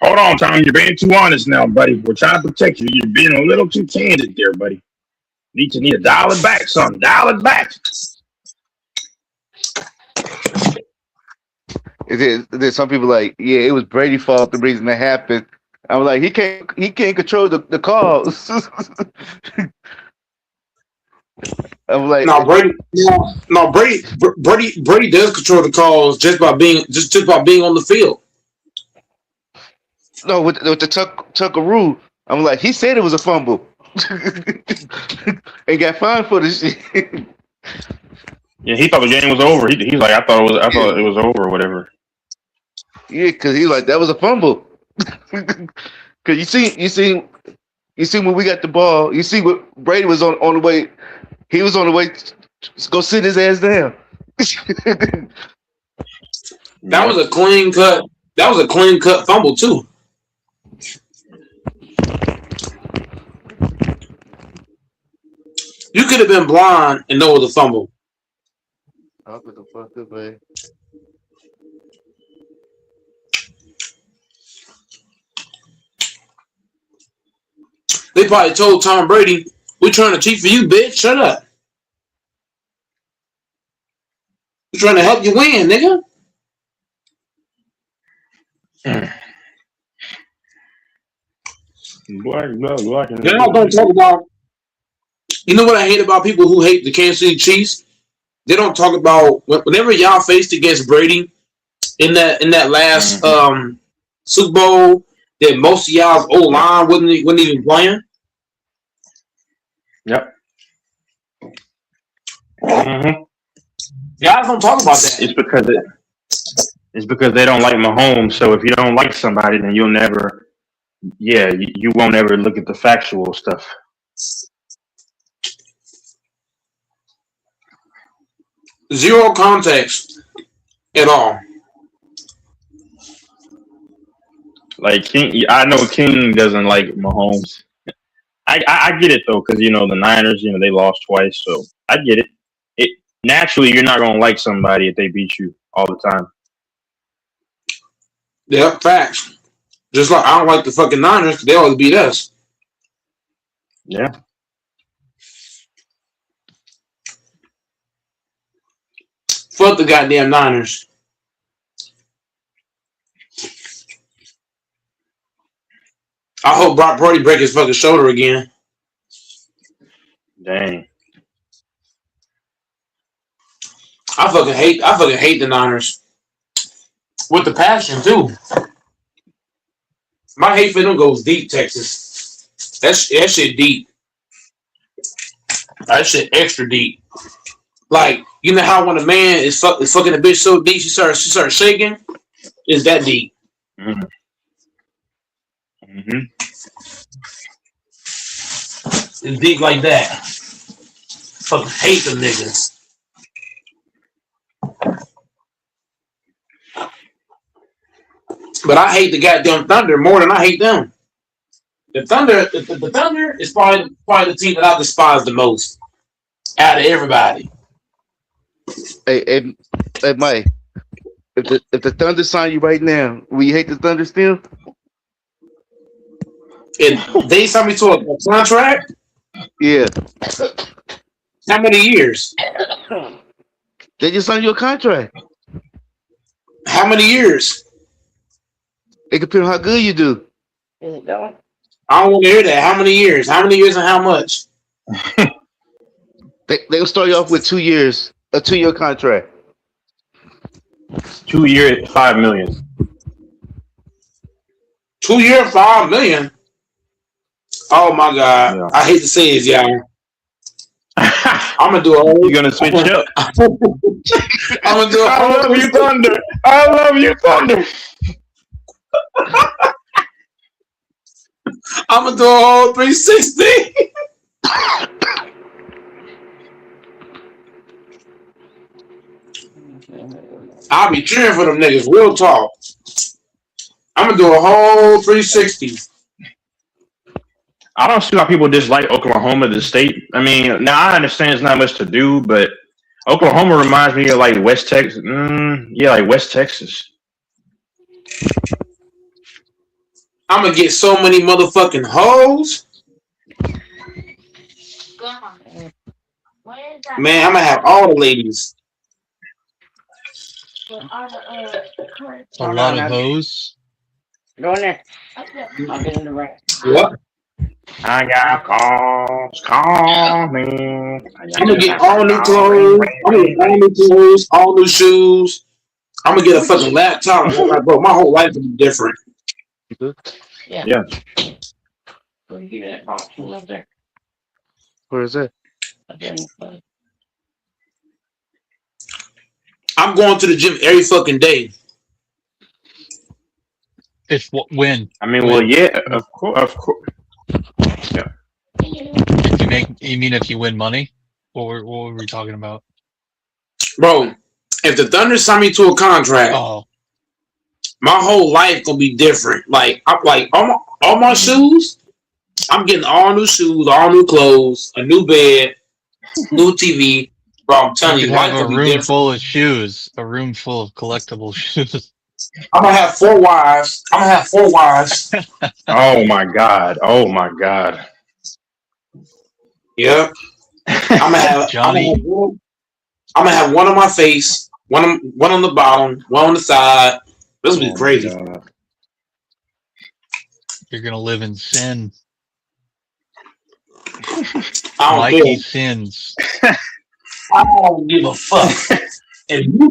Hold on, Tom. You're being too honest now, buddy. We're trying to protect you. You're being a little too candid there, buddy. Need to dial it back, son. Dial it back. There's some people like, yeah, it was Brady's fault. The reason that happened. I was like, he can't control the calls. I was like, Brady does control the calls just by being on the field. No, with the Tuckaroo, I'm like, he said it was a fumble, and got fined for this shit. Yeah, he thought the game was over. He's like, I thought it was over or whatever. Yeah, because he like that was a fumble. Because you see when we got the ball, you see what Brady was on the way. He was on the way Just go sit his ass down. That was a clean cut. That was a clean cut fumble too. You could have been blind and know it was a fumble. What the fuck up, man? They probably told Tom Brady, "We're trying to cheat for you, bitch. Shut up. We're trying to help you win, nigga." Black. They don't talk about. You know what I hate about people who hate the Kansas City Chiefs? They don't talk about whenever y'all faced against Brady in that last Super Bowl that most of y'all's O line wasn't even playing. Yep. Mm-hmm. Guys don't talk about that. It's because they don't like Mahomes. So if you don't like somebody, then you'll never. Yeah, you won't ever look at the factual stuff. Zero context at all. Like King, I know King doesn't like Mahomes. I get it though, because the Niners, they lost twice, so I get it. It naturally you're not gonna like somebody if they beat you all the time. Yeah, facts. Just like I don't like the fucking Niners because they always beat us. Yeah. Fuck the goddamn Niners. I hope Brock Purdy break his fucking shoulder again. Dang. I fucking hate the Niners. With the passion too. My hate for them goes deep, Texas. That shit deep. That shit extra deep. Like, you know how when a man is fucking a bitch so deep she starts shaking? Is that deep? Mm-hmm. Mm-hmm. It's deep like that. Fucking hate them niggas. But I hate the goddamn Thunder more than I hate them. The Thunder is probably the team that I despise the most out of everybody. Hey, Mike. If the Thunder sign you right now, will you hate the Thunder still? And they signed me to a contract? Yeah. How many years? They just signed you a contract. How many years? It depends on how good you do. I don't want to hear that. How many years? How many years and how much? They'll start you off with 2 years, a 2-year contract. 2 years, $5 million. 2 year, $5 million. Oh my god! Yeah. I hate to say it, y'all. I'm gonna do a whole. You're gonna switch up. I'm gonna do a whole. I love you, Thunder. I love you, Thunder. I'm gonna do a whole 360. I'll be cheering for them niggas. Real talk. I'm gonna do a whole 360. I don't see why people dislike Oklahoma, the state. I mean, now I understand it's not much to do, but Oklahoma reminds me of like West Texas. Yeah, like West Texas. I'm gonna get so many motherfucking hoes. Man, I'm gonna have all the ladies. A lot of hoes. Go in there. I'll get in the right. What? I got calls me. I'm gonna get all new clothes. I'm gonna get all new clothes, all new shoes. I'm gonna get a fucking laptop. Like, bro, my whole life will be different. Yeah. Yeah. Where you get that box from up there? Where is that? I'm going to the gym every fucking day. It's when. I mean, well, yeah, of course. Yeah. If you mean if you win money? What were we talking about? Bro, if the Thunder sign me to a contract, my whole life gonna be different. Like I'm like all my shoes, I'm getting all new shoes, all new clothes, a new bed, new TV. Bro, I'm telling You you, could have life a gonna be room different. full of shoes, a room full of collectible shoes. I'm gonna have 4 wives. Oh my god. Oh my god. Yep. I'm Johnny. gonna have one on my face, one on the bottom, one on the side. This will be crazy. You're gonna live in sin. I don't Mikey care. sins. I don't give a fuck. If you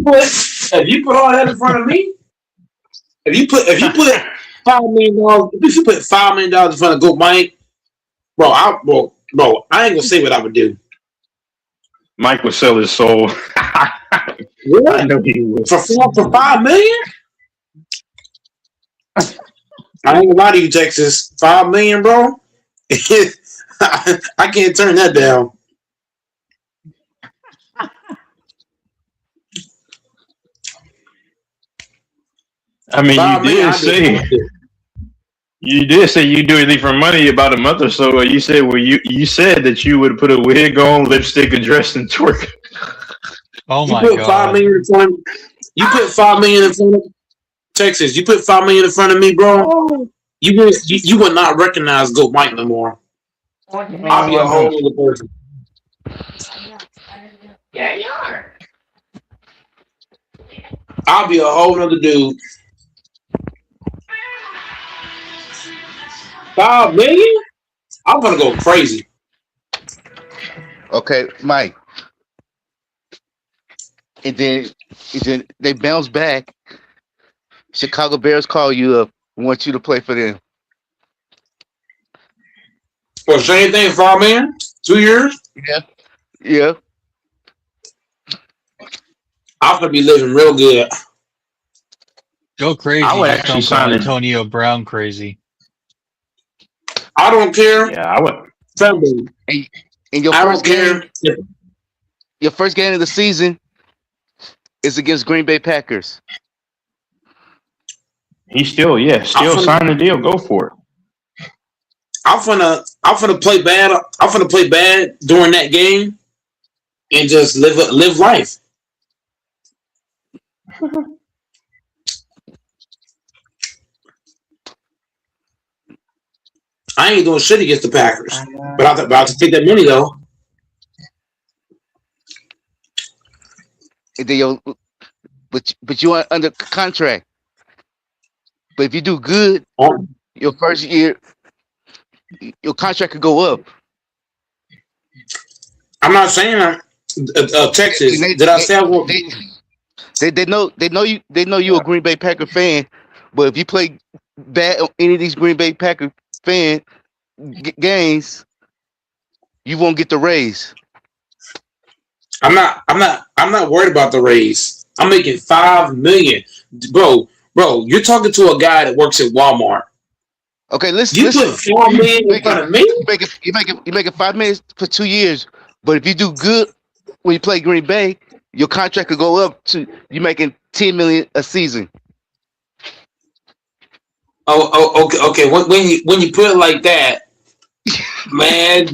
put all that in front of me, if you put $5 million, if you put $5 million in front of Goat Mike, bro, I ain't gonna say what I would do. Mike would sell his soul. Really? I know he would. For $5 million? I ain't gonna lie to you, Texas. $5 million, bro. I can't turn that down. I mean, you did say you'd do anything for money about a month or so. You said you said that you would put a wig on, lipstick, a dress, and twerk. Oh my God! God! You put $5 million in front of Texas. You put $5 million in front of me, bro. You would not recognize Goat Mike no more. I'll be a whole other person. Yeah, you are. I'll be a whole other dude. $5 million? I'm gonna go crazy. Okay, Mike. And then they bounce back. Chicago Bears call you up, want you to play for them. Well, same thing, $5 million, 2 years. Yeah. I'm gonna be living real good. Go crazy. I would Just actually don't go sign it. Antonio Brown crazy. I don't care. Yeah, I would. And your first game, your first game of the season is against Green Bay Packers. He still sign the deal. Go for it. I'm finna play bad. I'm finna play bad during that game, and just live life. I ain't doing shit against the Packers, but I'll have to take that money though. And then but you are under contract. But if you do good, your first year, your contract could go up. I'm not saying Texas. Did I say they know you a Green Bay Packer fan, but if you play bad on any of these Green Bay Packer fan games, you won't get the raise. I'm not worried about the raise. I'm making $5 million, bro. You're talking to a guy that works at Walmart. Okay, listen. You put $4 million in front of me. You make it $5 million for 2 years, but if you do good when you play Green Bay, your contract could go up to you making $10 million a season. Okay. When you put it like that, man,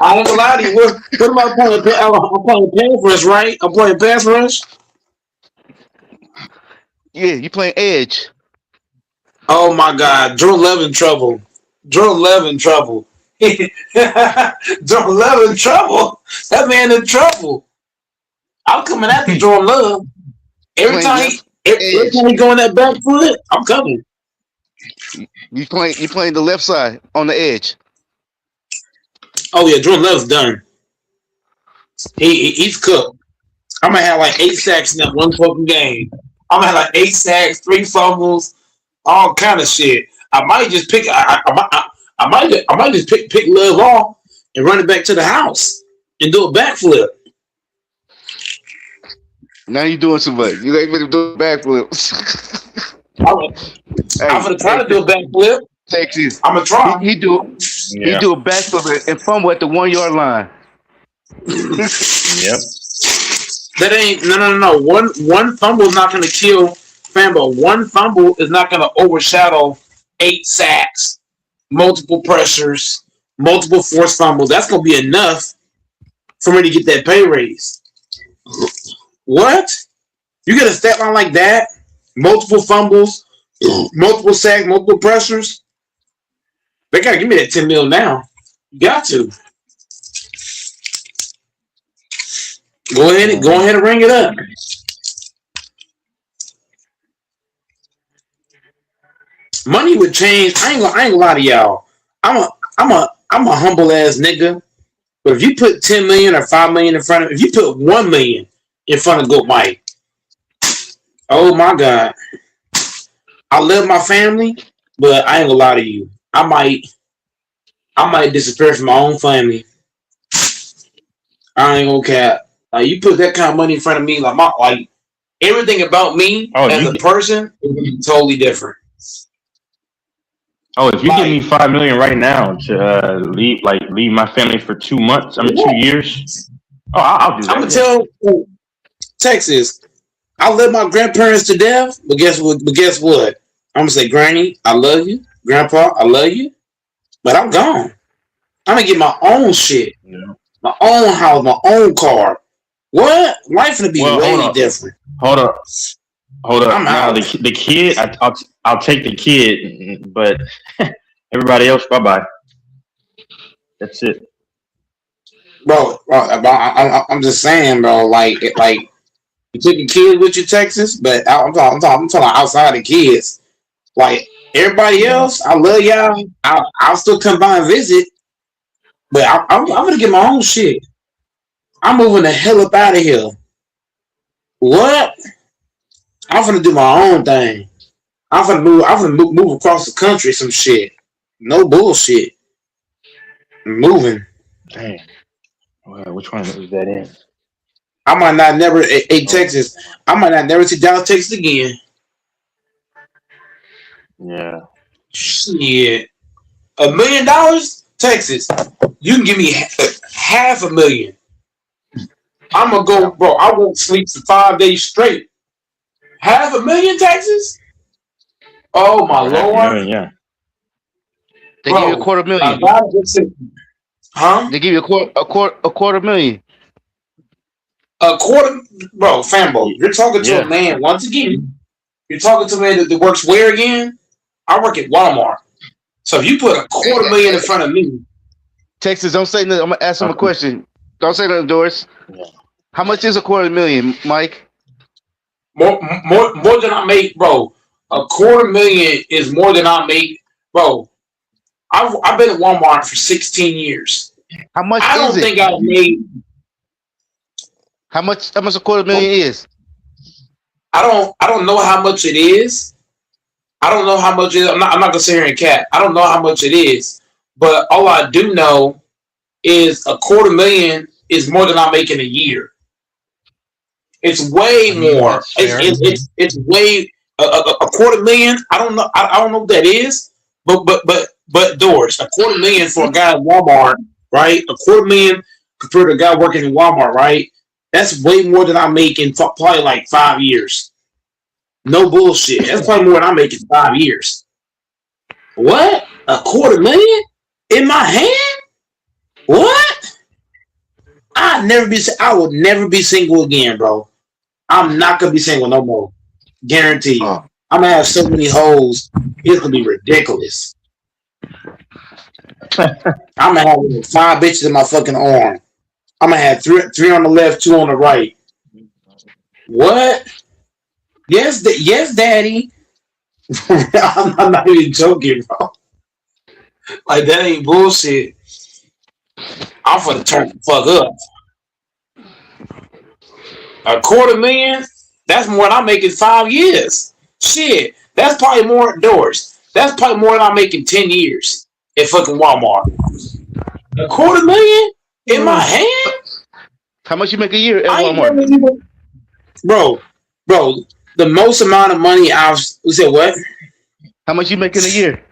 I ain't gonna lie to you. What am I playing? I'm playing pass rush, right? I'm playing pass rush. Yeah, you playing edge. Oh my God, Drew Love in trouble. Drew Love in trouble. That man in trouble. I'm coming after Drew Love. Every time he go in that back foot, I'm coming. You playing the left side on the edge. Oh yeah, Drew Love's done. He's cooked. I'm gonna have like 8 sacks in that one fucking game. I'm gonna have like 8 sacks, 3 fumbles, all kind of shit. I might just pick. I might just pick Love off and run it back to the house and do a backflip. Now you're doing too much. You ain't really doing backflips. I'm gonna try to do a backflip. Texas. I'm gonna try. He do a backflip and fumble at the 1 yard line. Yep. That ain't no. One fumble is not going to kill Fambo. One fumble is not going to overshadow 8 sacks, multiple pressures, multiple forced fumbles. That's going to be enough for me to get that pay raise. What? You get a stat line like that? Multiple fumbles, multiple sacks, multiple pressures. They gotta give me that $10 million now. You got to go ahead and ring it up. Money would change. I ain't gonna lie to y'all. I'm a humble ass nigga. But if you put 10 million or 5 million in front of, if you put 1 million in front of Goat Mike, oh my God. I love my family, but I ain't gonna lie to you. I might disappear from my own family. I ain't gonna cap. Like you put that kind of money in front of me, like everything about me as a person is totally different. Oh, if you give me $5 million right now to leave my family for 2 months, 2 years. Oh, I'll do that. I'm gonna tell Texas, I love my grandparents to death, but guess what? I'm gonna say, Granny, I love you. Grandpa, I love you, but I'm gone. I'm gonna get my own shit, my own house, my own car. What? Life gonna be way different. Hold up. Now the kid, I'll take the kid, but everybody else, bye. That's it, bro. I'm just saying, bro. Like you took the kid with you, Texas, but I'm talking outside the kids. Like everybody else, I love y'all. I'll still come by and visit, but I'm gonna get my own shit. I'm moving the hell up out of here. What? I'm gonna do my own thing. I'm gonna move across the country. Some shit. No bullshit. I'm moving. Damn. Well, which one is that in? I might not never. Hey, Texas. I might not never see Dallas, Texas again. Yeah. Shit. $1 million, Texas. You can give me $500,000. I'm gonna go, bro. I won't sleep for 5 days straight. $500,000, Texas. Oh my Lord. Yeah. They give you $250,000. Huh? They give you a quarter million. A quarter, bro, Fambo. You're talking to a man once again. You're talking to a man that works where again? I work at Walmart. So if you put $250,000 in front of me, Texas, don't say nothing. I'm gonna ask him a question. Don't say nothing, Doris. How much is $250,000, Mike? More than I make, bro. $250,000 is more than I make, bro. I've been at Walmart for 16 years. How much? I don't think I've made. How much $250,000 is? I don't know how much it is. I don't know how much it is. I'm not gonna sit here and cap. I don't know how much it is. But all I do know is $250,000 is more than I make in a year. It's way more. It's way $250,000. I don't know. I don't know what that is. But Doors, $250,000 for a guy at Walmart, right? $250,000 compared to a guy working in Walmart, right? That's way more than I make in probably like 5 years. No bullshit. That's probably more than I make in 5 years. What? $250,000 in my hand? What? I will never be single again, bro. I'm not gonna be single no more. Guaranteed. I'm gonna have so many hoes. It's gonna be ridiculous. I'm gonna have 5 bitches in my fucking arm. I'm gonna have three on the left, 2 on the right. What? Yes, Daddy. I'm not even joking, bro. Like that ain't bullshit. I'm gonna turn the fuck up. $250,000. That's more than I make in 5 years. Shit, that's probably more doors. That's probably more than I make in 10 years at fucking Walmart. $250,000 in my hand. How much you make a year at Walmart? Bro, the most amount of money I've said what? How much you make in a year?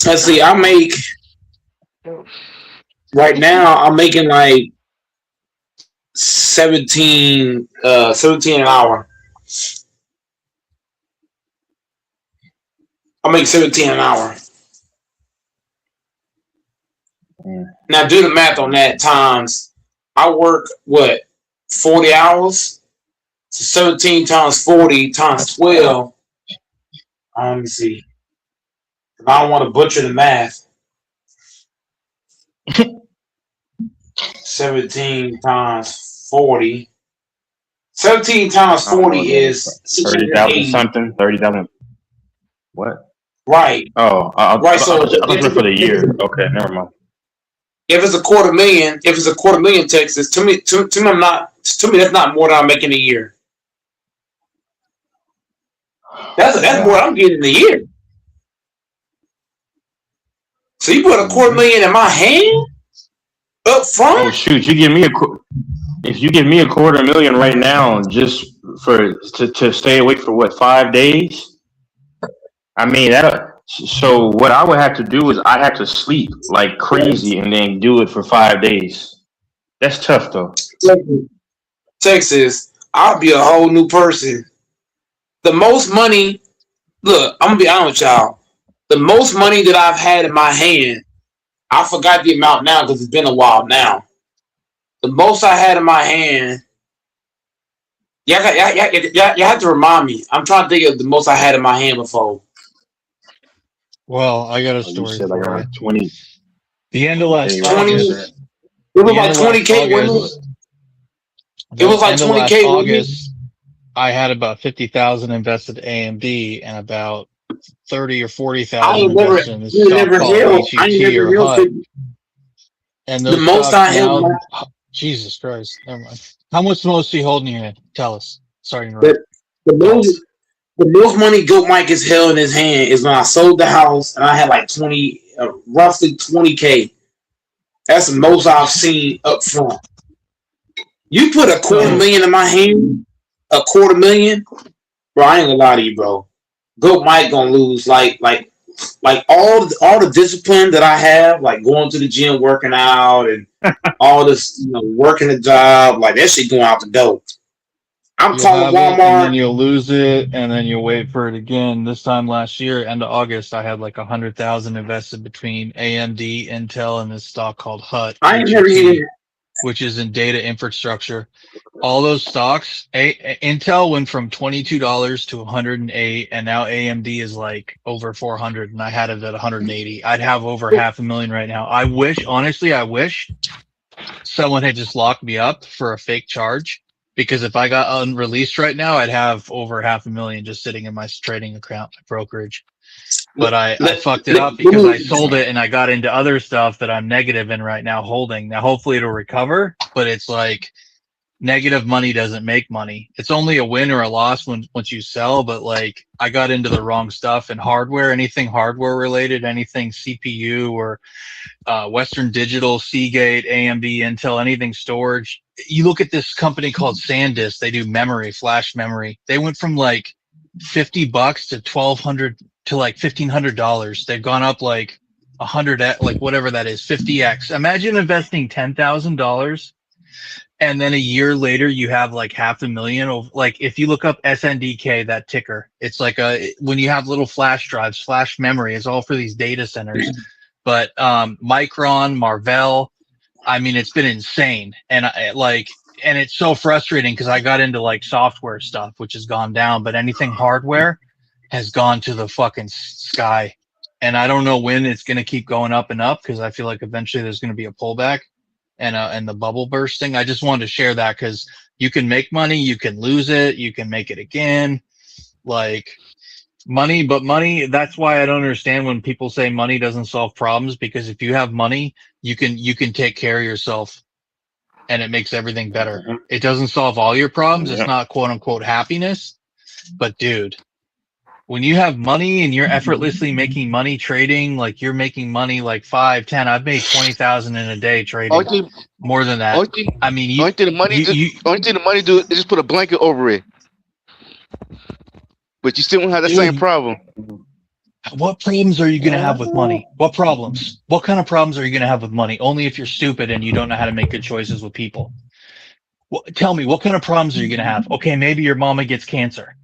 Let's see, I make Right now, I'm making like 17 an hour. I make 17 an hour. Now do the math on that times. I work what 40 hours. So 17 times 40 times 12. Let me see. I don't want to butcher the math. 17 times 40. 17 times 40 is 30,000 680. something. 30,000. What? Right. Oh, Right. So I thought you were for the year. Okay, never mind. If it's a quarter million, Texas, to me, I'm not. To me, that's not more than I'm making a year. That's more I'm getting in a year. So you put a quarter million in my hand up front? Oh shoot! You give me if you give me a $250,000 right now, just to stay awake for what 5 days? I mean that. So what I would have to do is I have to sleep like crazy and then do it for 5 days. That's tough though. Texas, I'll be a whole new person. The most money. Look, I'm gonna be honest with y'all. The most money that I've had in my hand, I forgot the amount now because it's been a while now. The most I had in my hand, you have to remind me. I'm trying to think of the most I had in my hand before. Well, I got a You story said like for you. around 20. The end of last 20. August. It was like 20K, wasn't it? It was like 20K. August, I had about 50,000 invested in AMD and about 30 or 40,000 invested in this stock called HET or HUT. And those stocks now, Jesus Christ, never mind. How much the most are you holding in your hand? Tell us. Sorry to interrupt. The most money Goat Mike has held in his hand is when I sold the house and I had like roughly 20K. That's the most I've seen up front. You put a $250,000 in my hand, a $250,000, bro. I ain't gonna lie to you, bro. Goat Mike gonna lose like all the discipline that I have, like going to the gym, working out, and all this, working a job, like that shit going out the door. I'm calling Walmart, and then you'll lose it, and then you'll wait for it again. This time last year, end of August, I had like 100,000 invested between AMD, Intel, and this stock called HUT, which is in data infrastructure. All those stocks, Intel went from $22 to $108, and now AMD is like over 400, and I had it at 180. I'd have over $500,000 right now. I wish someone had just locked me up for a fake charge, because if I got unreleased right now, I'd have over $500,000 just sitting in my trading account, my brokerage. But I fucked it up because I sold it and I got into other stuff that I'm negative in right now holding. Now, hopefully it'll recover, but it's like negative money doesn't make money. It's only a win or a loss once you sell, but like I got into the wrong stuff and hardware, anything hardware related, anything CPU or Western Digital, Seagate, AMD, Intel, anything storage. You look at this company called SanDisk. They do memory, flash memory. They went from like $50 to $1,200 to like $1,500. They've gone up like 100, like whatever that is, 50x. Imagine investing $10,000 and then a year later you have like $500,000. Like if you look up SNDK, that ticker, it's like when you have little flash drives, flash memory is all for these data centers. But Micron, Marvell, I mean, it's been insane. And and it's so frustrating because I got into like software stuff, which has gone down, but anything hardware has gone to the fucking sky. And I don't know when it's going to keep going up and up, because I feel like eventually there's going to be a pullback and the bubble bursting. I just wanted to share that because you can make money, you can lose it, you can make it again. Like money, that's why I don't understand when people say money doesn't solve problems, because if you have money, you can take care of yourself and it makes everything better. It doesn't solve all your problems. It's not quote unquote happiness, but dude, when you have money and you're effortlessly making money trading, like you're making money like 5, 10, I've made 20,000 in a day trading. More than that. I mean, only thing the money do is just put a blanket over it. But you still won't have the same problem. What problems are you going to have with money? What problems? What kind of problems are you going to have with money? Only if you're stupid and you don't know how to make good choices with people. Tell me, what kind of problems are you going to have? Okay, maybe your mama gets cancer.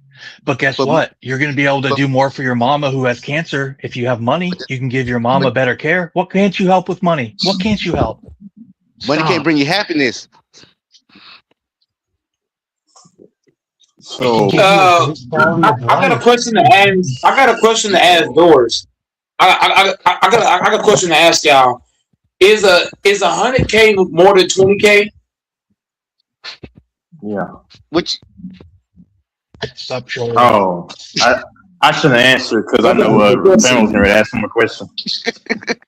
But guess But what? You're going to be able to but, do more for your mama who has cancer. If you have money, but you can give your but mama better care. What can't you help with money? What can't you help? money can't Stop. bring you happiness. It can So give you a great quality of I got a life. question to ask. I got a question to ask Doors. I got a question to ask y'all. Is 100K more than 20K? yeah. Which Stop trolling. Oh, I shouldn't answer because I know Sam was going to ask him a question.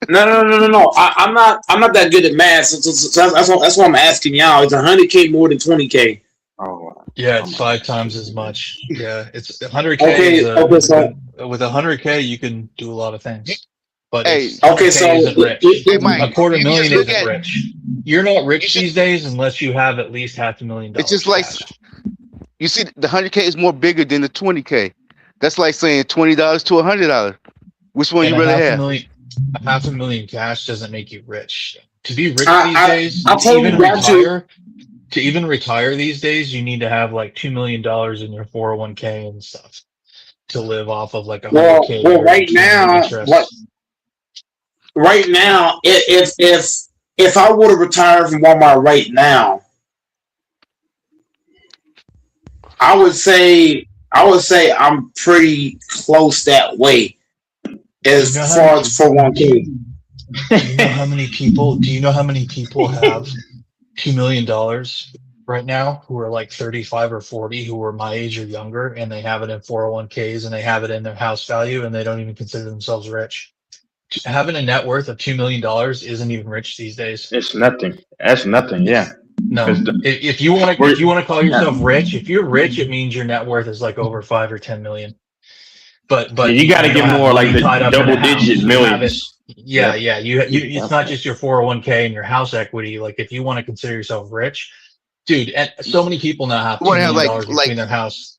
No. I'm not that good at math. So that's why I'm asking y'all. Is 100K more than 20K? Oh, Yeah, it's 5 times as much. Yeah, it's 100K Okay. is Okay. is a So good. With 100K, you can do a lot of things, but hey it's okay. 100K isn't rich. hey A Mike, quarter you just million look isn't at rich. You're not you rich should. these days unless you have at least It's just $500,000 like cash. you see the 100K is more bigger than the 20K. That's like saying $20 to $100. Which one And you rather have? a half a million cash doesn't make you rich. To be rich I these days, I totally got you. to even retire these days, you need to have like $2 million in your 401k and stuff to live off of like Well, 100K a well, year accumulate interest. right now, if I were to retire from Walmart right now, I would say I'm pretty close that way Do you know as how far many? as 401k. Do you know how many people? Do you know how many people have $2 million right now who are like 35 or 40 who are my age or younger, and they have it in 401ks and they have it in their house value and they don't even consider themselves rich. Having a net worth of $2 million isn't even rich these days. it's nothing. That's nothing. Yeah. No. Because If you want to call yourself rich, if you're rich, it means your net worth is like over 5 or 10 million. But you got to you don't get have more like money the tied up in a double digit house. You have it. millions. Yeah, Yep. yeah. It's not just your 401k and your house equity. Like if you want to consider yourself rich, dude, and so many people now have You $2 want to have million like dollars between their house.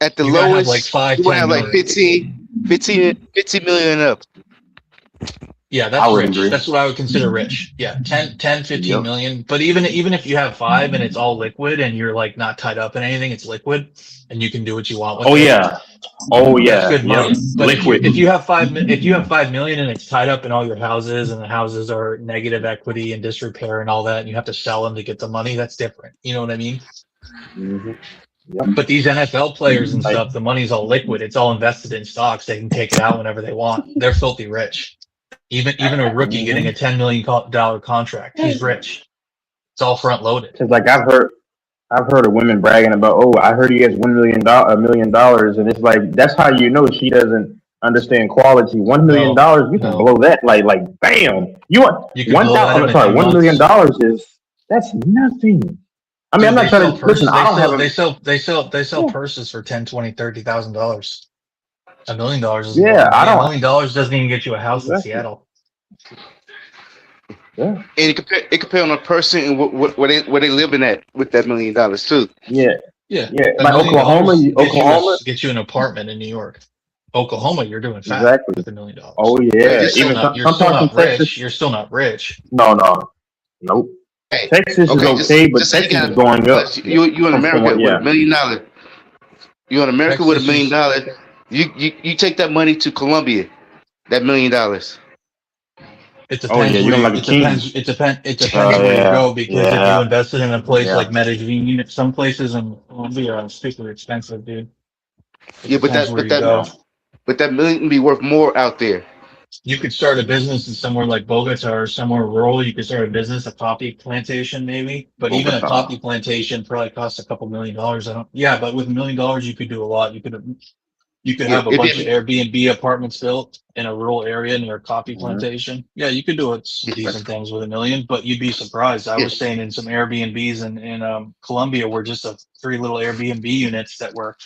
at the You gotta have like lowest, five, you want to ten have like million. 15 million up. Yeah, I that's would rich. agree. That's what I would consider rich. Yeah, 10, 15 Yep. million. But even if you have five and it's all liquid and you're like not tied up in anything, it's liquid and you can do what you want with Oh it. yeah. Oh That's yeah. good Yep. money. But Liquid. if you have 5 million and it's tied up in all your houses and the houses are negative equity and disrepair and all that, and you have to sell them to get the money, that's different. You know what I mean? Mm-hmm. Yep. But these NFL players and Like stuff, the money's all liquid. It's all invested in stocks. They can take it out whenever they want. They're filthy rich. Even a rookie getting a $10 million contract, he's rich. It's all front loaded. because like I've heard of women bragging about, oh, I heard he has $1 million, and it's like that's how you know she doesn't understand quality. $1 million, you can blow that like bam. You want You can blow that in a sorry, few $1 million months. that's nothing. I mean, Dude, I'm they not trying sell to listen. purses. I don't have a They sell purses for 10, 20, $30,000. $1 million is more yeah. I money. $1 don't million doesn't even get you a house in exactly. Seattle. Yeah. And it compare on a person and where they living at with that $1 million too. Yeah. Yeah. Yeah. $1 Like million Oklahoma. gets you an apartment in New York. Oklahoma, you're doing fine Exactly. with $1 million. Oh But yeah. you're still Even not. You're still sometimes in not Texas. rich. You're still not rich. No. Nope. Hey, Texas is okay, okay, but just say you Texas got is going up. you in America with $1 million. You in America with $1 Texas, million. You take that money to Colombia. That $1 million. it Oh depends yeah, where you're you. like a king. It depends where you Yeah. go, because if you Yeah. invested in a place Yeah. like Medellin, some places in Colombia are super expensive, dude. It Yeah, depends where you go. but that million be worth more out there. You could start a business in somewhere like Bogota or somewhere rural. You could start a business, a coffee plantation, maybe. But even a Bogota. coffee plantation probably costs a couple $1 million. Yeah, but with $1 million, you could do a lot. You could Yeah, have a it bunch of be Airbnb apartments built in a rural area near a coffee Mhm. plantation. Yeah, you could do some decent things with $1 million, but you'd be surprised. I was staying in some Airbnbs in Colombia where just three little Airbnb units that were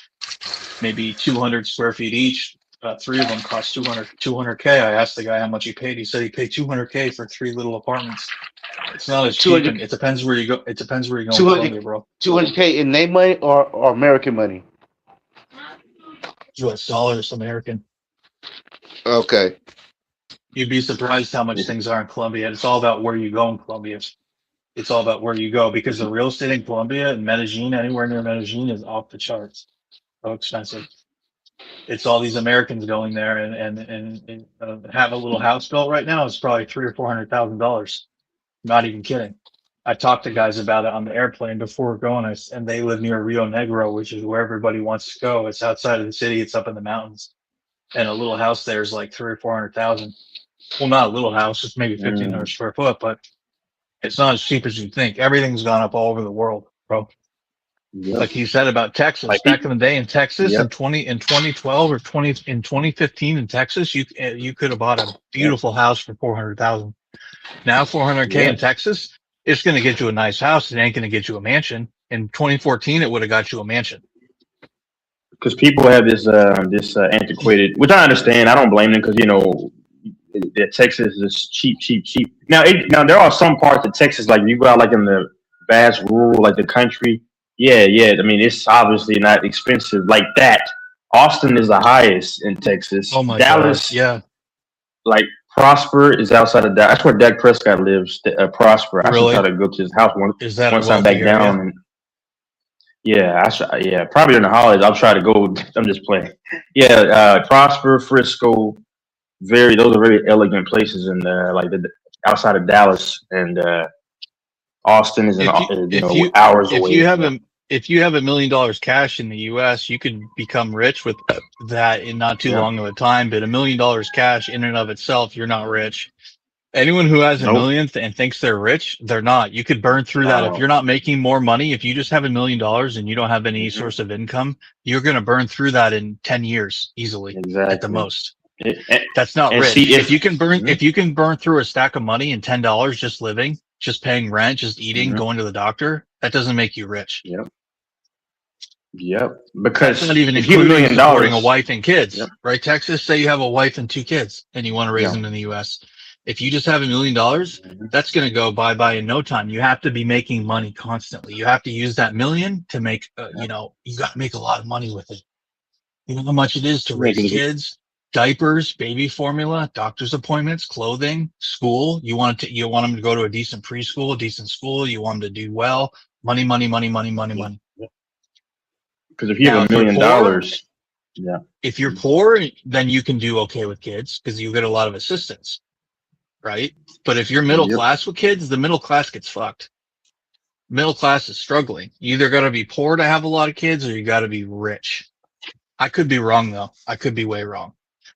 maybe 200 square feet each. Three of them cost 200K. I asked the guy how much he paid. He said he paid 200K for three little apartments. It's not as cheap, and it depends where you go. It depends where you go in Colombia, bro. 200K in name money or American money. US dollars, American. Okay. You'd be surprised how much things are in Colombia. It's all about where you go in Colombia. It's all about where you go because the real estate in Colombia and Medellin, anywhere near Medellin, is off the charts. So expensive. It's all these Americans going there and have a little house built right now. It's probably $300,000 or $400,000. Not even kidding. I talked to guys about it on the airplane before going, and they live near Rio Negro, which is where everybody wants to go. It's outside of the city. It's up in the mountains, and a little house there is like 300,000 or 400,000. Well, not a little house; it's maybe 1,500 square foot, but it's not as cheap as you think. Everything's gone up all over the world, bro. Yep. Like you said about Texas, Like back in the day in Texas yep. in 2012 or 2015 in Texas, you could have bought a beautiful house for 400,000. Now 400K in Yep. Texas, it's going to get you a nice house. It ain't going to get you a mansion. In 2014, it would have got you a mansion. Because people have this antiquated, which I understand. I don't blame them because Texas is cheap, cheap, cheap. Now there are some parts of Texas like you go out like in the vast rural, like the country. Yeah, yeah. I mean, it's obviously not expensive like that. Austin is the highest in Texas. Oh my Dallas, God. Yeah. like Prosper is outside of Dallas. That's where Dak Prescott lives. Prosper. I should Really? try to go to his house Is that a once I'm wealthy back down. area? And yeah, yeah, probably during the holidays. I'll try to go. I'm just playing. Yeah, Prosper, Frisco, those are very elegant places, and like outside of Dallas and Austin is hours If away. you have $1 million cash in the U.S., you could become rich with that in not too long of a time. But $1 million cash in and of itself, you're not rich. Anyone who has a million and thinks they're rich, they're not. You could burn through that. If you're not making more money, if you just have $1 million and you don't have any source of income, you're going to burn through that in 10 years easily at the most. That's not rich. If you can burn through a stack of money in $10 just living, just paying rent, just eating, going to the doctor, that doesn't make you rich. Yep. Because that's not even if you have $1 million, supporting a wife and kids, right? Texas, say you have a wife and 2 kids and you want to raise them in the U.S. If you just have $1 million, that's going to go bye-bye in no time. You have to be making money constantly. You have to use that million to make, you got to make a lot of money with it. You know how much it is to raise kids, diapers, baby formula, doctor's appointments, clothing, school. You want them to go to a decent preschool, a decent school. You want them to do well. Money, money, money, money, money, money. Because if you have $1 million, if you're poor, then you can do okay with kids because you get a lot of assistance, right? But if you're middle class with kids, the middle class gets fucked. Middle class is struggling. You either got to be poor to have a lot of kids, or you got to be rich. I could be wrong though. I could be way wrong.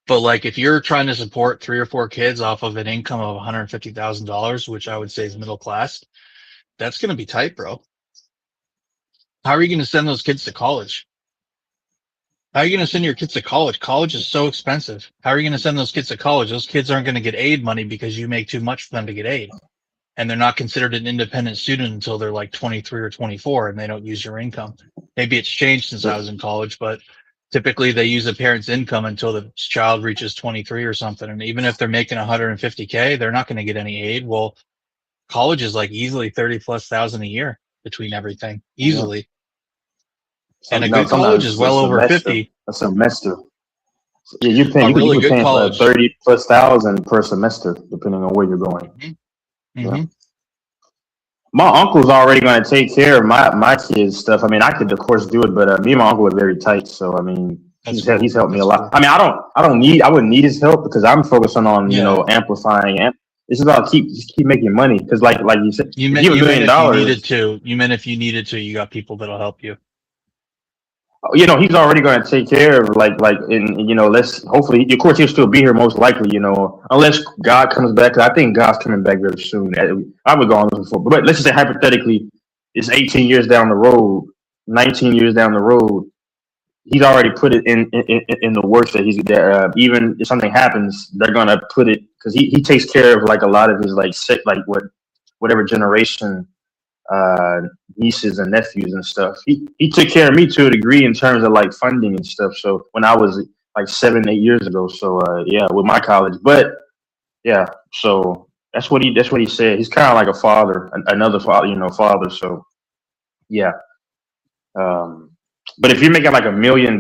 But like, if you're trying to support 3 or 4 kids off of an income of $150,000, which I would say is middle class, that's going to be tight, bro. How are you going to send those kids to college? How are you going to send your kids to college? College is so expensive. How are you going to send those kids to college? Those kids aren't going to get aid money because you make too much for them to get aid. And they're not considered an independent student until they're like 23 or 24 and they don't use your income. Maybe it's changed since I was in college, but typically they use a parent's income until the child reaches 23 or something. And even if they're making $150K, they're not going to get any aid. Well, college is like easily 30,000+ a year between everything, easily. And a good college is well over 50. A semester. Yeah, you're paying. A really you good paying college. 30,000+ per semester, depending on where you're going. Mm-hmm. Yeah. My uncle's already going to take care of my kids' stuff. I mean, I could of course do it, but me and my uncle are very tight. So I mean, he's helped me a lot. I mean, I wouldn't need his help because I'm focusing on amplifying and. It's about keep making money because like you said, you meant if you needed to, you got people that'll help you. He's already going to take care of let's hopefully, of course, he'll still be here most likely, unless God comes back. 'Cause I think God's coming back very soon. I would go on before, but let's just say hypothetically, it's 18 years down the road, 19 years down the road. He's already put it in the works that he's there. Even if something happens, they're going to put it because he takes care of like a lot of his whatever generation. Nieces and nephews and stuff. He took care of me to a degree in terms of like funding and stuff. So when I was like 7-8 years ago. So with my college, but so that's what he said. He's kind of like a father, another father. So yeah. But if you're making like $1 million,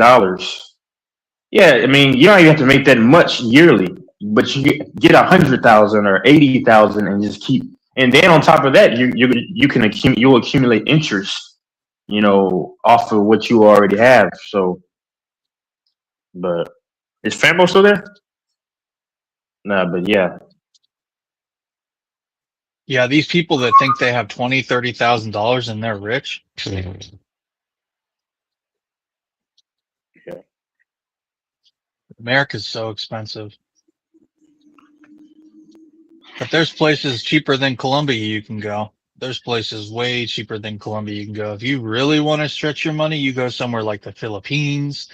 Yeah, I mean, you don't even have to make that much yearly, but you get 100,000 or 80,000 and just keep. And then on top of that, you can you'll accumulate interest, off of what you already have. So, but is Fambo still there? Nah, but yeah, Yeah, these people that think they have $20,000-$30,000 and they're rich. okay. America's so expensive. But there's places cheaper than Colombia you can go. There's places way cheaper than Colombia you can go. If you really want to stretch your money, you go somewhere like the Philippines,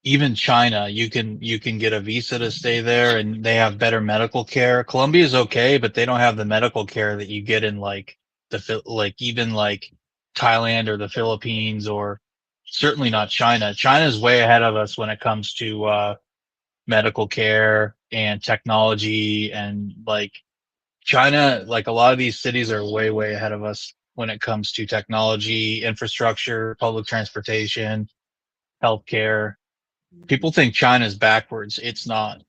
even China. You can get a visa to stay there and they have better medical care. Colombia is okay, but they don't have the medical care that you get in like even like Thailand or the Philippines, or certainly not China. China's way ahead of us when it comes to medical care and technology, and like China, like a lot of these cities are way, way ahead of us when it comes to technology, infrastructure, public transportation, healthcare. People think China's backwards. It's not.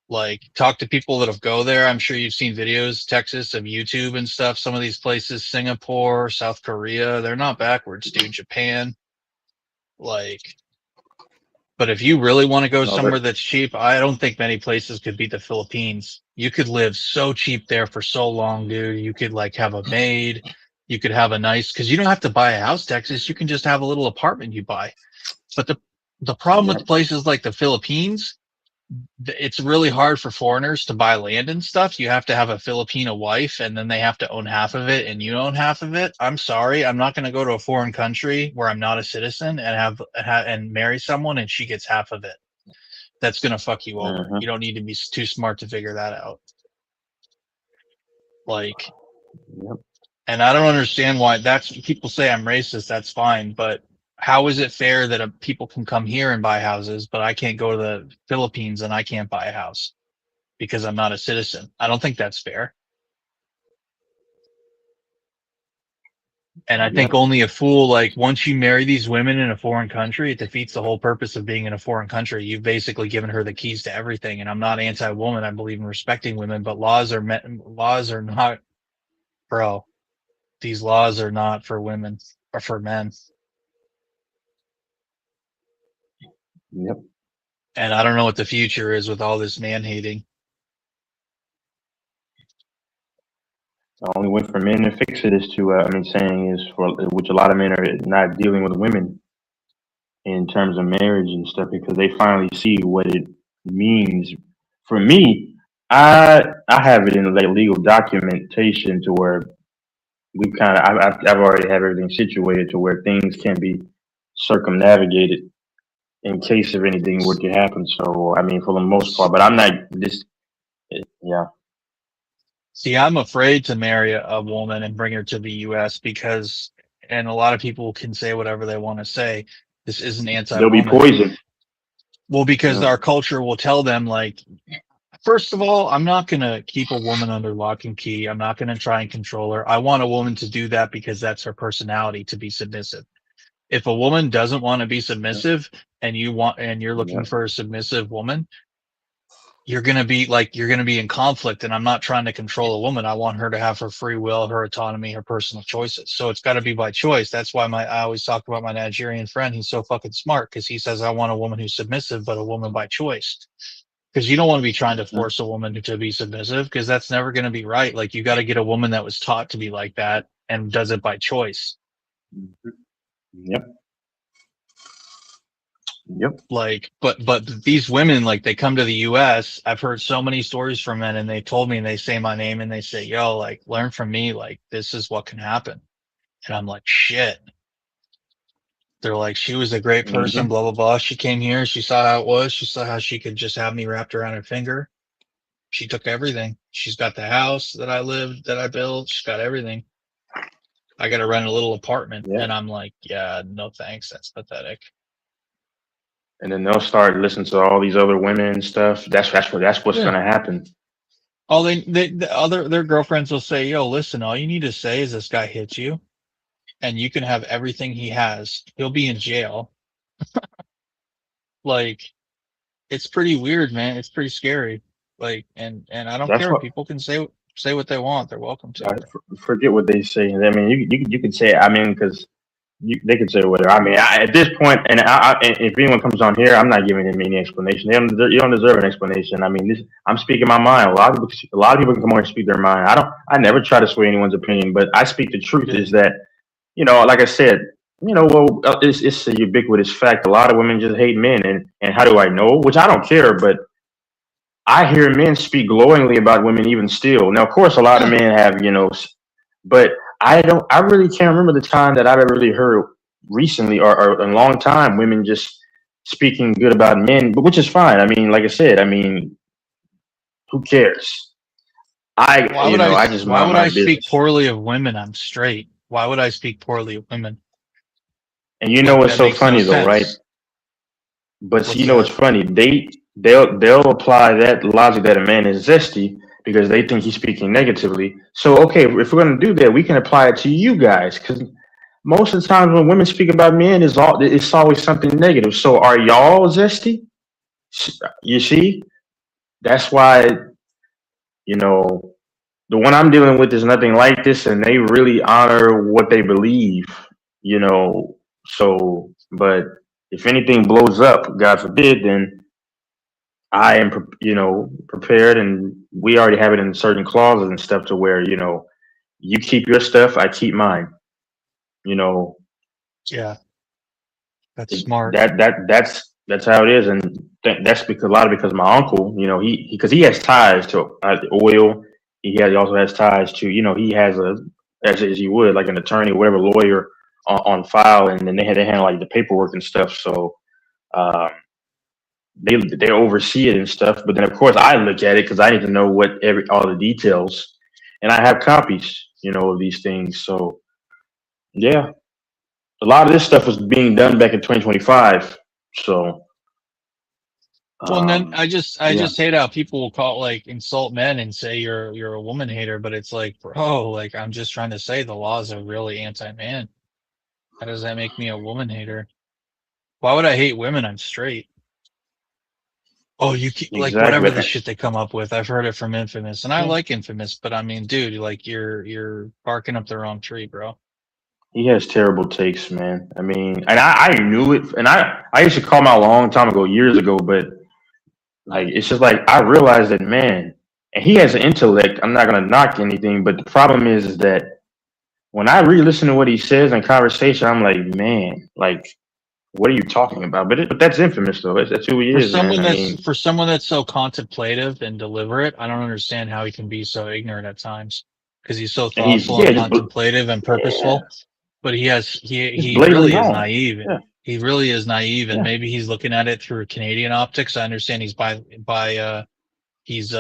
Like, talk to people that have go there. I'm sure you've seen videos, Texas, of YouTube and stuff. Some of these places, Singapore, South Korea, they're not backwards, dude. Japan, like, but if you really want to go No, somewhere that's cheap, I don't think many places could beat the Philippines. You could live so cheap there for so long, dude. You could like have a maid. You could have a nice, because you don't have to buy a house, Texas. You can just have a little apartment you buy. But the problem yep. with places like the Philippines, it's really hard for foreigners to buy land and stuff. You have to have a Filipino wife, and then they have to own half of it, and you own half of it. I'm sorry, I'm not going to go to a foreign country where I'm not a citizen and and marry someone, and she gets half of it. That's going to fuck you over. Mhm. You don't need to be too smart to figure that out. Like, Yep. and I don't understand why people say I'm racist. That's fine, but how is it fair that people can come here and buy houses, but I can't go to the Philippines and I can't buy a house because I'm not a citizen? I don't think that's fair. And I think Yep. only a fool, like, once you marry these women in a foreign country, it defeats the whole purpose of being in a foreign country. You've basically given her the keys to everything. And I'm not anti-woman. I believe in respecting women, but laws are not, bro. These laws are not for women or for men. Yep. And I don't know what the future is with all this man hating. The only way for men to fix it is to, saying is for which a lot of men are not dealing with women in terms of marriage and stuff because they finally see what it means. For me, I have it in like legal documentation to where we've kind of I've already have everything situated to where things can be circumnavigated in case of anything were to happen. So I mean, for the most part, but I'm not this. Yeah, See, I'm afraid to marry a woman and bring her to the U.S. because, and a lot of people can say whatever they want to say. This isn't there'll be anti-woman. poison. Well, because Yeah. our culture will tell them, like, first of all, I'm not going to keep a woman under lock and key. I'm not going to try and control her. I want a woman to do that because that's her personality, to be submissive. If a woman doesn't want to be submissive and you're Yeah. looking for a submissive woman, you're going to be in conflict. And I'm not trying to control a woman. I want her to have her free will, her autonomy, her personal choices. So it's got to be by choice. That's why I always talk about my Nigerian friend. He's so fucking smart because he says, I want a woman who's submissive, but a woman by choice. Because you don't want to be trying to force a woman to be submissive, because that's never going to be right. Like, you got to get a woman that was taught to be like that and does it by choice. Yep. Yep. Like, but these women, like, they come to the US. I've heard so many stories from men, and they told me, and they say my name and they say, yo, like, learn from me. Like, this is what can happen. And I'm like, shit. They're like, she was a great person, blah, blah, blah. She came here. She saw how it was. She saw how she could just have me wrapped around her finger. She took everything. She's got the house that I built. She's got everything. I got to rent a little apartment. Yeah. And I'm like, yeah, no thanks. That's pathetic. And then they'll start listening to all these other women and stuff. That's what's Yeah. gonna happen. All their girlfriends will say, yo, listen, all you need to say is this guy hits you and you can have everything he has. He'll be in jail. Like, it's pretty weird, man. It's pretty scary. Like, and I don't That's care. what People can say what they want. They're welcome to. forget what they say. I mean, you can say. I mean, because they can say whatever. I mean, at this point, and if anyone comes on here, I'm not giving them any explanation. You don't deserve an explanation. I mean, I'm speaking my mind. A lot of people can come on and speak their mind. I never try to sway anyone's opinion, but I speak the truth. Is that like I said, it's a ubiquitous fact. A lot of women just hate men, and how do I know? Which I don't care, but I hear men speak glowingly about women even still. Now, of course, a lot of men have, but I don't. I really can't remember the time that I've ever really heard recently or in a long time women just speaking good about men, but which is fine. I mean, like I said, I mean, who cares? I just Why mind would my I speak business. poorly of women? I'm straight. Why would I speak poorly of women? And you know what's That so makes no funny though, right? sense. But What's you know what's that? funny? They'll apply that logic that a man is zesty because they think he's speaking negatively. So okay, if we're gonna do that, we can apply it to you guys because most of the times when women speak about men, it's always something negative. So are y'all zesty? You see, that's why you know the one I'm dealing with is nothing like this, and they really honor what they believe. You know, so but if anything blows up, God forbid, then I am, prepared, and we already have it in certain clauses and stuff to where you keep your stuff, I keep mine. You know, Yeah, that's smart. that's how it is, and that's because a lot of because my uncle, he because he has ties to oil. He also has ties to he has as you would like an attorney, whatever lawyer on file, and then they handle like the paperwork and stuff. So. Um, they oversee it and stuff. But then of course I look at it because I need to know all the details, and I have copies, of these things. So yeah, a lot of this stuff was being done back in 2025. So Well, and then I yeah, just hate how people will insult men and say you're a woman hater, but it's like, bro, like I'm just trying to say the laws are really anti-man. How does that make me a woman hater? Why would I hate women? I'm straight. Oh, you keep, like exactly. whatever the shit they come up with. I've heard it from Infamous, and I Yeah. like Infamous, but I mean, dude, like you're barking up the wrong tree, bro. He has terrible takes, man. I mean, and I knew it, and I used to call him out a long time ago, years ago, but like it's just like I realized that, man, and he has an intellect. I'm not gonna knock anything, but the problem is that when I re-listen to what he says in conversation, I'm like, man, like, what are you talking about? But that's Infamous, though. That's who he is, man. I mean, For someone that's so contemplative and deliberate, I don't understand how he can be so ignorant at times because he's so and he's thoughtful and contemplative and yeah, purposeful. But he's he blatantly really is wrong. naive. Yeah, He really is naive, and yeah, maybe he's looking at it through Canadian optics. I understand he's he's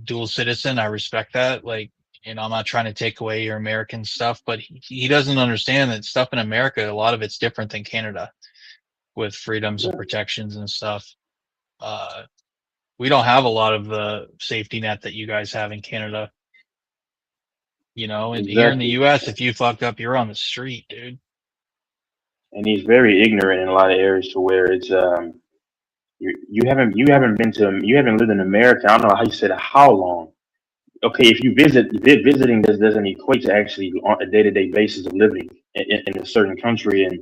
dual citizen. I respect that. Like, I'm not trying to take away your American stuff, but he doesn't understand that stuff in America, a lot of it's different than Canada with freedoms and protections and stuff. Uh, we don't have a lot of the safety net that you guys have in Canada. And here in the exactly. US, if you fuck up, you're on the street, dude. And he's very ignorant in a lot of areas to where it's you haven't lived in America. I don't know how you said how long. Okay, if you visiting doesn't equate to actually on a day to day basis of living in a certain country, and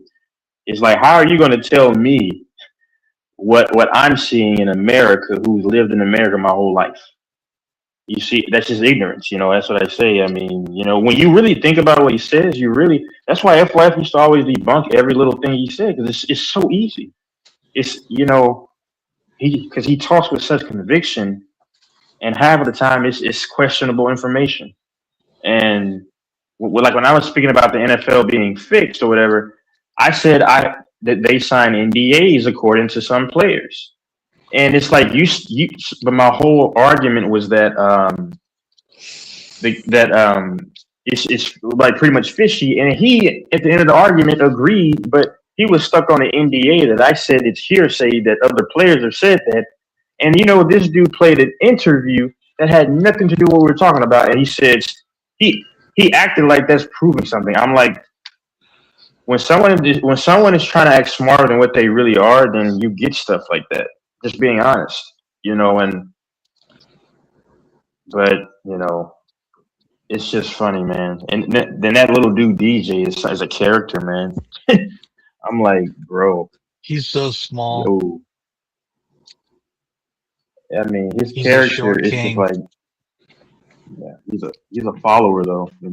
it's like, how are you going to tell me what I'm seeing in America, who's lived in America my whole life? You see, that's just ignorance. That's what I say. I mean, when you really think about what he says, that's why FYF used to always debunk every little thing he said because it's so easy. It's because he talks with such conviction, and half of the time it's questionable information. And like when I was speaking about the NFL being fixed or whatever, I said that they sign NDAs according to some players, and it's like you. But my whole argument was that it's like pretty much fishy, and he at the end of the argument agreed, but he was stuck on the NDA that I said it's hearsay that other players have said that, and this dude played an interview that had nothing to do with what we were talking about, and he said he acted like that's proving something. I'm like, when someone is trying to act smarter than what they really are, then you get stuff like that. Just being honest, but it's just funny, man. And then that little dude DJ is a character, man. I'm like, bro, He's so small. yo. I mean, his He's a character short is just king. like, yeah, he's a follower though. He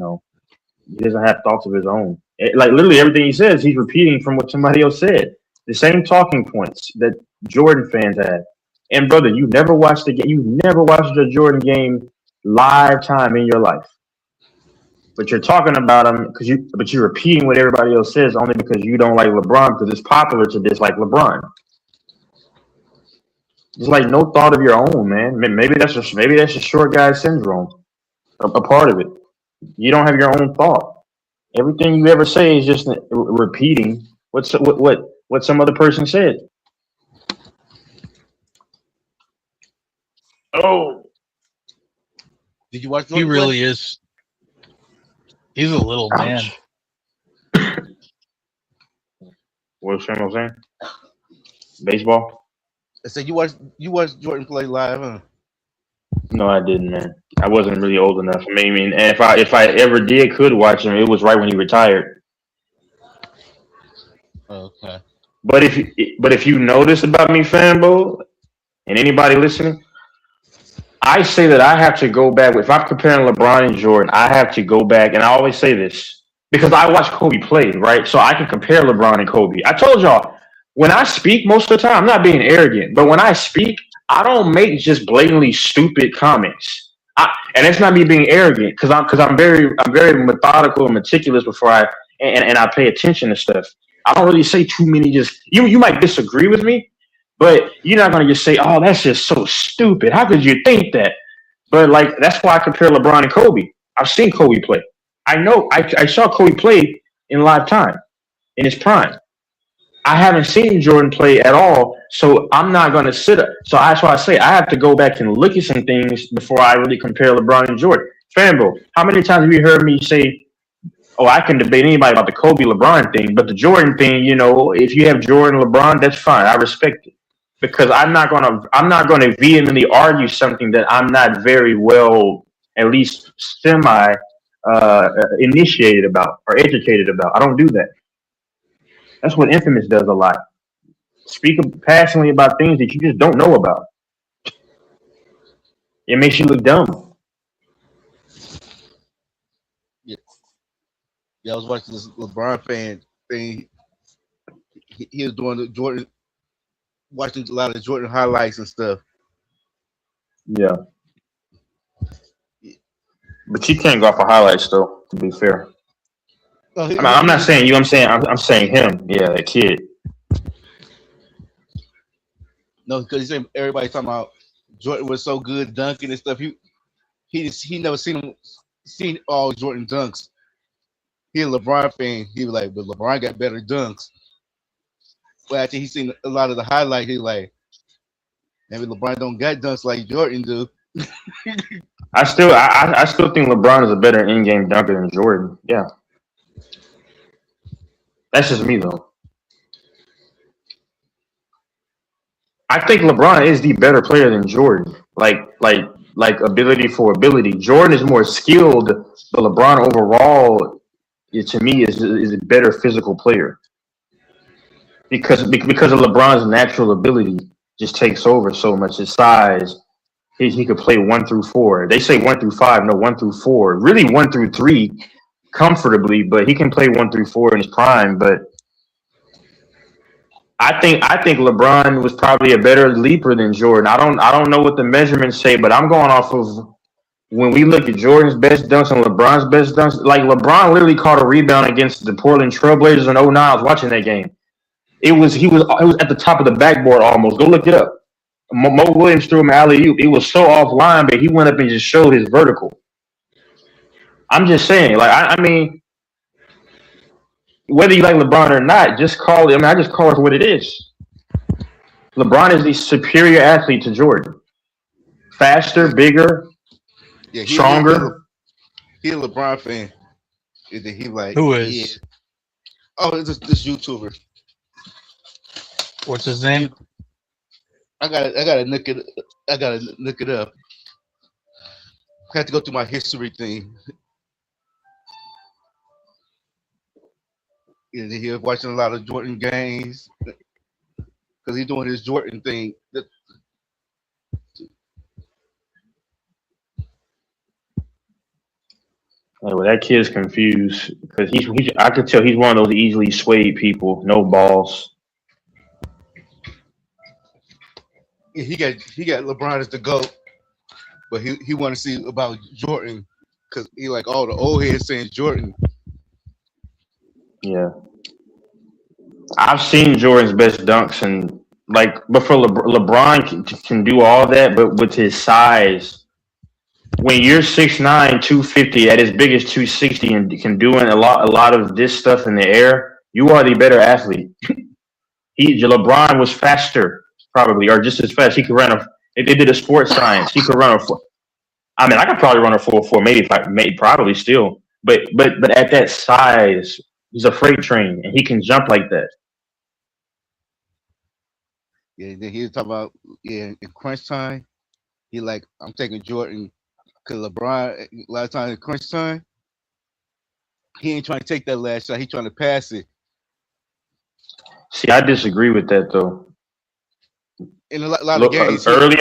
doesn't have thoughts of his own. Like literally everything he says, he's repeating from what somebody else said. The same talking points that Jordan fans had. And brother, you never watched the game. You never watched a Jordan game live time in your life. But you're talking about him but you're repeating what everybody else says only because you don't like LeBron because it's popular to dislike LeBron. It's like no thought of your own, man. Maybe that's just short guy syndrome. A part of it. You don't have your own thought. Everything you ever say is just repeating what some other person said. Oh, Did you watch? He really is. He's a little man. What's Samuel saying? Baseball? I said you watched Jordan play live, huh? No, I didn't, man. I wasn't really old enough. I mean, and if I ever could watch him, it was right when he retired. Okay. But if you notice about me, Fanbo, and anybody listening, I say that I have to go back. If I'm comparing LeBron and Jordan, I have to go back, and I always say this because I watch Kobe play, right? So I can compare LeBron and Kobe. I told y'all, when I speak most of the time, I'm not being arrogant, but when I speak, I don't make just blatantly stupid comments. And it's not me being arrogant because I'm very methodical and meticulous before I pay attention to stuff. I don't really say too many. Just you might disagree with me, but you're not gonna just say, "Oh, that's just so stupid. How could you think that?" But like that's why I compare LeBron and Kobe. I've seen Kobe play. I know I saw Kobe play in live time in his prime. I haven't seen Jordan play at all, so I'm not going to sit up. So that's why I say I have to go back and look at some things before I really compare LeBron and Jordan. Fanbo, how many times have you heard me say, "Oh, I can debate anybody about the Kobe LeBron thing, but the Jordan thing, if you have Jordan LeBron, that's fine. I respect it because I'm not gonna vehemently argue something that I'm not very well, at least semi initiated about or educated about. I don't do that. That's what Infamous does a lot. Speak passionately about things that you just don't know about. It makes you look dumb. Yeah, I was watching this LeBron fan thing. He was doing the Jordan, watching a lot of Jordan highlights and stuff. Yeah. But you can't go off of highlights, though, to be fair. I'm not saying you. I'm saying him. Yeah, that kid. No, because he said everybody talking about Jordan was so good dunking and stuff. He never seen all Jordan dunks. He a LeBron fan. He was like, but LeBron got better dunks. But after he seen a lot of the highlights, he like, maybe LeBron don't got dunks like Jordan do. I still think LeBron is a better in-game dunker than Jordan. Yeah. That's just me though. I think LeBron is the better player than Jordan. Like ability for ability. Jordan is more skilled, but LeBron overall, to me, is a better physical player. Because of LeBron's natural ability just takes over so much. His size, he could play 1 through 4. They say 1 through 5, no 1 through 4. Really 1 through 3 comfortably, but he can play 1 through 4 in his prime. But I think LeBron was probably a better leaper than Jordan. I don't know what the measurements say, but I'm going off of when we look at Jordan's best dunks and LeBron's best dunks. Like LeBron literally caught a rebound against the Portland Trailblazers in 09. I was watching that game. He was at the top of the backboard almost. Go look it up. Mo Williams threw him alley-oop. It was so offline, but he went up and just showed his vertical. I'm just saying, like I mean, whether you like LeBron or not, just call it. I mean, I just call it for what it is. LeBron is the superior athlete to Jordan. Faster, bigger, stronger. He a LeBron fan. And then he like, who is? Yeah. Oh, it's this YouTuber. What's his name? I gotta look it. I gotta look it up. I have to go through my history thing. And he was watching a lot of Jordan games because he's doing his Jordan thing. Well, that kid's confused because he's. I could tell he's one of those easily swayed people. No balls. He got LeBron as the GOAT, but he want to see about Jordan because he like all the old heads saying Jordan. Yeah, I've seen Jordan's best dunks and like, but for LeBron can do all that, but with his size. When you're 6'9", 250 at his biggest 260 and can doing a lot of this stuff in the air, you are the better athlete. LeBron was faster probably, or just as fast. He could run a. They did a sports science. He could run a. I mean, I could probably run a 4.4, maybe probably still, but at that size, he's a freight train and he can jump like that. Yeah, then he was talking about in crunch time. He like I'm taking Jordan because LeBron a lot of times in crunch time, he ain't trying to take that last shot. He trying to pass it. See, I disagree with that though. In a lot of games, early.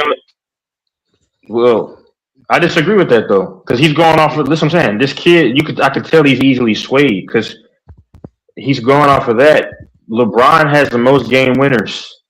Well, I disagree with that though, because he's going off of. Listen, I'm saying this kid. I could tell he's easily swayed because he's going off of that. LeBron has the most game winners.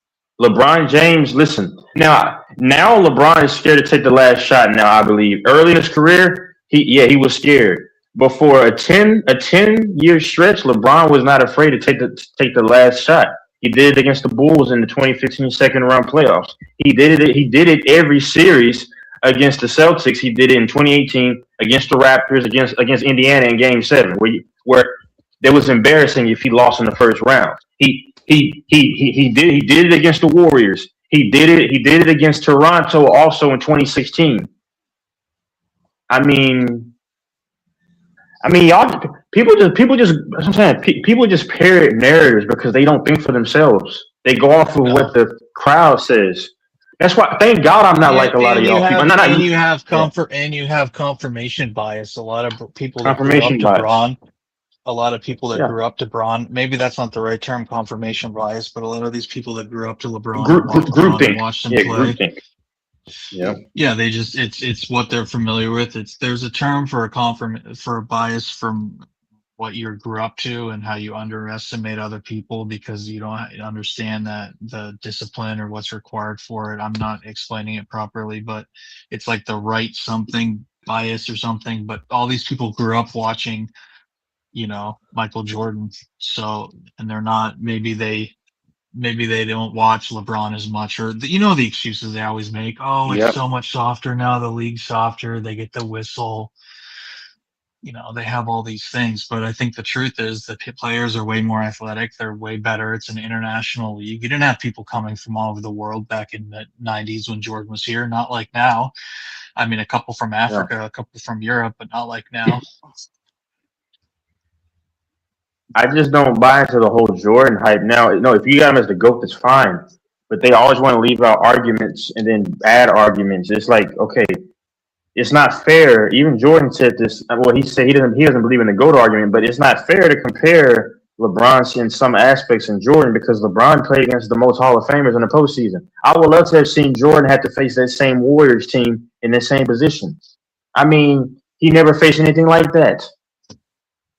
LeBron James, listen. Now LeBron is scared to take the last shot now, I believe. Early in his career, he was scared. But for a 10-year stretch, LeBron was not afraid to take the last shot. He did it against the Bulls in the 2015 second round playoffs. He did it every series against the Celtics. He did it in 2018 against the Raptors, against Indiana in Game 7, where it was embarrassing if he lost in the first round. He did it against the Warriors. He did it against Toronto also in 2016. I mean, y'all people just I'm saying people just parrot narratives because they don't think for themselves. They go off of what the crowd says. That's why. Thank God I'm not like a lot of y'all people. And you have confirmation bias. A lot of people that grew up Confirmation to bias. Braun. A lot of people that grew up to Braun, maybe that's not the right term, confirmation bias, but a lot of these people that grew up to LeBron and watched him play. Groupthink. Yeah, they just it's what they're familiar with. There's a term for a bias from what you grew up to and how you underestimate other people because you don't understand that the discipline or what's required for it. I'm not explaining it properly, but it's like the right something bias or something. But all these people grew up watching, Michael Jordan. So, and they're not, maybe they don't watch LeBron as much, or the excuses they always make. Oh, it's so much softer now. The league's softer. They get the whistle. They have all these things, but I think the truth is that players are way more athletic. They're way better. It's an international league. You didn't have people coming from all over the world back in the 90s when Jordan was here. Not like now. I mean, a couple from Africa, a couple from Europe, but not like now. I just don't buy into the whole Jordan hype. Now, if you got him as the GOAT, that's fine. But they always want to leave out arguments and then add arguments. It's like, okay, it's not fair. Even Jordan said this. Well, he said he doesn't believe in the GOAT argument, but it's not fair to compare LeBron in some aspects and Jordan because LeBron played against the most Hall of Famers in the postseason. I would love to have seen Jordan have to face that same Warriors team in the same position. I mean, he never faced anything like that.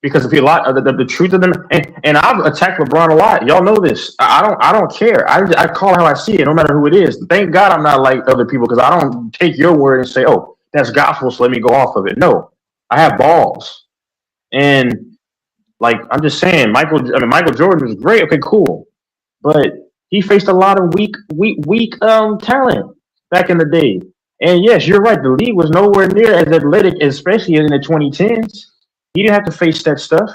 Because if the truth of them, and I've attacked LeBron a lot. Y'all know this. I don't care. I call it how I see it, no matter who it is. Thank God I'm not like other people because I don't take your word and say, "Oh, that's gospel, so let me go off of it." No, I have balls, and like I'm just saying, Michael Jordan was great. Okay, cool, but he faced a lot of weak talent back in the day. And yes, you're right. The league was nowhere near as athletic, especially in the 2010s. He didn't have to face that stuff.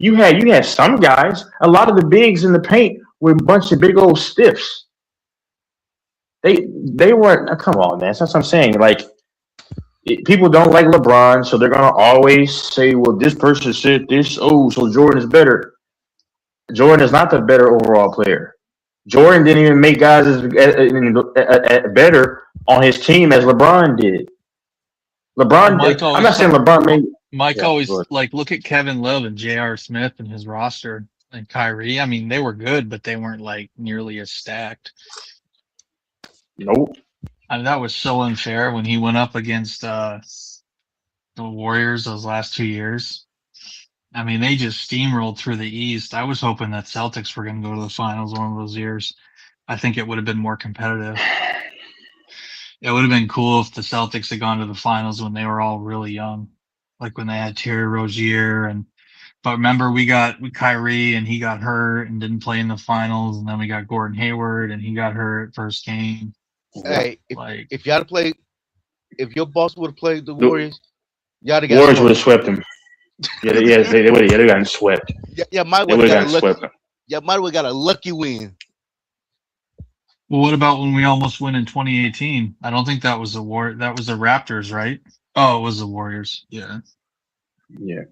You had some guys. A lot of the bigs in the paint were a bunch of big old stiffs. They weren't. Come on, man. That's what I'm saying. Like people don't like LeBron, so they're gonna always say, "Well, this person said this. Oh, so Jordan is better." Jordan is not the better overall player. Jordan didn't even make guys better on his team as LeBron did. Well, I'm not saying LeBron made. Mike Yeah, always good. like look at Kevin Love and J.R. Smith and his roster and Kyrie. I mean, they were good, but they weren't like nearly as stacked. Nope. I mean, that was so unfair when he went up against the Warriors those last 2 years. I mean, they just steamrolled through the East. I was hoping that Celtics were going to go to the finals one of those years. I think it would have been more competitive. It would have been cool if the Celtics had gone to the finals when they were all really young, like when they had Terry Rozier and. But remember, we got Kyrie and he got hurt and didn't play in the finals, and then we got Gordon Hayward and he got hurt first game. Hey, Like if y'all played, if your boss would have played the The Warriors, y'all would have got Warriors would have smoked. swept him. Yeah, they would have gotten swept. Y'all might They have would have got a gotten lucky. swept. Y'all might have got a lucky win. Well, what about when we almost win in 2018? I don't think that was the That was the Raptors, right? Oh, it was the Warriors. Yeah. Yeah.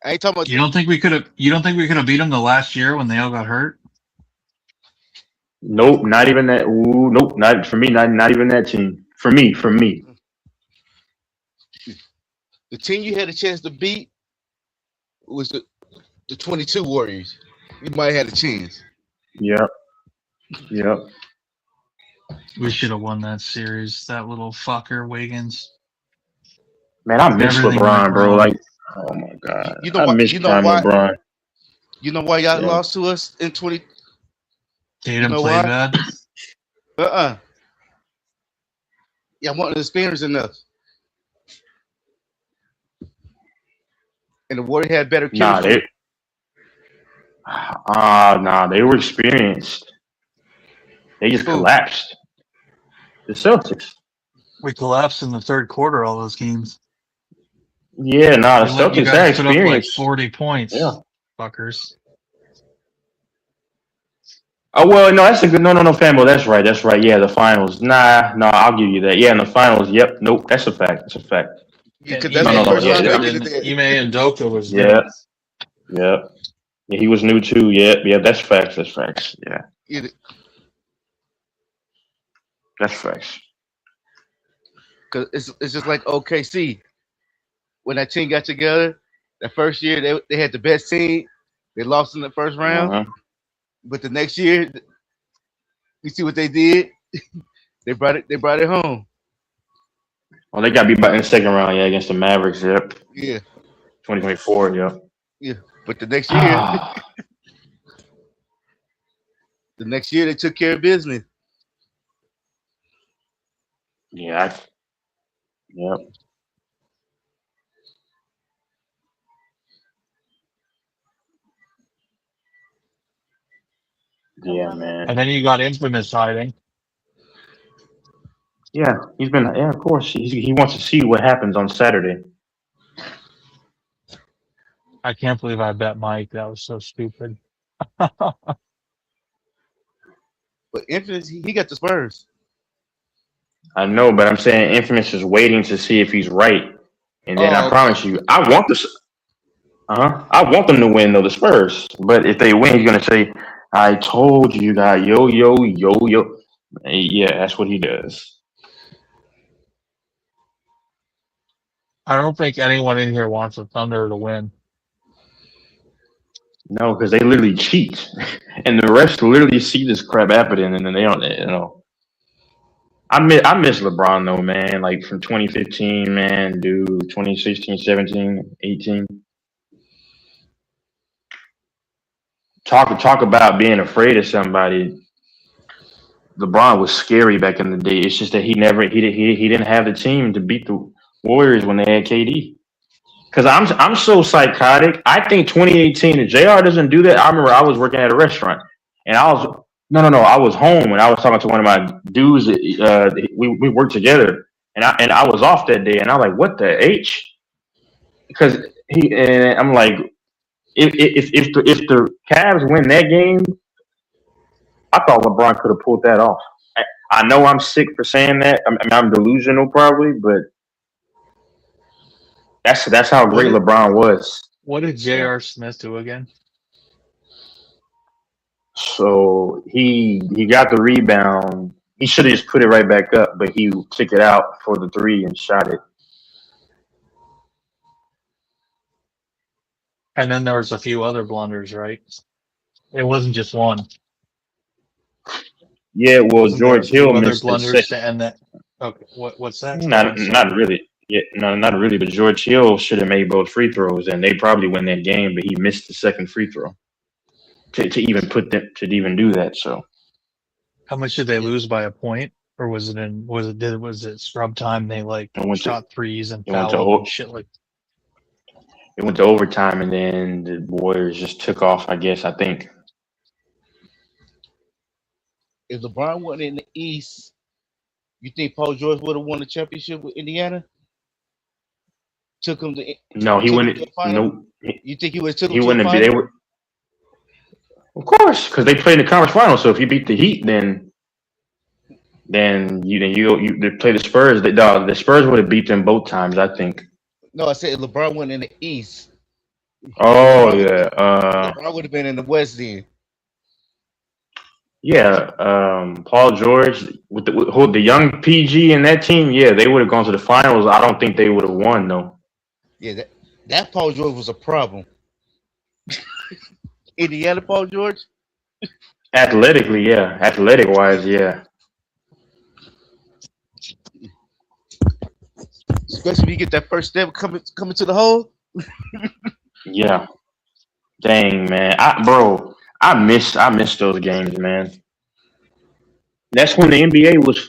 I ain't talking about. You don't think we could have? You don't think we could have beat them the last year when they all got hurt? Nope, not even that. Ooh, nope, not for me. Not even that team. For me. The team you had a chance to beat was the 22 Warriors. You might have had a chance. Yep. We should have won that series. That little fucker Wiggins. Man, I miss Everything LeBron, went bro. wrong. Like, oh my god, You know I what? miss You know time why? LeBron. You know why y'all Yeah. lost to us in 20? They You didn't know play why? bad. Y'all wasn't experienced enough, and the Warriors had better Nah, chemistry. they were experienced. They just Who? collapsed. The Celtics. We collapsed in the third quarter. All those games. Yeah, nah, the We let you Celtics had guys put up like experience. 40 points. Yeah. Fuckers. Oh well, no, that's a good. No, Fambo. That's right. Yeah, the finals. Nah, no, I'll give you that. Yeah, in the finals. Yep. Nope. That's a fact. Yeah, And because that's the No. first Yeah, time Udoka they yeah, did it didn't. there. Ime Udoka was yeah, new. yeah. Yeah, he was new too. Yeah. That's facts. Yeah, Yeah, that's facts. because it's just like OKC when that team got together. That first year they had the best team. They lost in the first round, Uh-huh. but the next year you see what they did. They brought it home. Well, they got beat by in the second round. Yeah, against the Mavericks. Yep. Yeah, 2024. Yep. yeah. But the next year, they took care of business. Yeah. Yep. Yeah, man. And then you got Infamous hiding. Yeah, he's been. Yeah, of course. He wants to see what happens on Saturday. I can't believe I bet Mike. That was so stupid. But Infamous, he got the Spurs. I know, but I'm saying Infamous is waiting to see if he's right, and then I Oh, okay. promise you, I want this. I want them to win though, the Spurs. But if they win, he's gonna say, "I told you that, yo." Yeah, that's what he does. I don't think anyone in here wants the Thunder to win. No, because they literally cheat, and the rest literally see this crap happening, and then they don't. You know, I miss LeBron though, man. Like from 2015, man, dude, 2016, 17, 18. Talk about being afraid of somebody. LeBron was scary back in the day. It's just that he didn't have the team to beat the Warriors when they had KD. Because I'm so psychotic. I think 2018 and JR doesn't do that. I remember I was working at a restaurant and I was no. I was home and I was talking to one of my dudes. We worked together and I was off that day and I'm like, what the H? Because I'm like, if the Cavs win that game, I thought LeBron could have pulled that off. I know I'm sick for saying that. I mean, I'm delusional probably, but that's how great LeBron was. What did Yeah. J.R. Smith do again? So he got the rebound. He should have just put it right back up, but he took it out for the three and shot it. And then there was a few other blunders, right? It wasn't just one. Yeah, well, Wasn't there a George Hill few other missed the blunders second. to end that? Okay, what's that? Go Not ahead, sorry. really. Yeah, no, not really. But George Hill should have made both free throws, and they probably win that game. But he missed the second free throw to even put them to even do that. So How much did they lose by a point? Or was it scrub time? They like it went to shot threes and it went to fouled and shit like. it went to overtime, and then the Warriors just took off. I guess I think. If LeBron wasn't in the East, you think Paul George would have won the championship with Indiana? Took him to No, he took him wouldn't. to the final. Nope. You think he would have took him He to the wouldn't be. final? They were, of course, because they played in the conference final. So if you beat the Heat, then you they play the Spurs. The Spurs would have beat them both times, I think. No, I said if LeBron went in the East. Oh LeBron, yeah, LeBron would have been in the West then. yeah. Paul George with the young PG and that team. Yeah, they would have gone to the finals. I don't think they would have won though. Yeah, that Paul George was a problem. Indiana Paul George. Athletically, yeah. Athletic wise, yeah. Especially if you get that first step coming to the hole. Yeah. Dang, man. I miss those games, man. That's when the NBA was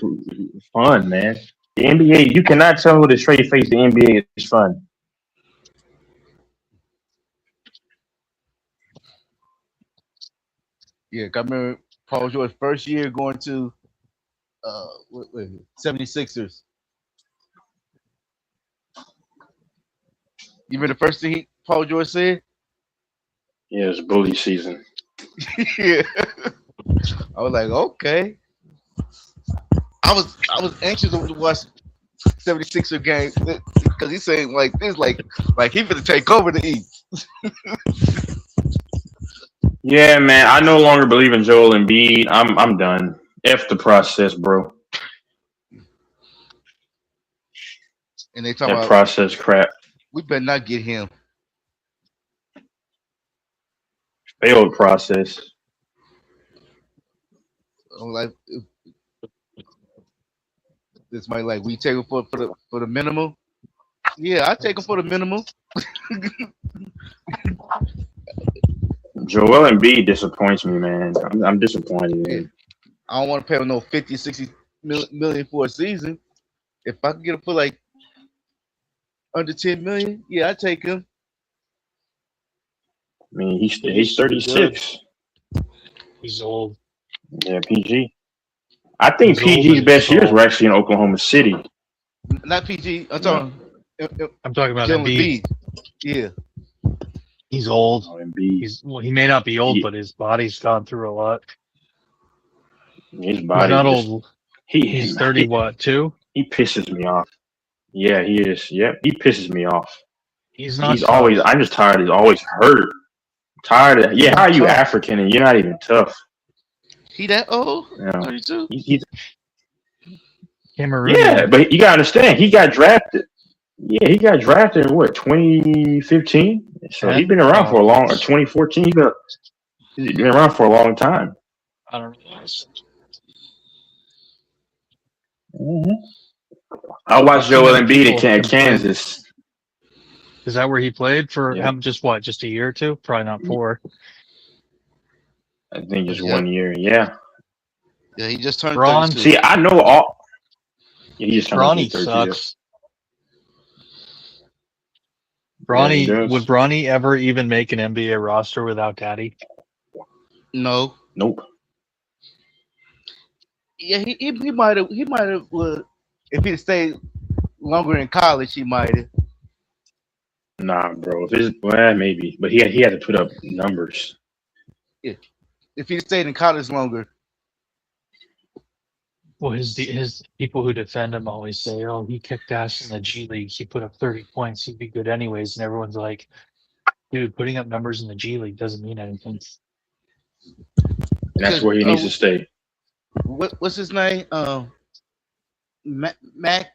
fun, man. The NBA, you cannot tell me with a straight face the NBA is fun. Yeah, I remember Paul George first year going to 76ers. You remember the first thing Paul George said? Yeah, it's bully season. Yeah. I was like, okay. I was anxious to watch 76er game because he's saying like this, like he gonna take over the East. Yeah, man. I no longer believe in Joel Embiid. I'm done. F the process, bro. And they talk That about process crap. we better not get him. Failed process. I'm like, this might like we take him for the minimum. Yeah, I take him for the minimum. Joel Embiid disappoints me, man. I'm disappointed in him. I don't want to pay him no 50, 60 million for a season. If I can get him for like under 10 million, yeah, I take him. I mean, he's 36. He's old. Yeah, PG. I think He's old PG's and best years tall. were actually in Oklahoma City. Not PG. I'm talking. I'm talking about Joel Embiid. Embiid. Yeah. He's old. Oh, Embiid. He may not be old, He- but his body's gone through a lot. His He's body. not just- old. He He's 30. What? 2? He pisses me off. Yeah, he is. Yep, he pisses me off. He's not. He's tough. always. I'm just tired. He's always hurt. Tired of. Yeah, how are you African and you're not even tough? He that old? You know, 32. he's Cameroon. yeah, but you gotta understand. He got drafted. Yeah, he got drafted in what 2015. So he's been around for a long. Or 2014. He's been around for a long time. I don't know. I watched Too Joel many Embiid people at complain. Kansas. Is that where he played for? Yeah. Just a year or two? Probably not 4. I think just Yeah. 1 year. Yeah. Yeah, he just turned Braun. 32. See, I know all. Yeah, he just turned Bronny 32. sucks. Yeah, he Bronny, does. would Bronny ever even make an NBA roster without Daddy? No. Nope. Yeah, he might have if he'd stayed longer in college, he might have. Nah, bro. Well, maybe, but he had to put up numbers. Yeah. If he'd stayed in college longer. Well, his people who defend him always say, "Oh, he kicked ass in the G League. He put up 30 points. He'd be good anyways." And everyone's like, "Dude, putting up numbers in the G League doesn't mean anything." and that's where he needs to stay. What's his name? Mac,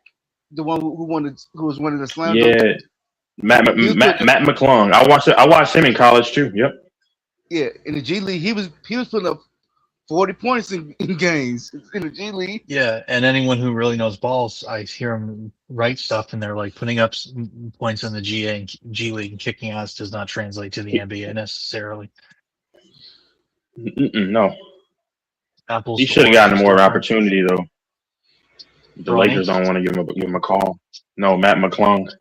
the one who was one of the slam dunk. Yeah, Matt McClung. I watched him in college too. Yep. Yeah, in the G League, he was putting up 40 points in games in the G League. Yeah, and anyone who really knows balls, I hear them write stuff, and they're like putting up points in the GA and G League and kicking ass does not translate to the NBA necessarily. No. Apples He should have gotten more opportunity though. The Ronnie? Lakers don't want to give him a call. No, Matt McClung.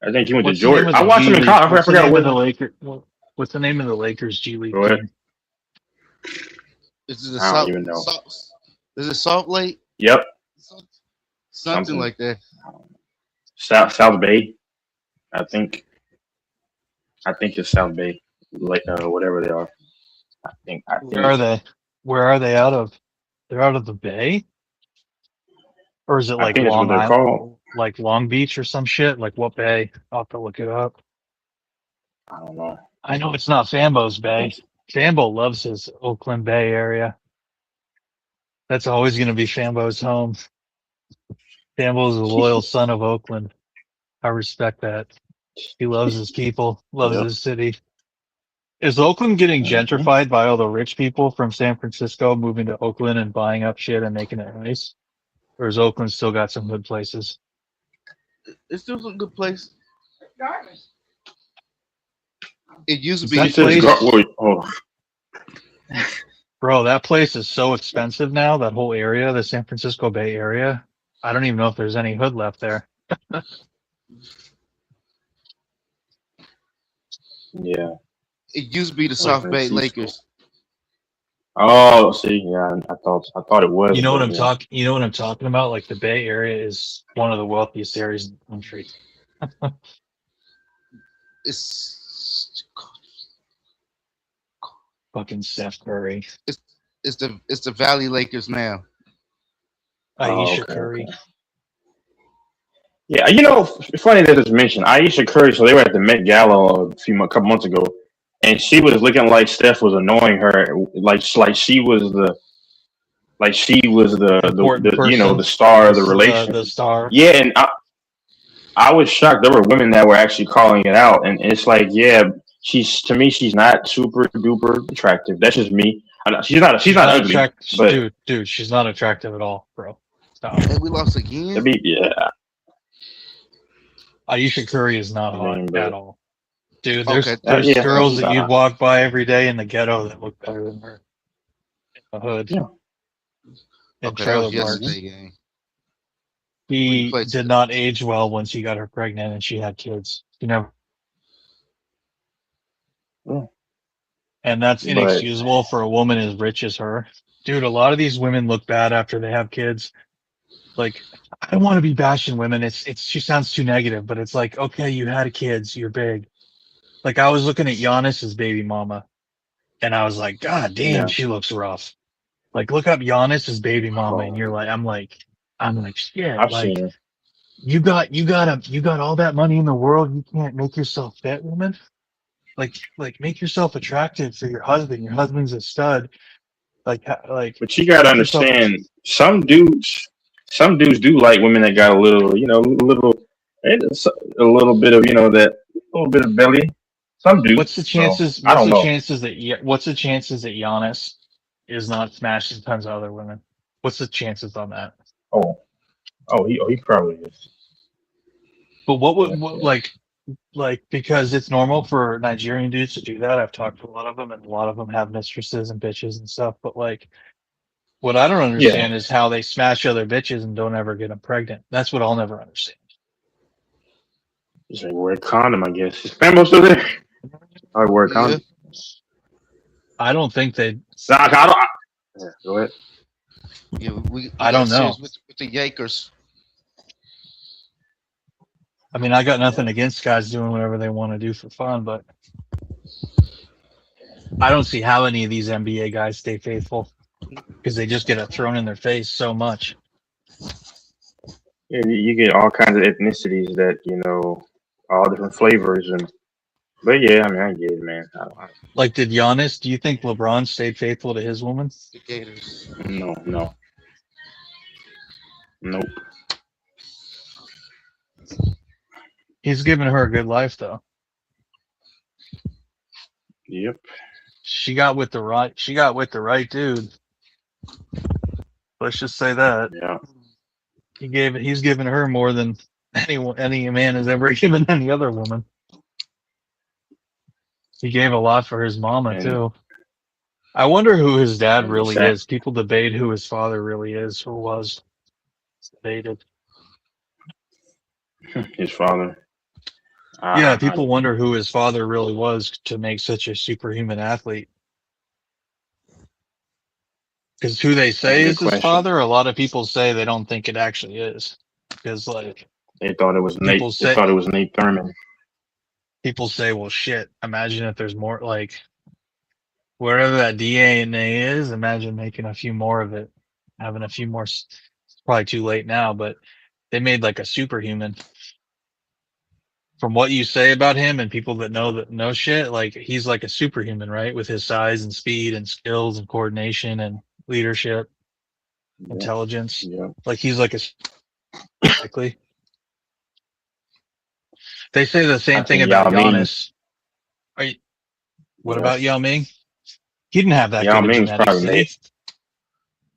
I think he went to Georgia. I watched him in college. I forgot what the Lakers. What's the name of the Lakers G League Go ahead. team? Is it I don't even know. Is it Salt Lake? Yep. Something like that. South Bay. I think it's South Bay. Like whatever they are. I think. Where are they? Where are they out of? They're out of the Bay? Or is it like Long Island, like Long Beach or some shit? Like what bay? I'll have to look it up. I don't know. I know it's not Fambo's Bay. Fambo loves his Oakland Bay area. That's always going to be Fambo's home. Fambo's a loyal son of Oakland. I respect that. He loves his people, loves his city. Is Oakland getting gentrified by all the rich people from San Francisco moving to Oakland and buying up shit and making it nice? Or has Oakland still got some good places? It's still some good place. It used to be. That Bro, that place is so expensive now, that whole area, the San Francisco Bay Area. I don't even know if there's any hood left there. Yeah. It used to be the South Bay Lakers. Oh, see, yeah, I thought it was. You know what I'm talking. You know what I'm talking about. Like the Bay Area is one of the wealthiest areas in the country. It's fucking Steph Curry. It's the Valley Lakers now. Aisha Curry. Yeah, you know, funny that it's mentioned. Aisha Curry. So they were at the Met Gala a couple months ago, and she was looking like Steph was annoying her, like she was the you know, the star of the relationship. The star. Yeah, and I was shocked. There were women that were actually calling it out, and it's like, yeah, she's not super duper attractive. That's just me. She's not ugly, but dude, she's not attractive at all, bro. Stop. And we lost again. Yeah. Aisha Curry is not hot at all. Dude, there's yeah, girls that you'd walk by every day in the ghetto that look better than her. In the hood. Yeah. In trailer parks. She did not age well when she got her pregnant and she had kids. You know. Yeah. And that's inexcusable for a woman as rich as her. Dude, a lot of these women look bad after they have kids. Like, I don't want to be bashing women. She sounds too negative, but it's like, okay, you had kids, you're big. Like, I was looking at Giannis's baby mama, and I was like, God damn, she looks rough. Like, look up Giannis's baby mama, and you're like, I'm like, shit. I've like, seen her. You got all that money in the world. You can't make yourself fit, woman. Like, make yourself attractive for your husband. Your husband's a stud. Like. But you gotta understand, some dudes do like women that got a little, you know, a little bit of, you know, that little bit of belly. Some dudes. What's the chances? I don't know. What's the chances that Giannis is not smashing tons of other women? What's the chances on that? He probably is. But what would like because it's normal for Nigerian dudes to do that. I've talked to a lot of them, and a lot of them have mistresses and bitches and stuff. But like, what I don't understand is how they smash other bitches and don't ever get them pregnant. That's what I'll never understand. Just like wear a condom, I guess. Is Fambo still there? I wear a condom. I don't think they. Yeah, go ahead. Yeah, I don't know. With the Yakers. I mean, I got nothing against guys doing whatever they want to do for fun, but I don't see how any of these NBA guys stay faithful because they just get it thrown in their face so much. Yeah, you get all kinds of ethnicities that, you know, all different flavors, and But yeah, I mean, I get it, man. Like, did Giannis? Do you think LeBron stayed faithful to his woman? The Gators. No, nope. He's giving her a good life, though. Yep. She got with the right dude. Let's just say that. Yeah. He's given her more than any man has ever given any other woman. He gave a lot for his mama too. I wonder who his dad really is. People debate who his father really is or was. It's debated. His father. Yeah, people wonder who his father really was to make such a superhuman athlete. Because who they say is his father, a lot of people say they don't think it actually is. Because like they thought it was Nate. They thought it was Nate Thurman. People say, "Well, shit. Imagine if there's more like wherever that DNA is. Imagine making a few more of it, having a few more. It's probably too late now, but they made like a superhuman." From what you say about him and people that know shit, like he's like a superhuman, right? With his size and speed and skills and coordination and leadership, intelligence. Yeah. Like he's like likely. They say the same thing about Giannis. What about Yao Ming? He didn't have that Yao good of Ming's genetics, probably did made. he?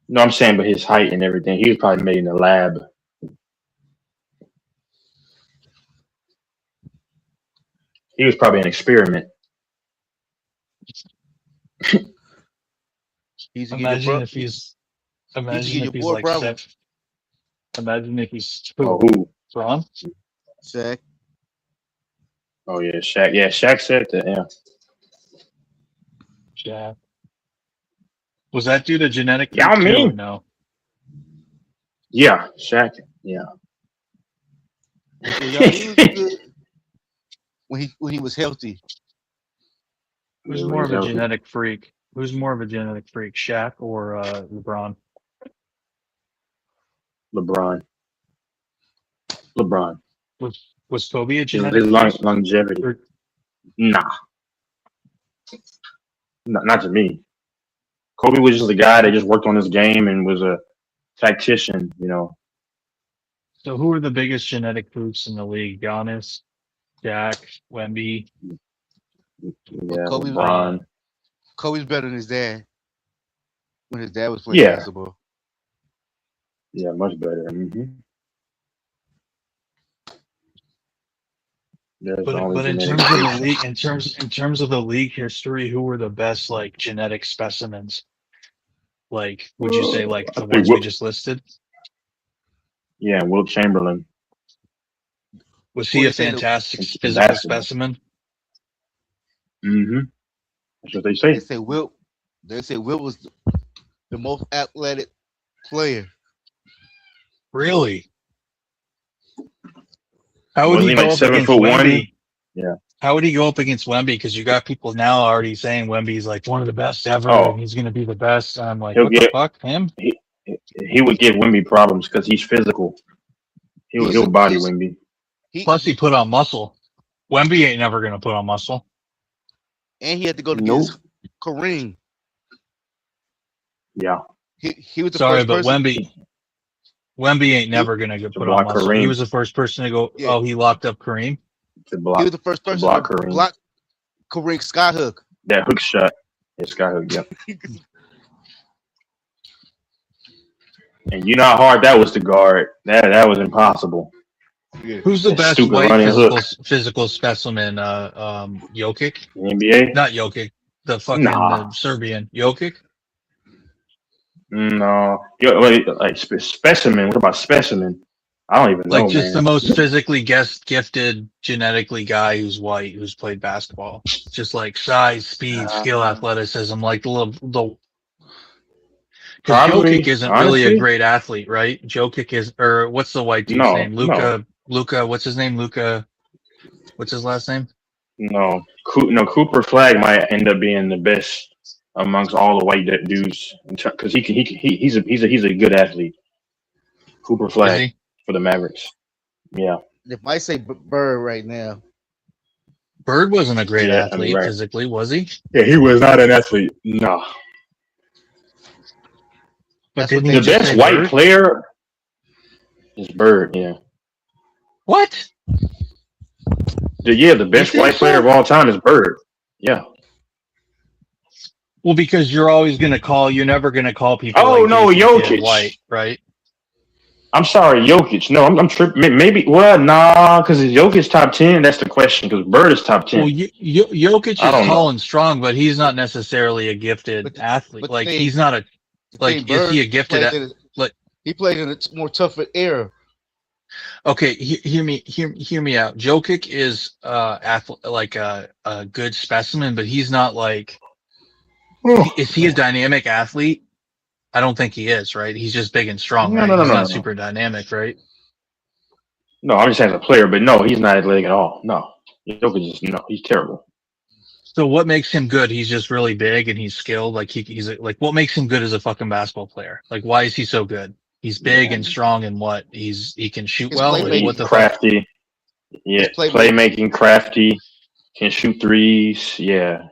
No, I'm saying, but his height and everything, he was probably made in the lab. He was probably an experiment. Imagine if he's like Shaq. Imagine if he's who? Braun? Shaq. Oh yeah, Shaq. Yeah, Shaq said that. Yeah. Shaq. Was that due to genetic Yao too, Ming? or no? Yeah, Shaq. Yeah. He was good when he was healthy. Who's more of a genetic freak? Who's more of a genetic freak, Shaq or LeBron? LeBron. Was Kobe a His genetic freak? longevity. Nah. Not to me. Kobe was just a guy that just worked on his game and was a tactician, you know. So who are the biggest genetic freaks in the league? Giannis, Shaq, Wemby. Yeah, LeBron. Kobe's better than his dad when his dad was playing basketball. Yeah, much better. Mm-hmm. But in terms of the league, in terms of the league history, who were the best like genetic specimens? Like, would you say like the ones we just listed? Yeah, Wilt Chamberlain. Was he a fantastic physical specimen? Mm-hmm. That's what they say. They say Wilt was the most athletic player. Really? How would he go up against 7'1"? Yeah. How would he go up against Wemby? Because you got people now already saying Wemby's like one of the best ever, and he's going to be the best. I'm like, the fuck, him? He would give Wemby problems because he's physical. He'll body Wemby. Plus, he put on muscle. Wemby ain't never going to put on muscle. And he had to go against Kareem. Yeah. He was the Sorry, first but person. Wemby ain't never going to put on muscle. Kareem. He was the first person to go, he locked up Kareem? He was the first person to block Kareem skyhook. That hook shot. Yeah, skyhook, yeah. And you know how hard that was to guard. That was impossible. Yeah. Who's the best white physical specimen? Jokic? The NBA? Not Jokic. The fucking Serbian. Jokic? No. Like specimen. What about specimen? I don't even know. Like just the most physically gifted genetically guy who's white, who's played basketball. Just like size, speed, skill, athleticism. Like the because Jokic isn't really a great athlete, right? Jokic is, or what's the white dude's name? Luka, what's his name? What's his last name? No, Cooper Flag might end up being the best amongst all the white dudes because he's a good athlete. Cooper Flag for the Mavericks. Yeah. If I say Bird right now. Bird wasn't a great Yeah, I mean, athlete right. physically, was he? Yeah, he was not an athlete. No. But That's what didn't they he The just best say white Bird? player is Bird. Yeah. What? The You best think white player so? of all time is Bird. Yeah. Well, because you're never gonna call people Oh like no, Jason Kidd Jokic. white, right? I'm sorry, Jokic. No, I'm tripping. Maybe nah, because Jokic top 10. That's the question. Because Bird is top Well, 10. Jokic I is don't tall know. and strong, but he's not necessarily a gifted But athlete. but Like he's not a the thing, like. Is he Bird a gifted? played in it. Like He played in a more tougher era. okay, hear me out. Jokic is like a good specimen, but he's not like. Is he a dynamic athlete? I don't think he is. Right? He's just big and strong. No, Right? no, no, He's no, no, not no. super dynamic. Right? No, I'm just saying as a player, but no, he's not athletic at all. No, Jokic is no, he's terrible. So what makes him good? He's just really big and he's skilled. Like he's like, what makes him good as a fucking basketball player? Like, why is he so good? He's big Yeah, and strong and what? He can shoot His well. Like, playmaking, what he's the fuck? crafty. Yeah, his playmaking. playmaking, crafty, can shoot threes. Yeah,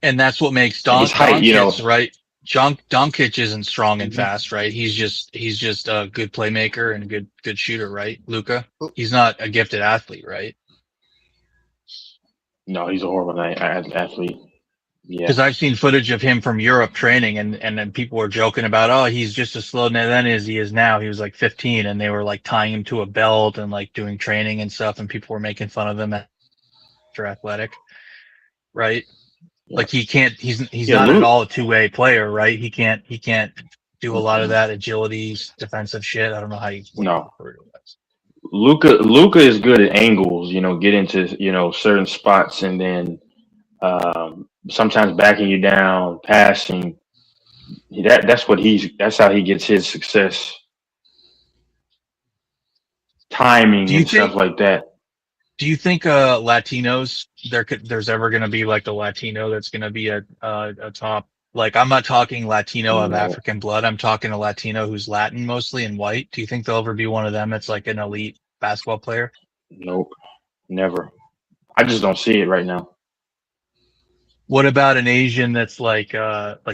And that's what makes and his height. Doncic, right? Doncic isn't strong and fast, right? He's just a good playmaker and a good shooter, right? Luca. He's not a gifted athlete, right? No, he's a horrible athlete. Yeah, Because I've seen footage of him from Europe training, and then people were joking about, oh, he's just as slow then as he is now. He was like 15, and they were like tying him to a belt and like doing training and stuff, and people were making fun of him after athletic, right? yeah. Like he's Yeah, not at Luke. all a two-way player, right? He can't do a lot of that agility, defensive shit. I don't know what you No, refer to it as. Luca is good at angles. Get into certain spots and then sometimes backing you down, passing. That's how he gets his success. Timing Do you and stuff think? like that. Do you think Latinos there's ever going to be like a Latino that's going to be a top, like I'm not talking Latino of No, African blood, I'm talking a Latino who's Latin mostly and white. Do you think there'll ever be one of them that's like an elite basketball player? nope, never. I just don't see it right now. What about an Asian that's like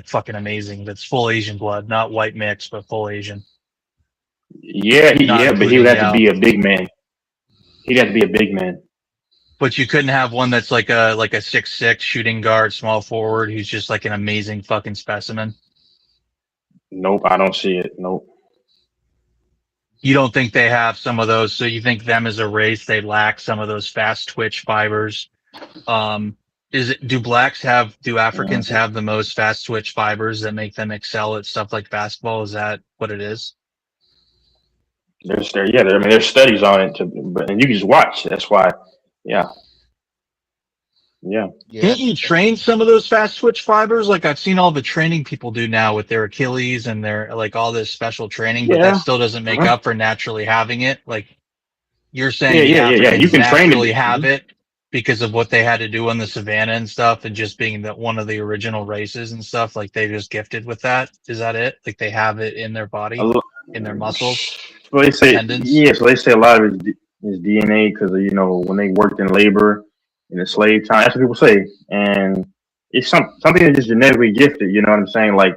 fucking amazing, that's full Asian blood, not white mix but full Asian, Yeah, not but he would including have to Yao? be a big man. He'd have to be a big man. But you couldn't have one that's like a 6'6" shooting guard, small forward, who's just like an amazing fucking specimen. Nope, I don't see it. Nope. You don't think they have some of those? So you think them as a race, they lack some of those fast twitch fibers? Do Africans Mhm. have the most fast twitch fibers that make them excel at stuff like basketball? Is that what it is? There's studies on it, and you can just watch. That's why, yeah. Can't you train some of those fast twitch fibers? Like I've seen all the training people do now with their Achilles and their like all this special training, but that still doesn't make up for naturally having it. Like you're saying the Africans You can train naturally it. have it because of what they had to do on the savannah and stuff, and just being that one of the original races and stuff, like they just gifted with that. Is that it? Like they have it in their body, in their muscles, So they say, tendons? So they say a lot of his DNA because of when they worked in labor in the slave time. That's what people say, and it's something that's just genetically gifted. You know what I'm saying? Like,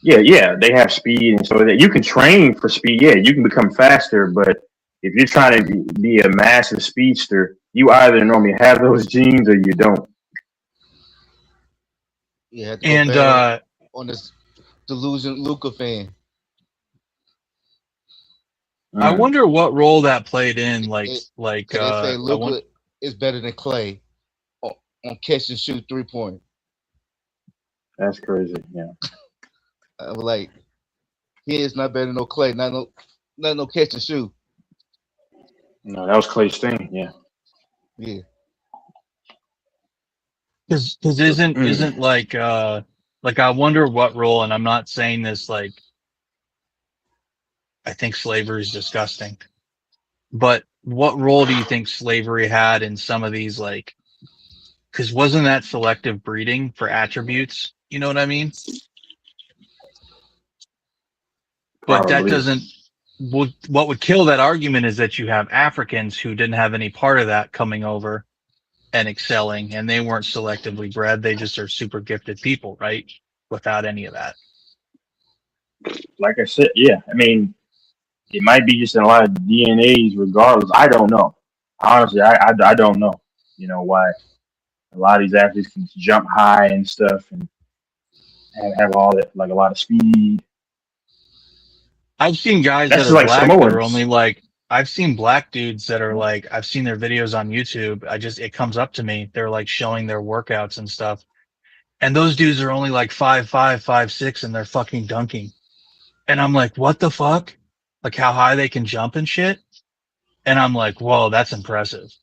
they have speed, and so that you can train for speed. Yeah, you can become faster, but if you're trying to be a massive speedster, you either normally have those genes or you don't. You had to go back on this delusion Luca fan. I wonder what role that played in. They say Luca is better than Clay on catch and shoot 3-point. That's crazy. Yeah. I'm like, he is not better than no Clay, not no catch and shoot. No, that was Clay's thing. Yeah. Yeah. Because isn't like I wonder what role, and I'm not saying this like I think slavery is disgusting, but what role do you think slavery had in some of these, like, because wasn't that selective breeding for attributes? You know what I mean? But that Probably. doesn't. What would kill that argument is that you have Africans who didn't have any part of that coming over and excelling, and they weren't selectively bred. They just are super gifted people, right? Without any of that. Like I said, yeah. I mean, it might be just in a lot of DNAs, regardless. I don't know. Honestly, I don't know. You know why a lot of these athletes can jump high and stuff and have all that, like a lot of speed. I've seen guys That's that just are like black that are Samoans. only like, I've seen black dudes that are like, I've seen their videos on YouTube. It comes up to me. They're like showing their workouts and stuff. And those dudes are only like 5'5", 5'6", and they're fucking dunking. And I'm like, what the fuck? Like how high they can jump and shit. And I'm like, whoa, that's impressive.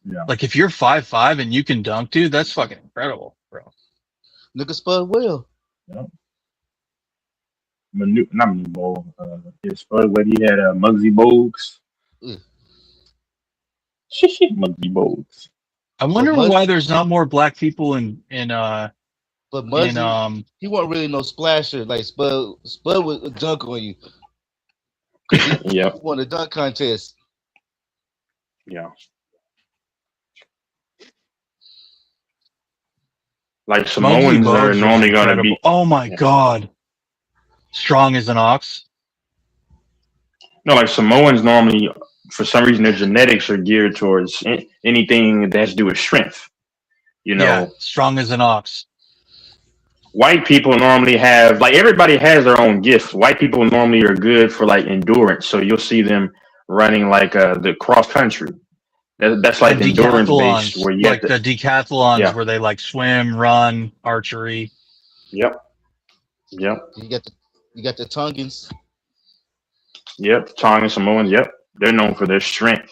Yeah. Like if you're 5'5" and you can dunk, dude, that's fucking incredible, bro. Look at Spud Will. Yeah. Not Manu Bowl. It's what he had Muggsy Bogues. Muggsy Bogues. I'm wondering why there's not more black people in But Muggsy, he wasn't really no splasher. Like Spud would dunk on you. He won a dunk contest. Yeah. Like Samoans are normally going to be. Oh my god. Strong as an ox. No, like Samoans normally, for some reason, their genetics are geared towards anything that has to do with strength. You know, yeah, strong as an ox. White people normally have, like, everybody has their own gift. White people normally are good for like endurance, so you'll see them running like the cross country. That's like endurance based, where you like the decathlons where they like swim, run, archery. Yep. You got the Tongans. Yep, Tongan Samoans. Yep, they're known for their strength.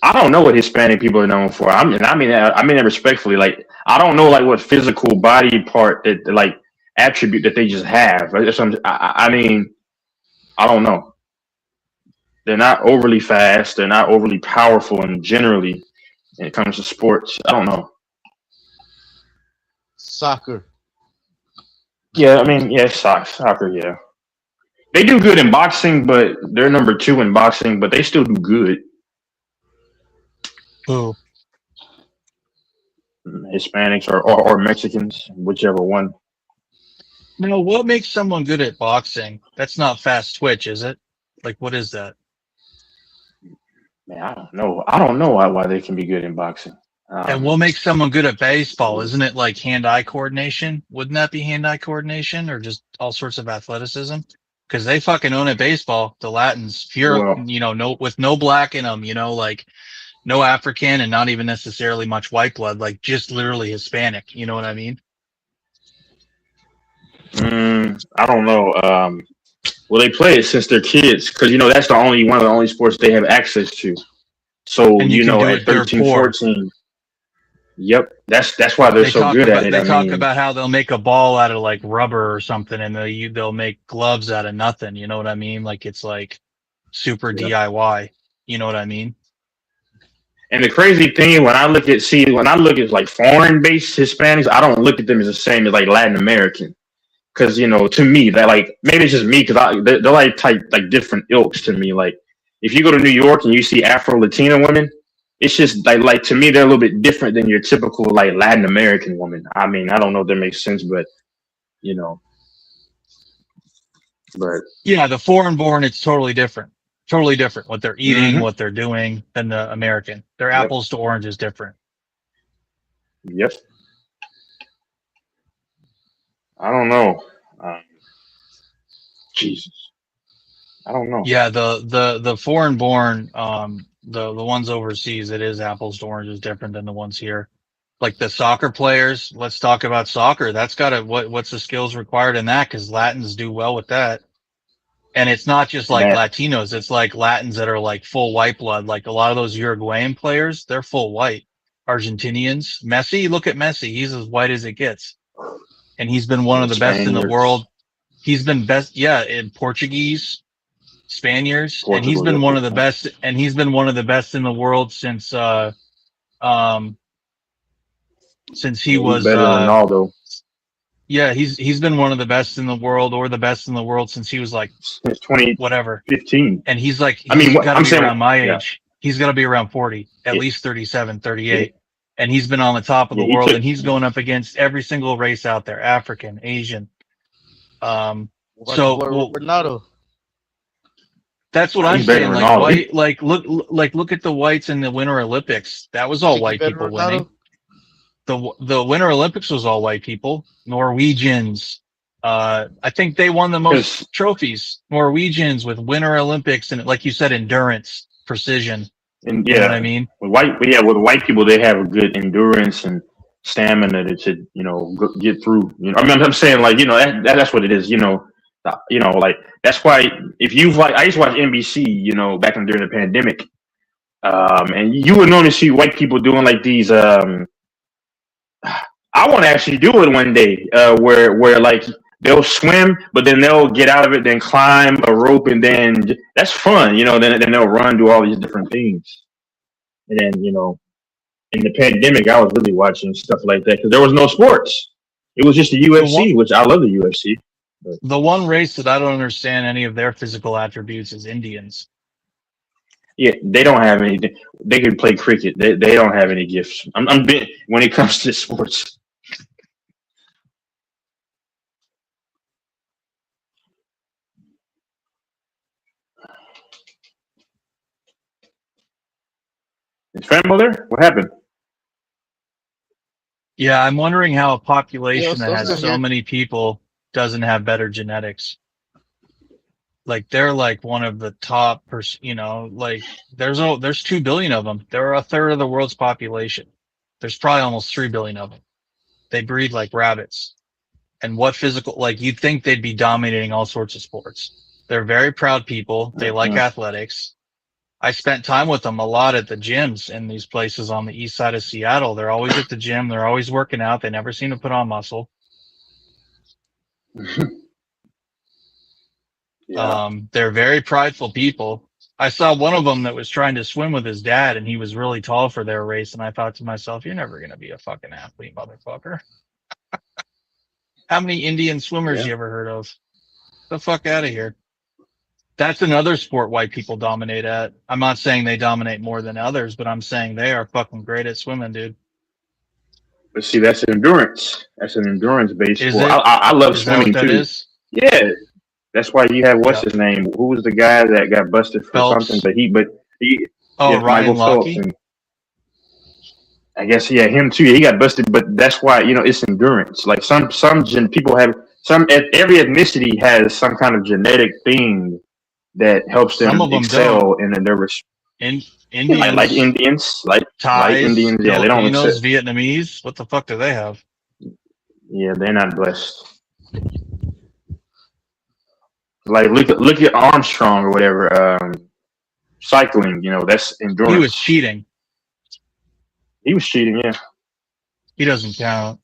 I don't know what Hispanic people are known for. I mean that respectfully. Like, I don't know like what physical body part that like attribute that they just have. I mean, I don't know. They're not overly fast. They're not overly powerful, and generally, when it comes to sports, I don't know. Soccer. Yeah, I mean, yeah, soccer. Yeah, they do good in boxing, but they're number 2 in boxing. But they still do good. Who? Hispanics or Mexicans, whichever one. No, what makes someone good at boxing? That's not fast twitch, is it? Like, what is that? Man, I don't know. I don't know why they can be good in boxing. And what makes someone good at baseball? Isn't it like hand-eye coordination? Wouldn't that be hand-eye coordination or just all sorts of athleticism? Because they fucking own it. Baseball, the Latins. If you're, with no black in them, like no African and not even necessarily much white blood, like just literally Hispanic. You know what I mean? I don't know. Well, they play it since they're kids because that's one of the only sports they have access to. So at 13, 14. Yep, that's why they're so good at it. They talk about how they'll make a ball out of like rubber or something, and they'll make gloves out of nothing. You know what I mean? Like it's like super DIY. You know what I mean? And the crazy thing, when I look at like foreign-based Hispanics, I don't look at them as the same as like Latin American, because to me that like maybe it's just me because they're like different ilks to me. Like if you go to New York and you see Afro-Latina women, it's just like to me they're a little bit different than your typical like Latin American woman. I mean, I don't know if that makes sense, but but yeah, the foreign-born, it's totally different. Totally different what they're eating, what they're doing than the American. Their apples to oranges different. Yep. I don't know. Jesus. I don't know. Yeah, the foreign born, the ones overseas, it is apples to oranges different than the ones here. Like the soccer players, let's talk about soccer. That's got what's the skills required in that? Because Latins do well with that. And it's not just like Latinos, it's like Latins that are like full white blood. Like a lot of those Uruguayan players, they're full white. Argentinians, Messi, look at Messi. He's as white as it gets. And he's been one of the best in the world. He's been best, in Portuguese, Spaniards, and he's been one of the best. And he's been one of the best in the world since he was better than Ronaldo. Yeah, he's been one of the best in the world, or the best in the world since he was like 20 whatever 15. And he's got to be around my age. He's got to be around 40, at least 37, 38. And he's been on the top of the Yeah, he world, took- and he's going up against every single race out there, African, Asian. Ronaldo. That's what He's I'm better saying. than Like Ronaldo. look at the whites in the Winter Olympics. That was all Think he white better people than Ronaldo? winning. The Winter Olympics was all white people. Norwegians. I think they won the most trophies. Norwegians with Winter Olympics and, like you said, endurance, precision. And You know what I mean? with white people, they have a good endurance and stamina to get through. I'm saying, like, that's what it is. Like, that's why if you've like, I used to watch NBC, back during the pandemic, and you would normally see white people doing like these. I want to actually do it one day, where like they'll swim, but then they'll get out of it, then climb a rope, and then that's fun, Then they'll run, do all these different things, and then in the pandemic, I was really watching stuff like that because there was no sports. It was just the UFC, which I love the UFC. But the one race that I don't understand any of their physical attributes is Indians. yeah, they don't have anything. They can play cricket. They don't have any gifts. I'm big when it comes to sports. Is Fambo there? What happened? Yeah, I'm wondering how a population that I'm has still so here. many people doesn't have better genetics. Like, they're like one of the top, like there's 2 billion of them. They're a third of the world's population. There's probably almost 3 billion of them. They breed like rabbits. And what physical, like, you'd think they'd be dominating all sorts of sports. They're very proud people. They like athletics. I spent time with them a lot at the gyms in these places on the east side of Seattle. They're always at the gym. They're always working out. They never seem to put on muscle. They're very prideful people. I saw one of them that was trying to swim with his dad, and he was really tall for their race. And I thought to myself, you're never going to be a fucking athlete, motherfucker. How many Indian swimmers you ever heard of? Get the fuck out of here. That's another sport white people dominate at. I'm not saying they dominate more than others, but I'm saying they are fucking great at swimming, dude. But see, that's an endurance. That's an endurance-based Is sport. it? I love Is that swimming what that too. is? Yeah, that's why you have what's his name? Who was the guy that got busted for Phelps. something? But he, Ryan Michael Phelps, Lochte? and I guess him too. He got busted, but that's why it's endurance. Like some people have every ethnicity has some kind of genetic thing that helps them Some of them excel in their Indians, like Indians, like Thais, Indians. Yeah, they don't Filipinos, accept. Vietnamese. What the fuck do they have? Yeah, they're not blessed. Like look at Armstrong or whatever. Cycling, that's endurance. He was cheating. He was cheating, yeah. He doesn't count.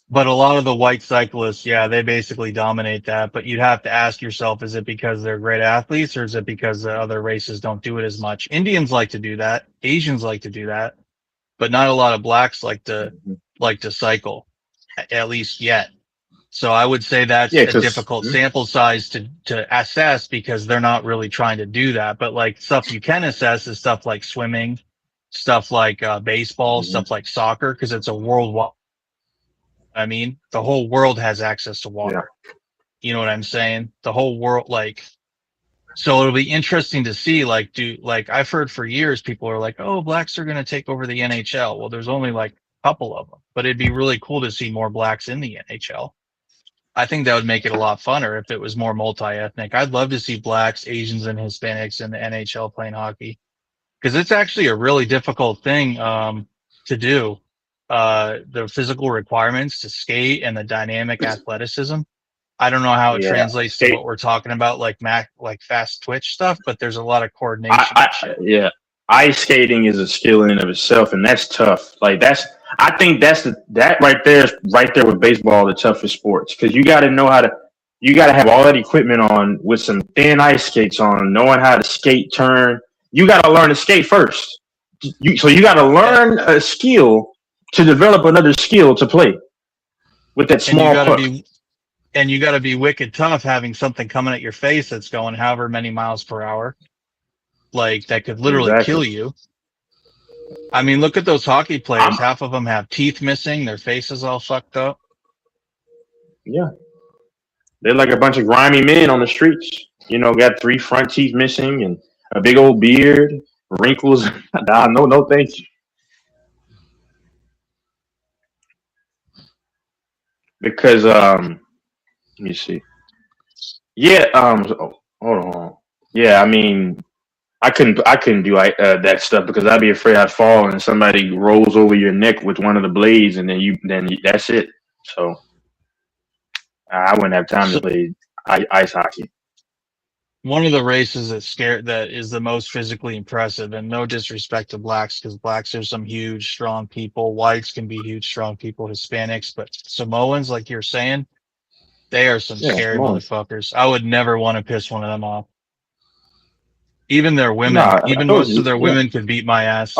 But a lot of the white cyclists, yeah, they basically dominate that. But you'd have to ask yourself, is it because they're great athletes, or is it because the other races don't do it as much? Indians like to do that. Asians like to do that. But not a lot of blacks like to cycle, at least yet. So I would say that's a difficult sample size to assess, because they're not really trying to do that. But like stuff you can assess is stuff like swimming, stuff like baseball, stuff like soccer, because it's a worldwide. I mean, the whole world has access to water. Yeah. You know what I'm saying? The whole world, so it'll be interesting to see, I've heard for years people are like, oh, blacks are going to take over the NHL. Well, there's only like a couple of them, but it'd be really cool to see more blacks in the NHL. I think that would make it a lot funner if it was more multi-ethnic. I'd love to see blacks, Asians, and Hispanics in the NHL playing hockey, because it's actually a really difficult thing to do. The physical requirements to skate and the dynamic athleticism. I don't know how it translates to what we're talking about, like fast twitch stuff, but there's a lot of coordination. Yeah. Ice skating is a skill in and of itself, and that's tough. I think that right there with baseball, the toughest sports, because you got to have all that equipment on with some thin ice skates on, knowing how to skate, turn. You got to learn to skate first. So you got to learn a skill to develop another skill to play with that small puck. And you got to be wicked tough, having something coming at your face that's going however many miles per hour. like that could literally kill you. I mean, look at those hockey players. Half of them have teeth missing. Their faces all fucked up. Yeah. They're like a bunch of grimy men on the streets. You know, got 3 front teeth missing and a big old beard, wrinkles. Nah, no, thank you. Because let me see. Yeah, hold on. Yeah, I mean, I couldn't do that stuff because I'd be afraid I'd fall and somebody rolls over your neck with one of the blades, and then that's it. So I wouldn't have time to play ice hockey. One of the races that is the most physically impressive, and no disrespect to blacks, because blacks are some huge, strong people. Whites can be huge, strong people. Hispanics, but Samoans, like you're saying, they are some scary motherfuckers. I would never want to piss one of them off. Even their women, even most of their women could beat my ass.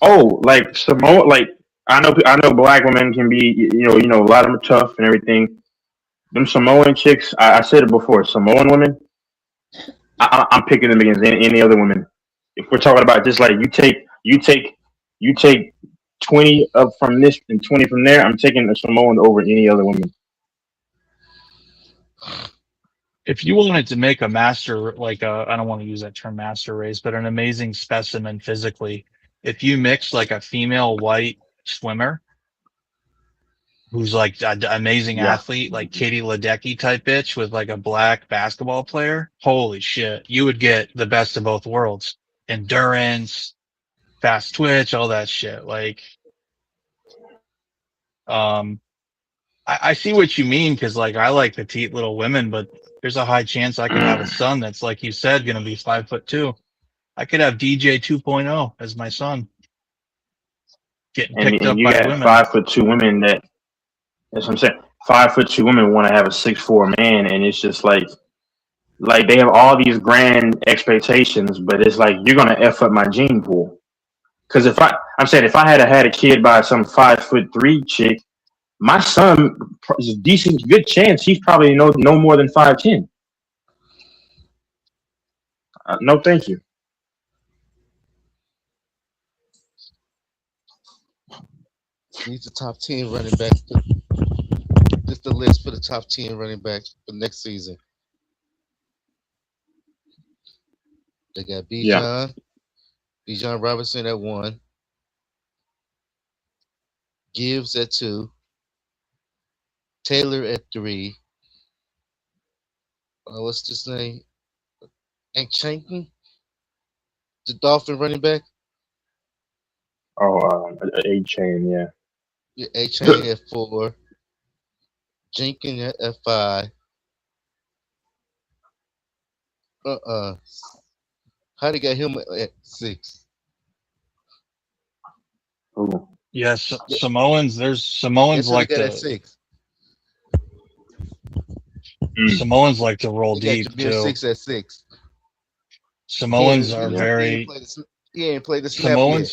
Like Samoa, like I know black women can be, you know, a lot of them are tough and everything. Them Samoan chicks, I said it before, Samoan women, I'm picking them against any other women. If we're talking about just like you take 20 up from this and 20 from there, I'm taking a Samoan over any other woman. If you wanted to make a master, like I don't want to use that term master race, but an amazing specimen physically, if you mix like a female white swimmer who's like an amazing athlete, like Katie Ledecky type bitch with like a black basketball player, holy shit, you would get the best of both worlds. Endurance, fast twitch, all that shit. Like, I see what you mean, because like I like petite little women, but there's a high chance I could have a son that's, like you said, going to be 5'2". I could have DJ 2.0 as my son, getting picked up you by got women. 5'2" women that's what I'm saying. 5'2" women want to have a 6'4" man, and it's just like they have all these grand expectations, but it's like you're gonna f up my gene pool. Because if I had a kid by some 5'3" chick, my son is a decent, good chance he's probably no more than 5'10". No, thank you. He's the top 10 running back. This the list for the top 10 running backs for next season. They got Bijan Robinson at 1, Gibbs at 2, Taylor at 3. What's his name? Anchanken, the Dolphin running back. A-Chain, yeah. Yeah, A-Chain at 4, Jenkins at 5. How they got him at 6? Ooh. Yes, Samoans. There's Samoans like got to. at 6. Samoans like to roll They deep got too. 6 at 6. Samoans are very. He ain't played the snap yet.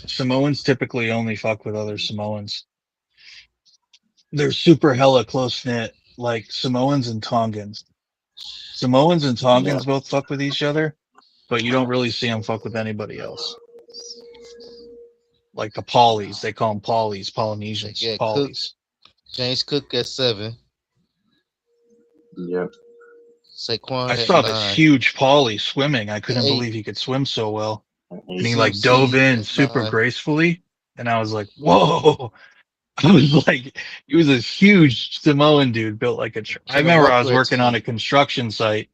Samoans typically only fuck with other Samoans. They're super hella close knit, like Samoans and Tongans. Samoans and Tongans both fuck with each other, but you don't really see them fuck with anybody else. Like the Polys, they call them Polys, Polynesians, Polys. James Cook at 7. Yeah. Saquon I saw this huge Poly swimming. I couldn't believe he could swim so well. And he like dove in super gracefully, and I was like, whoa. I was like, he was a huge Samoan dude built like a I remember I was working on a construction site,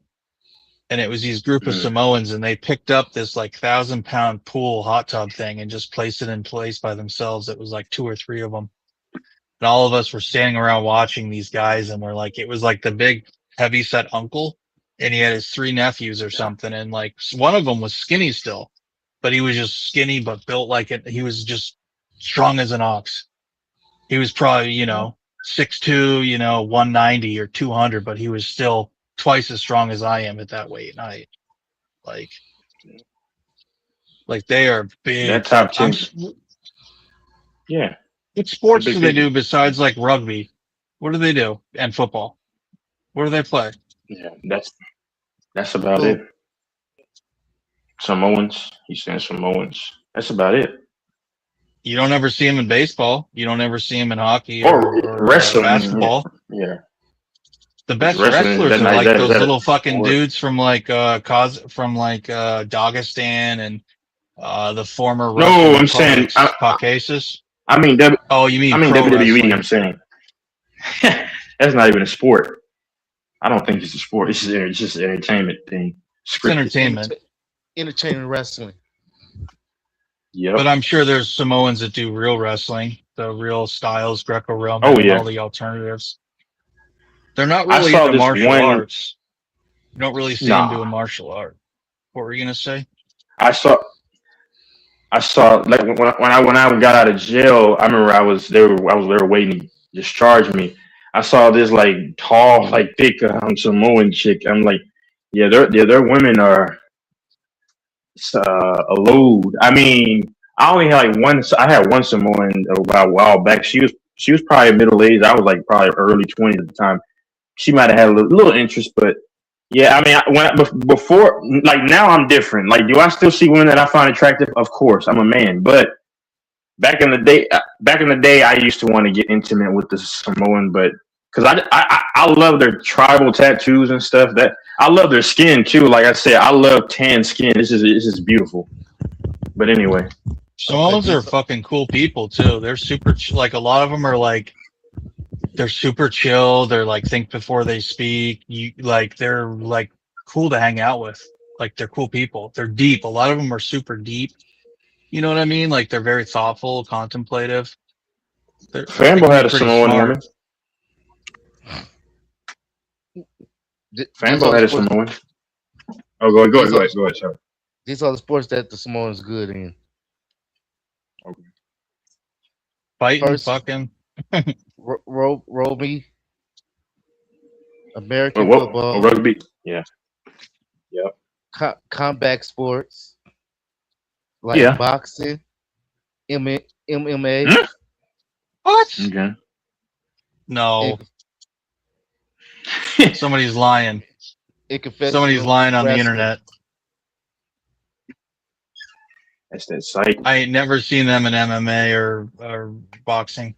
and it was these group of Samoans, and they picked up this like 1,000-pound pool hot tub thing and just placed it in place by themselves. It was like 2 or 3 of them. And all of us were standing around watching these guys, and we're like, it was like the big heavy set uncle, and he had his 3 nephews or something. And like one of them was skinny still, but he was just skinny, but built like it. He was just strong as an ox. He was probably, 6'2", 190 or 200, but he was still twice as strong as I am at that weight and height. Like they are big. That top 10. Yeah. What sports do they do besides like rugby? What do they do? And football? What do they play? Yeah, that's about it. Samoans. He stands Samoans. That's about it. You don't ever see him in baseball. You don't ever see him in hockey Or or wrestling. basketball. Yeah. The Is best wrestling is wrestlers that are like like that? Is those that a little fucking sport? dudes from like Dagestan and the former Russian No, I'm saying. republics, Caucasus. I mean, Oh, you I mean mean pro WWE. wrestling? I'm saying that's not even a sport. I don't think it's a sport. It's just an entertainment thing. It's Scripted. entertainment. Entertainment wrestling. Yep. But I'm sure there's Samoans that do real wrestling, the real styles, Greco-Roman, Oh and yeah. all the alternatives. They're not I really saw into this martial one. arts. You don't really see them Nah. doing martial art. What were you gonna say? I saw. Like when I got out of jail. I remember I was there waiting to discharge me. I saw this like tall, like thick Samoan chick. I'm like, yeah, their women are a load. I mean, I only had like one. I had one Samoan a while back. She was probably middle aged. I was like probably early 20s at the time. She might have had a little interest, but yeah, I mean, before, like now, I'm different. Like, do I still see women that I find attractive? Of course, I'm a man. But back in the day, I used to want to get intimate with the Samoan, but because I love their tribal tattoos and stuff. That I love their skin too. Like I said, I love tan skin. It's just beautiful. But anyway, Samoans are fucking cool people too. They're super, like a lot of them are like, they're super chill. They're like, think before they speak. They're like cool to hang out with. Like they're cool people. They're deep. A lot of them are super deep. You know what I mean? Like they're very thoughtful, contemplative. They Fanbo can be had a pretty Samoan smart. woman. Fanbo had a Samoan. Oh, go ahead. Sorry. These are the sports that the Samoans good in. Okay. Fighting, fucking. Rugby, American What? football, Rugby. Yeah. Yep. combat sports like boxing, MMA. What? Okay. No. Somebody's lying. Somebody's lying on the internet. That's that site. I ain't never seen them in MMA or boxing.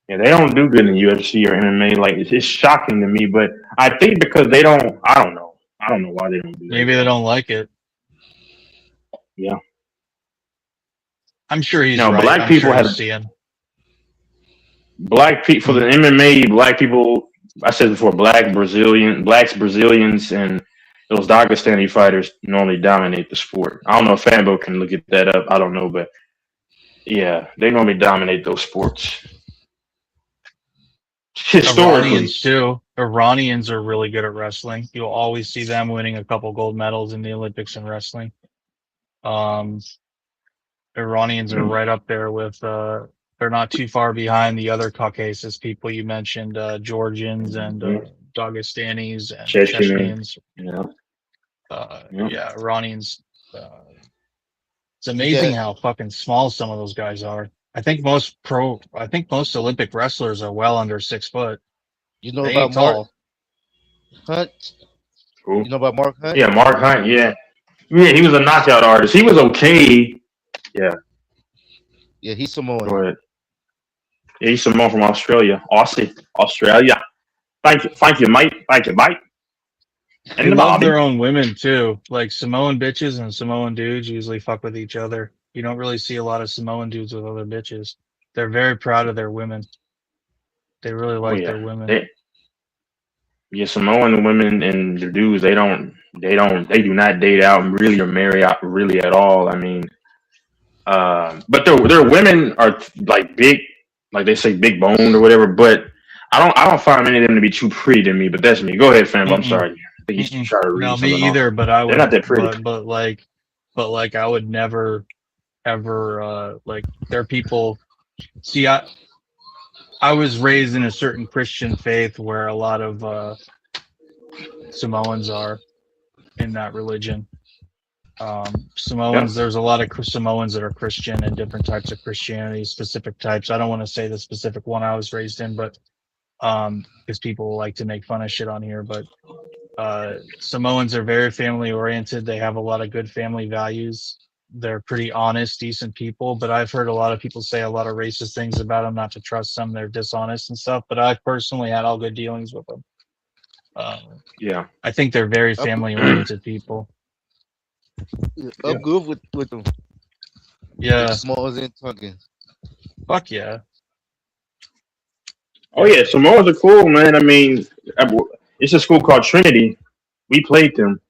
Yeah, they don't do good in UFC or MMA. Like it's shocking to me, but I think because they don't. I don't know. I don't know why they don't do that. Maybe they don't like it. Yeah. I'm sure he's no, right. Black I'm people sure have he's seeing. Black people for the MMA. Black people. I said before, blacks, Brazilians, and those Dagestani fighters normally dominate the sport. I don't know if Fanbo can look at that up. I don't know, but yeah, they normally dominate those sports. Historically. Iranians too. Iranians are really good at wrestling. You'll always see them winning a couple gold medals in the Olympics in wrestling. Iranians are right up there with. They're not too far behind the other Caucasus people you mentioned, Georgians and Dagestanis and Chechens. Yeah, Iranians. It's amazing how fucking small some of those guys are. I think most Olympic wrestlers are well under 6 foot. You know they about ain't tall. Mark Hunt? Cool. You know about Mark Hunt? Yeah, Mark Hunt. Yeah, he was a knockout artist. He was okay. Yeah. Yeah, he's Samoan. Go ahead. Yeah, he's Samoan from Australia. Australia. Thank you, mate. They love their own women too. Like Samoan bitches and Samoan dudes usually fuck with each other. You don't really see a lot of Samoan dudes with other bitches. They're very proud of their women. They really like their women. Samoan women and the dudes, they do not date out really or marry out really at all. I mean, but their women are like big, like they say big boned or whatever, but I don't find many of them to be too pretty to me, but that's me. Go ahead, Fanbo. I'm sorry. I think you try to read No, something me either, off. but I would. They're not that pretty. But like I would never, ever like. There are people. See, I was raised in a certain Christian faith where a lot of Samoans are in that religion. Samoans, there's a lot of Samoans that are Christian and different types of Christianity, specific types. I don't want to say the specific one I was raised in, but because people like to make fun of shit on here, but Samoans are very family oriented. They have a lot of good family values. They're pretty honest, decent people, but I've heard a lot of people say a lot of racist things about them, not to trust them. They're dishonest and stuff, but I personally had all good dealings with them. Yeah. I think they're very I'm, family oriented people. I'm good with them. With Yeah. the Smalls and Tunkins. Fuck yeah. Oh yeah, Samoans are cool, man. I mean, it's a school called Trinity. We played them.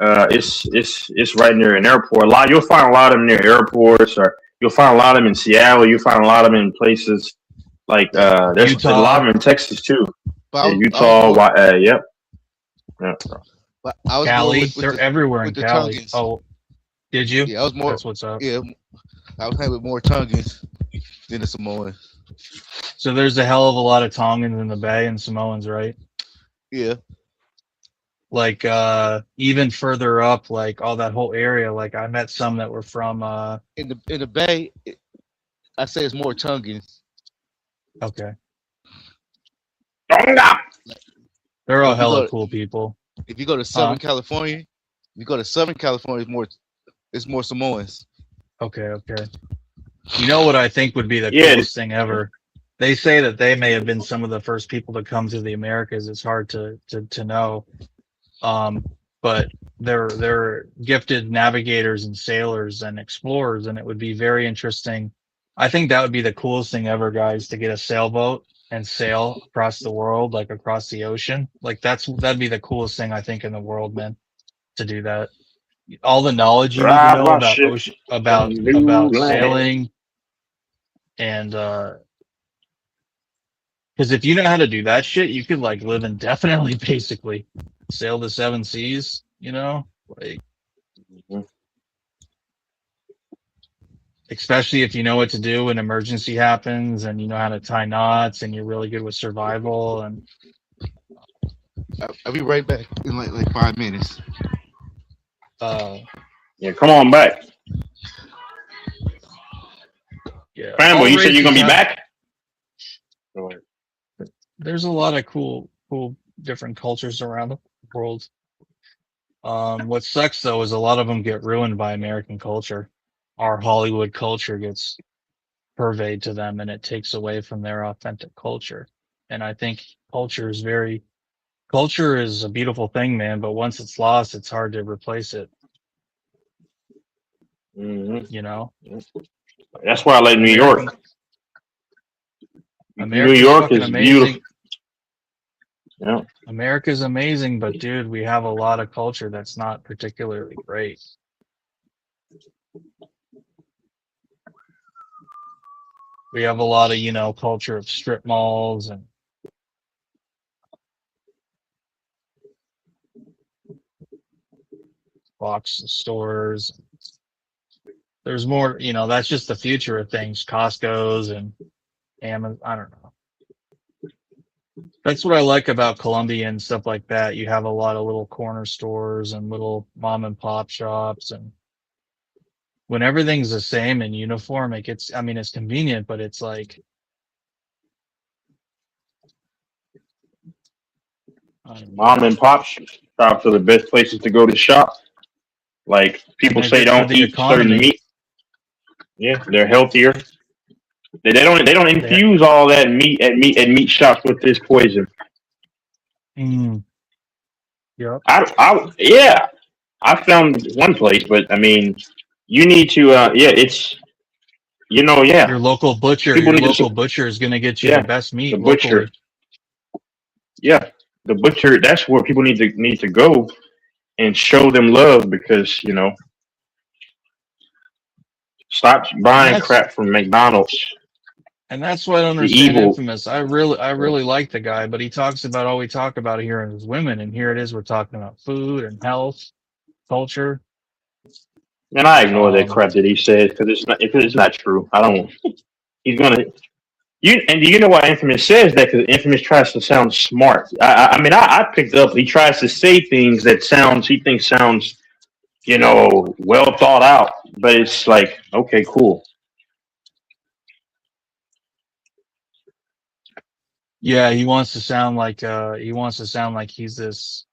It's right near an airport. You'll find a lot of them near airports, or you'll find a lot of them in Seattle. You'll find a lot of them in places like there's a lot of them in Texas too. But Yeah, Utah. Yep. Yeah. But I was Cali, more with they're the, everywhere with in the Cali. Tungans. Oh, did you? Yeah, I was more. That's what's up. Yeah, I was having more Tungans than the Samoans. So there's a hell of a lot of Tongans in the Bay and Samoans, right? Yeah. Like even further up, like all that whole area. Like I met some that were from In the Bay, I say it's more Tungans. okay. Tonga. They're all But if you hella go, cool people. if you go to Southern California, if you go to Southern California, it's more Samoans. Okay. You know what I think would be the Yeah. coolest thing ever? They say that they may have been some of the first people to come to the Americas. It's hard to know. But they're gifted navigators and sailors and explorers, and it would be very interesting. I think that would be the coolest thing ever, guys, to get a sailboat and sail across the world, like across the ocean. Like that'd be the coolest thing I think in the world, man, to do that. All the knowledge you need to Drive know my about ship ocean, from new about land. sailing, and because if you know how to do that shit, you could like live indefinitely, basically. Sail the seven seas, you know, like especially if you know what to do when emergency happens and you know how to tie knots and you're really good with survival. And I'll be right back in like 5 minutes. Yeah, come on back. Yeah, Fanboy, you said you're gonna be have, back? There's a lot of cool different cultures around the world. What sucks though is a lot of them get ruined by American culture. Our Hollywood culture gets purveyed to them and it takes away from their authentic culture. And I think culture is a beautiful thing, man, but once it's lost, it's hard to replace it. Mm-hmm. You know? That's why I like New York. New York is beautiful. Yeah. America's amazing, but dude, we have a lot of culture that's not particularly great. We have a lot of, culture of strip malls and box stores. There's more, that's just the future of things. Costco's and Amazon. I don't know. That's what I like about Colombia and stuff like that. You have a lot of little corner stores and little mom and pop shops, and when everything's the same and uniform, it's convenient, but it's like, Mom and pop shops are the best places to go to shop. Like people say, don't eat certain meat. Yeah, they're healthier. They don't infuse all that meat at meat shops with this poison. Yep. I found one place, but I mean, you need to. It's Your local butcher. Butcher is going to get you the best meat. The butcher. Locally. Yeah, the butcher. That's where people need to go and show them love because stop buying crap from McDonald's. And that's why I don't understand Infamous. I really like the guy, but he talks about all we talk about here is women, and here it is, we're talking about food and health, culture. And I ignore that crap that he says because it's not true. I don't. He's gonna. You know why Infamous says that? Because Infamous tries to sound smart. I picked up. He tries to say things that he thinks sounds, well thought out. But it's like, okay, cool. Yeah, he wants to sound like he's this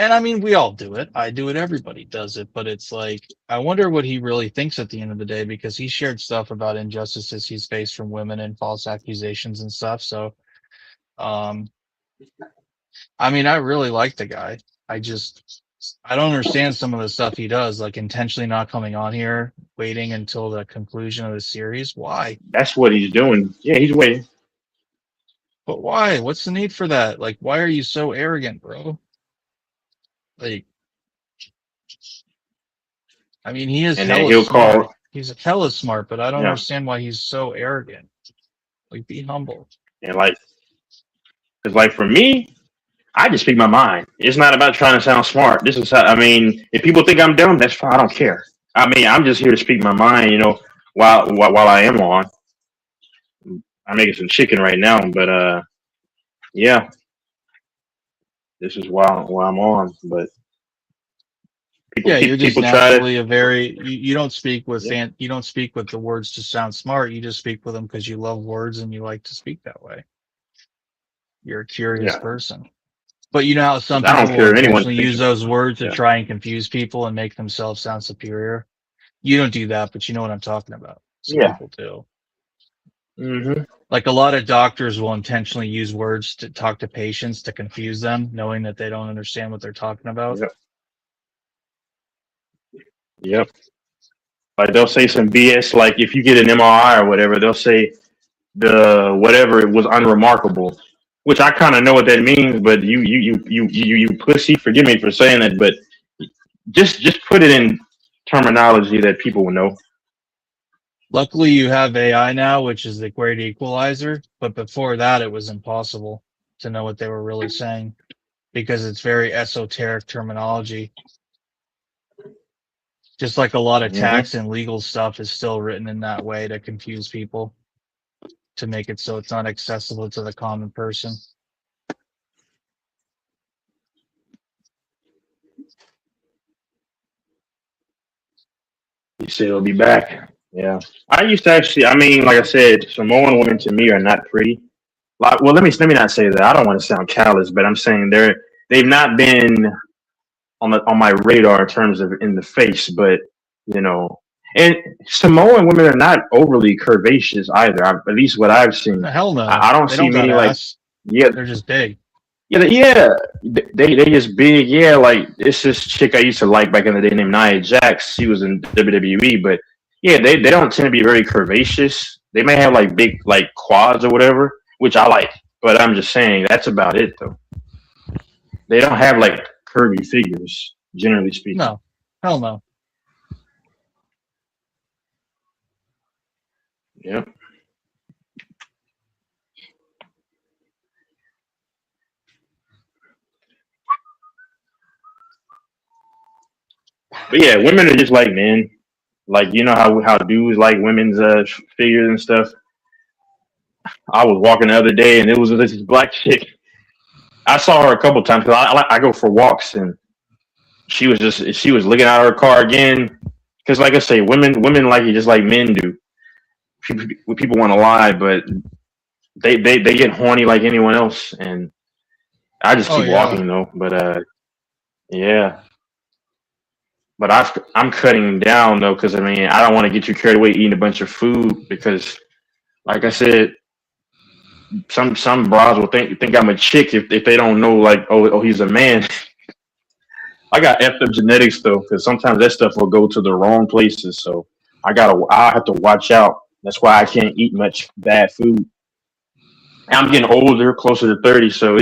And I mean, we all do it. I do it. Everybody does it. But it's like, I wonder what he really thinks at the end of the day, because he shared stuff about injustices he's faced from women and false accusations and stuff. So, um, I mean, I really like the guy. I don't understand some of the stuff he does, like intentionally not coming on here, waiting until the conclusion of the series. Why? That's what he's doing. Yeah, he's waiting. But why? What's the need for that? Like, why are you so arrogant, bro? Like, I mean, he is And then hella he'll smart. call. He's hella smart, but I don't Yeah, understand why he's so arrogant. Like, be humble. and like, cause like for me, I just speak my mind. It's not about trying to sound smart. This is how, I mean, if people think I'm dumb, that's fine. I don't care. I mean, I'm just here to speak my mind. While I am on, I'm making some chicken right now. But yeah, this is while I'm on. But Yeah, you're just people try to. naturally a very you don't speak with Yeah, you don't speak with the words to sound smart. You just speak with them because you love words and you like to speak that way. You're a curious yeah. person. But you know how some 'Cause I people don't will care if anyone intentionally thinks use about those it. words to Yeah. try and confuse people and make themselves sound superior? You don't do that, but you know what I'm talking about. Some Yeah. people do. Hmm. Like a lot of doctors will intentionally use words to talk to patients to confuse them, knowing that they don't understand what they're talking about. Yep. Yep. Like they'll say some BS. Like if you get an MRI or whatever, they'll say the whatever it was unremarkable, which I kind of know what that means. But you pussy. Forgive me for saying that, but just put it in terminology that people will know. Luckily, you have AI now, which is the great equalizer. But before that, it was impossible to know what they were really saying because it's very esoteric terminology. Just like a lot of Hmm. tax and legal stuff is still written in that way to confuse people, to make it so it's not accessible to the common person. You say it'll be back. Yeah. I used to actually. I mean, like I said, Samoan women to me are not pretty. Like, well, let me not say that. I don't want to sound callous, but I'm saying they've not been on my radar in terms of in the face, but you know, and Samoan women are not overly curvaceous either. At least what I've seen, Hell no. I don't They see don't got many like ass. yeah, They're just big. yeah. They just big. Yeah, like it's this chick I used to like back in the day named Nia Jax. She was in WWE, but yeah, they don't tend to be very curvaceous. They may have like big like quads or whatever, which I like, but I'm just saying that's about it though. They don't have like curvy figures, generally speaking. No. Hell no. Yep. But yeah, women are just like men. Like you know how dudes like women's figures and stuff. I was walking the other day and it was this black chick. I saw her a couple times because I go for walks and she was looking out of her car again. Because like I say, women like you just like men do. People want to lie, but they get horny like anyone else, and I just Oh keep yeah. walking though. But yeah. But I'm cutting down though because I mean I don't want to get you carried away eating a bunch of food because, like I said, some bras will think I'm a chick if they don't know like oh he's a man. I got effed up genetics though because sometimes that stuff will go to the wrong places. So I have to watch out. That's why I can't eat much bad food. And I'm getting older, closer to 30, so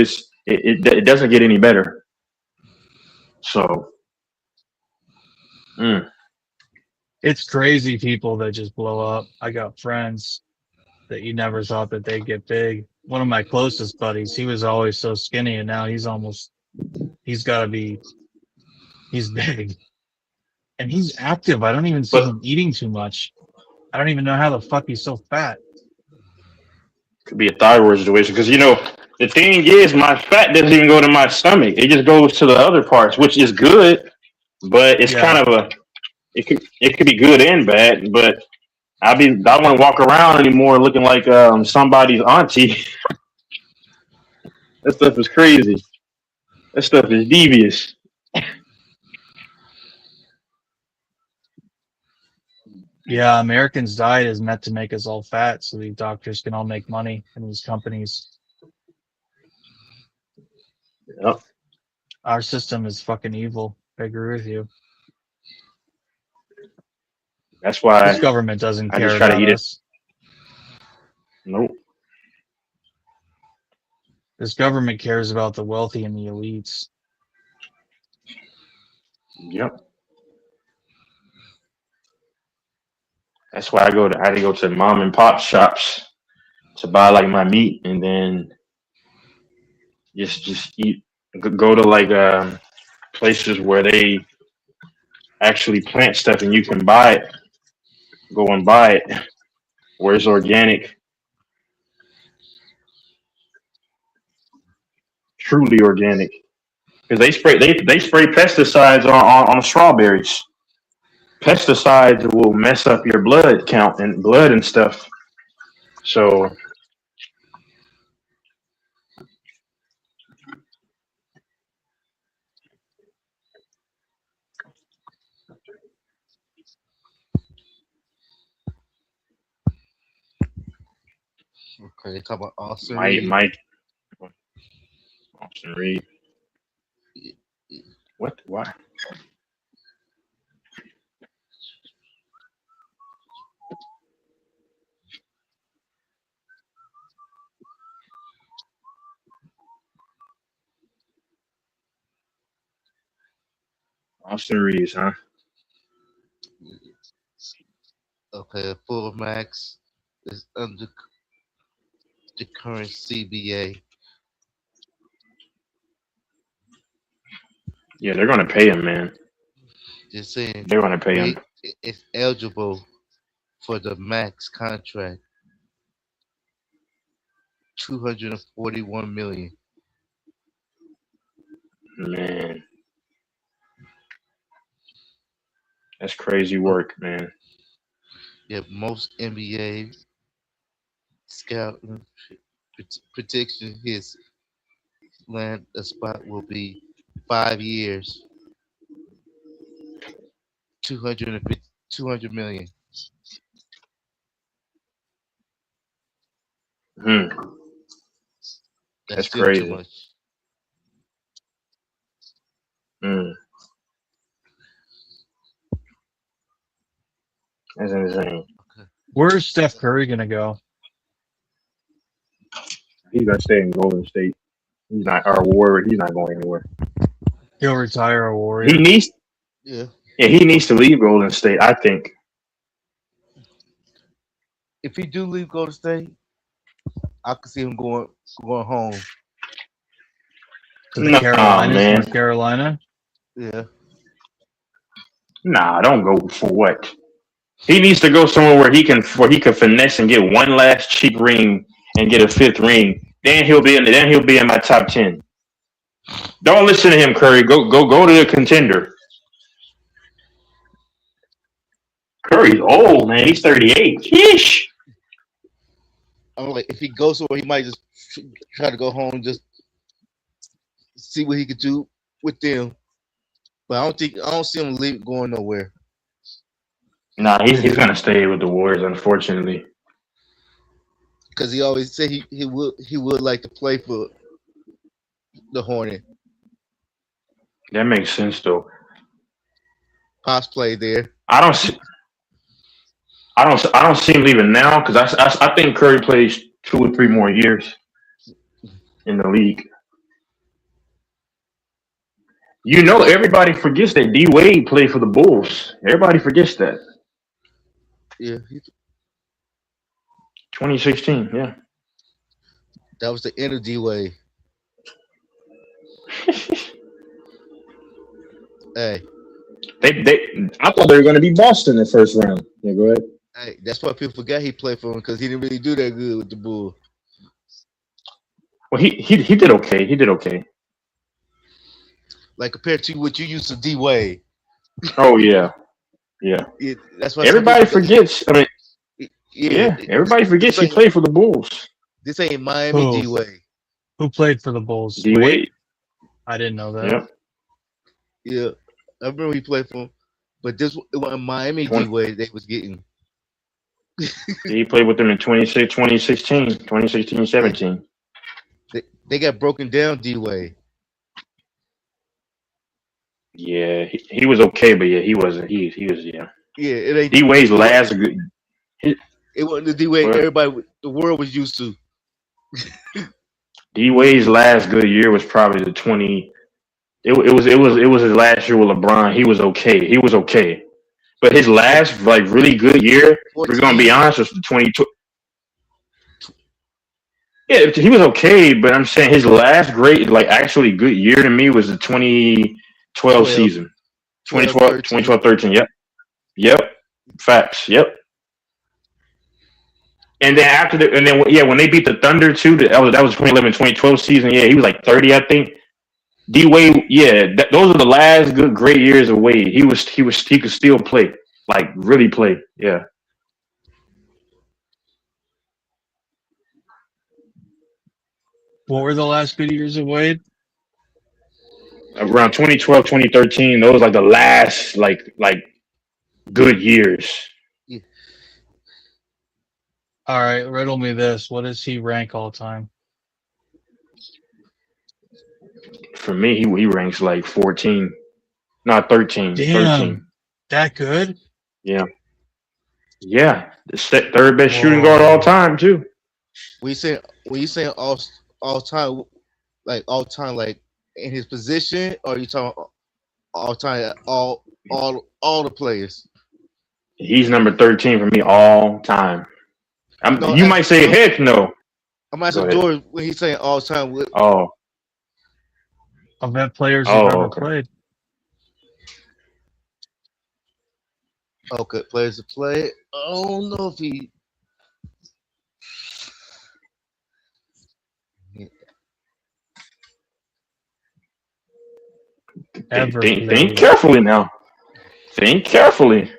it doesn't get any better. So. Mm. It's crazy people that just blow up. I got friends that you never thought that they'd get big. One of my closest buddies, he was always so skinny and now he's big. And he's active. I don't even see But him eating too much. I don't even know how the fuck he's so fat. could be a thyroid situation because the thing is my fat doesn't even go to my stomach. It just goes to the other parts, which is good, but it's Yeah. kind of it could be good and bad. But I don't want to walk around anymore looking like somebody's auntie. That stuff is crazy. That stuff is devious. Yeah, Americans' diet is meant to make us all fat so these doctors can all make money in these companies. Yep. Our system is fucking evil. I agree with you. That's why This government doesn't I just care try to about eat it. us. Nope. This government cares about the wealthy and the elites. Yep. That's why I had to go to mom and pop shops to buy like my meat, and then just eat. Go to like places where they actually plant stuff and you can buy it. Go and buy it where it's organic, truly organic. Because they spray pesticides on the strawberries. Pesticides will mess up your blood count and blood and stuff. So Okay, they talk about Austin Reed. Mike Austin Reed. What? Why? Austin Reeves, huh? Okay, Full Max is under the current CBA. Yeah, they're gonna pay him, man. Just saying, They're gonna pay him. Reed is eligible for the max contract, $241 million. Man, that's crazy work, man. Yeah, most NBA scout prediction his land a spot will be 5 years, 200 million. Hmm. That's still too crazy. much. Mm. That's insane. Where's Steph Curry gonna go? He's gonna stay in Golden State. He's not our Warrior. He's not going anywhere. He'll retire a Warrior. He needs. Yeah. Yeah, he needs to leave Golden State. I think. If he do leave Golden State, I could see him going home. To the Carolinas, man. North Carolina. Yeah. Nah, don't go for what. He needs to go somewhere where he can finesse and get one last cheap ring and get a fifth ring. Then he'll be in my top 10. Don't listen to him, Curry. Go to the contender. Curry's old, man. He's 38. Sheesh. I'm like, if he goes somewhere, he might just try to go home, just see what he could do with them. But I don't see him going nowhere. Nah, he's gonna stay with the Warriors, unfortunately. Because he always said he would like to play for the Hornet. That makes sense, though. Pops played there. I don't see him leaving now because I think Curry plays 2 or 3 more years in the league. You know, everybody forgets that D Wade played for the Bulls. Everybody forgets that. Yeah. 2016, yeah. That was the end of D Wade. Hey. I thought they were going to be Boston in the first round. Yeah, go ahead. Hey, that's why people forgot he played for him because he didn't really do that good with the Bulls. Well, he did okay. He did okay. Like compared to what you used to D Wade. Oh yeah. That's why everybody forgets. I mean, yeah, everybody forgets he played for the Bulls. This ain't Miami D Wade. Who played for the Bulls? D Wade. I didn't know that. Yep. Yeah, I remember he played for him, but this wasn't Miami D Wade they was getting. He played with them in 2016, 17. They got broken down, D Wade. Yeah, he was okay, but yeah, he wasn't. He was yeah. Yeah, it ain't. D Wade's last good. It wasn't the D Wade everybody, the world was used to. D Wade's last good year was probably the 20. It was his last year with LeBron. He was okay. He was okay, but his last like really good year, if we're gonna be honest, was the 20. Yeah, he was okay, but I'm saying his last great, like actually good year to me was the 2012 season. 2012, 13. Yep. Facts. Yep. And then when they beat the Thunder too, that was 2011, 2012 season. Yeah, he was like 30, I think. D Wade, yeah, those are the last good great years of Wade. He could still play, like really play. Yeah. What were the last good years of Wade? Around 2012, 2013, those like the last like good years. Yeah. All right, riddle me this. What does he rank all time? For me, he ranks like 14, not 13. Damn, 13. that good? Yeah. Yeah. The third best shooting guard all time too. When you say all time, like in his position, or you talking all time, all the players? He's number 13 for me all time. You might say heck no. I'm asking George when he's saying all time. Of that players who've ever played. Okay, players to play. I don't know if he. Think carefully now. Think carefully.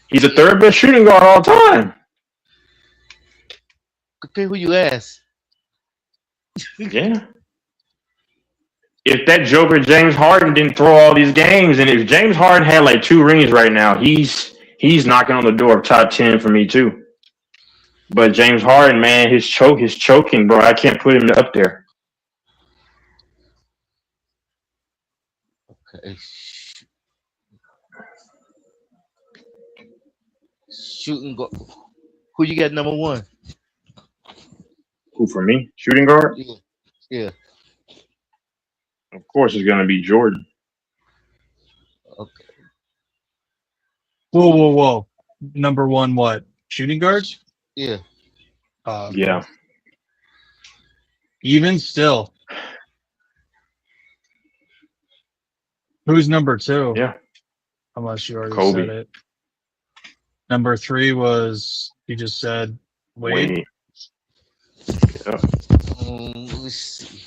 He's the third best shooting guard all time. Compare who you ask. Yeah. If that Joker James Harden didn't throw all these games, and if James Harden had like 2 rings right now, he's knocking on the door of top 10 for me too. But James Harden, man, his choking, bro. I can't put him up there. Okay. Shooting guard. Who you got number 1? Who for me? Shooting guard? Yeah. Of course, it's gonna be Jordan. Okay. Whoa. Number 1, what? Shooting guards? Yeah. Yeah. Even still. Who's number 2? Yeah. Unless you already Kobe. said it. Number 3 was, you just said, Wade. Yeah. Let's see.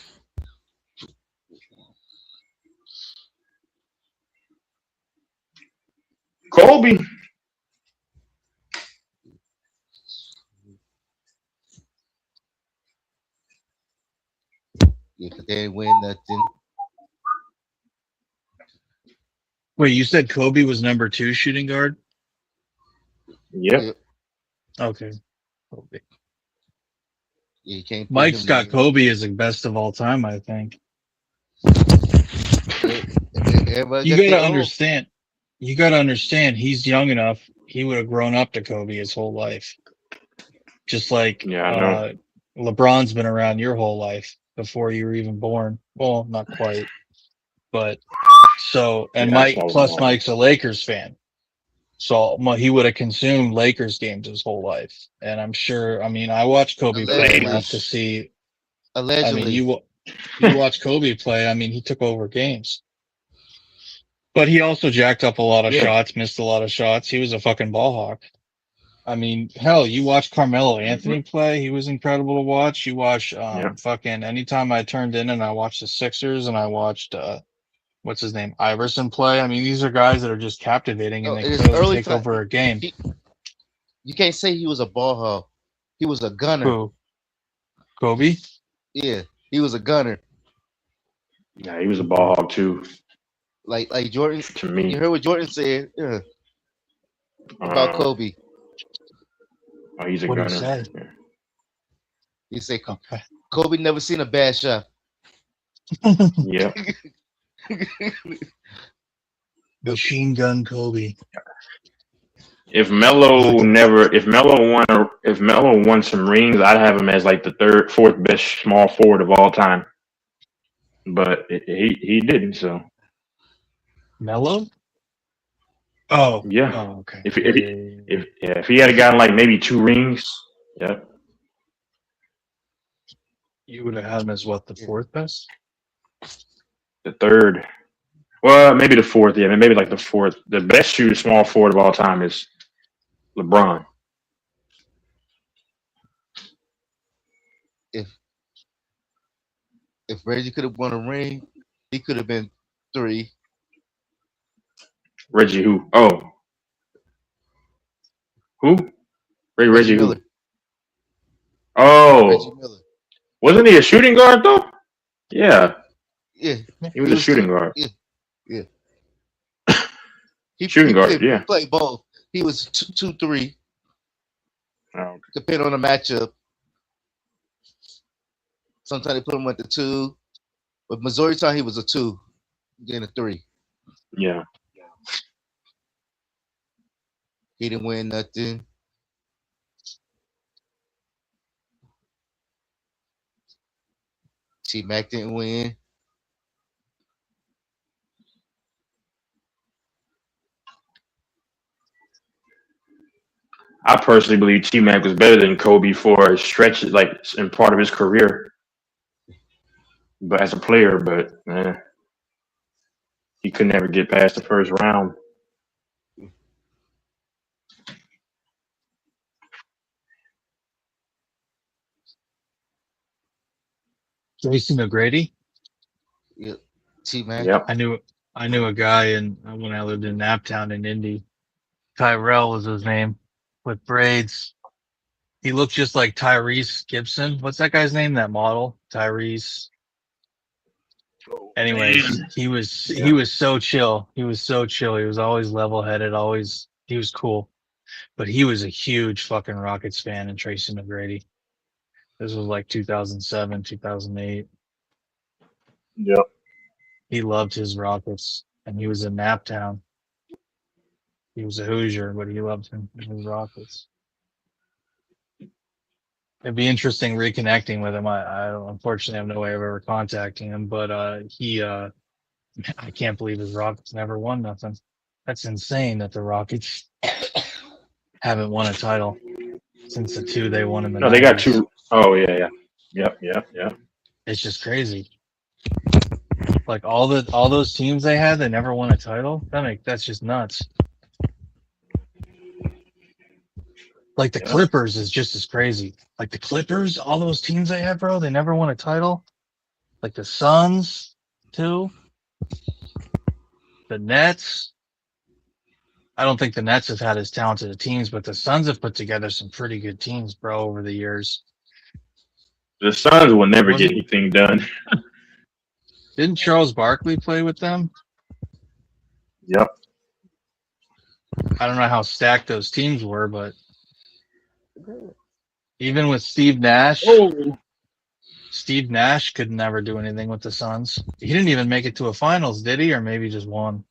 Kobe. Yeah, but they ain't win nothing. Wait, you said Kobe was number 2 shooting guard? Yep. Okay. Kobe. Yeah, you can't. Mike's got Kobe as the best of all time, I think. You gotta understand. You gotta understand. He's young enough. He would have grown up to Kobe his whole life. Just like LeBron's been around your whole life before you were even born. Well, not quite, but so. And Mike's a Lakers fan, so he would have consumed Lakers games his whole life. And I'm sure. I mean, I watched Kobe play enough to see. Allegedly, I mean, you watch Kobe play. I mean, he took over games. But he also jacked up a lot of shots, missed a lot of shots. He was a fucking ball hawk. I mean, hell, you watch Carmelo Anthony play. He was incredible to watch. You watch fucking anytime I turned in and I watched the Sixers and I watched what's his name, Iverson play. I mean, these are guys that are just captivating and they clearly take over a game. You can't say he was a ball hawk. He was a gunner. Who? Kobe? Yeah, he was a gunner. Yeah, he was a ball hawk too. Like Jordan. To me, you heard what Jordan said about Kobe. Oh, he's a What do you gunner. say? Yeah. He said Okay. Kobe never seen a bad shot. Yep. Machine Gun Kobe. If Melo won some rings, I'd have him as like the third, fourth best small forward of all time. But he didn't. So Melo? Oh. yeah. Oh, okay. If he had gotten like maybe 2 rings, yeah. You would have had him as what, the fourth best? The third. Well, maybe the fourth. Yeah, maybe like the fourth. The best shooter small forward of all time is LeBron. If Reggie could have won a ring, he could have been 3. Reggie who? Oh. Who? Reggie who? Miller. Oh. Reggie Miller. Wasn't he a shooting guard though? Yeah. Yeah. He was a shooting guard. Yeah. Shooting guard, yeah. He played both. He was 2-3. Oh. Depending on the matchup. Sometimes they put him at the 2. But majority of the time he was a 2. Then a 3. Yeah. He didn't win nothing. T-Mac didn't win. I personally believe T-Mac was better than Kobe for a stretch, like in part of his career, but as a player, he could never get past the first round. Jason O'Grady? Yep. T-Mac. Yep. I knew a guy when I lived in Naptown in Indy. Tyrell was his name, with braids. He looked just like Tyrese Gibson. What's that guy's name? That model? Tyrese. Anyways, he was so chill. He was so chill. He was always level headed, he was cool. But he was a huge fucking Rockets fan, and Tracy McGrady. This was like 2007, 2008. Yep. He loved his Rockets, and he was in Naptown. He was a Hoosier, but he loved his Rockets. It'd be interesting reconnecting with him. I unfortunately have no way of ever contacting him, but I can't believe his Rockets never won nothing. That's insane that the Rockets haven't won a title since the 2 they won in the 90s. They got 2. Oh yeah. Yep. It's just crazy. Like all those teams they had, they never won a title. That's just nuts. Like the Clippers is just as crazy. Like the Clippers, all those teams they had, bro, they never won a title. Like the Suns, too. The Nets. I don't think the Nets have had as talented of teams, but the Suns have put together some pretty good teams, bro, over the years. The Suns will never get anything done. Didn't Charles Barkley play with them? Yep. I don't know how stacked those teams were, but even with Steve Nash, Steve Nash could never do anything with the Suns. He didn't even make it to a finals, did he? Or maybe just won.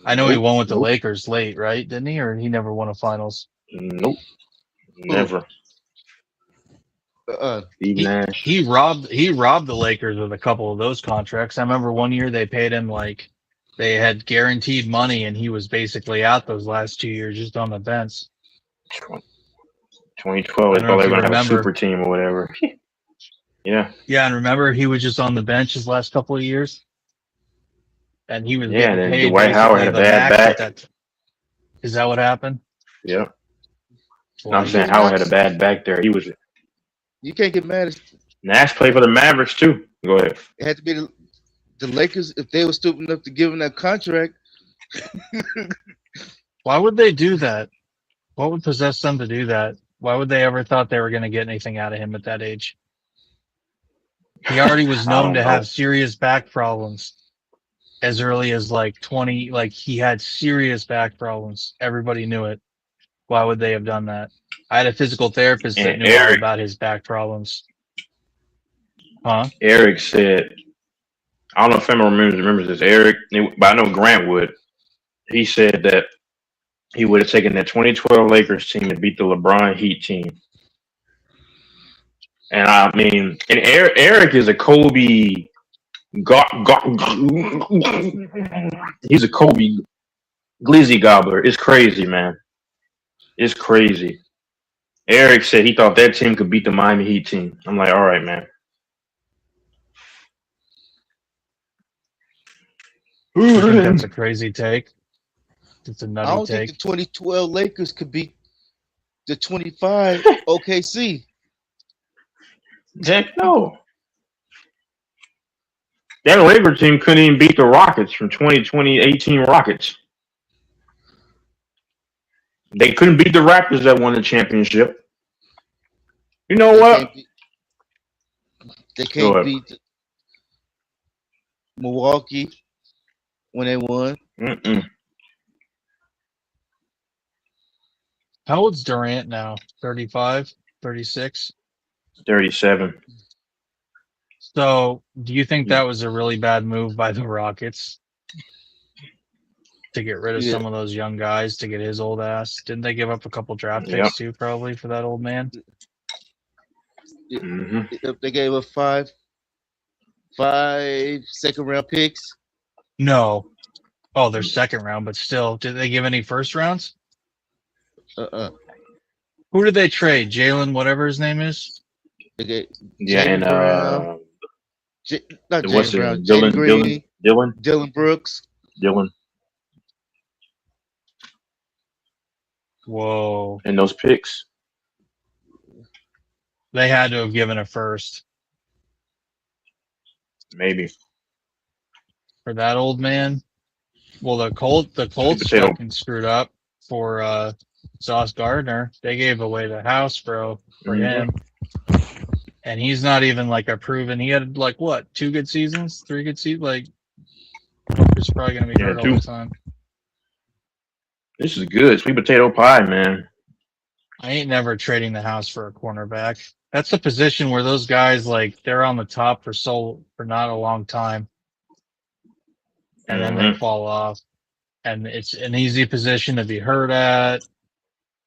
I know he won with the Lakers late, right? Didn't he? Or he never won a finals? Nope. Never. He robbed the Lakers with a couple of those contracts. I remember one year they paid him like they had guaranteed money, and he was basically out those last 2 years just on the bench. 2012 is probably going to have a super team or whatever. Yeah. Yeah, and remember he was just on the bench his last couple of years, and he was getting then paid. Dwight Howard had a bad back. Is that what happened? Yeah. No, I'm saying Howard had a bad back there. He was. You can't get mad at Nash played for the Mavericks too. Go ahead. It had to be the Lakers if they were stupid enough to give him that contract. Why would they do that? What would possess them to do that? Why would they ever thought they were going to get anything out of him at that age? He already was known to have serious back problems as early as like 20. Like he had serious back problems. Everybody knew it. Why would they have done that? I had a physical therapist that And knew all about his back problems. Huh? Eric said, I don't know if anyone remembers this. Eric, but I know Grant would. He said that he would have taken that 2012 Lakers team and beat the LeBron Heat team. And I mean, and Eric is a Kobe. He's a Kobe glizzy gobbler. It's crazy, man. It's crazy. Eric said he thought that team could beat the Miami Heat team. I'm like, all right, man. I think that's a crazy take. It's a I nutty don't take. think the 2012 Lakers could beat the 25 OKC. Heck no. That Laker team couldn't even beat the Rockets from 2018 Rockets. They couldn't beat the Raptors that won the championship. You know what? They can't beat Milwaukee when they won. How old's Durant now? 35, 36? 37. So, do you think that was a really bad move by the Rockets to get rid of some of those young guys to get his old ass? Didn't they give up a couple draft picks too, probably, for that old man? They gave up five second-round picks. No. Oh, they're second round, but still. Did they give any first rounds? Who did they trade? Jalen, whatever his name is? They get and not what's Jalen Brown, it? Jalen Green, Dylan Brooks. Dylan. Whoa. And those picks. They had to have given a first. Maybe. For that old man? Well, the Colts fucking screwed up for Sauce Gardner. They gave away the house, bro, for him. And he's not even like a proven. He had like what, 2 good seasons, 3 good seasons. Like, he's probably gonna be hurt all the time. This is good, sweet potato pie, man. I ain't never trading the house for a cornerback. That's a position where those guys like they're on the top for not a long time, and then they fall off. And it's an easy position to be hurt at.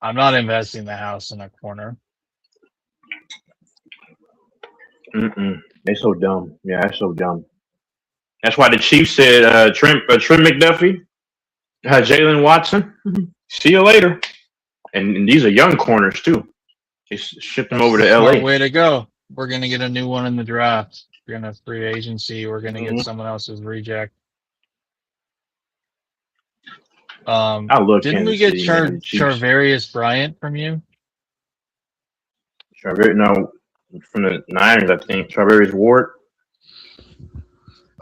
I'm not investing the house in a corner. They're so dumb. Yeah, that's so dumb. That's why the Chiefs said Trent McDuffie, Jalen Watson. See you later. And these are young corners too. They shipped them over to LA. Way to go. We're gonna get a new one in the draft. We're gonna free agency. We're gonna get someone else's reject. Didn't we get Charvarius Bryant from you? No, from the Niners, I think. Charvarius Ward.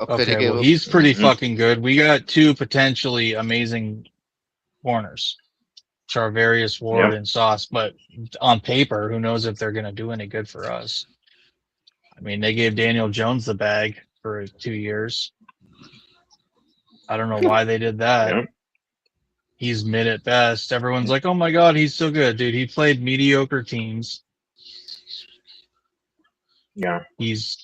Okay, well, he's pretty fucking good. We got 2 potentially amazing corners, Charvarius Ward and Sauce. But on paper, who knows if they're going to do any good for us? I mean, they gave Daniel Jones the bag for 2 years. I don't know why they did that. He's mid at best. Everyone's like, "Oh my god, he's so good, dude." He played mediocre teams. Yeah, he's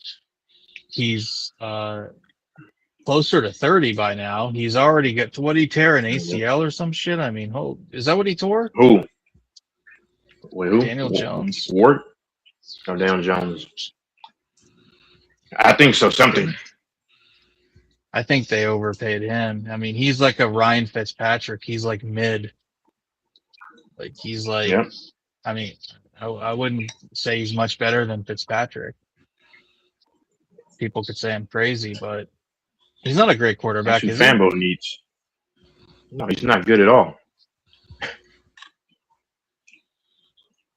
closer to 30 by now. He's already got to what he tear an ACL or some shit. I mean, is that what he tore? Who? Wait, who? Daniel Jones. Ward? No, Daniel Jones. I think so. Something. I think they overpaid him. I mean, he's like a Ryan Fitzpatrick. He's like mid. Like he's like. Yeah. I mean, I wouldn't say he's much better than Fitzpatrick. People could say I'm crazy, but he's not a great quarterback. That's what Fambo needs. No, he's not good at all.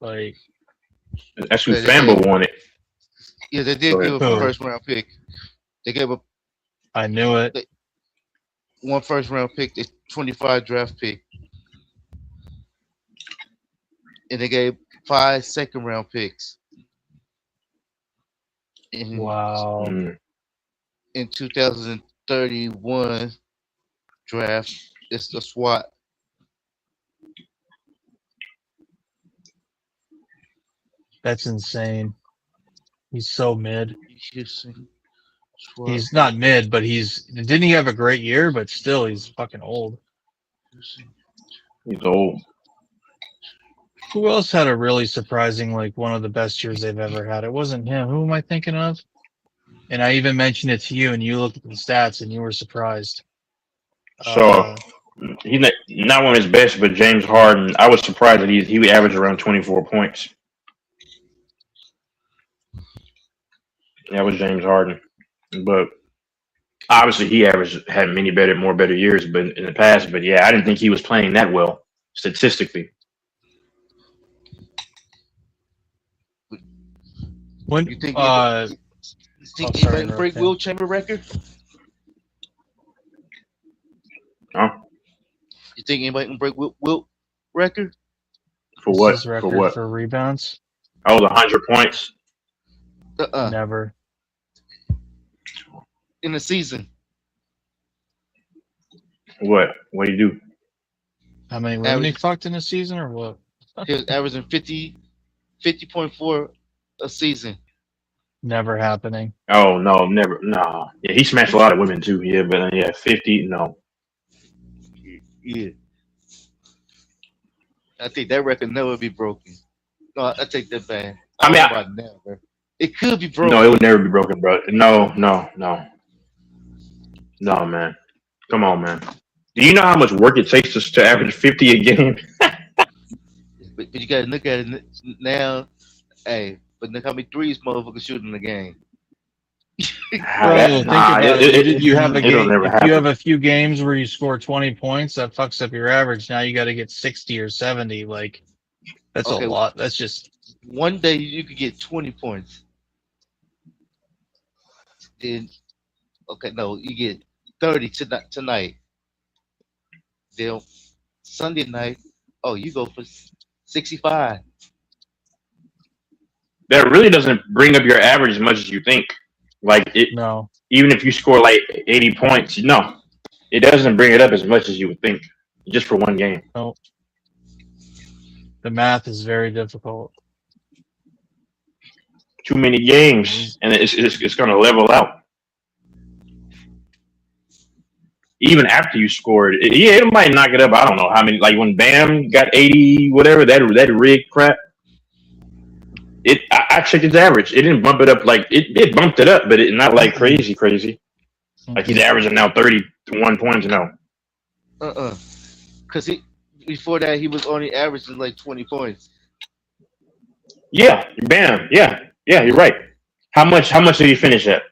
Like that's what Fambo wanted. Yeah, they did give up a first-round pick. They gave up. I knew it. 1 first-round pick, the 25 draft pick, and they gave 5 second-round picks. Wow. In 2031 draft, it's the SWAT. That's insane. He's so mid. Houston, He's not mid, but didn't he have a great year? But still, he's fucking old. He's old. Who else had a really surprising, like one of the best years they've ever had? It wasn't him. Who am I thinking of? And I even mentioned it to you, and you looked at the stats, and you were surprised. So he's not one of his best, but James Harden. I was surprised that he would average around 24 points. That was James Harden, but obviously he had more better years, but in the past. But yeah, I didn't think he was playing that well statistically. When you think sorry, anybody can break Will Chamber record? Huh? You think anybody can break Will record? For what? His record for what? For rebounds? Oh, the 100 points. Never. In the season. What? What do you do? How many women he fucked in a season, or what? He was averaging 50.4 a season. Never happening. Oh no, never. No. Yeah, he smashed a lot of women too. Yeah, but yeah, 50. No. Yeah. I think that record never be broken. No, I take that back. Never. It could be broken. No, it would never be broken, bro. No, man. Come on, man. Do you know how much work it takes to average 50 a game? but you gotta look at it now. Hey, but look how many threes motherfuckers shoot in the game. Bro, think about it. You have a game. If you have a few games where you score 20 points, that fucks up your average. Now you got to get 60 or 70. Like, that's a lot. That's just one day you could get 20 points. Then, you get 30 tonight. Then Sunday night, you go for 65. That really doesn't bring up your average as much as you think. Like no. Even if you score like 80 points, no, it doesn't bring it up as much as you would think, just for one game. No. The math is very difficult. Too many games, and it's going to level out. Even after you scored, it might knock it up. I don't know how many. Like when Bam got 80, whatever that rigged crap. I checked his average. It didn't bump it up like it bumped it up, but it not like crazy. Like he's averaging now 31 points now. Because before that he was only averaging like 20 points. Yeah, Bam. Yeah, you're right. How much did he finish at?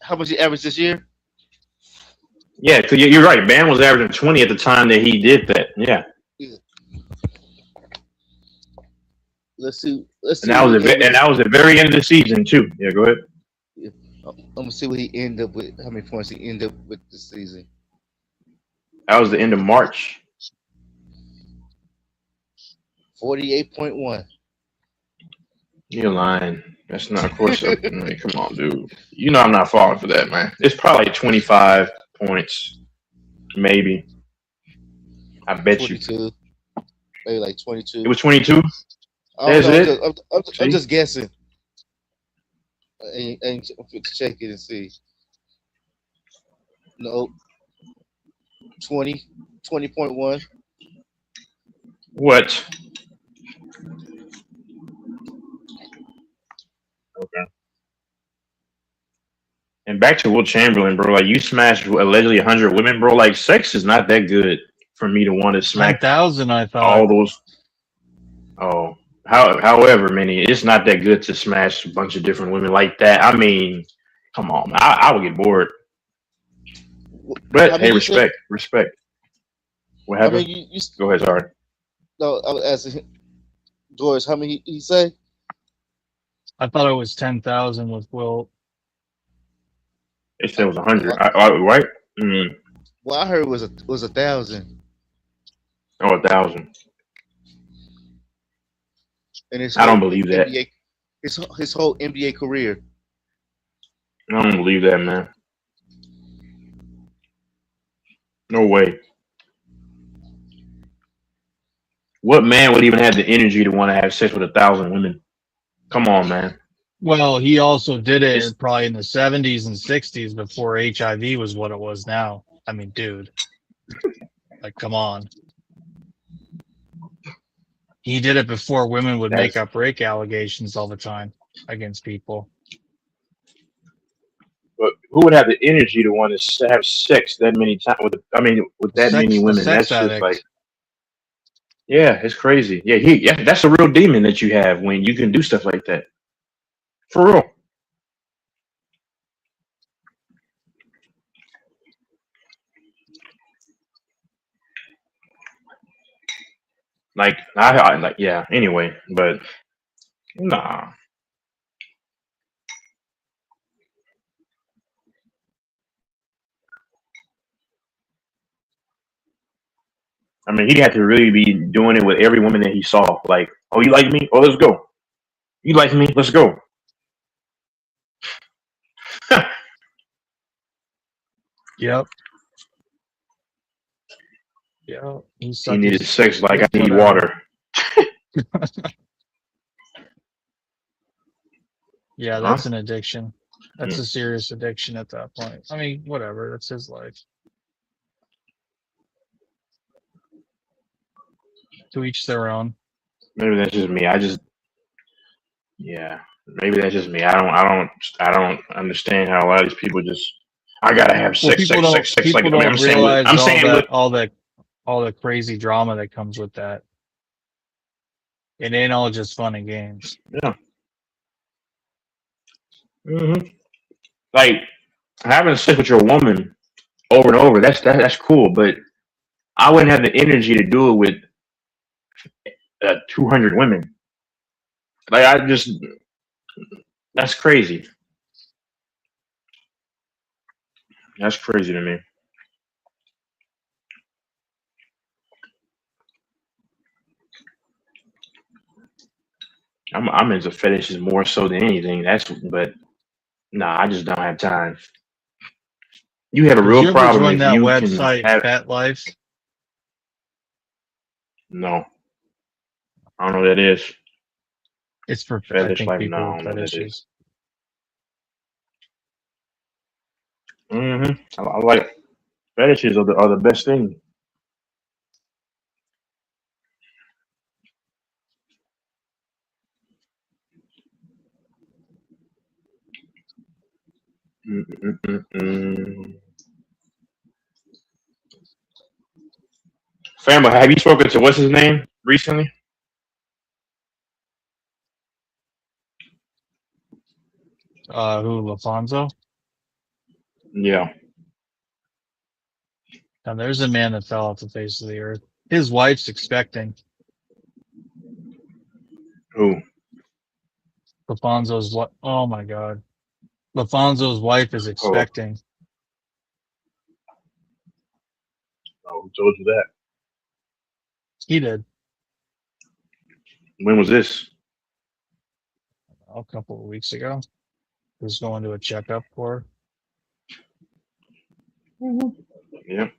How much he averaged this year? Yeah, because you're right. Bam was averaging 20 at the time that he did that. Yeah. Let's see. And that was the very end of the season too. Yeah, go ahead. Yeah. I'm gonna see what he ended up with. How many points he ended up with this season? That was the end of March. 48.1. You're lying. That's not, of course. I mean, come on, dude. You know I'm not falling for that, man. It's probably 25 points, maybe. I bet 22. You. Maybe like 22. It was 22. I'm just guessing. And check it and see. No. 20.1. What? Okay. And back to Will Chamberlain, bro. Like you smashed allegedly 100 women, bro. Like sex is not that good for me to want to smack 9,000. I thought all those. Oh, however many. It's not that good to smash a bunch of different women like that. I mean, come on, I would get bored. But hey, respect. What happened? Go ahead, sorry. No, I was asking George, how many he say? I thought it was 10,000 with Will. It said it was 100, right? Mm-hmm. Well, I heard it was 1,000. Oh, 1,000. And I don't believe that. His whole NBA career. I don't believe that, man. No way. What man would even have the energy to want to have sex with 1,000 women? Come on, man. Well, he also did It's it probably in the 70s and 60s before HIV was what it was now. I mean, dude, like, come on. He did it before women would make that's up rape allegations all the time against people. but who would have the energy to want to have sex that many times with that many A women? sex That's just like, addict. yeah, it's crazy. Yeah, that's a real demon that you have when you can do stuff like that. For real. Like I like yeah. Anyway, but nah. I mean, he'd have to really be doing it with every woman that he saw. Like, oh, you like me? Oh, let's go. You like me? Let's go. Yep. Yeah. He He sucked needed sex like his I need foot out. water. Yeah, Huh? that's an addiction. That's Hmm. a serious addiction at that point. I mean, whatever. That's his life. To each their own. Maybe that's just me. Yeah. Maybe that's just me. I don't understand how a lot of these people just. I gotta have Well, sex, sex, sex, sex. Like people I mean, don't realize I'm saying with. all the crazy drama that comes with that. It ain't all just fun and games. Yeah. Like having sex with your woman over and over. That's cool, but I wouldn't have the energy to do it with 200 women. Like that's crazy. That's crazy to me. I'm into fetishes more so than anything. But nah, I just don't have time. You have a Did you real ever problem join if that you can website, have Fat Life? no. I don't know what that is. It's for, I Fetish think, life? No, people I with don't know what that is. fetishes. I like fetishes are the best thing. Mm-mm-mm-mm. Family, have you spoken to what's his name recently? Who, LaFonso? Yeah. Now, there's a man that fell off the face of the earth. His wife's expecting. Who? LaFonso's what? Oh my God. LaFonso's wife is Oh, expecting. who told you that? He did When was this? a couple of weeks ago. He was going to a checkup for her. Yeah.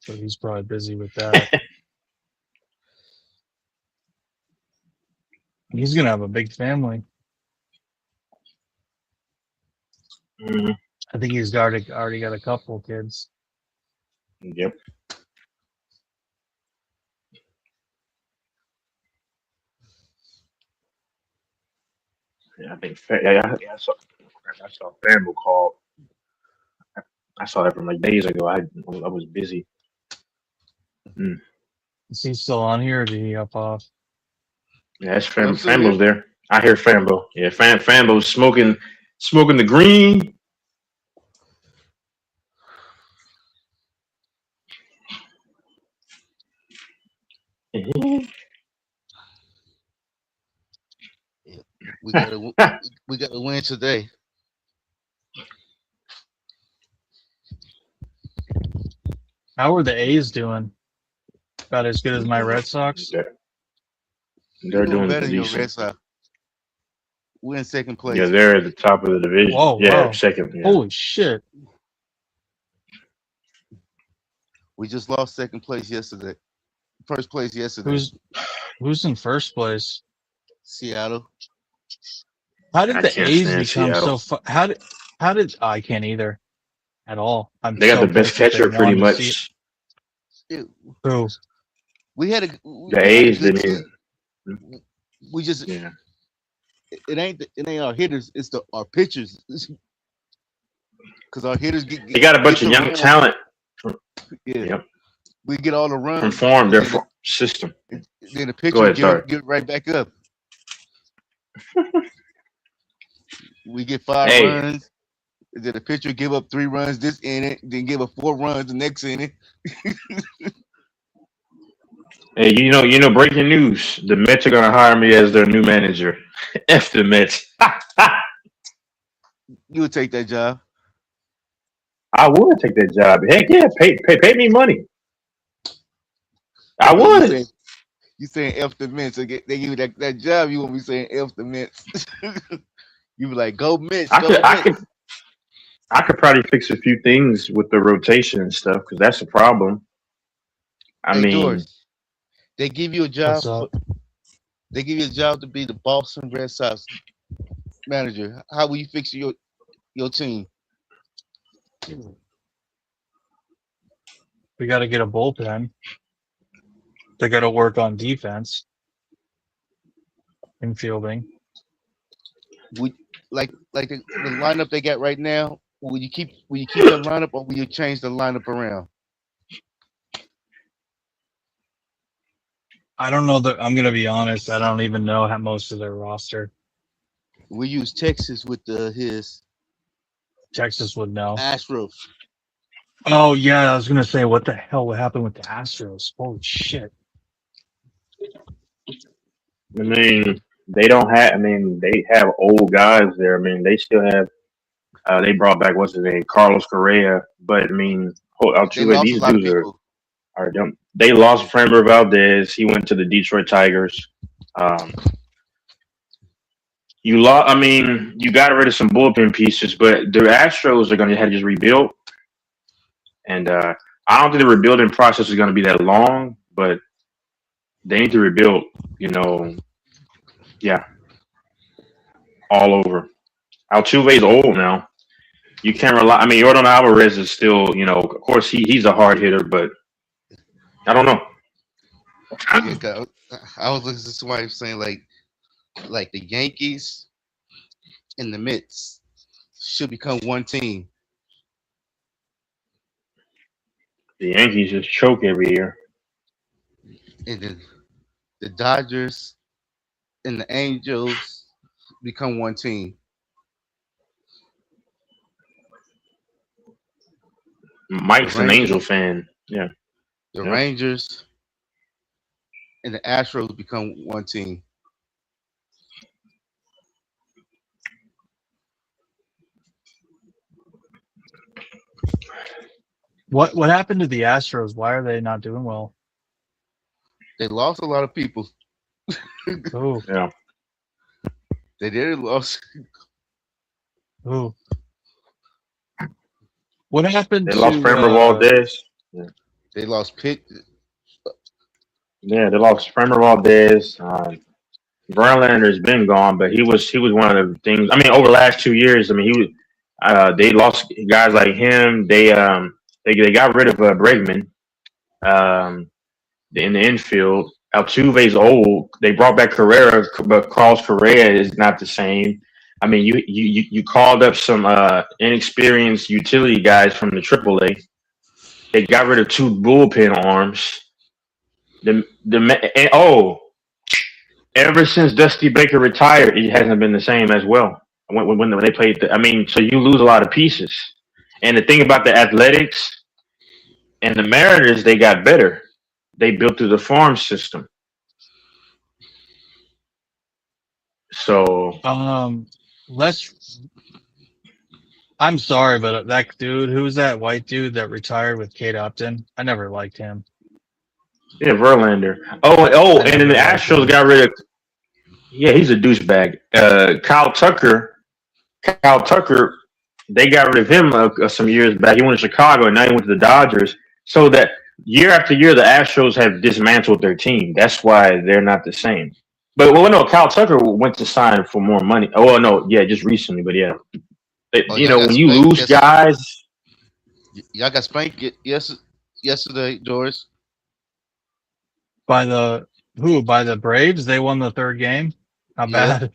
So he's probably busy with that. He's gonna have a big family. Mhm. I think he's already got a couple of kids. Yep. Yeah, I think. I saw Famble call. I saw that from like days ago. I was busy. Mm. Is he still on here or did he up off? Yeah, that's I'm still here. Fambo's there. I hear Fambo. Yeah, Fambo's smoking the green. We got to we got to win today. How are the A's doing? About as good as my Red Sox? They're They're doing doing better than your decent. Red Sox. We're in second place. Yeah, they're at the top of the division. Whoa, Yeah, wow. second. Yeah. Holy shit. We just lost second place yesterday. First place yesterday. Who's in first place? Seattle. How did I the can't A's stand become Seattle. so how did I can't either at all. I'm They got so the best pissed that they catcher pretty won to see much. who. We had a The A's good didn't. team. We just Yeah. it ain't our hitters, it's our pitchers. Because our hitters They got a bunch of young talent. Yeah. Yep. We get all the runs. From form, their system. Then the Go pitcher ahead, sorry. get right back up. We get 5 Hey. runs. Then the pitcher give up 3 runs this inning, then give up 4 runs the next inning. Hey, you know, breaking news. The Mets are gonna hire me as their new manager. F the Mets. You would take that job. I would take that job. Heck yeah, pay me money. I would. You saying F the Mets. So they give you that job, you won't be saying F the Mets. You be like, go Mets. I could probably fix a few things with the rotation and stuff because that's a problem. I mean, George, they give you a job. What's up? They give you a job to be the Boston Red Sox manager. How will you fix your team? We got to get a bullpen. They got to work on defense and fielding. Would like the lineup they got right now? Will you keep the lineup, or will you change the lineup around? I don't know that. I'm gonna be honest. I don't even know how most of their roster. We use Texas with his Texas would know. Astros. Oh yeah, I was gonna say, what the hell would happen with the Astros? Holy shit! I mean, they don't have. I mean, they have old guys there. I mean, they still have. They brought back what's his name, Carlos Correa. But I mean, these dudes are dumb. They lost Framber Valdez. He went to the Detroit Tigers. You lost. I mean, you got rid of some bullpen pieces, but the Astros are going to have to just rebuild. And I don't think the rebuilding process is going to be that long, but they need to rebuild. You know, yeah, all over. Altuve's old now. You can't rely. I mean, Yordan Alvarez is still, you know, of course he's a hard hitter, but I don't know. Yeah, I was listening to somebody saying like the Yankees and the Mets should become one team. The Yankees just choke every year. And then the Dodgers and the Angels become one team. Mike's an Angel fan. Yeah. The Rangers and the Astros become one team. What happened to the Astros? Why are they not doing well? They lost a lot of people. Oh. Yeah. They did lose. Oh. What happened They to lost Framber Valdez. Yeah. They lost Pitt. Yeah, they lost Framber Valdez. Verlander's been gone, but he was one of the things. I mean, over the last 2 years, I mean, he was. They lost guys like him. They got rid of Bregman. In the infield, Altuve's old. They brought back Carrera, but Carlos Correa is not the same. I mean, you called up some inexperienced utility guys from the AAA. They got rid of 2 bullpen arms. Ever since Dusty Baker retired, it hasn't been the same as well. When they played, so you lose a lot of pieces. And the thing about the Athletics and the Mariners, they got better. They built through the farm system. So I'm sorry, but that dude, who's that white dude that retired with Kate Upton? I never liked him. Yeah, Verlander. And then the Astros got rid of Yeah, he's a douchebag. Kyle Tucker, they got rid of him some years back. He went to Chicago, and now he went to the Dodgers. So that year after year, the Astros have dismantled their team. That's why they're not the same. But well, no, Kyle Tucker went to sign for more money. Oh, well, no, yeah, just recently. But yeah, Oh, you y'all know, got when you spanked. lose Yes, guys, y'all got spanked. Yesterday, George. By the who? By the Braves? They won the third game. How Yeah, bad?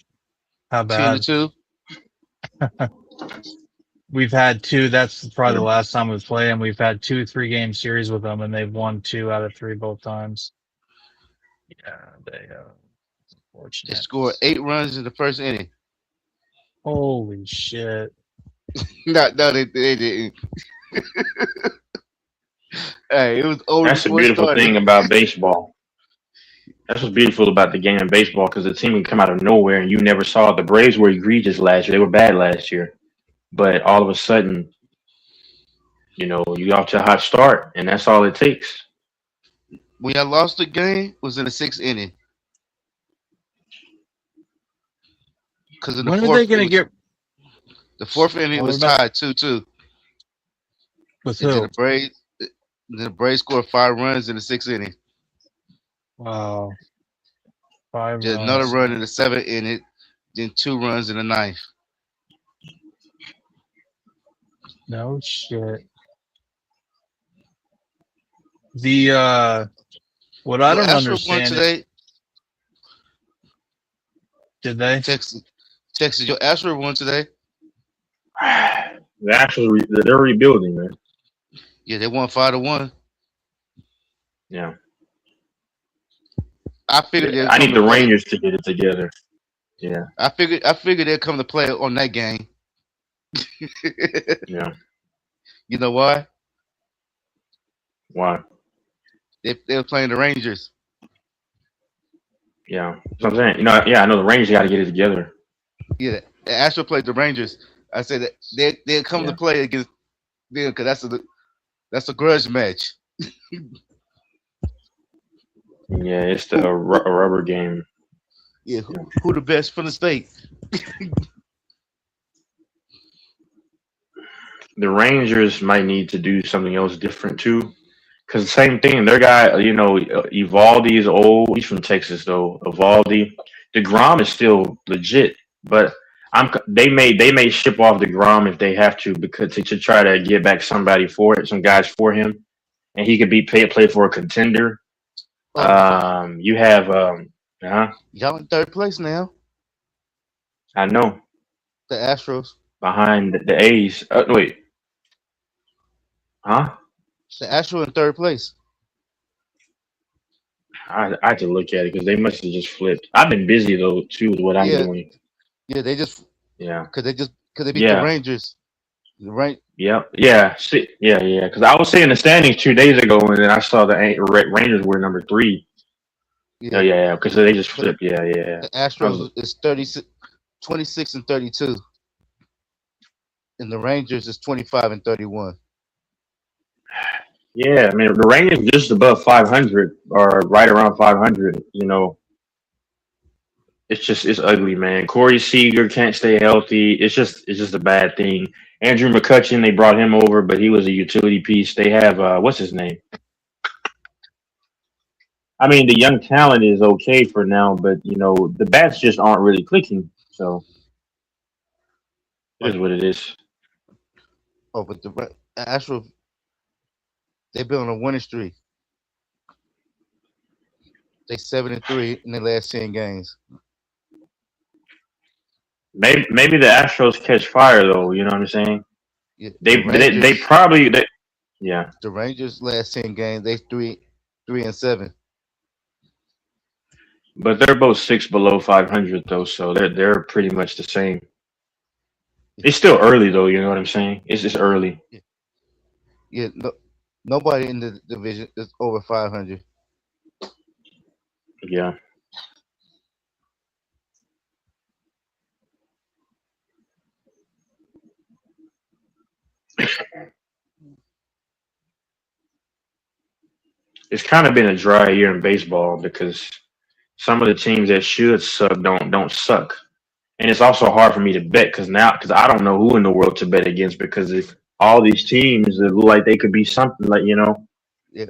How 10 to bad? 2. We've had two. That's probably the last time we've played them. We've had 2 3 game series with them, and they've won 2 out of 3 both times. Yeah, they They fortunate. scored 8 runs in the first inning. Holy shit! No, they didn't. Hey, it was over that's a before it beautiful started. thing about baseball. That's what's beautiful about the game of baseball because the team can come out of nowhere and you never saw it. The Braves were egregious last year. They were bad last year, but all of a sudden, you know, you got off to a hot start, and that's all it takes. When I lost the game, was in the 6th inning. Because in the When are they fourth, it going to was get? the fourth inning Oh, what was about tied 2-2, with and then who? the Braves scored 5 runs in the 6th inning. Wow, 5 Just another runs. run in the 7th inning, then 2 runs in the ninth. No shit. The what I Your don't Astros won understand it. today. Did they? Texas, your Astros won today. They're rebuilding, man. Yeah, they won 5-1. Yeah. I figured they'd I come need to the play. Rangers to get it together. Yeah. I figured they'd come to play on that game. Yeah. You know why? Why? They were playing the Rangers. Yeah. That's what I'm saying. You know, yeah, I know the Rangers got to get it together. Yeah, the Astros played the Rangers. I said that they'd come Yeah. to play against them because that's a grudge match. Yeah, it's a rubber game. Yeah, who the best from the state? The Rangers might need to do something else different too. Because the same thing, their guy, you know, Evaldi is old. He's from Texas though. Evaldi, DeGrom is still legit, but they may ship off DeGrom if they have to because to try to get back somebody for it, some guys for him, and he could be play for a contender. You have Y'all in third place now. I know The Astros. behind the A's. Wait, huh? The Astros in third place. I had to look at it because they must have just flipped. I've been busy though too with what I'm Yeah, doing. yeah, they just Yeah, because they beat the yeah, Rangers. Right? yep, yeah. See, yeah. Because I was seeing the standings 2 days ago, and then I saw the Rangers were number 3. Oh Yeah. yeah, because they just The, flipped. Yeah. the I was, Astros is 26 and 32, and the Rangers is 25 and 31. yeah, I mean the Rangers just above 500 or right around 500. You know, it's ugly, man. Corey Seager can't stay healthy. It's just a bad thing. Andrew McCutcheon, they brought him over, but he was a utility piece. They have what's his name? I mean, the young talent is okay for now, but you know, the bats just aren't really clicking. So it Oh, is what it is. but the Astros they've been on a winning streak. They 7-3 in the last 10 games. Maybe the Astros catch fire though. You know what I'm saying? Yeah, They probably yeah. the Rangers last 10 games they 3-7. But they're both 6 below 500 though, so they're pretty much the same. It's still early though. You know what I'm saying? It's just early. Yeah, nobody in the division is over 500. Yeah. It's kind of been a dry year in baseball because some of the teams that should suck don't suck. And it's also hard for me to bet because I don't know who in the world to bet against because if all these teams that look like they could be something like Yeah,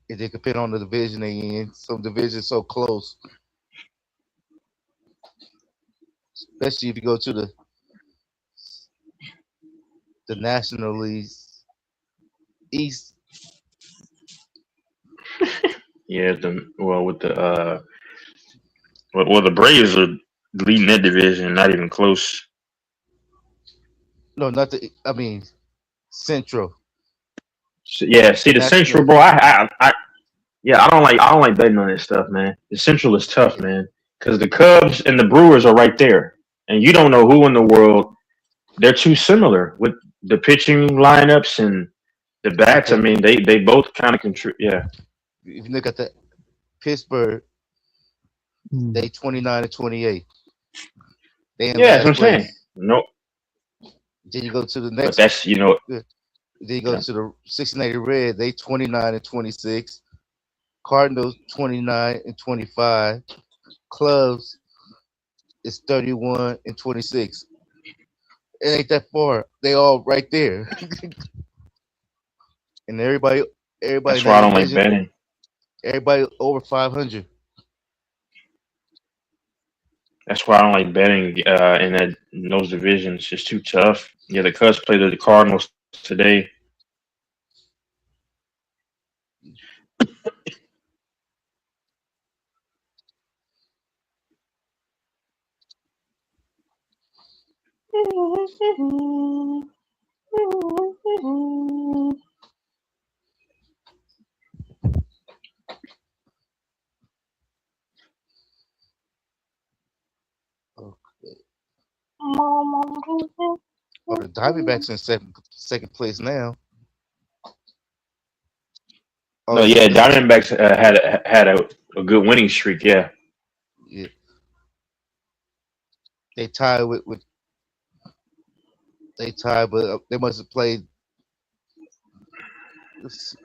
it depend on the division they in. Some divisions so close, especially if you go to the National Leagues East. yeah. With the Braves are leading that division, not even close. No, not the. I mean Central. So, yeah, see the Central, National. bro. Yeah, I don't like betting on this stuff, man. The Central is tough, Yeah, man, because the Cubs and the Brewers are right there, and you don't know who in the world. They're too similar with the pitching lineups and the bats. I because mean, they both kind of contribute. Yeah, if you look at the Pittsburgh, they 29-28. They in yeah, that's what last I'm saying. place. No, Then you go to the but next. that's Then you go yeah, to the Cincinnati Red. They 29-26. Cardinals 29-25. Clubs is 31-26. It ain't that far. They all right there, and everybody that's in why that I don't like division, betting. everybody over 500. That's why I don't like betting in those divisions. It's too tough. Yeah, the Cubs play the Cardinals today. Okay. Oh, the Diamondbacks in second place now. Oh No, yeah, yeah, because Diamondbacks had a good winning streak. Yeah, yeah, they tied with they tied, but they must have played. let's see.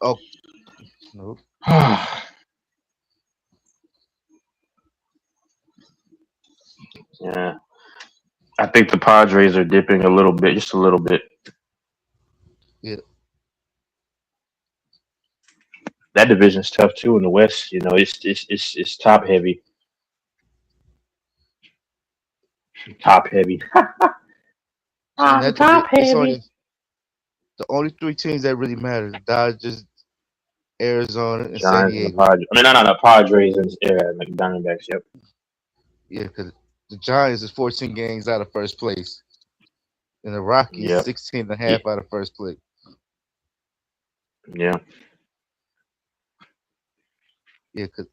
Oh no, yeah. I think the Padres are dipping a little bit, just a little bit. yeah, That division's tough too in the West. It's top heavy, top heavy. in I'm that top division, it's heavy. only the only three teams that really matter: the Dodgers, Arizona, and San Giants and the Diego. Padres. I mean, no, Padres and like Diamondbacks. Yep. Yeah, because the Giants is 14 games out of first place, and the Rockies Yep. 16 and a Yeah. half out of first place. Yeah. Yeah, because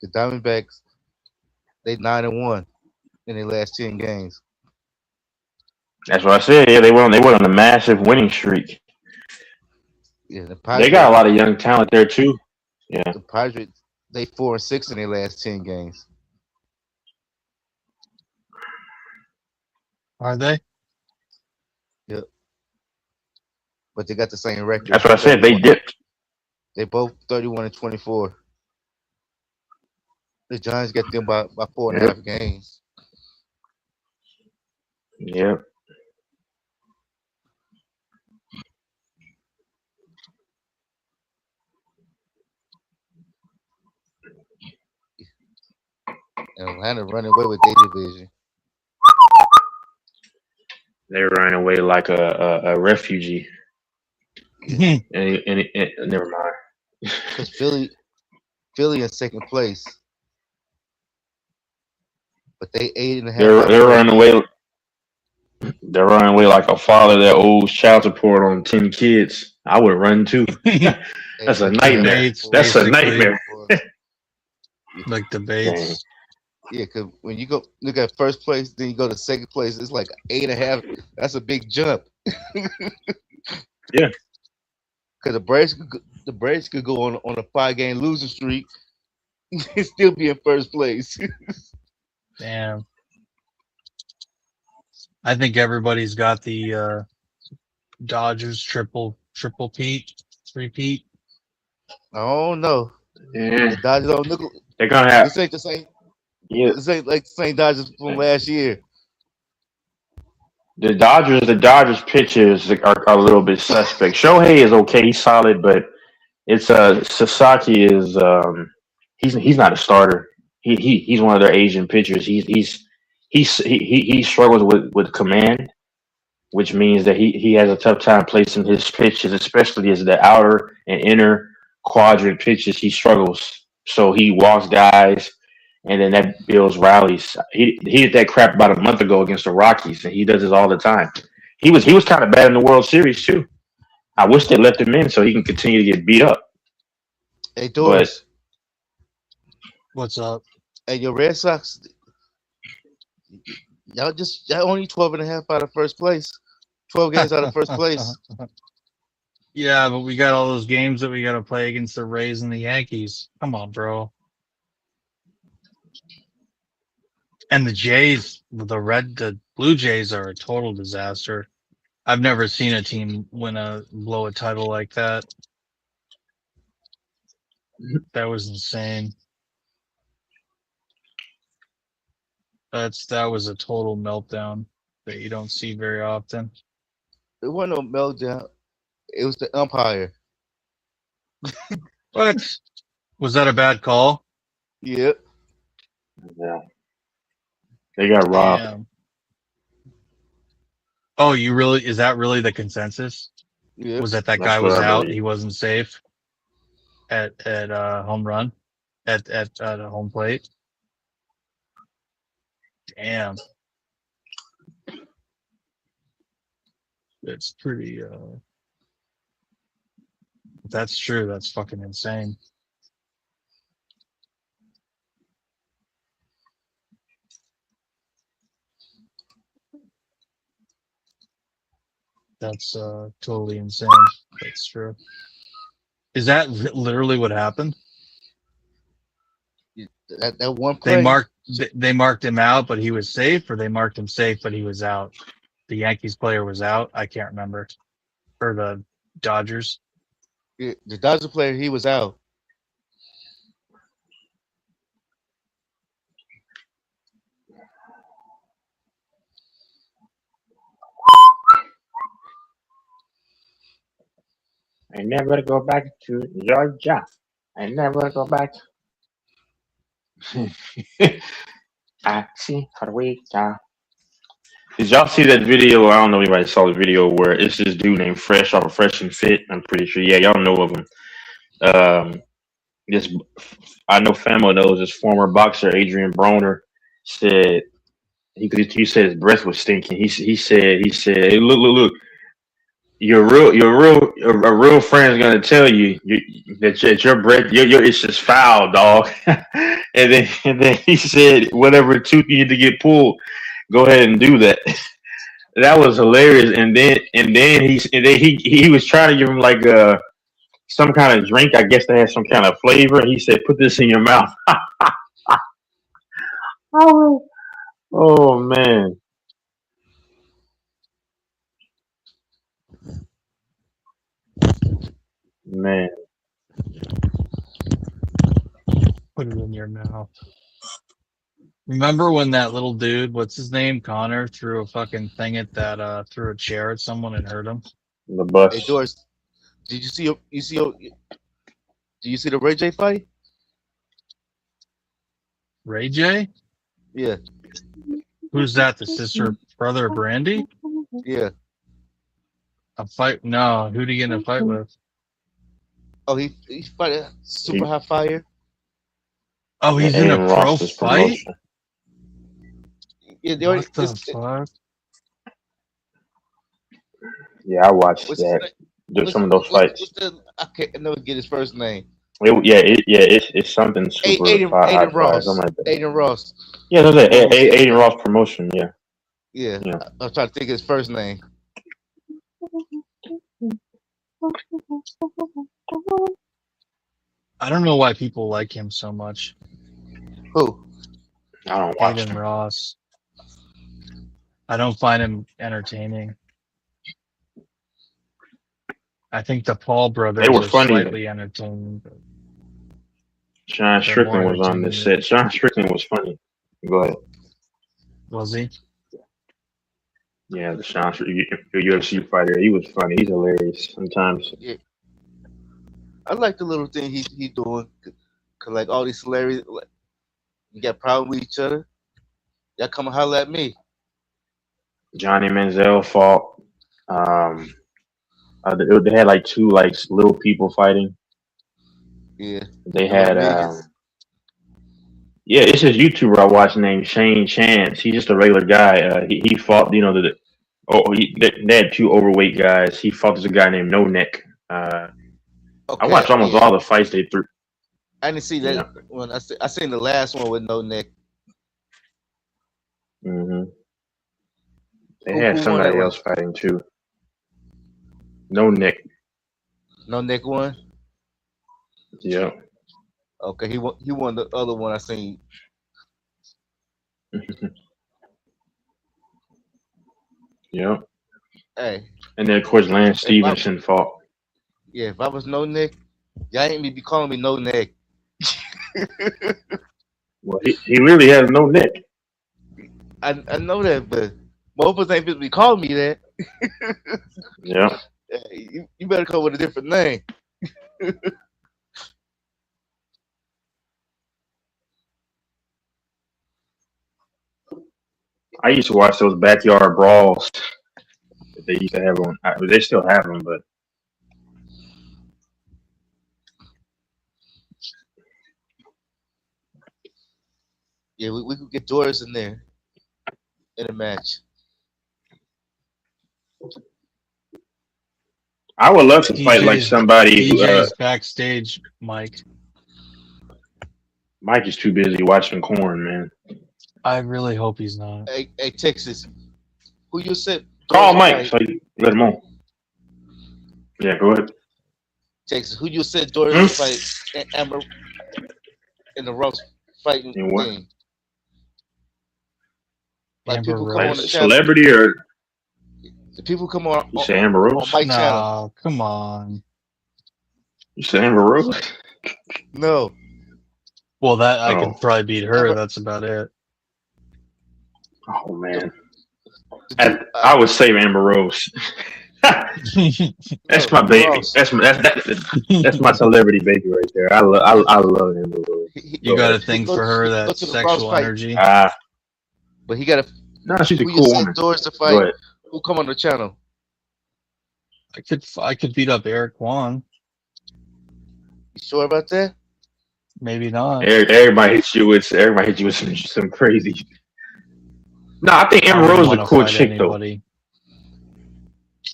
the Diamondbacks they 9-1 in their last 10 games. That's what I said. Yeah, they went on a massive winning streak. Yeah, the They got a Padres lot of young talent there too. Yeah. the Padres they 4-6 in their last 10 games. Are they? Yep, but they got the same record, That's what I said. They 31. dipped. They both 31-24. The Giants got them by 4.5 Yep. games. Yep. And Atlanta running away with their division. They're running away like a refugee. Yeah, And never mind. because Philly in second place, but they 8.5 out of They're first running place. away. They're running away like a father that owes child support on 10 kids. I would run too. That's a 8.5 The nightmare. out of Bates, That's a basically, nightmare. like the Dang. Bates. Yeah, because when you go look at first place, then you go to second place, it's like 8.5. That's a big jump. Yeah. Because the Braves could go on a 5-game losing streak and still be in first place. Damn. I think everybody's got the Dodgers triple Pete, repeat. I don't know. Yeah, The Dodgers don't look. they're gonna have. This ain't the same. Yeah, This ain't like the same Dodgers from last year. the Dodgers pitchers are a little bit suspect. Shohei is okay, he's solid, but it's Sasaki is he's not a starter. He's one of their Asian pitchers. He struggles with command, which means that he has a tough time placing his pitches, especially as the outer and inner quadrant pitches. He struggles, so he walks guys, and then that builds rallies. He did that crap about a month ago against the Rockies, and he does this all the time. He was kind of bad in the World Series too. I wish they left him in so he can continue to get beat up. Hey, But Doris. What's up? And your Red Sox, y'all only 12 and a half out of first place. 12 games out of first place. Yeah, but we got all those games that we got to play against the Rays and the Yankees. Come on, bro. And the Jays, the Blue Jays are a total disaster. I've never seen a team blow a title like that. That was insane. That was a total meltdown that you don't see very often. It wasn't no meltdown. It was the umpire. What? Was that a bad call? Yep. yeah, they got robbed. Damn. Oh, is that really the consensus? Yep. Was that That's guy what was I out? believe. He wasn't safe at home run at home plate. Damn. It's pretty if that's true, that's fucking insane. That's totally insane. That's true. Is that literally what happened? That one play. They marked him out, but he was safe, or they marked him safe, but he was out. The Yankees player was out. I can't remember. Or the Dodgers. Yeah, the Dodger player, he was out. I never go back to Georgia. I never go back. I see how we go. Did y'all see that video? I don't know if anybody saw the video where it's this dude named Fresh off of Fresh and Fit. I'm pretty sure. Yeah, y'all know of him. This I know Famo knows this former boxer Adrian Broner said he said his breath was stinking. He said hey, look. Your a real friend's gonna tell you, that your breath it's just foul, dog. and then he said whatever tooth you need to get pulled, go ahead and do that. That was hilarious. And then he was trying to give him like some kind of drink. I guess they had some kind of flavor, and he said, "Put this in your mouth." Oh man. Man. Put it in your mouth. Remember when that little dude, what's his name, Connor, threw a fucking thing at that, threw a chair at someone and hurt him? The bus. Hey, Doris, did you see? Do you see the Ray J fight? Ray J? Yeah. Who's that? The sister, brother of Brandy? Yeah. A fight? No. Who'd he get in a fight with? Oh, he fought Super High Fire. Oh, he's in a pro fight? Yeah, what the fuck? Yeah, I watched that. There's some of those fights. I can't never get his first name. It's something super Aiden Ross. Something like that. Aiden Ross. Yeah, that's it. Aiden Ross promotion. Yeah. Yeah. I was trying to think of his first name. I don't know why people like him so much. Who? I don't watch Aiden him. Ross. I don't find him entertaining. I think the Paul brothers They were are funny. slightly entertaining. But Sean They're Strickland more was on entertaining this than set. Sean Strickland was funny. Go ahead. was he? Yeah, the Sean UFC fighter. He was funny. He's hilarious sometimes. Yeah, I like the little thing he doing. Cause like all these celebrities, like, you got problem with each other. Y'all come and holler at me. Johnny Manziel fought. They had like two like little people fighting. Yeah, They the little had midgets. yeah, it's this YouTuber I watch named Shane Chance. He's just a regular guy. He fought, they had two overweight guys. He fought this guy named No Neck. I Okay, watched almost yeah, all the fights they threw. I didn't see Yeah. that when I seen the last one with No Neck. hmm They Who had won that somebody one? else fighting too. No Neck. No Neck won. Yeah. Okay, he won the other one I seen. Yeah. Hey, And then of course Lance if I Stevenson fought. if I was No Neck, y'all ain't me be calling me No Neck. Well, he really has no neck. I know that, but most of us ain't supposed to be calling me that. Yeah. Hey, you better come with a different name. I used to watch those backyard brawls that they used to have on. They still have them, but Yeah, we could get Doris in there in a match. I would love to fight like DJ's somebody who. DJ's backstage, Mike. Mike is too busy watching corn, man. I really hope he's not. Hey, Texas, who you said Call Doris Mike fight? so you let him on. Yeah, go ahead. Texas, who you said Doris Hmm? fight Amber in the Rose fighting In what? thing? Like Amber people come on Like the Rose. channel. celebrity or The people come on you say Amber on Rose? Mike channel. No, come on. You say Amber Rose? No, Well, that I Oh, could probably beat her. Amber. That's about it. oh man. The two, I would say Amber Rose. That's no, my baby. Ross. That's my celebrity baby right there. I love Amber Rose. You Go got a ahead. thing Go for her, go that to the Ross sexual fight, energy. but he got a No, she's a who you cool said woman. Doris to Go fight. ahead. Who come on the channel? I could beat up Eric Kwan. You sure about that? Maybe not. Everybody hits you with some crazy. No, I think I Amber wouldn't Rose is a want to cool fight chick though. anybody.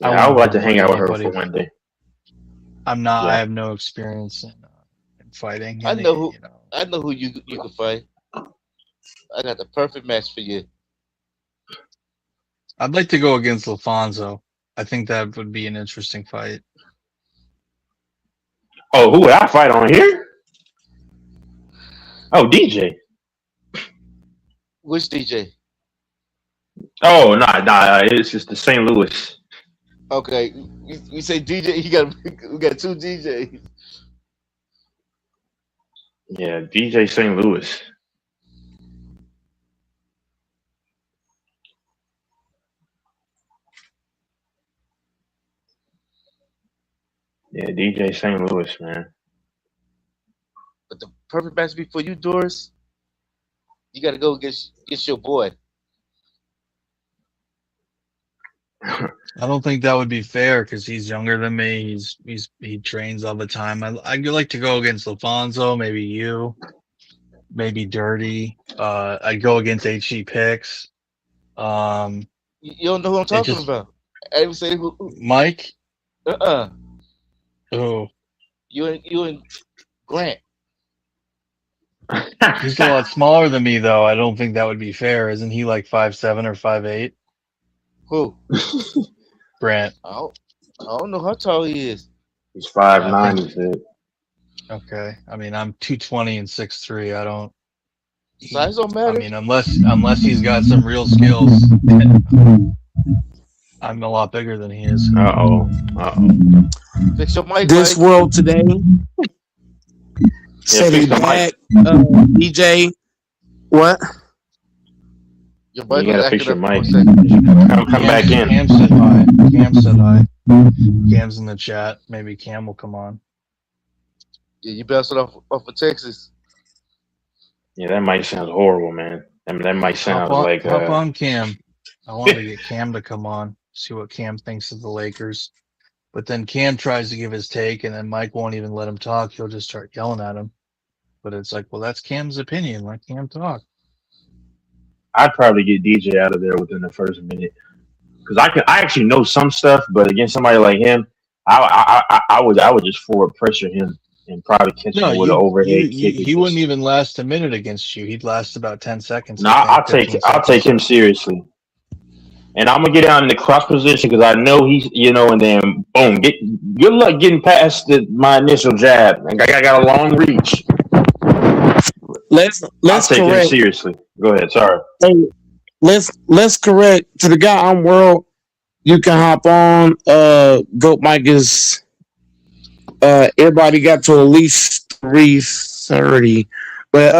Yeah, I wouldn't would like want to hang fight out with her for anybody. one day. I'm not. I Yeah. have no experience in fighting. I know who You know. I know who you can fight. I got the perfect match for you. I'd like to go against Lafonso. I think that would be an interesting fight. Oh, who would I fight on here? Oh, DJ. Which DJ? Oh, nah, it's just the St. Louis. Okay, you say DJ. We got two DJs. Yeah, DJ St. Louis. Yeah, DJ St. Louis, man. But the perfect match be for you, Doris. You got to go against your boy. I don't think that would be fair because he's younger than me. He trains all the time. I'd like to go against Lafonso, maybe you, maybe Dirty. I'd go against HG Picks. You don't know who I'm talking about. I even say who. Mike. Who? You and Grant. He's a lot smaller than me, though. I don't think that would be fair. Isn't he like 5'7" or 5'8"? Who? Grant. I don't know how tall he is. He's 5'9", he said. Okay. I mean, I'm 220 and 6'3". I don't. Size don't matter. I mean, unless he's got some real skills. I'm a lot bigger than he is. Fix your mic. This Mike. world today Said he fix the mic. back. DJ, what? Your You mic was gotta fix acting your up for a mic. second. Come back in. Cam said hi. Cam said hi. Cam's in the chat. Maybe Cam will come on. Yeah, you bounced it off of Texas. Yeah, that mic sounds horrible, man. I mean, that mic sounds like Hop on, Cam. I wanted to get Cam to come on, see what Cam thinks of the Lakers. But then Cam tries to give his take, and then Mike won't even let him talk. He'll just start yelling at him. But it's like, well, that's Cam's opinion. Let Cam talk. I'd probably get DJ out of there within the first minute because I actually know some stuff, but against somebody like him, I would just forward pressure him and probably catch No, him with an overhead kick. he wouldn't even last a minute against you. He'd last about 10 seconds. No, I'll take him seriously, and I'm gonna get down in the cross position because I know he's and then boom, good luck getting past my initial jab. I got a long reach. Let's take him correct. seriously. Go ahead. Sorry. Hey, let's correct to the guy on World. You can hop on. Goat Mike is. Everybody got to at least 3:30, but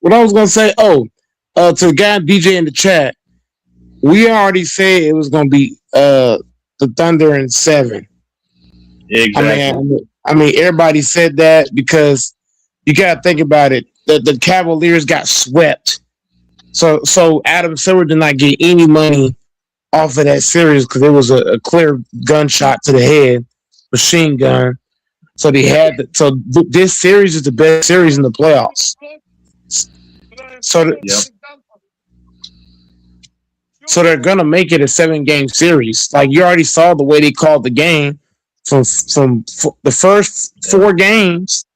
what I was gonna say. To the guy DJ in the chat, we already said it was gonna be the Thunder in 7. Exactly. I mean, everybody said that because you gotta think about it. The Cavaliers got swept, so Adam Silver did not get any money off of that series because it was a clear gunshot to the head, machine gun. So they had this series is the best series in the playoffs. So they're gonna make it a 7-game series. Like you already saw the way they called the game from the first 4 games.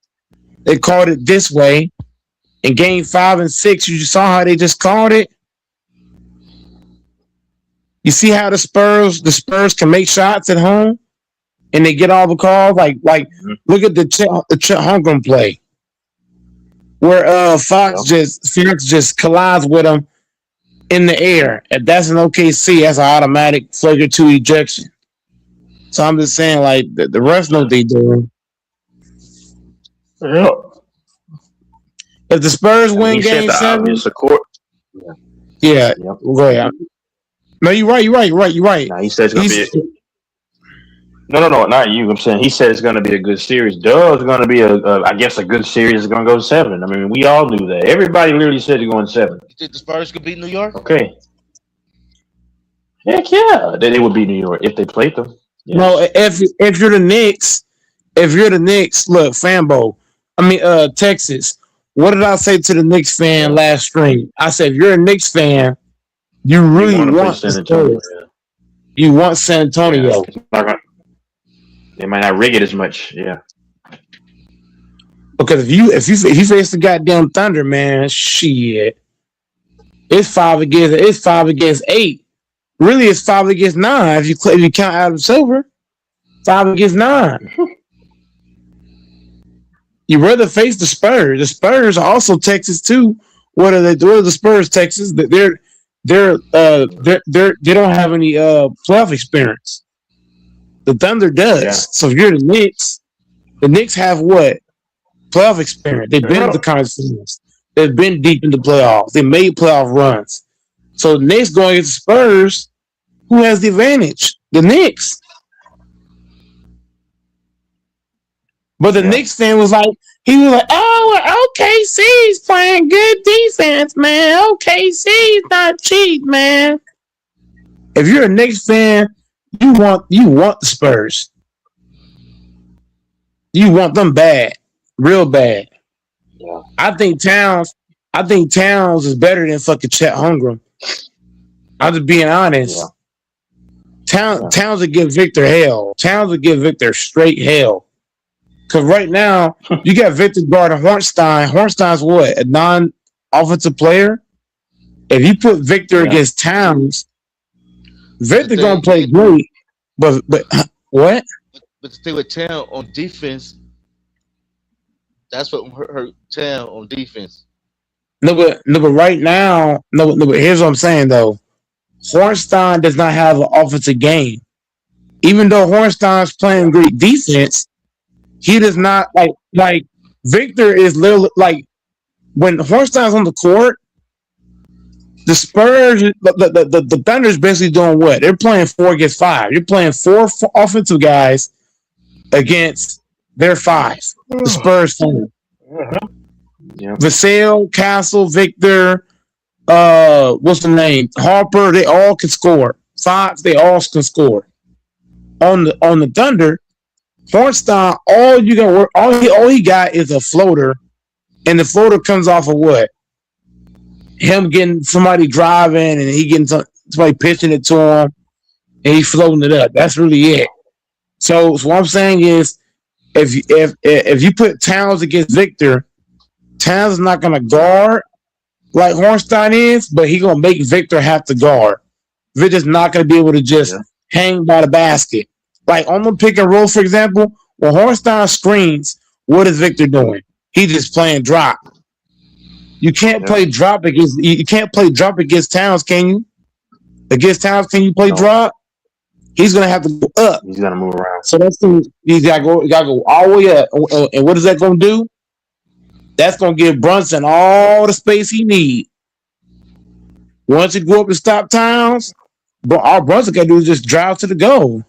They called it this way. In game 5 and 6, you saw how they just called it. You see how the Spurs can make shots at home, and they get all the calls. Like look at the Chet Holmgren play, where Fox just collides with him in the air. If that's an OKC, that's an automatic flagrant 2 ejection. So I'm just saying, like the refs know what they doing. Yeah. If the Spurs win game 7, yeah, go ahead. No, you're right. Nah, he says it's gonna be. No, not you. I'm saying he said it's gonna be a good series. It's gonna be I guess a good series is gonna go 7. I mean, we all knew that. Everybody literally said they're going 7. You think the Spurs could beat New York? Okay. Heck yeah, they would beat New York if they played them. Yes. No, if you're the Knicks, look, Fambo. Texas. What did I say to the Knicks fan last stream? I said, if you're a Knicks fan, you really want San Antonio. You want San Antonio. Yeah, they might not rig it as much. Yeah. Because if you face the goddamn Thunder, man, shit, it's 5 against 8. Really, it's 5 against 9 if you count Adam Silver. 5 against 9. You rather face the Spurs. The Spurs are also Texas too. What are the Spurs? Texas. They don't have any playoff experience. The Thunder does. Yeah. So if you're the Knicks have what? Playoff experience. They've been to the conference finals. They've been deep in the playoffs. They made playoff runs. So the Knicks going against the Spurs, who has the advantage? The Knicks. But the Knicks fan was like, oh, OKC's playing good defense, man. OKC's not cheap, man. If you're a Knicks fan, you want the Spurs. You want them bad, real bad. Yeah. I think Towns is better than fucking Chet Holmgren. I'm just being honest. Yeah. Towns would give Victor hell. Towns would give Victor straight hell. Because right now, you got Victor guarding Hornstein. Hornstein's what? A non-offensive player? If you put Victor against Towns, Victor going to play great. But what? But the thing with Town on defense, that's what hurt Town on defense. No, but right now, but here's what I'm saying, though. Hornstein does not have an offensive game. Even though Hornstein's playing great defense, he does not Like Victor is literally like when Hornstein's on the court, the Spurs, the Thunder's basically doing what? They're playing 4 against 5. You're playing four offensive guys against their 5. The Spurs team. Yeah. Vassell, Castle, Victor, what's the name? Harper, they all can score. Fox, they all can score. On the Thunder, Hornstein, all he got is a floater, and the floater comes off of what? Him getting somebody driving, and he getting somebody pitching it to him, and he floating it up. That's really it. So what I'm saying is, if you put Towns against Victor, Towns is not going to guard like Hornstein is, but he going to make Victor have to guard. Victor's not going to be able to just hang by the basket. Like on the pick and roll, for example, when Hornstein screens, what is Victor doing? He's just playing drop. You can't play drop against Towns, can you? Against Towns, can you play drop? He's gonna have to go up. He's gonna move around. So he's gotta go all the way up. And what is that gonna do? That's gonna give Brunson all the space he needs. Once you go up and stop Towns, but all Brunson can do is just drive to the goal.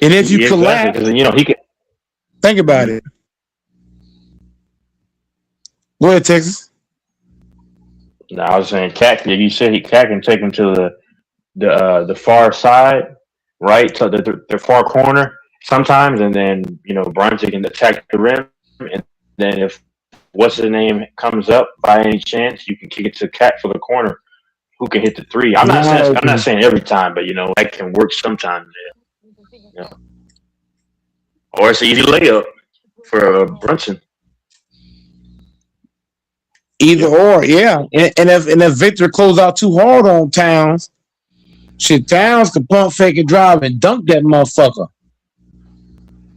And if you collapse, he can think about it. Go ahead, Texas. No, I was saying Cat. You said Cat can take him to the far side, right to the far corner sometimes, and then Brunson can attack the rim, and then if what's his name comes up by any chance, you can kick it to Cat for the corner, who can hit the 3. I'm not saying every time, but that can work sometimes. Yeah. Or it's an easy layup for Brunson. Either or, yeah. And if Victor close out too hard on Towns, Towns can pump, fake, and drive and dunk that motherfucker.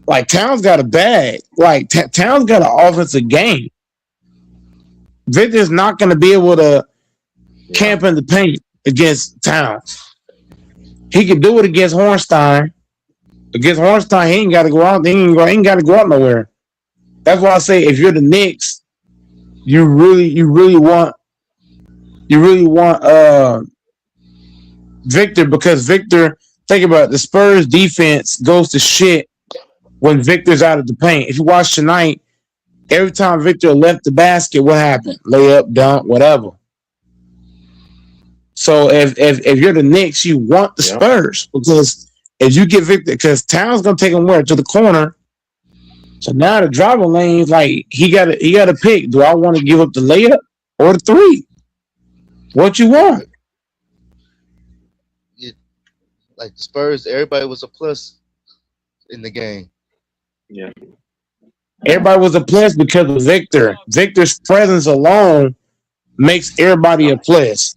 Like Towns got a bag. Like Towns got an offensive game. Victor's not going to be able to camp in the paint against Towns. He can do it against Hornstein. Against Hornstein, he ain't got to go out. He ain't got to go out nowhere. That's why I say if you're the Knicks, you really want Victor, because Victor, think about it, the Spurs defense goes to shit when Victor's out of the paint. If you watch tonight, every time Victor left the basket, what happened? Layup, dunk, whatever. So if you're the Knicks, you want the Spurs, because if you get Victor, because Towns gonna take him where? To the corner. So now the driving lanes, like he got to pick. Do I want to give up the layup or the 3? What you want? Like the Spurs, everybody was a plus in the game. Yeah. Everybody was a plus because of Victor. Victor's presence alone makes everybody a plus.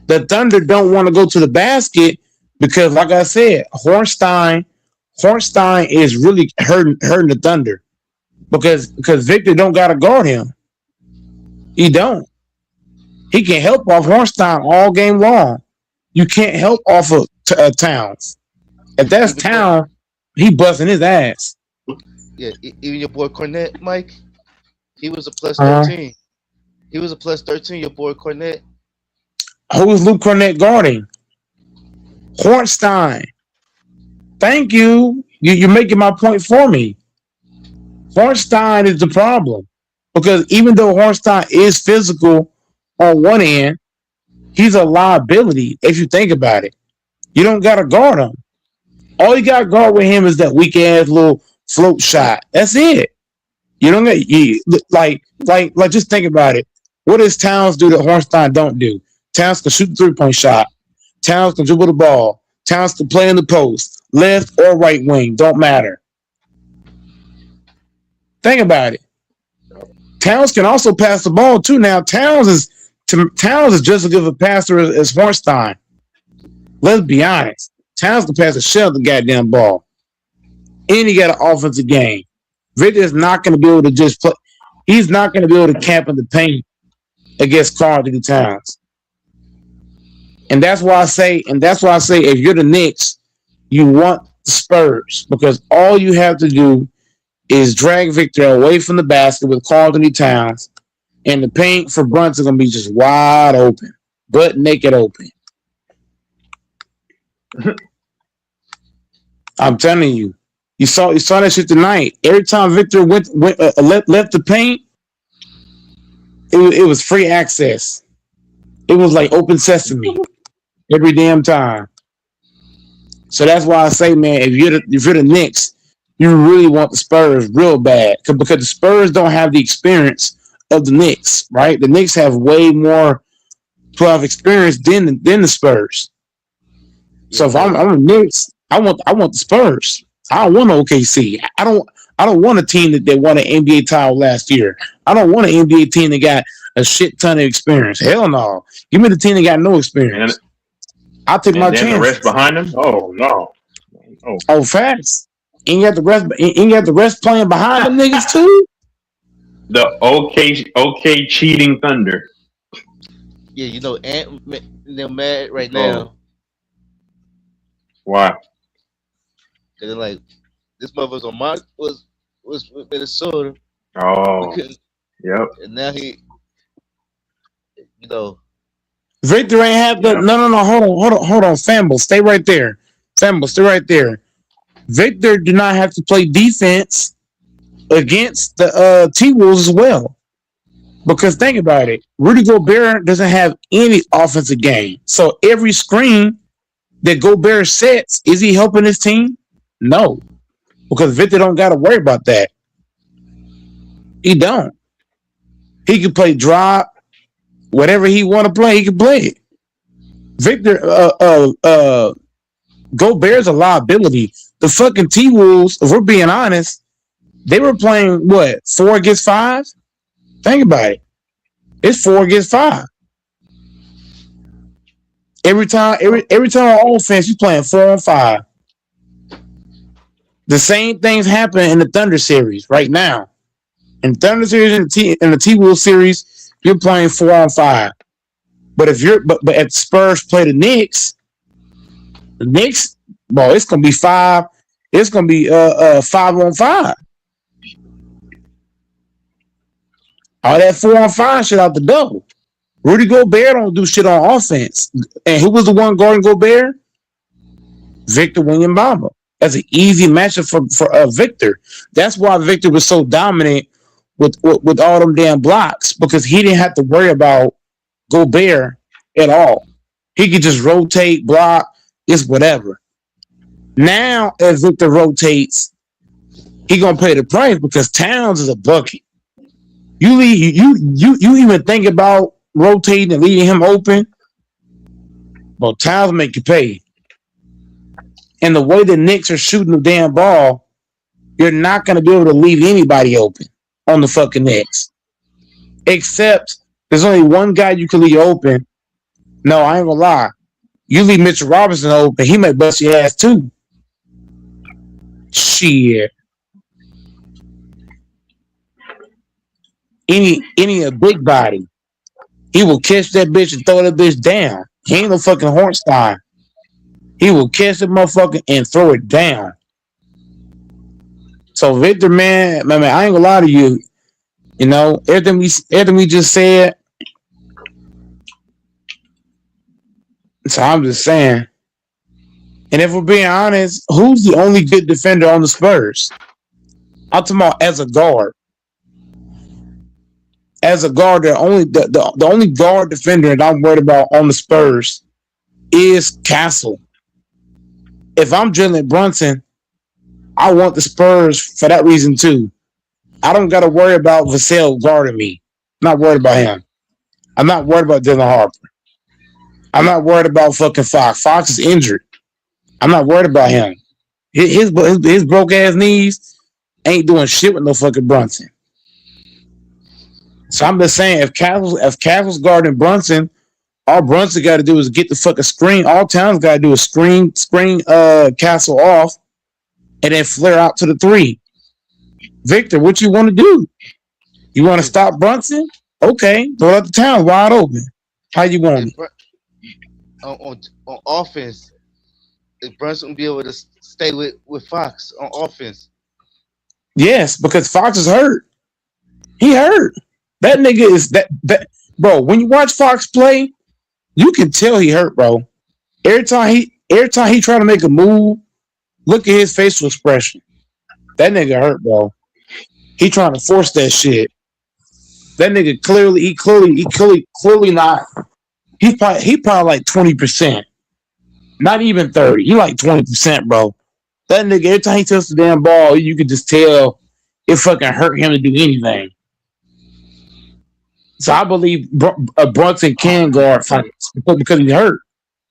The Thunder don't want to go to the basket because, like I said, Hornstein is really hurting the Thunder because Victor don't got to guard him. He don't. He can help off Hornstein all game long. You can't help off of Towns. If that's Town, he busting his ass. Yeah, even your boy Cornette, Mike, he was a plus 13. He was a plus 13, your boy Cornette. Who is Luke Cornette guarding? Hornstein. Thank you. You're making my point for me. Hornstein is the problem. Because even though Hornstein is physical on one end, he's a liability if you think about it. You don't got to guard him. All you got to guard with him is that weak ass little float shot. That's it. You don't get like just think about it. What does Towns do that Hornstein don't do? Towns can shoot the 3-point shot. Towns can dribble the ball. Towns can play in the post, left or right wing, don't matter. Think about it. Towns can also pass the ball too. Now Towns is just as good of a passer as Hornstein. Let's be honest. Towns can pass the shell of the goddamn ball. And he got an offensive game. Victor is not going to be able to just play. He's not going to be able to camp in the paint against Karl Towns. And that's why I say, if you're the Knicks, you want the Spurs, because all you have to do is drag Victor away from the basket with Carlton Towns, and the paint for Brunson gonna be just wide open, butt naked open. I'm telling you, you saw that shit tonight. Every time Victor left the paint, it was free access. It was like open sesame every damn time. So that's why I say, man, if you're the Knicks, you really want the Spurs real bad because the Spurs don't have the experience of the Knicks, right? The Knicks have way more playoff experience than the Spurs. So if I'm the Knicks, I want the Spurs. I don't want OKC. I don't want a team that won an NBA title last year. I don't want an NBA team that got a shit ton of experience. Hell no. Give me the team that got no experience. I'll take my then chances. The rest behind them? Oh no. Oh, facts. And you got the rest playing behind them niggas too. The OK cheating Thunder. Yeah, you know, they're mad right now. Why? They're like, this motherfucker's on was with Minnesota. Oh, yep. And now he, you know, Victor ain't have the no. Hold on, Famble, stay right there. Famble, stay right there. Victor do not have to play defense against the T-Wolves as well. Because think about it, Rudy Gobert doesn't have any offensive game. So every screen that Gobert sets, is he helping his team? No. Because Victor don't got to worry about that. He don't. He can play drop, whatever he want to play, he can play it. Victor, Gobert's a liability. The fucking T-Wolves, if we're being honest, they were playing what, 4 against 5? Think about it. It's 4 against 5. Every time on offense, you're playing 4 on 5. The same things happen in the Thunder series right now. In the Thunder series and the T-Wolves series, you're playing 4 on 5. But if at Spurs play the Knicks, well, it's gonna be 5. It's gonna be 5 on 5. All that 4 on 5 shit out the door. Rudy Gobert don't do shit on offense. And who was the one guarding Gobert? Victor Wembanyama. That's an easy matchup for Victor. That's why Victor was so dominant with all them damn blocks, because he didn't have to worry about Gobert at all. He could just rotate, block, it's whatever. Now, as Victor rotates, he gonna pay the price because Towns is a bucket. You even think about rotating and leaving him open, well, Towns make you pay. And the way the Knicks are shooting the damn ball, you're not going to be able to leave anybody open on the fucking Knicks. Except there's only one guy you can leave open. No, I ain't going to lie. You leave Mitchell Robinson open, he may bust your ass too. Shit. Any a big body, he will catch that bitch and throw that bitch down. He ain't no fucking Hornstein. He will catch the motherfucker and throw it down. So Victor, man, I ain't gonna lie to you. You know, everything we just said. So I'm just saying. And if we're being honest, who's the only good defender on the Spurs? I'm talking about as a guard. As a guard, the only guard defender that I'm worried about on the Spurs is Castle. If I'm Jalen Brunson, I want the Spurs for that reason too. I don't got to worry about Vassell guarding me. I'm not worried about him. I'm not worried about Dylan Harper. I'm not worried about fucking Fox. Fox is injured. I'm not worried about him. His broke ass knees ain't doing shit with no fucking Brunson. So I'm just saying, if Castle's guarding Brunson, all Brunson got to do is get the fucking screen. All Towns got to do is screen Castle off, and then flare out to the 3. Victor, what you want to do? You want to stop Brunson? Okay, throw out the Towns wide open. How you want it? On offense, if Brunson will be able to stay with Fox on offense, Yes, because Fox is hurt. He hurt. That nigga is that bro. When you watch Fox play, you can tell he hurt, bro. Every time he try to make a move, look at his facial expression. That nigga hurt, bro. He trying to force that shit. That nigga clearly not. He probably like 20%, not even 30. He like 20%, bro. That nigga every time he touches the damn ball, you can just tell it fucking hurt him to do anything. So I believe Brunson can guard Fox because he's hurt.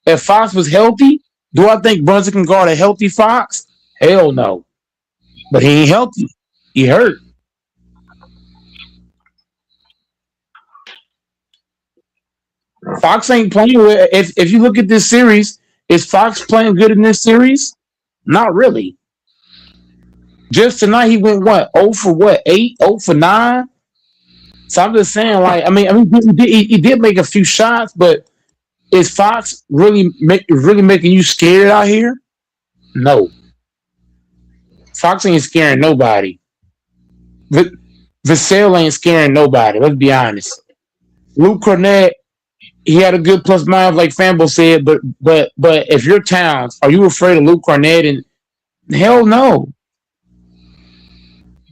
If Fox was healthy, do I think Brunson can guard a healthy Fox? Hell no. But he ain't healthy. He hurt. Fox ain't playing with. If you look at this series, is Fox playing good in this series? Not really. Just tonight he went what? 0 for what? 8? 0 for 9? So I'm just saying, like, he did make a few shots, but is Fox really making you scared out here? No. Fox ain't scaring nobody. Vassell ain't scaring nobody. Let's be honest. Luke Cornett, he had a good plus minus, like Fambo said, but if you're Towns, are you afraid of Luke Cornett? And hell no.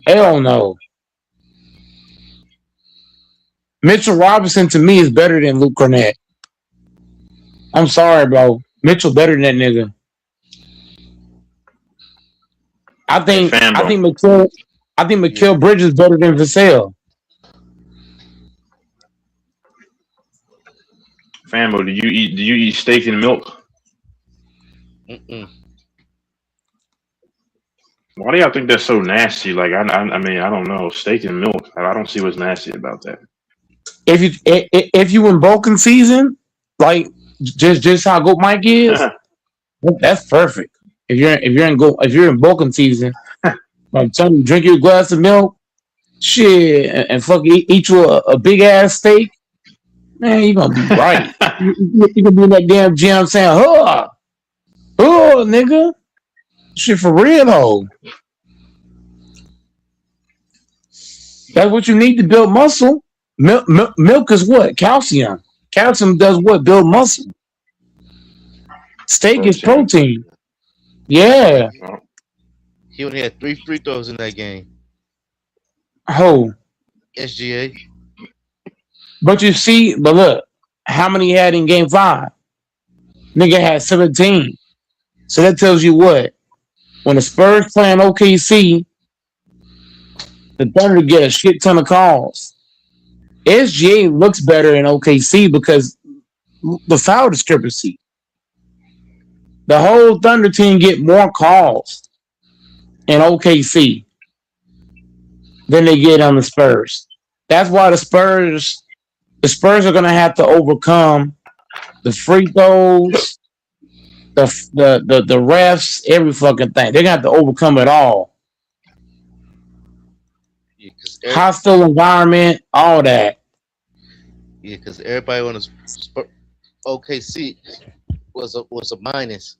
Hell no. Mitchell Robinson to me is better than Luke Cornett. I'm sorry, bro. Mitchell better than that nigga. I think Mikal Bridges better than Vassell. Fambo, do you eat steak and milk? Why do y'all think that's so nasty? Like I mean I don't know, steak and milk. I don't see what's nasty about that. If you in bulking season, like just how Goat Mike is, that's perfect. If you're in bulking season, like tell you drink your glass of milk, shit, and fuck eat you a big ass steak, man, you gonna be right. You gonna be in that damn gym saying, "Oh, nigga, shit for real though." That's what you need to build muscle. Milk is what? Calcium. Calcium does what? Build muscle. Steak is protein. Yeah. He only had 3 free throws in that game. Oh. SGA. But look, how many he had in game 5? Nigga had 17. So that tells you what? When the Spurs playing OKC, the Thunder get a shit ton of calls. SGA looks better in OKC because the foul discrepancy. The whole Thunder team get more calls in OKC than they get on the Spurs. That's why the Spurs are going to have to overcome the free throws, the refs, every fucking thing. They're going to have to overcome it all. Hostile environment, all that. Yeah, because everybody on the OKC was a minus.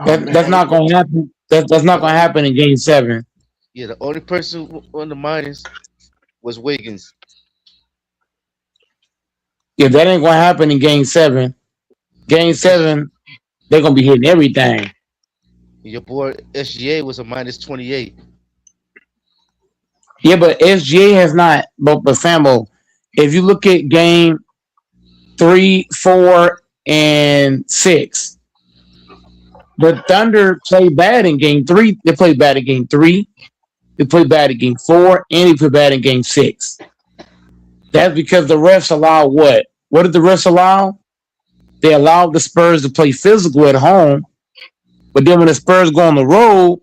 That's not going to happen. That's not going to happen in Game 7. Yeah, the only person on the minus was Wiggins. Yeah, that ain't going to happen in Game 7. Game 7, they're going to be hitting everything. Your boy SGA was a minus 28. Yeah, but SGA has not. But Fambo, if you look at game 3, 4, and 6, the Thunder played bad in game 3. They played bad in game 3. They played bad in game 4, and they played bad in game 6. That's because the refs allow what? What did the refs allow? They allowed the Spurs to play physical at home, but then when the Spurs go on the road,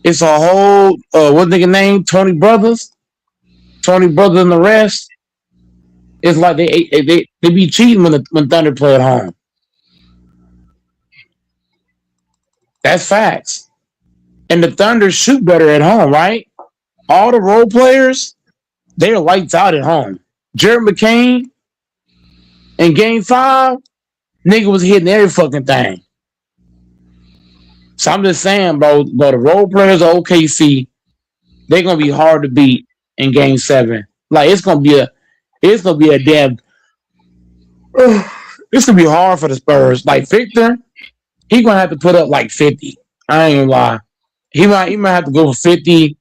it's a whole what nigga name? Tony Brothers and the rest. It's like they be cheating when Thunder play at home. That's facts. And the Thunder shoot better at home, right? All the role players, they're lights out at home. Jared McCain in game 5, nigga was hitting every fucking thing. So I'm just saying, bro, the role players of OKC, they're gonna be hard to beat in Game 7. Like it's gonna be a damn. It's gonna be hard for the Spurs. Like Victor, he gonna have to put up like 50. I ain't gonna lie. He might have to go for 50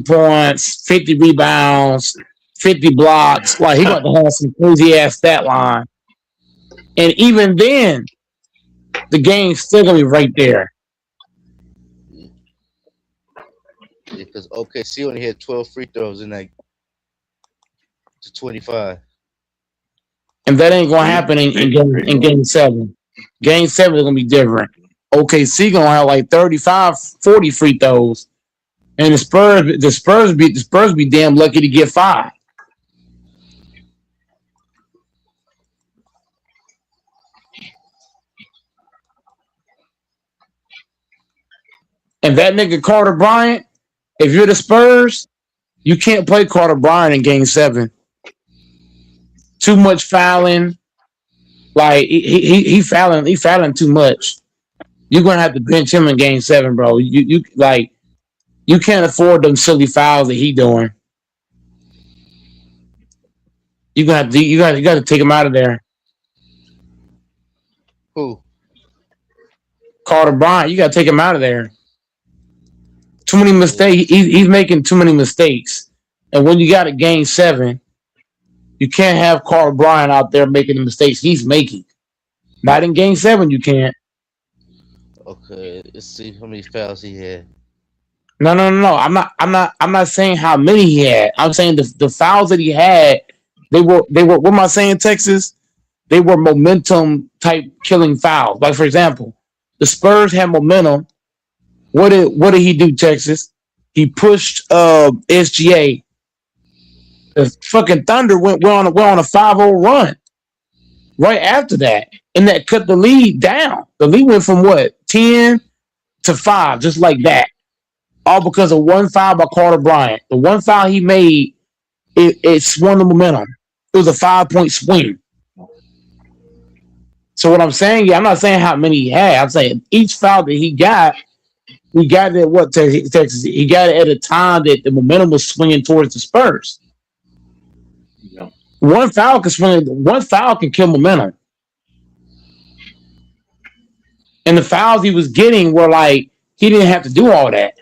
points, 50 rebounds, 50 blocks. Like he got to have some crazy ass stat line. And even then, the game's still gonna be right there. Because OKC only had 12 free throws in that to 25. And that ain't gonna happen in game 7. Game 7 is gonna be different. OKC gonna have like 35, 40 free throws. And the Spurs be damn lucky to get 5. And that nigga Carter Bryant, if you're the Spurs, you can't play Carter Bryant in game 7. Too much fouling. Like he fouling too much. You're gonna have to bench him in game 7, bro. You can't afford them silly fouls that he doing. You got to take him out of there. Who? Carter Bryant, you got to take him out of there. Too many mistakes. He's making too many mistakes. And when you got a game 7, you can't have Carter Bryant out there making the mistakes he's making. Not in game 7, you can't. Okay, let's see how many fouls he had. No. I'm not saying how many he had. I'm saying the fouls that he had, they were what am I saying, Texas? They were momentum type killing fouls. Like for example, the Spurs had momentum. What did he do, Texas? He pushed SGA. The fucking Thunder went on a 5-0 run right after that. And that cut the lead down. The lead went from what? 10 to 5, just like that. All because of one foul by Carter Bryant. The one foul he made, it swung the momentum. It was a 5-point swing. So what I'm saying, I'm not saying how many he had. I'm saying each foul that he got it at what, Texas? He got it at a time that the momentum was swinging towards the Spurs. Yeah. One foul can kill momentum. And the fouls he was getting were like, he didn't have to do all that.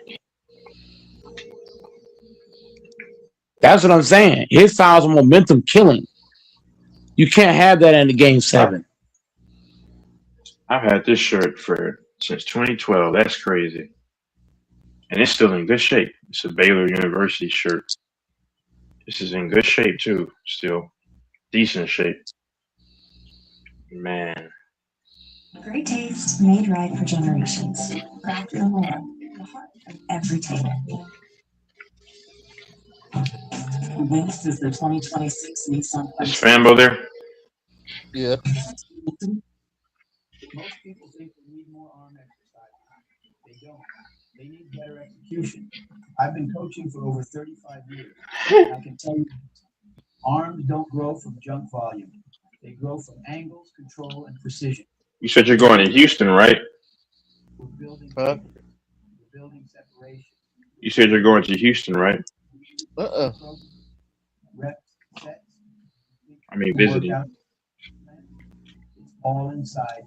That's what I'm saying. His fouls are momentum killing. You can't have that in the game 7. I've had this shirt since 2012. That's crazy. And it's still in good shape. It's a Baylor University shirt. This is in good shape too. Still decent shape. Man. Great taste, made right for generations. Craft your home, the heart of every table. This is the 2026 Nissan Is Fambo there? Yeah. Most people think they need more arm exercise. They don't. They need better execution. I've been coaching for over 35 years. I can tell you, arms don't grow from junk volume. They grow from angles, control, and precision. You said you're going to Houston, right? We're building, Huh? we're building separation. You said you're going to Houston, right? Reps, sets, I mean, visiting. workout. It's all inside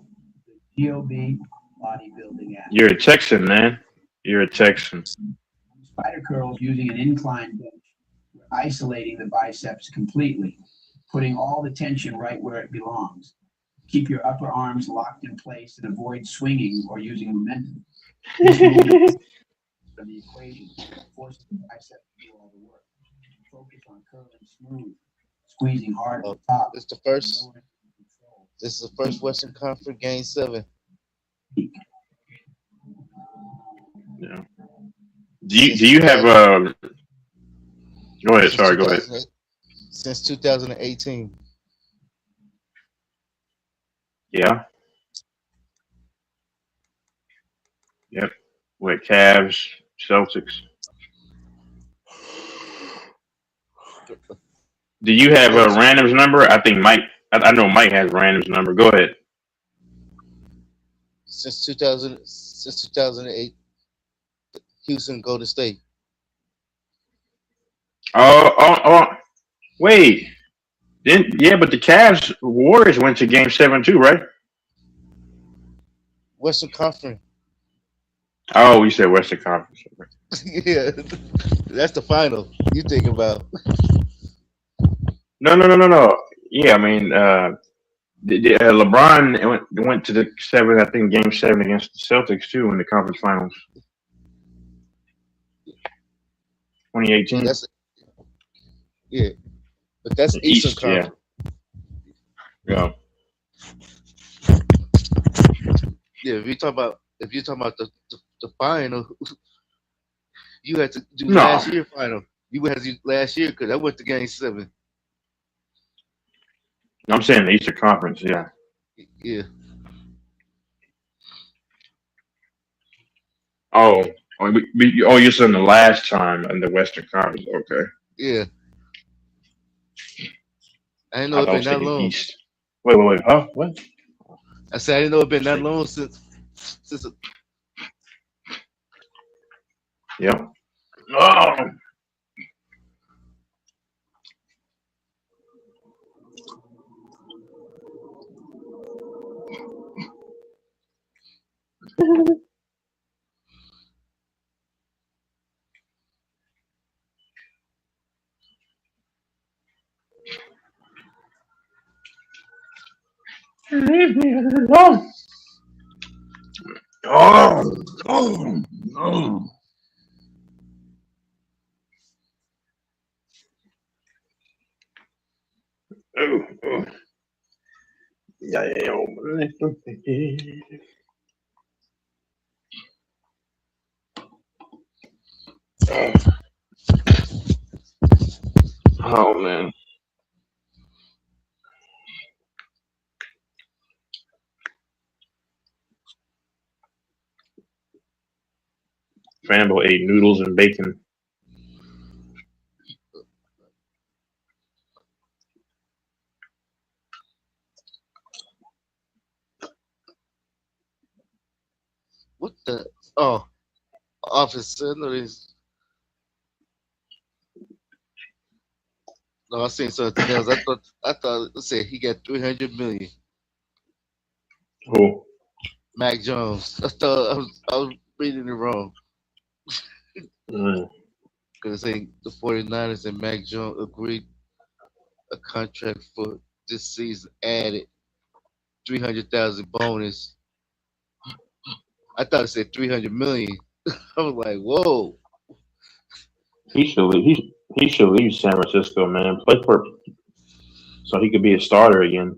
the GOB bodybuilding app. You're a Texan, man. You're a Texan. Spider curls using an incline bench. We're isolating the biceps completely, putting all the tension right where it belongs. Keep your upper arms locked in place and avoid swinging or using momentum. These movements are the equation, forcing the bicep to do all the work. Focus on curling smooth, squeezing hard at the top. This is the first Western Conference Game 7. Yeah. Do you have Go ahead. Sorry. Go ahead. Since 2018. Yeah. Yep. With Cavs, Celtics. Do you have a Random's number? I think Mike. I know Mike has Random's number. Go ahead. Since 2008, Houston, Golden State. Oh, wait. Then yeah, but the Cavs Warriors went to Game 7 too, right? Western Conference. Oh, you said Western Conference. Yeah, that's the final. You thinking about? No. Yeah, I mean, LeBron went to the seven. I think Game 7 against the Celtics too in the conference finals, Yeah, 2018. that's yeah, but that's The Eastern East, yeah, Conference. yeah. Yeah, if you talking about the final, you had to do No, last year final. You had to do last year because I went to Game 7. I'm saying the Eastern Conference. Yeah. Yeah, Oh, you're saying the last time in the Western Conference? Okay, yeah. I didn't know I it thought I been was that thinking long. East. Wait. Huh? What? I said I didn't know it been that Mistake. long since Yeah. Oh. Leave me alone. Oh. Oh. Yeah. Oh man, Fanbo ate noodles and bacon. what the officer. No, no, I seen something else. I thought it said he got 300 million. Who? Mac Jones. I thought I was reading it wrong Mm. because it saying the 49ers and Mac Jones agreed a contract for this season added 300,000 bonus. I thought it said 300 million. I was like, whoa. He should leave. He should leave San Francisco, man. Play for so he could be a starter again.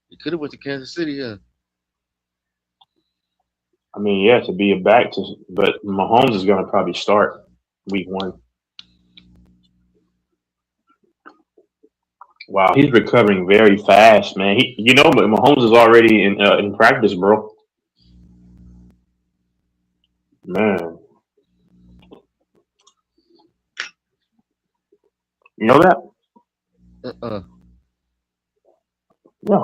He could have went to Kansas City. Yeah, I mean, yeah, to be a back to, but Mahomes is going to probably start week 1. Wow, he's recovering very fast, man. But Mahomes is already in practice, bro. Man, you know that? uh-uh. Yeah,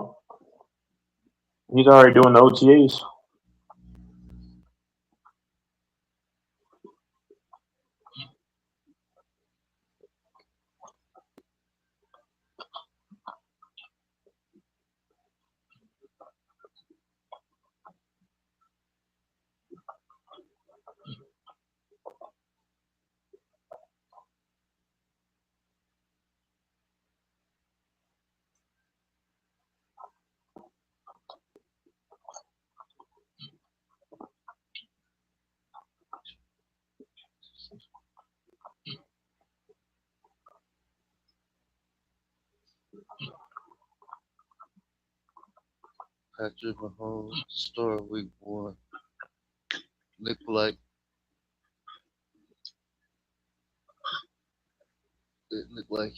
he's already doing the OTAs. Patrick Mahomes star week 1. Look like it looked like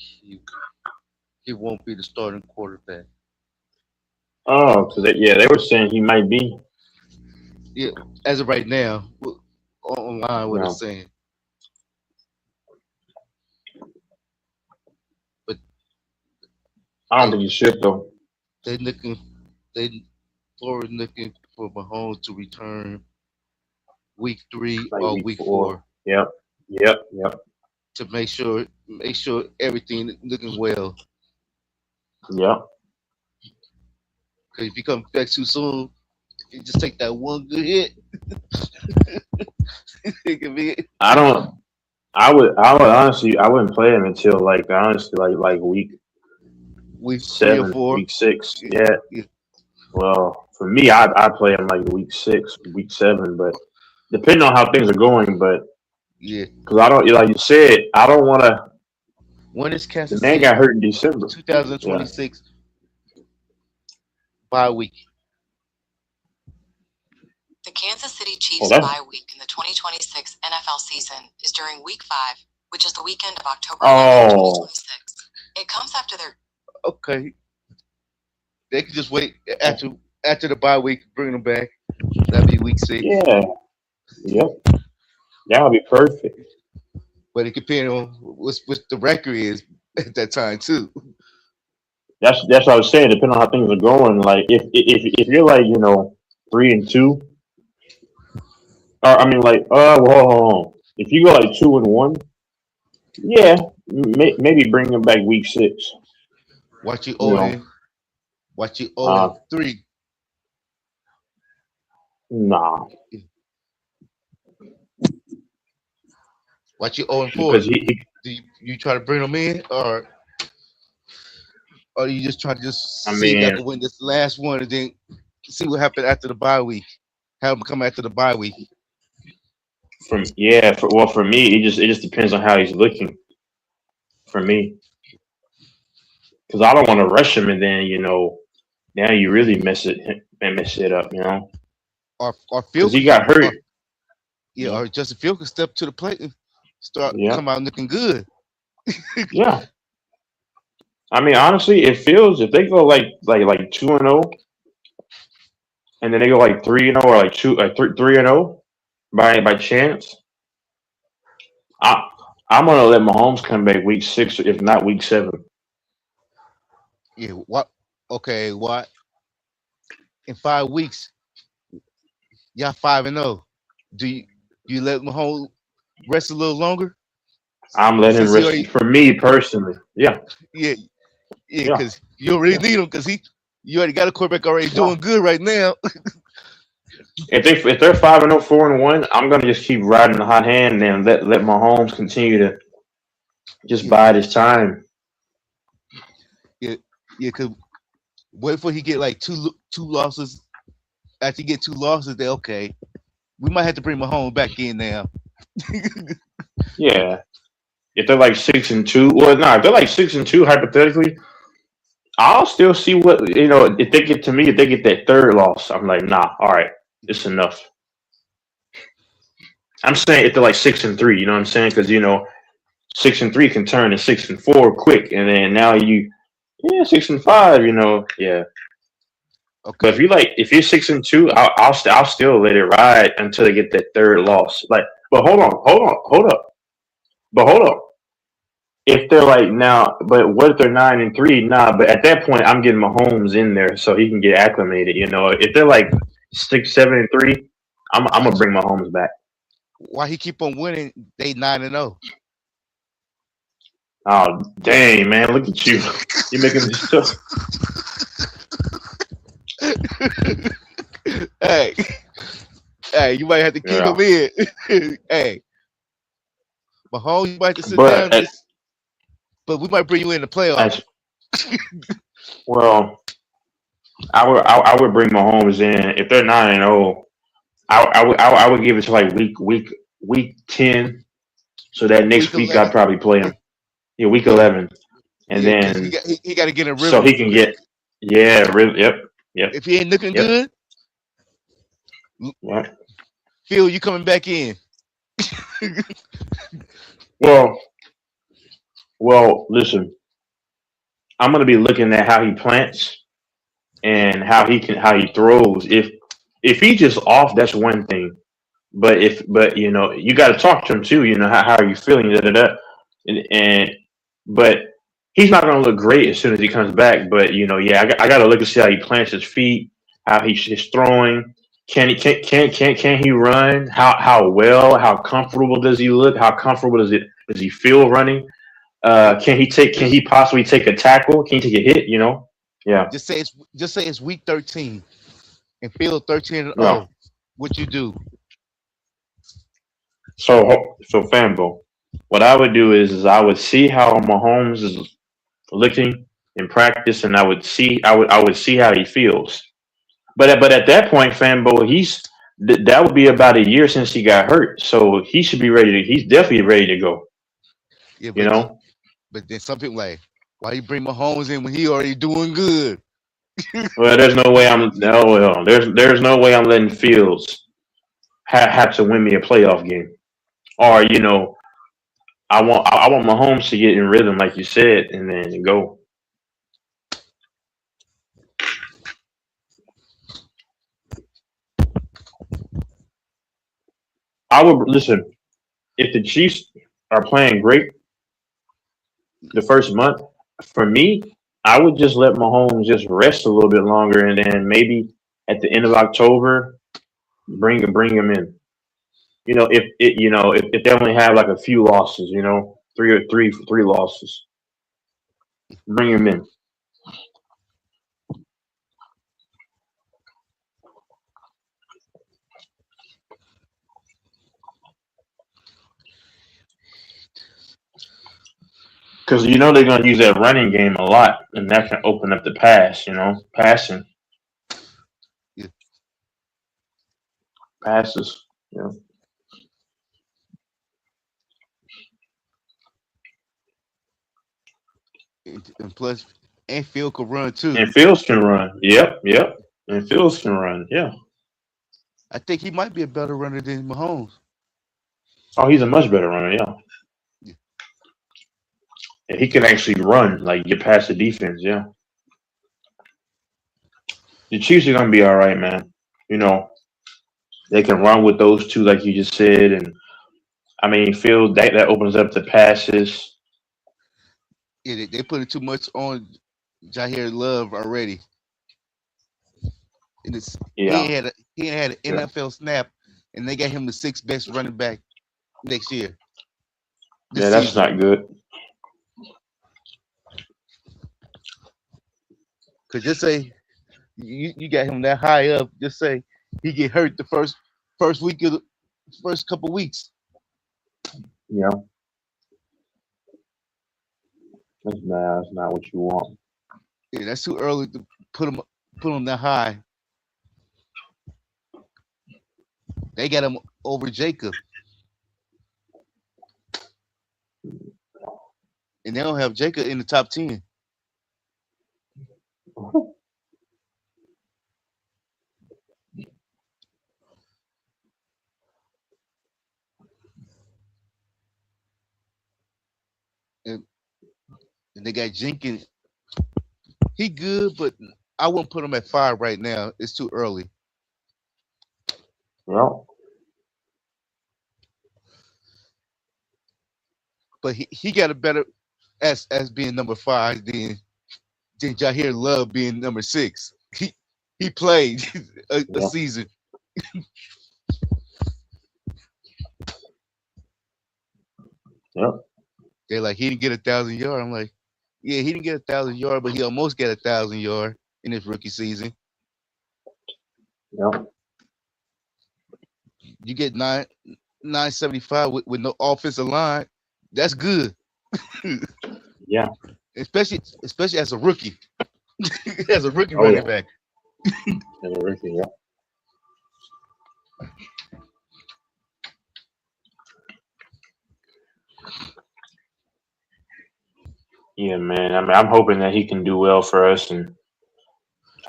he won't be the starting quarterback. Oh, so they were saying he might be. Yeah, as of right now, online what it's No, saying. But I don't they think he should though. they looking they forward looking for Mahomes to return week 3 like or week week 4 4. Yep. to make sure everything looking well. Yep. Because if you come back too soon, you just take that one good hit. It could be I don't. I would honestly. I wouldn't play him until like honestly like week week 3 or 7, 4. week 6. Yeah, Yeah. yeah, Well, for me, I play him like week 6, week 7, but depending on how things are going. But yeah. because I don't like you said, I don't want to. When is The Kansas man City got hurt in December. Yeah. 2026 bye week? The Kansas City Well, Chiefs that's bye week in the 2026 NFL season is during week 5, which is the weekend of October 11, 2026. It comes after their Okay, they can just wait after the bye week, bring them back. That'd be week 6. yeah. Yep. That would be perfect. But it depends on what the record is at that time too. That's what I was saying. Depending on how things are going, like if you're like 3-2, or I mean like well, hold on. If you go like 2-1, yeah, maybe bring them back week 6. Watch you You 0 know, and watch you 0 uh, and 3. nah, Watch you 0 and 4. because he Do you try to bring them in, or you just try to just I see if y'all mean, can win this last one and then see what happened after the bye week? Have them come after the bye week. for me, it just depends on how he's looking. For me, because I don't want to rush him, and then now you really mess it up, Or Phil because he could got hurt. or Justin Field could step to the plate and start Yeah, come out looking good. yeah. I mean, honestly, it feels if they go like 2-0, and then they go like 3-0 or like 3-0 by chance, I I'm gonna let Mahomes come back week 6, if not week 7. Yeah, what? Okay, what? In 5 weeks, y'all 5-0. Do you let Mahomes rest a little longer I'm letting him since he rest. already For me personally, yeah, yeah yeah, because you don't really need him because you already got a quarterback already yeah. doing good right now. If they're 5-0, 4-1, I'm gonna just keep riding the hot hand and let Mahomes continue to just Yeah, bide his time. yeah, yeah. Because what if he get like two losses? After you get 2 losses, then okay, we might have to bring Mahomes back in now. Yeah, if they're like 6-2, well, no, if they're like 6-2, hypothetically, I'll still see what if they get to me. If they get that third loss, I'm like, nah, all right, it's enough. I'm saying if they're like 6-3, you know what I'm saying? Because 6-3 can turn to 6-4 quick, and then now 6-5, yeah. But Okay, if you're 6-2, I'll still let it ride until they get that third loss. Like, but hold up. But hold up. If they're like now, but what if they're 9-3? Nah, but at that point, I'm getting Mahomes in there so he can get acclimated. If they're like 6-7-3, I'm gonna watch bring Mahomes back. why he keep on winning. They 9-0. Oh dang, man! Look at you. You're making this stuff. Hey, hey, you might have to keep Yeah, him in. Hey, Mahomes, you might have to sit down. but But we might bring you in the playoffs. as well, I would bring Mahomes in if they're 9-0. I would give it to like week 10. So that Week next week I'd 11. probably play him. Yeah, week Yeah, 11, and yeah, because then he got to get a so rhythm. he can get yep, If he ain't looking yep, good, yep. Phil, you coming back in? Well, listen, I'm gonna be looking at how he plants and how he throws. If he's just off, that's one thing. But you got to talk to him too. How are you feeling? Da, da, da. But he's not going to look great as soon as he comes back. But yeah, I got to look and see how he plants his feet, how he's throwing. Can he run? How well? How comfortable does he look? How comfortable does he feel running? Can he possibly take a tackle? Can he take a hit? Yeah. Just say it's week 13 and feel 13 and Yeah. 0. What you do? So Fanbo, what I would do is I would see how Mahomes is looking in practice, and I would see how he feels. But at that point, Fanbo, that would be about a year since he got hurt, so he should be ready to. He's definitely ready to go. Yeah, You know. but then some people like, why you bring Mahomes in when he already doing good? Well, there's no way I'm. No, well, there's no way I'm letting Fields have to win me a playoff game, or I want Mahomes to get in rhythm, like you said, and then go. I would listen if the Chiefs are playing great the first month. For me, I would just let Mahomes just rest a little bit longer, and then maybe at the end of October, bring him in. If they only have like a few losses, three losses, bring him in. Because they're going to use that running game a lot, and that can open up the pass. Passing Yeah. passes. And plus, and Phil could run too. And Fields can run. Yep. And Fields can run. Yeah. I think he might be a better runner than Mahomes. Oh, he's a much better runner. Yeah. Yeah. And he can actually run, like get past the defense. Yeah. The Chiefs are going to be all right, man. They can run with those two, like you just said, and I mean, Field that opens up the passes. Yeah, they put it too much on Jair Love already. And Yeah. he ain't had an NFL snap, and they got him the sixth best running back next year. Yeah, that's season. not good. Cause just say you got him that high up. Just say he get hurt the first week of the first couple weeks. Yeah. That's not what you want. Yeah, that's too early to put him that high. They got him over Jacob, and they don't have Jacob in the top 10. And they got Jenkins. He good, but I wouldn't put him at 5 right now. It's too early. Well, but he got a better as being number 5 than Jair Love being number 6. He played a season. Yep. They're like, he didn't get 1,000 yards. I'm like, yeah, he didn't get 1,000 yards, but he almost got 1,000 yards in his rookie season. Yep. You get 975 with no offensive line. That's good. Yeah. Especially as a rookie. As a rookie running back. As a rookie, yeah. Yeah, man. I mean, I'm hoping that he can do well for us, and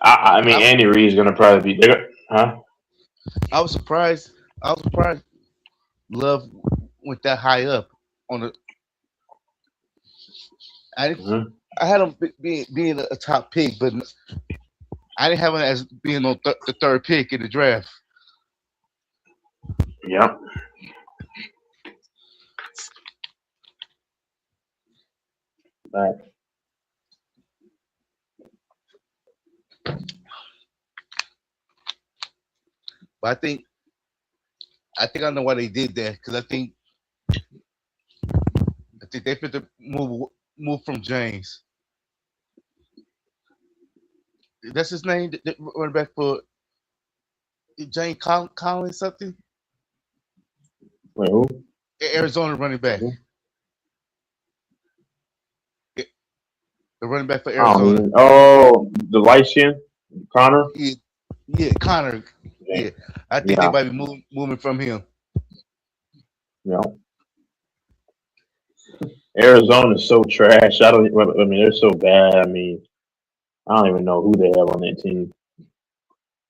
I mean, Andy Reid's gonna probably be there, huh? I was surprised. Love went that high up on the. I had him being a top pick, but I didn't have him as being on the third pick in the draft. Yep. Right. But I know why they did that because I think they fit to move from James. That's his name. Running back for James Collins something. Wait, who? Arizona running back. Who? The running back for Oh, Arizona. man. Oh, the light skin, Connor. Yeah, Connor. Yeah, I think they might be moving from him. Yeah. Arizona's so trash. I mean, they're so bad. I mean, I don't even know who they have on that team,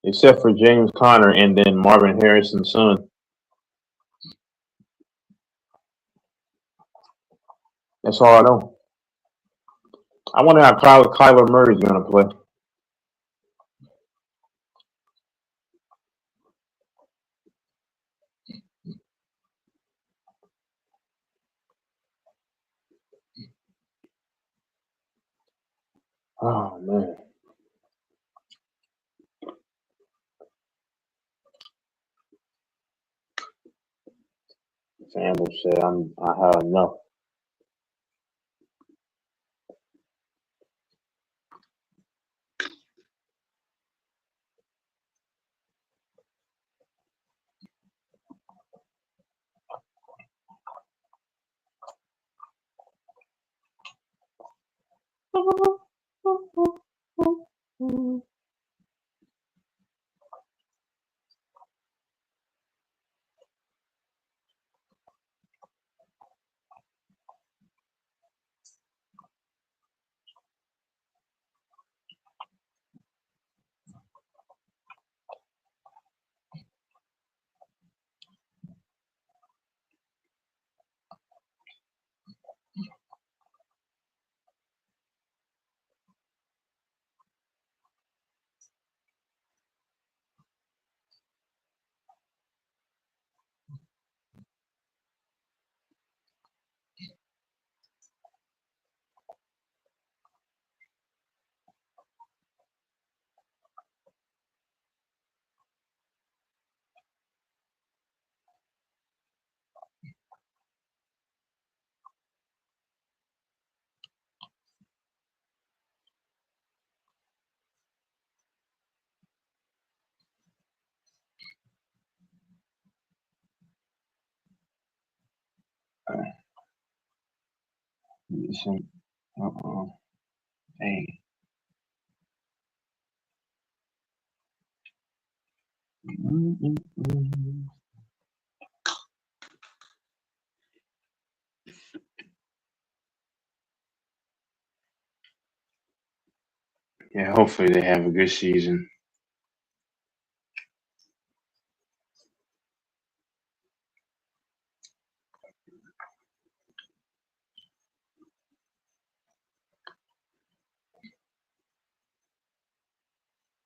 except for James Conner and then Marvin Harrison's son. That's all I know. I wonder how Kyler Murray's going to play. Oh man. Campbell said, I had enough. Listen, hey. Yeah, hopefully they have a good season.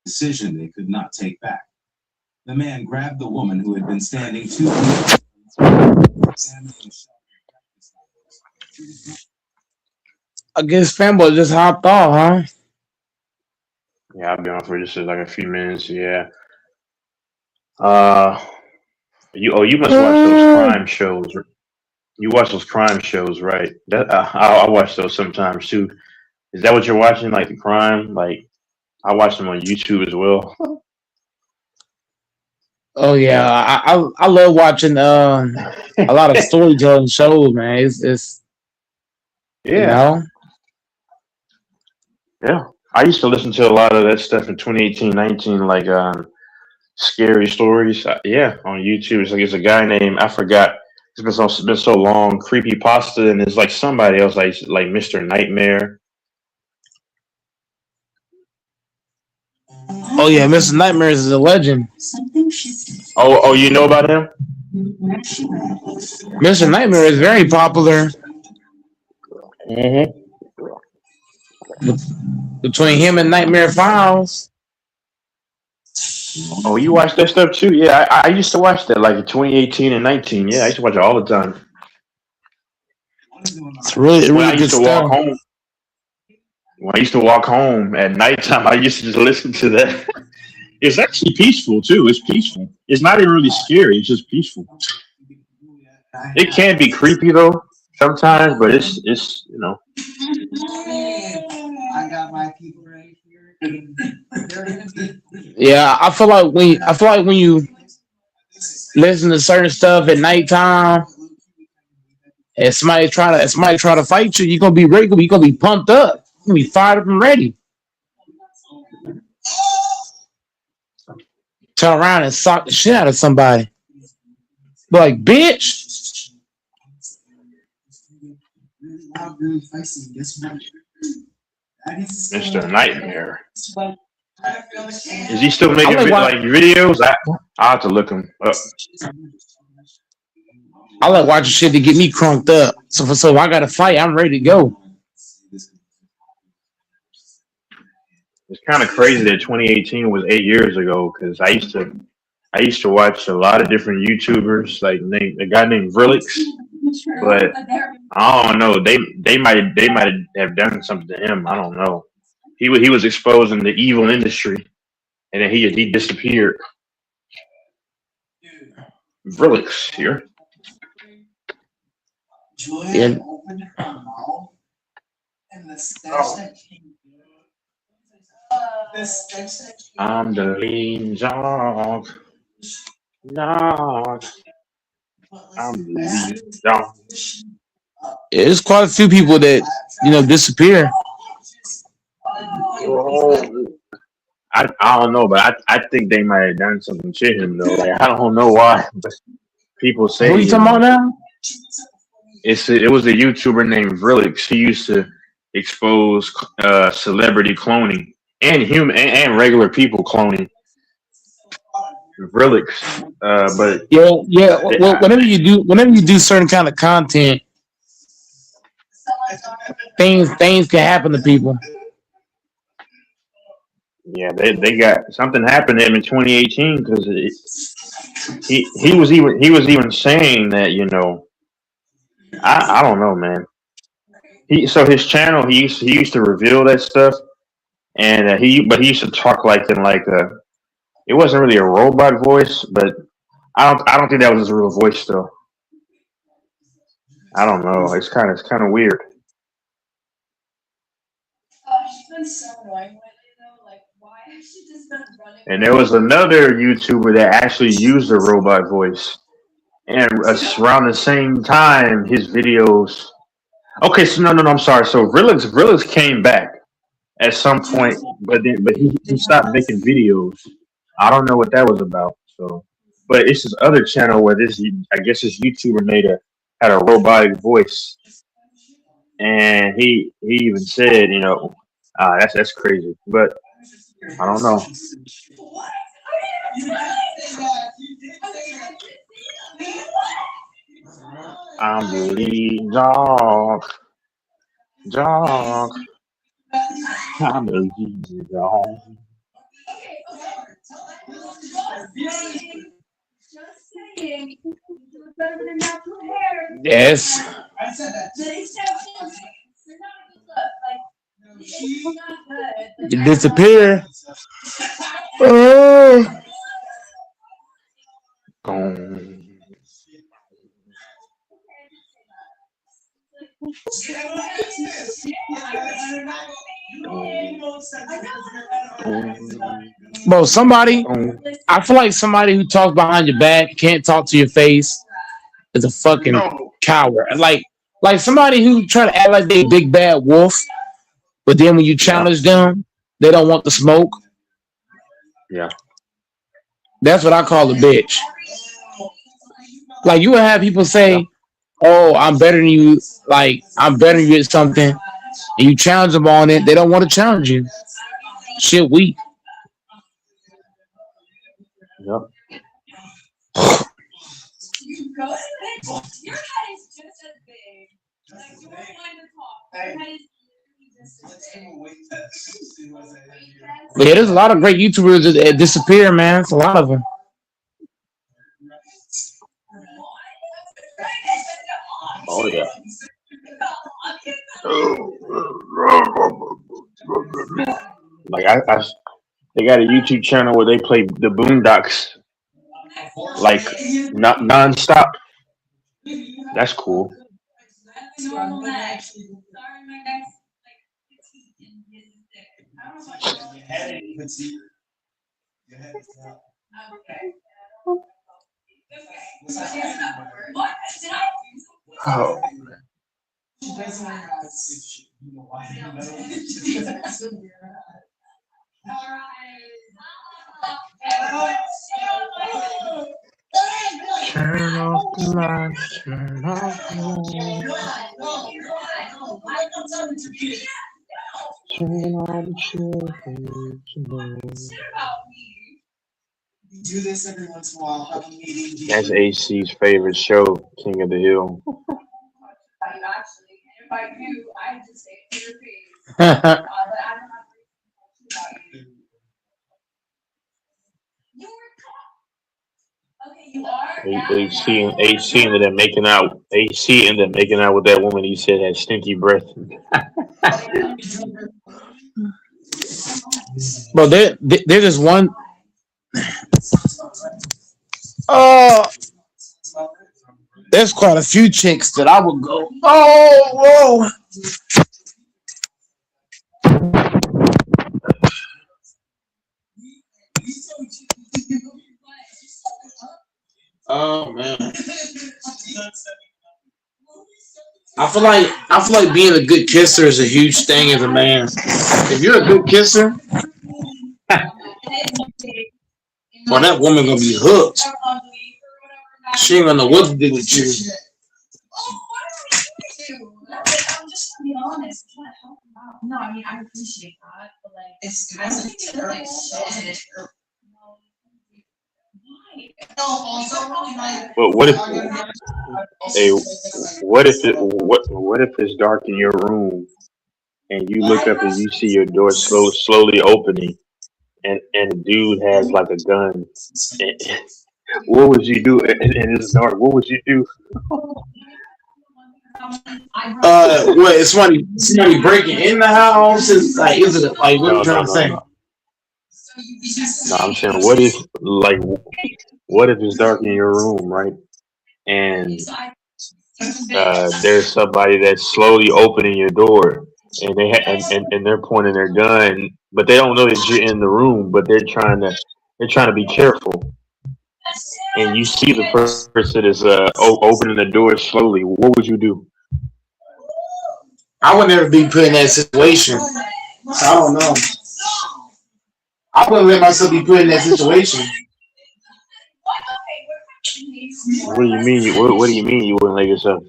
Decision they could not take back. The man grabbed the woman who had been standing 2 meters. I guess fanboy just hopped off, huh? Yeah, I'll be on for just like a few minutes. Yeah. You must watch those crime shows. You watch those crime shows, right? That I watch those sometimes too. Is that what you're watching? Like the crime? Like I watch them on YouTube as well. Oh yeah, I love watching a lot of storytelling shows, man. It's you Yeah. know. Yeah. I used to listen to a lot of that stuff in 2018, 19, like scary stories. Yeah, on YouTube. It's a guy named, I forgot. It's been so long. Creepy Pasta, and it's like somebody else, like Mr. Nightmare. Oh yeah, Mr. Nightmares is a legend. Oh, you know about him? Mr. Nightmare is very popular. Mm-hmm. Between him and Nightmare Files. Oh, you watch that stuff too? Yeah, I used to watch that like in 2018 and 19. Yeah, I used to watch it all the time. It's really When I used good to stuff. walk home. When I used to walk home at nighttime, I used to just listen to that. It's actually peaceful too. It's peaceful. It's not even really scary. It's just peaceful. It can be creepy though sometimes, but it's you know. Yeah, I feel like when you listen to certain stuff at nighttime, and somebody try to fight you, you're gonna be ready. You're gonna be pumped up. You're gonna be fired up and ready. Turn around and sock the shit out of somebody. Be like, bitch. Mr. Nightmare. Is he still I making like like videos? I have to look him up. I like watching shit to get me crunked up. So if I got to fight, I'm ready to go. It's kind of crazy that 2018 was 8 years ago because I used to watch a lot of different YouTubers, like a guy named Vrillix, but I don't know. They might have done something to him. I don't know. He was exposing the evil industry, and then he disappeared. Vrillix here. Yeah. I'm the lead dog. Dog. I'm the lead dog. There's quite a few people that disappear. I don't know, but I think they might have done something to him though. Like, I don't know why, but people say Who you talking about now? It was a YouTuber named Vrillix. He used to expose celebrity cloning and human and regular people cloning. Vrillix, but yeah. Well, whenever you do certain kind of content, things can happen to people. yeah, they got something happened to him in 2018 because he was even saying that I don't know, man. His channel he used to reveal that stuff, and he used to talk like in like a it wasn't really a robot voice, but I don't think that was his real voice though. I don't know. It's kind of weird. And there was another YouTuber that actually used a robot voice, and around the same time, his videos. Okay, so no, I'm sorry. So Vrillix came back at some point, but he stopped making videos. I don't know what that was about. So, but it's this other channel where I guess this YouTuber had a robotic voice, and he even said, that's crazy, but I don't know. I'm the lead dog. Dog. I'm the lead dog. Yes. You disappear. Oh. Bro, I feel like somebody who talks behind your back, can't talk to your face, is a fucking coward. Like somebody who try to act like they big bad wolf, but then when you challenge them, they don't want the smoke. Yeah. That's what I call a bitch. Like you would have people say, "Oh, I'm better than you." Like I'm better than you at something, and you challenge them on it. They don't want to challenge you. Shit, weak. Yep. But yeah, there's a lot of great YouTubers that disappear, man. It's a lot of them. Oh yeah. Like They got a YouTube channel where they play the Boondocks like not nonstop. That's cool. Oh. Turn off the lights, turn off the Do this every once in a while. Have a meeting. That's AC's favorite show, King of the Hill. AC ended up making out. AC ended up making out with that woman he said had stinky breath. Bro, there's just one. There's quite a few chicks that I would go. Oh, whoa. Oh man. I feel like being a good kisser is a huge thing as a man. If you're a good kisser, well, that woman gonna be hooked. She ain't gonna know what to do with you. No, I mean I appreciate that, but like it's kind of like But what if it's dark in your room and you look up and you see your door slowly opening and the dude has like a gun? And, what would you do? And it's dark. What would you do? What is somebody breaking in the house? Is it like what are you trying to say? No, I'm saying what if it's dark in your room, right? And there's somebody that's slowly opening your door, and and they're pointing their gun, but they don't know that you're in the room, but they're trying to be careful. And you see the person is opening the door slowly. What would you do? I would never be put in that situation. I don't know. I wouldn't let myself be put in that situation. What do you mean? What do you mean you wouldn't let yourself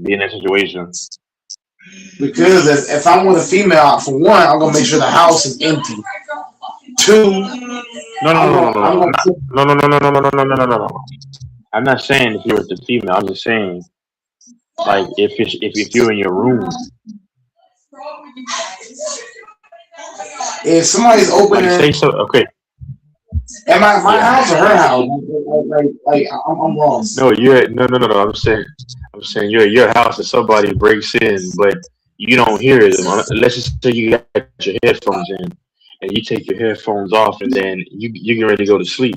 be in that situation? Because if I'm with a female, for one, I'm gonna make sure the house is empty. Two, No. I'm not saying if you're with the female. I'm just saying, like, if you're in your room. If somebody's opening, like, say so. Okay. Am I my house or her house? I'm lost. No, no. I'm saying your house and somebody breaks in, but you don't hear them. Let's just say you got your headphones in, and you take your headphones off, and then you get ready to go to sleep,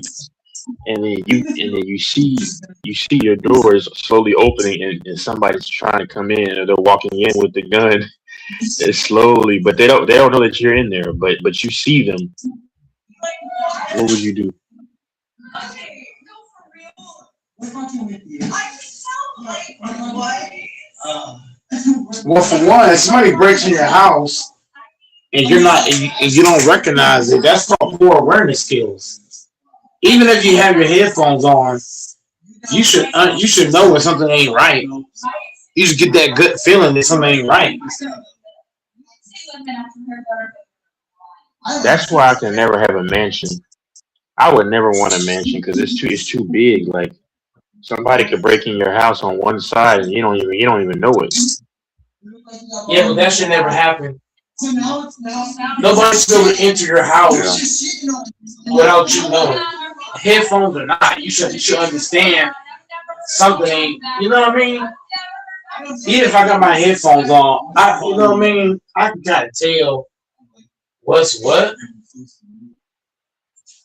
and then you see your doors slowly opening, and somebody's trying to come in, or they're walking in with the gun, slowly, but they don't know that you're in there, but you see them. What would you do? Well, for one, if somebody breaks in your house and you're not, and you don't recognize it, that's called poor awareness skills. Even if you have your headphones on, you should know when something ain't right. You should get that gut feeling that something ain't right. That's why I can never have a mansion. I would never want a mansion because it's too big. Like, somebody could break in your house on one side and you don't even know it. Yeah, but that should never happen. Nobody should enter your house without you knowing. Headphones or not, you should understand something ain't. You know what I mean? Even if I got my headphones on, you know what I mean? I can kind of tell what's what.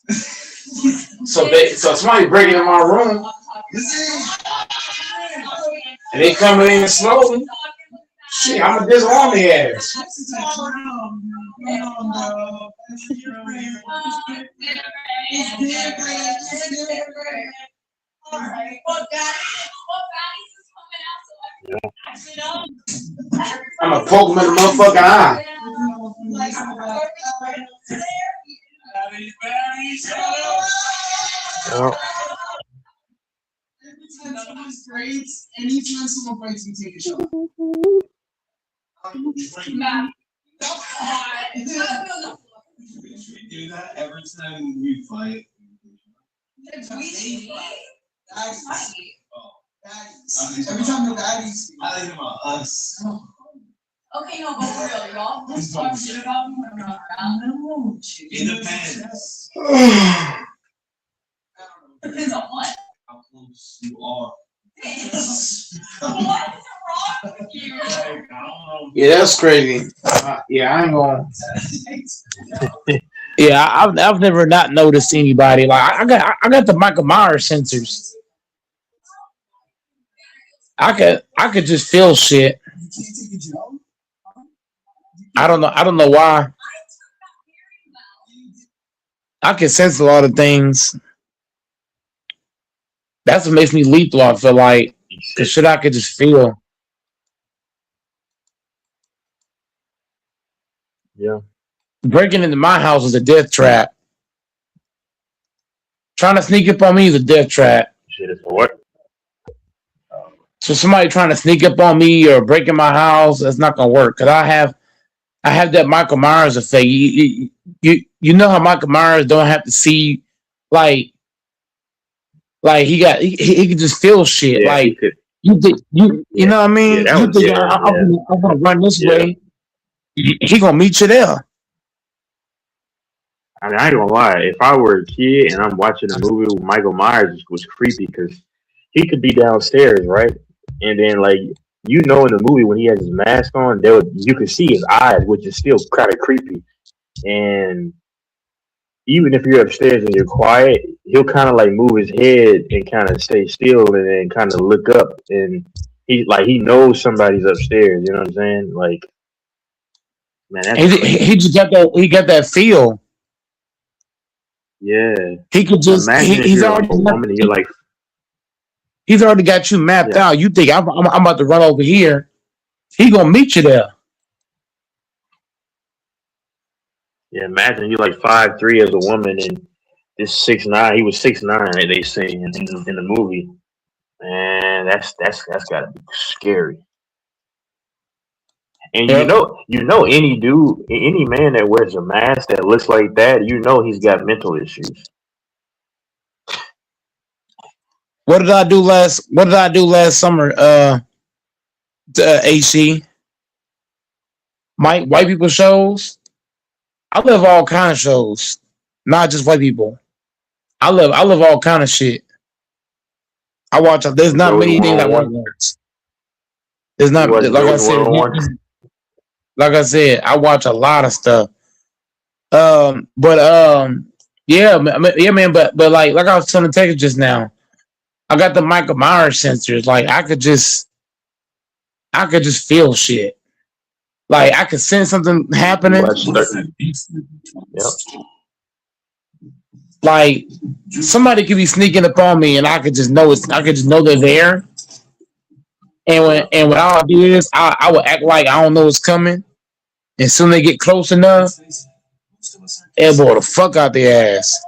So somebody breaking in my room and they coming in slowly. Shit, I'm gonna disarm their ass. I'm gonna poke him in the motherfucking eye. Anytime someone fights me, take a shot. We do that every time we fight. Every time the baddies, I think about us. Okay, no, but for real, y'all just talk shit about me when I'm not around. It depends. Depends on what? How close you are. What is wrong with you? Yeah, that's crazy. Yeah, I ain't gonna. Yeah, I've never not noticed anybody like I got the Michael Myers sensors. I could just feel shit. I don't know why. I can sense a lot of things. That's what makes me lethal. I feel like the shit I could just feel. Yeah. Breaking into my house is a death trap. Trying to sneak up on me is a death trap. Shit is what? So somebody trying to sneak up on me or break in my house, that's not gonna work. Cause I have that Michael Myers effect. You know how Michael Myers don't have to see like he can just feel shit. Yeah, like could. you know what I mean? Yeah, You think I'm gonna run this way? He gonna meet you there. I mean, I ain't gonna lie. If I were a kid and I'm watching a movie with Michael Myers, was creepy because he could be downstairs, right? And then, like, in the movie when he has his mask on, you could see his eyes, which is still kind of creepy. And even if you're upstairs and you're quiet, he'll kind of like move his head and kind of stay still and then kind of look up. And he knows somebody's upstairs. You know what I'm saying? Like, man, that's he just got that feel. Yeah. He could just imagine if he's you're already a woman and you're like, he's already got you mapped out. You think I'm about to run over here? He gonna meet you there. yeah, imagine you're like 5'3" as a woman and this 6'9". He was 6'9", they say in the movie. Man, that's gotta be scary. And any dude, any man that wears a mask that looks like that, he's got mental issues. What did I do last summer? AC. White people shows. I love all kind of shows, not just white people. I love all kind of shit. I watch. There's not many things I want to watch. There's not like I said. Like I said, I watch a lot of stuff. Yeah, man. But like I was telling Texas just now, I got the Michael Myers sensors. Like I could just feel shit. Like I could sense something happening. Yep. Like somebody could be sneaking up on me, and I could just know I could just know they're there. And when I'll do this, I will act like I don't know what's coming. And soon they get close enough, elbow the fuck out their ass.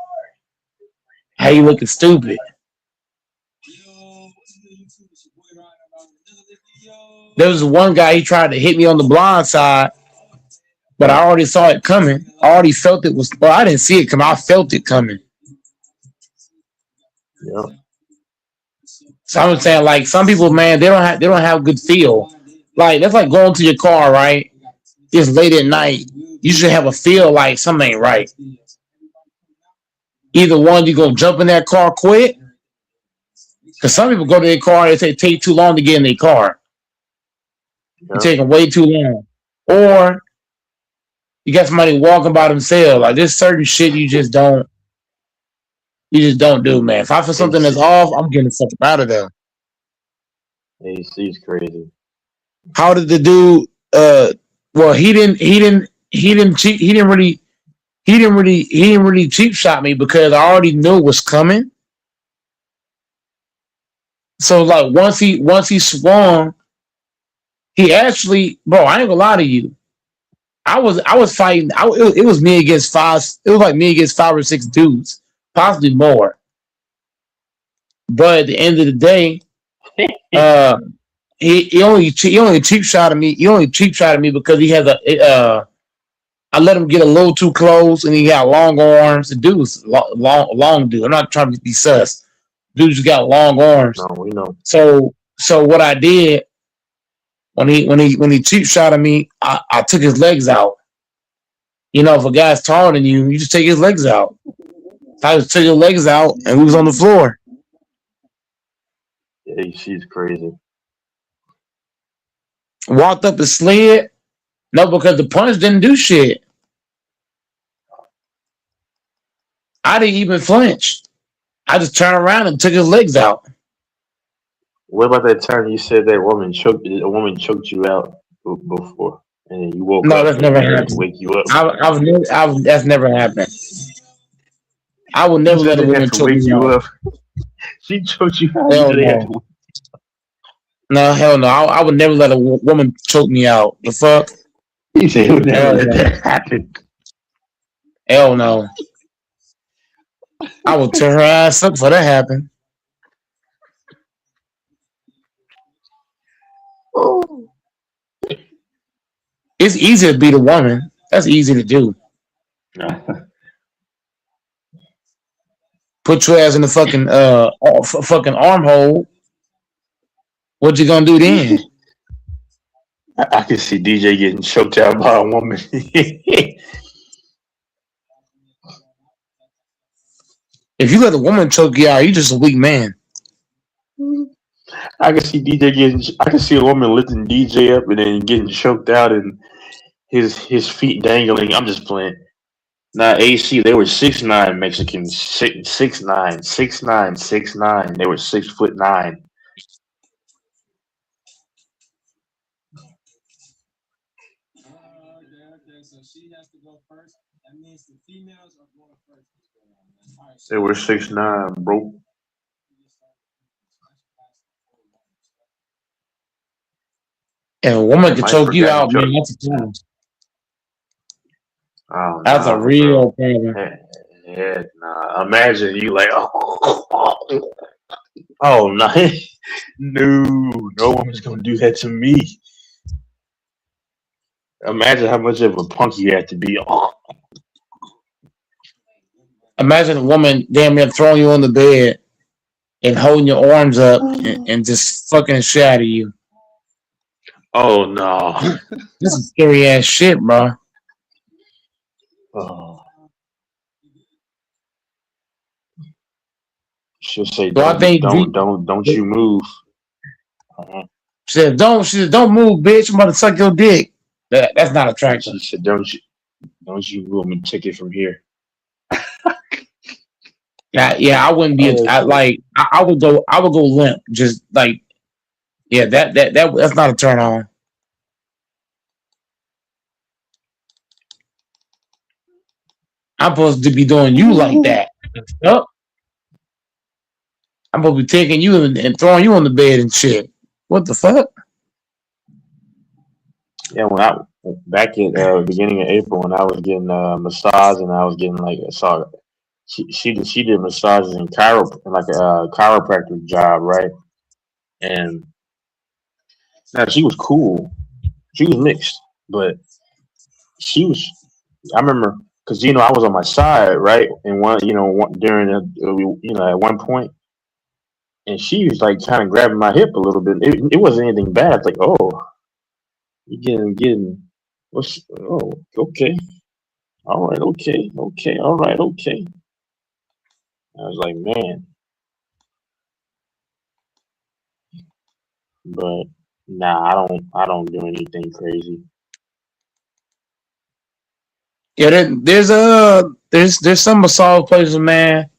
How you looking stupid? There was one guy, he tried to hit me on the blind side, but I already saw it coming. I already felt it was. Well, I didn't see it coming. I felt it coming. Yeah. So I'm saying, like, some people, man, they don't have good feel. Like that's like going to your car, right? It's late at night. You should have a feel like something ain't right. Either one, you gonna jump in that car quick, because some people go to their car, they take too long to get in their car. You're taking way too long. Or you got somebody walking by themselves. Like there's certain shit you just don't. You just don't do, man. If I feel something that's off, I'm getting the fuck out of there. AC's crazy. How did the dude? Well, he didn't cheat. He didn't really cheap shot me because I already knew it was coming. So like once he swung, he actually, bro. I ain't gonna lie to you. I was fighting. It was me against five. It was like me against 5 or 6 dudes, possibly more. But at the end of the day, he only cheap shot at me. He only cheap shot at me because he has I let him get a little too close, and he got long arms. The dude was long dude. I'm not trying to be sus. Dude just got long arms. No, we know. So what I did when he cheap shot at me, I took his legs out. You know, if a guy's taller than you, you just take his legs out. I just took his legs out, and we was on the floor. Yeah, she's crazy. Walked up and slid. No, because the punch didn't do shit. I didn't even flinch. I just turned around and took his legs out. What about that time you said that a woman choked you out before, and then you woke up? No, that's never happened. Wake you up. That's never happened. I would never let a woman choke me out. She choked you out. Hell no. No, hell no. I would never let a woman choke me out. The fuck? You said you would never let that happen. Hell no. I would tear her ass up for that happen. Oh. It's easy to beat a woman. That's easy to do. Put your ass in the fucking armhole. What you gonna do then? I can see DJ getting choked out by a woman. If you let a woman choke you out, you just a weak man. I can see I can see a woman lifting DJ up and then getting choked out and his feet dangling. I'm just playing. Now AC, they were 6'9" Mexicans, 6'9", 6'9", 6'9". They were 6'9". So she has to go first. That means the females are going first. They were 6'9", bro. And a woman can choke you out, man. That's a problem. Oh, that's a real problem. Yeah, nah. Imagine you like, oh no, no woman's gonna do that to me. Imagine how much of a punk you have to be. Imagine a woman damn near throwing you on the bed and holding your arms up and just fucking shatter you. Oh no. This is scary ass shit, bro. Oh. She'll say, don't you move. She said, don't move, bitch. I'm about to suck your dick. That's not attractive. She said, don't you move. I'm gonna take it from here. Yeah, I wouldn't be. I would go limp. Just like, yeah, that's not a turn on. I'm supposed to be doing you like that. Yep. I'm supposed to be taking you and throwing you on the bed and shit. What the fuck? Yeah, back in beginning of April when I was getting a massage and I was getting she did massages in like a chiropractic job, right? And now she was cool. She was mixed, but I remember because I was on my side, right? And during at one point, and she was like kind of grabbing my hip a little bit. It wasn't anything bad. It's like, oh, you getting okay. All right, okay, all right, okay. I was like, man. But nah, I don't do anything crazy. Yeah, there's some massage places, man.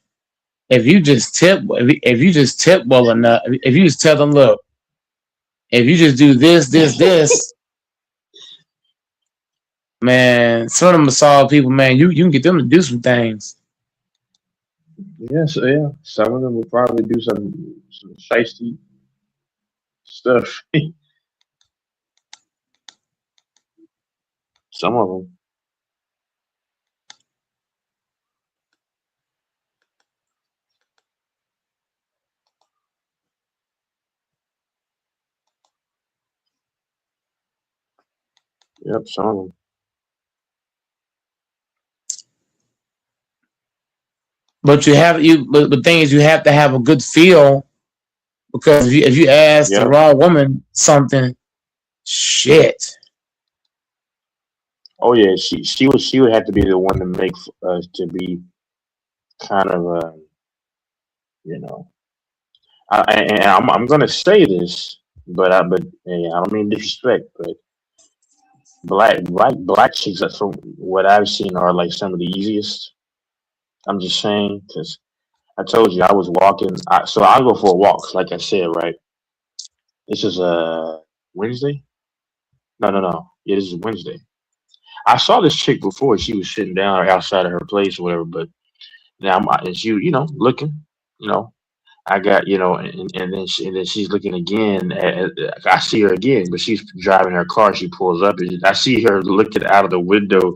if you just tip, if you just tip well enough, if you just tell them, look, if you just do this, man, some of them solid people, man, you can get them to do some things. Yeah, so yeah, some of them will probably do some shiesty stuff. Some of them. Yep, some of them. But but the thing is, you have to have a good feel because if you ask the Yep. wrong woman something, shit. Oh yeah, she would have to be the one to make to be kind of you know. And I'm gonna say this, but yeah, I don't mean disrespect, but black chicks, from what I've seen, are like some of the easiest. I'm just saying because I told you I was walking. So I go for a walk, like I said, right? This is Wednesday. No. Yeah, this is Wednesday. I saw this chick before. She was sitting down outside of her place or whatever, but now and she, looking, you know. I got, and then she's looking again. I see her again, but she's driving her car. She pulls up, and I see her looking out of the window,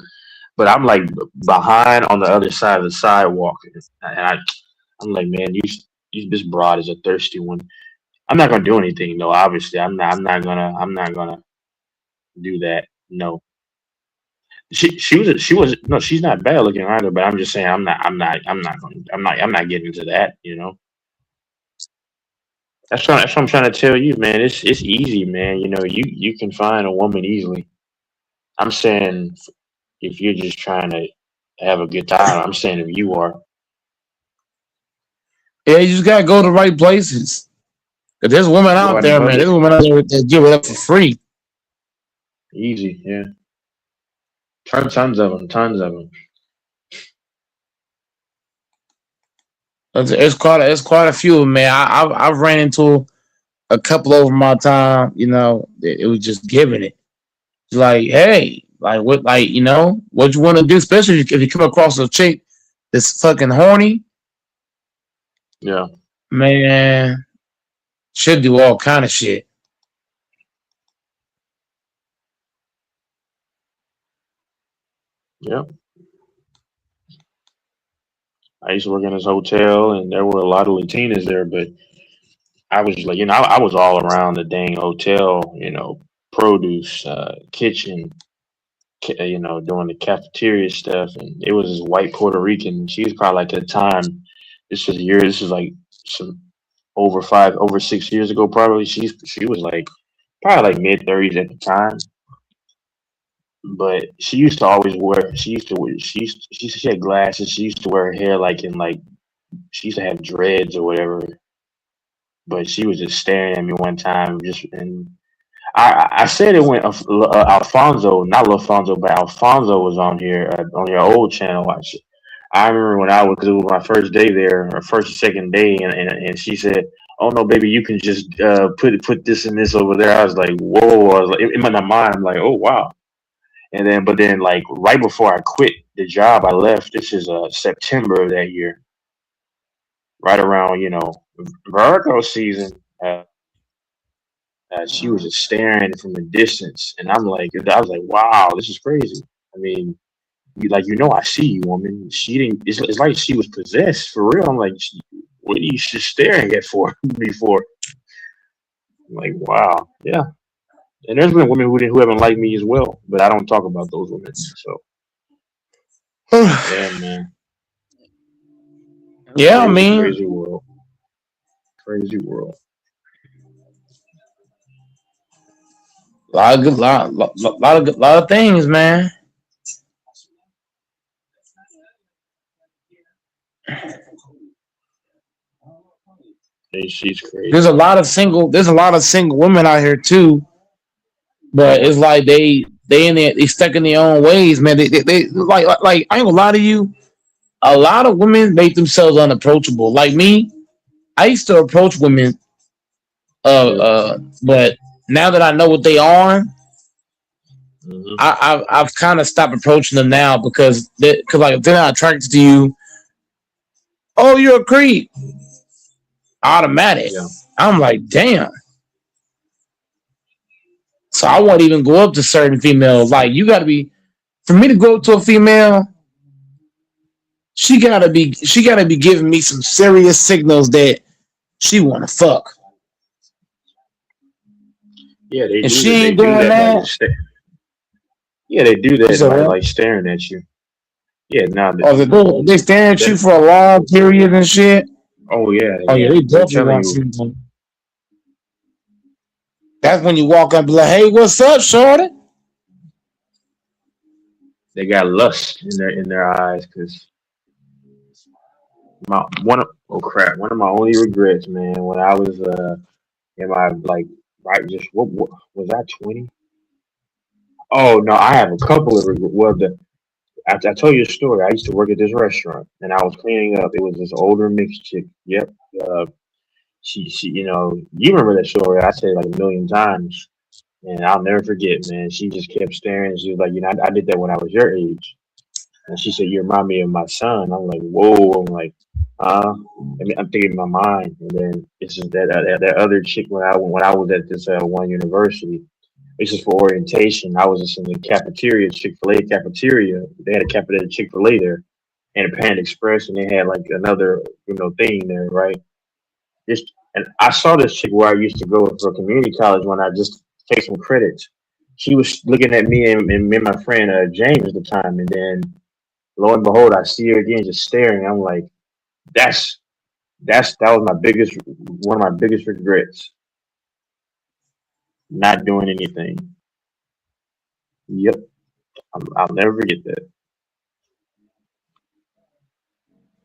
but I'm like behind on the other side of the sidewalk, and I'm like, man, this broad is a thirsty one. I'm not gonna do anything, though. Obviously, I'm not gonna do that. No, she was no, she's not bad looking either. But I'm just saying, I'm not getting into that. That's what I'm trying to tell you, man. It's easy, man. You can find a woman easily. I'm saying if you're just trying to have a good time. I'm saying if you are. Yeah, you just gotta go to the right places. Cause there's women Go out out in there, man. public. There's women out there that give it up for free. Easy, yeah. Tons of them, tons of them. It's quite a few, man. I've ran into a couple over my time. It was just giving it. It's like, hey, like what, like what you want to do, especially if you come across a chick that's fucking horny, Yeah, man. Should do all kind of shit. yeah. I used to work in this hotel, and there were a lot of Latinas there, but I was like, I was all around the dang hotel, produce, kitchen, doing the cafeteria stuff, and it was this white Puerto Rican. She was probably like at the time, this is like some over 6 years ago, probably. She was like probably like mid-30s at the time, but she used to always wear. She had glasses. She used to wear her hair like in like she used to have dreads or whatever. But she was just staring at me one time, and I said it when Alfonso, not Alfonso, but Alfonso was on here on your old channel. I remember when I was, because it was my first day there, or first or second day, and she said, "Oh no, baby, you can just put this and this over there." I was like, "Whoa!" I was like, in my mind, I'm like, "Oh wow!" But then, like right before I quit the job, I left. This is September of that year, right around Virgo season. She was just staring from a distance, and I was like, "Wow, this is crazy." I mean, I see you, woman. She didn't. It's like she was possessed for real. I'm like, what are you just staring at for me for? I'm like, wow, yeah. And there's been women who haven't liked me as well, but I don't talk about those women. So yeah, man, Yeah, I crazy, mean, crazy world, crazy world. a lot of good, lot of things, man. She's crazy. There's a lot of single women out here too, but Yeah, it's like they stuck in their own ways, man. They like I ain't gonna lie to you. a lot of women make themselves unapproachable. Like me, I used to approach women, but now that I know what they are, I've kind of stopped approaching them now because like if they're not attracted to you, oh, you're a creep, automatic. Yeah. I'm like, damn. So I won't even go up to certain females. Like you got to be, for me to go up to a female, she gotta be giving me some serious signals that she want to fuck. Yeah, they And do. she They ain't do doing that by that. just yeah, they do that You said by what? like staring at you. Yeah, now Oh, they staring at you for a long period and shit. oh yeah, Oh yeah, they they're definitely telling want you something. That's when you walk up and be like, "Hey, what's up, shorty?" they got lust in their eyes because one of my only regrets, man, when I was in my like right just what was I 20? Oh no, I have a couple of regrets. Well, I told you a story. I used to work at this restaurant and I was cleaning up. It was this older mixed chick. Yep. Uh, she you remember that story? I said it like a million times. And I'll never forget, man. She just kept staring. She was like, I did that when I was your age. And she said, you remind me of my son. I'm like, whoa. I'm like, I mean, I'm thinking in my mind. And then it's just that other chick when I was at this one university. This is for orientation. I was just in the cafeteria, Chick-fil-A cafeteria. They had a cafeteria Chick-fil-A there and a Panda Express, and they had like another thing there, right? This and I saw this chick where I used to go for community college when I just take some credits. She was looking at me and me and my friend James at the time, and then lo and behold, I see her again, just staring. I'm like, that's that was my biggest one of my biggest regrets, not doing anything. Yep, I'll never forget that.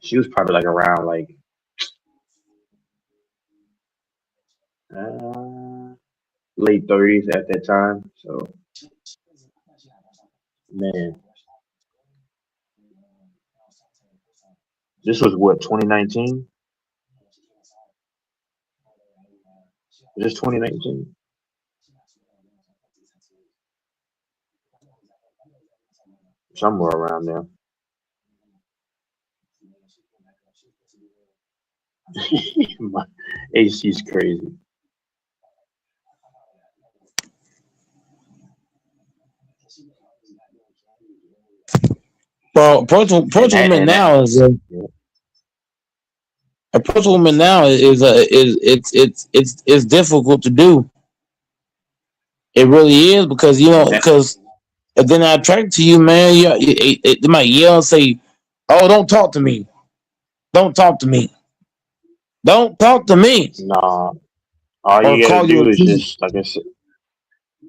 She was probably like around like uh, late 30s at that time. So man, this was what 2019. Was this 2019? Somewhere around there. My AC's crazy. Well, approach women And that now is yeah. approach women now is it's difficult to do. It really is because And that if they're not attracted to you, man, they might yell and say, "Oh, don't talk to me! Don't talk to me! Don't talk to me!" nah, all Or you gotta call you do a is creep. just like I said,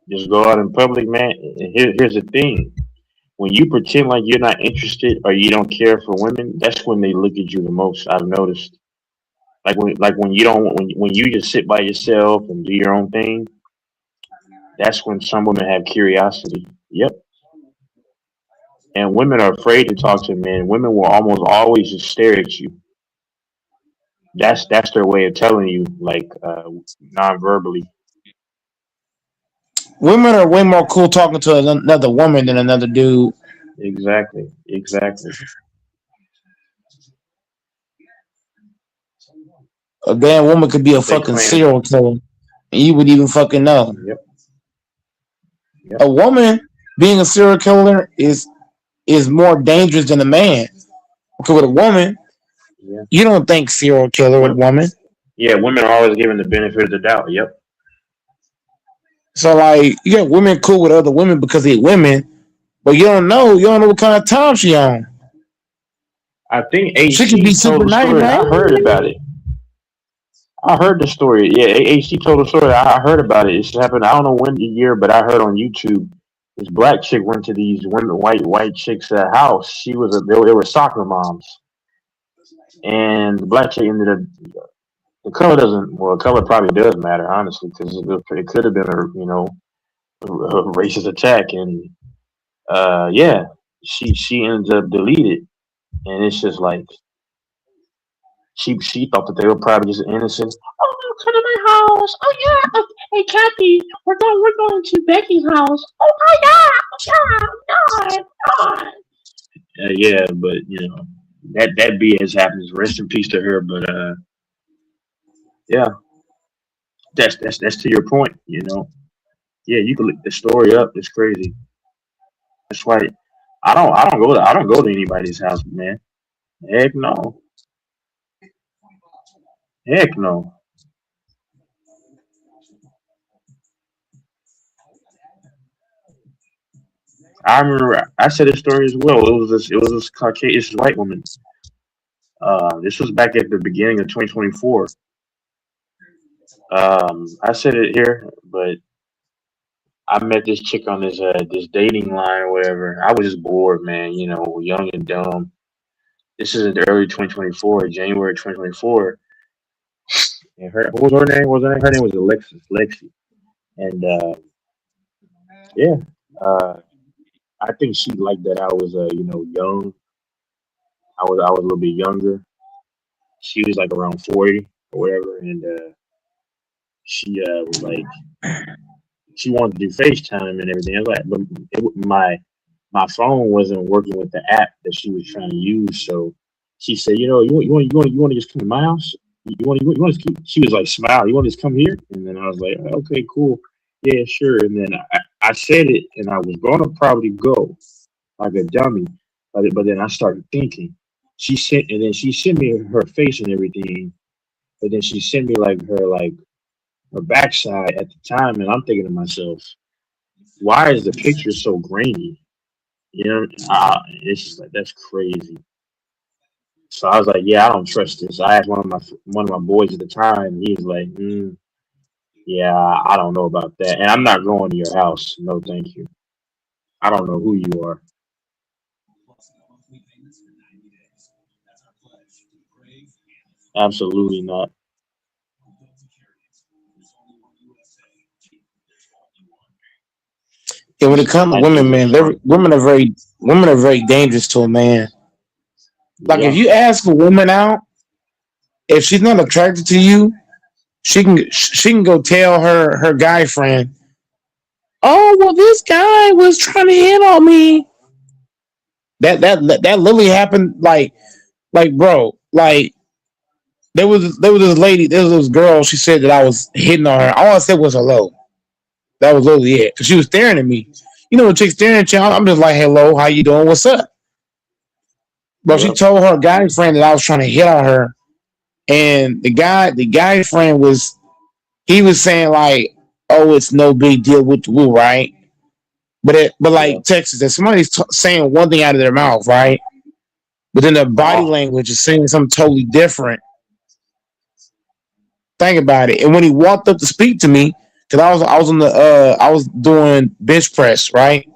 just go out in public, man. And here's the thing: when you pretend like you're not interested or you don't care for women, that's when they look at you the most. I've noticed. Like when you don't when you just sit by yourself and do your own thing, that's when some women have curiosity. Yep. And women are afraid to talk to men. Women will almost always just stare at you. That's their way of telling you, like non-verbally. Women are way more cool talking to another woman than another dude. Exactly. Exactly. A damn woman could be a But they fucking claim. serial killer, and you would even fucking know. Yep. Yep. A woman being a serial killer is more dangerous than a man. Because with a woman, Yeah. you don't think serial killer with a Women, woman. yeah. Women are always given the benefit of the doubt. Yep. So like you get women cool with other women because they're women, but you don't know what kind of time she on. I think She could AC be told super the nice, story. man. I heard about it. I heard the story. Yeah, AC told the story. I heard about it. It's happened. I don't know when the year, but I heard on YouTube. This black chick went to these women, white chicks' house. They were soccer moms, and the black chick ended up. The color doesn't. Well, the color probably does matter, honestly, because it could have been a racist attack, and yeah, she ends up deleted. and it's just like she thought that they were probably just innocent. Oh, come to my house. Oh yeah. Hey Kathy, we're going to Becky's house. Oh my god. Yeah, but that BS happens. Rest in peace to her. But yeah, that's to your point. Yeah, you can look the story up. It's crazy. That's why I don't go to anybody's house, man. Heck no. Heck no. I remember I said this story as well. It was this Caucasian, this white woman. This was back at the beginning of 2024. I said it here, but I met this chick on this dating line or whatever. I was just bored, man. Young and dumb. This is in the early 2024, January 2024. And what was her name? Her name was Alexis, Lexi. And yeah, uh, I think she liked that I was, young. I was a little bit younger. She was like around 40 or whatever, and she was like, she wanted to do FaceTime and everything. I was like, but my phone wasn't working with the app that she was trying to use. So she said, you want to just come to my house? You want to keep? She was like, smile. You want to just come here? And then I was like, okay, cool, yeah, sure. And then I said it, and I was gonna probably go like a dummy, but then I started thinking. She sent me her face and everything, but then she sent me like her backside at the time, and I'm thinking to myself, why is the picture so grainy? It's just like that's crazy. So I was like, yeah, I don't trust this. I asked one of my boys at the time, and he was like, yeah, I don't know about that, and I'm not going to your house. No, thank you. I don't know who you are. Absolutely not. Yeah, when it comes to And women, it's man, just funny. women are very dangerous to a man. Like if Yeah. you ask a woman out, if she's not attracted to you, she can go tell her guy friend, oh well, this guy was trying to hit on me. That literally happened. Like bro, like there was this lady, there was this girl. She said that I was hitting on her. All I said was hello. That was literally it. Cause she was staring at me. When chick staring at you, I'm just like, hello, how you doing? What's up? But she Yep. told her guy friend that I was trying to hit on her, and the guy friend he was saying like, oh, it's no big deal with the woo, right? But Yeah. like Texas, if somebody's saying one thing out of their mouth, right? But then their body Oh. language is saying something totally different. Think about it. And when he walked up to speak to me, because I was on the I was doing bench press, right?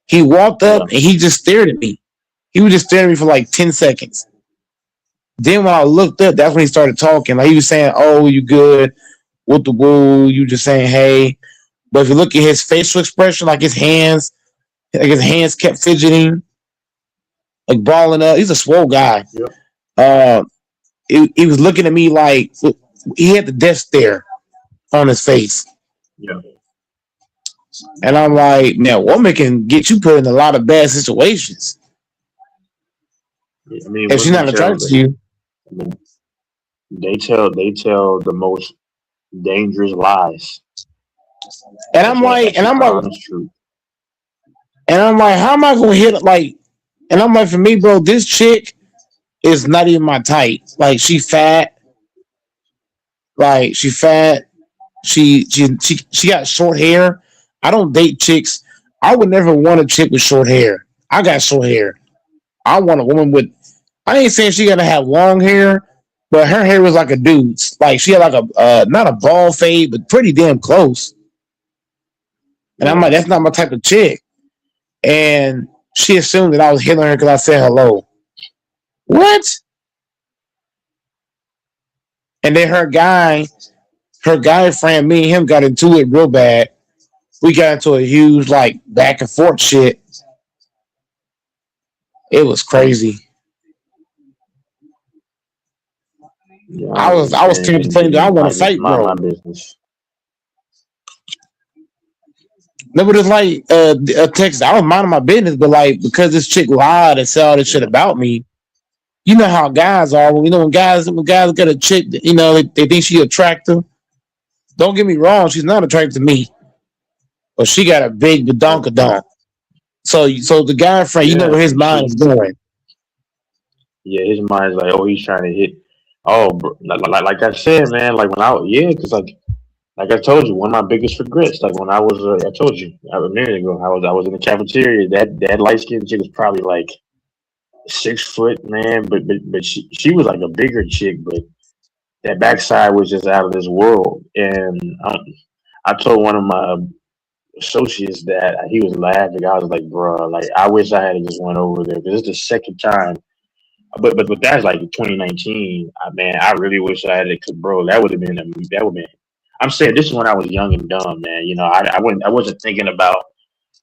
He walked up Yeah. and he just stared at me. He was just staring at me for like 10 seconds. Then when I looked up, that's when he started talking. Like he was saying, oh, you good? With the woo, you just saying hey. But if you look at his facial expression, like his hands kept fidgeting, like balling up. He's a swole guy. Yep. Uh, he was looking at me like he had the death stare on his face. Yeah. And I'm like, man, woman can get you put in a lot of bad situations I mean, if she's women not tell attracted the. to you. I mean, they tell the most dangerous lies. And That's I'm that. like, That's and just I'm the like, honest truth. and I'm like, how am I gonna hit like? And I'm like, for me, bro, this chick is not even my type. Like, she fat. Like, she fat. She got short hair. I don't date chicks. I would never want a chick with short hair. I got short hair. I want a woman with. I ain't saying she gotta have long hair, but her hair was like a dude's. Like she had like a not a ball fade, but pretty damn close. And I'm Yeah. like, that's not my type of chick. And she assumed that I was hitting her because I said hello. What? And then her guy friend, me and him got into it real bad. We got into a huge like back and forth shit. It was Mm. crazy. Yeah, I I was ain't saying anything to contemplating. I you. want I to just fight, mind my bro. business. No, but it's like a text. I was minding my business, but like because this chick lied and said all this shit Yeah. about me. You know how guys are. When guys get a chick, that, they think she attractive. Don't get me wrong, she's not attractive to me, but she got a big badonkadonk. So the guy friend, you know Yeah, where his and mind is going. yeah, his mind's like, oh, he's trying to hit. Oh, bro, like I said, man, like when because like I told you, one of my biggest regrets, like when I was, I told you a minute ago, I was in the cafeteria. That light skinned chick was probably like 6 foot, man, but she was like a bigger chick, but that backside was just out of this world. And I told one of my associates that he was laughing. I was like, bro, like I wish I had just went over there because it's the second time. But that's like 2019. Man, I really wish I had it. Cause bro, that would have been that would have been. I'm saying this is when I was young and dumb, man. I wasn't thinking about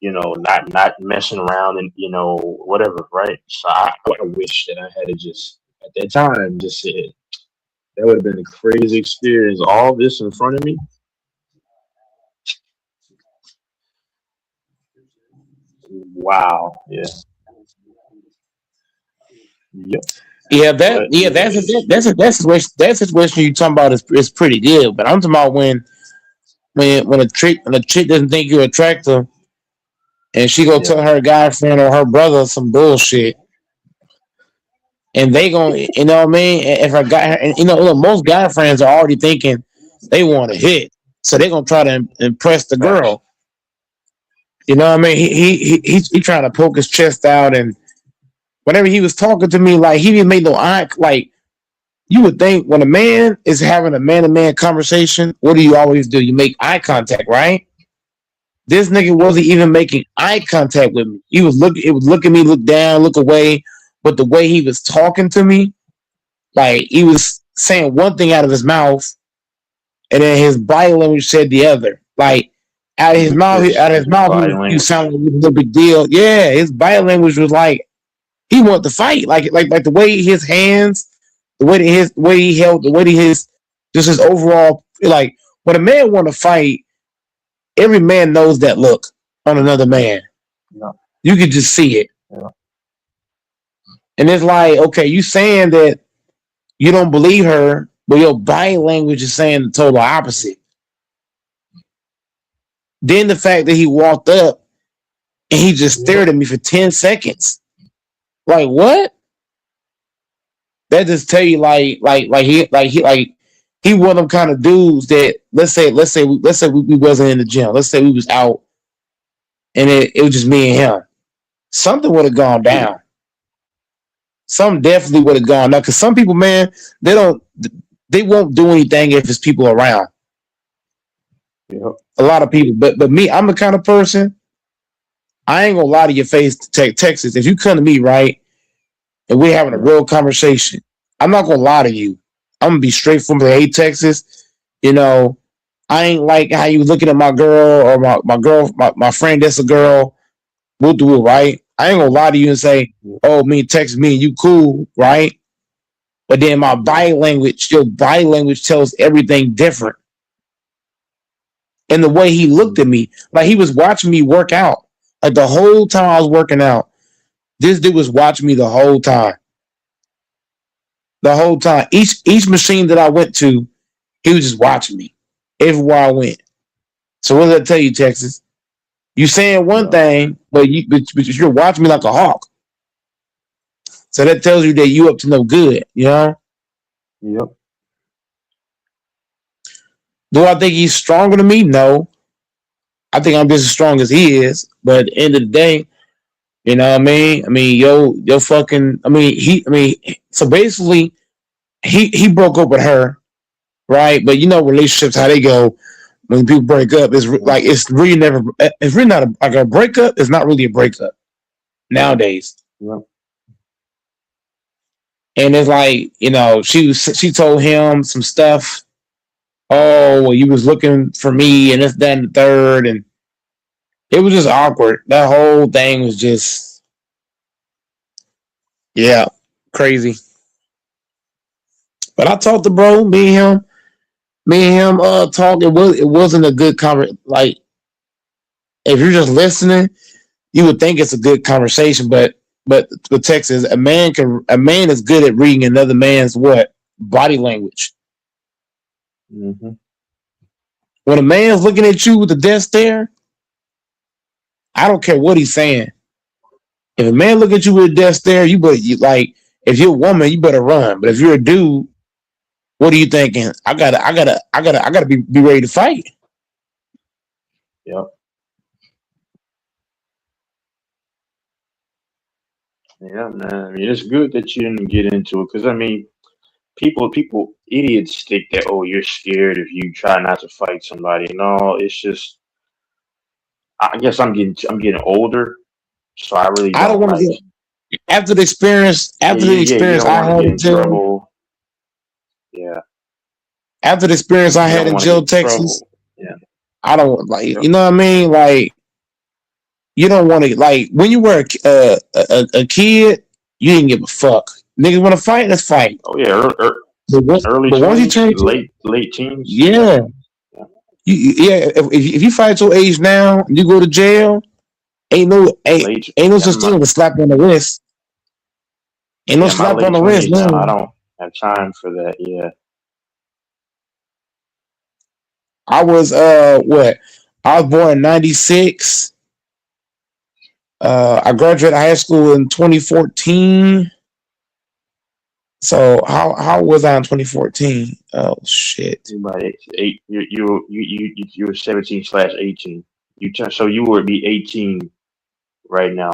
not messing around and whatever, right? So I wish that I had it just at that time just said that would have been a crazy experience. All this in front of me. Wow. Yeah. Yep. Yeah, But that situation you talking about is pretty good. But I'm talking about when a chick doesn't think you're attractive and she go yeah. tell her guy friend or her brother some bullshit, and they gonna, you know what I mean? If her guy, and look, most guy friends are already thinking they want to hit, so they gonna try to impress the Facts. girl. You know what I mean? He trying to poke his chest out, and whenever he was talking to me, like he didn't make no eye. Like you would think when a man is having a man to man conversation, what do you always do? You make eye contact, right? This nigga wasn't even making eye contact with me. He was looking. It was look at me, look down, look away. But the way he was talking to me, like he was saying one thing out of his mouth, and then his body language said the other. Like out of his His mouth, body he was language. sounding like it was no big deal. Yeah, his body language was like he wanted to fight. Like the way his hands, the way he held, the way his just his overall like when a man want to fight, every man knows that look on another man. Yeah. You could just see it. Yeah. And it's like, okay, you saying that you don't believe her, but your body language is saying the total opposite. Then the fact that he walked up and he just stared at me for 10 seconds. Like what? That just tell you he one of them kind of dudes that let's say we wasn't in the gym. Let's say we was out and it was just me and him. Something would have gone down. Some definitely would have gone down. Because some people, man, they won't do anything if it's people around. Yep. A lot of people, but me, I'm the kind of person. I ain't gonna lie to your face, Texas. If you come to me, right, and we're having a Yeah. real conversation, I'm not gonna lie to you. I'm gonna be straight from the hey, Texas. I ain't like how you looking at my girl or my girl, my friend that's a girl. We'll do it, right? I ain't gonna lie to you and say, oh, me and Texas, me and you cool, right? But then my your body language tells everything different. And the way he looked at me, like he was watching me work out. Like the whole time I was working out, this dude was watching me the whole time. The whole time. Each machine that I went to, he was just watching me everywhere I went. So what does that tell you, Texas? You saying one Yeah. thing, but you're watching me like a hawk. So that tells you that you up to no good, you know? Yep. Do I think he's stronger than me? No. I think I'm just as strong as he is. But at the end of the day, you know what I mean? I mean, yo fucking so basically he broke up with her, right? But you know relationships how they go when people break up. It's really never it's really not like a breakup. It's not really a breakup nowadays. Yep. And it's like, she told him some stuff. Oh, well, you was looking for me and this, that, and the third, and it was just awkward. That whole thing was just, yeah, crazy. But I talked to bro, me and him talked. It wasn't a good conversation. Like if you're just listening, you would think it's a good conversation, but the text is a man is good at reading another man's what? Body language. Mm-hmm. When a man's looking at you with a death stare, I don't care what he's saying. If a man look at you with a death stare, like if you're a woman, you better run. But if you're a dude, what are you thinking? I gotta be ready to fight. Yep. Yeah, man. I mean, it's good that you didn't get into it because I mean, people, idiots think that you're scared if you try not to fight somebody. No, it's just I guess I'm getting older, so I really I don't don't want to like. get after the experience. After the You experience don't I want to had get in in jail. trouble. Yeah, After the experience I you had don't in want to get jail, in Texas, trouble. Yeah. I don't like. Yep. You know what I mean? Like you don't want to like when you were a kid, you didn't give a fuck. Niggas want to fight, let's fight. Oh yeah, early But once you 20s, turn into late teens. yeah, if you fight your age now, and you go to jail. Ain't no Yeah, such thing as a slap on the wrist. Ain't no my slap on late the wrist, 20s now. no. I don't have time for that. Yeah. I was what? I was born in '96. I graduated high school in 2014. So how was I in 2014? Oh shit! You were 17/18. So you would be 18 right now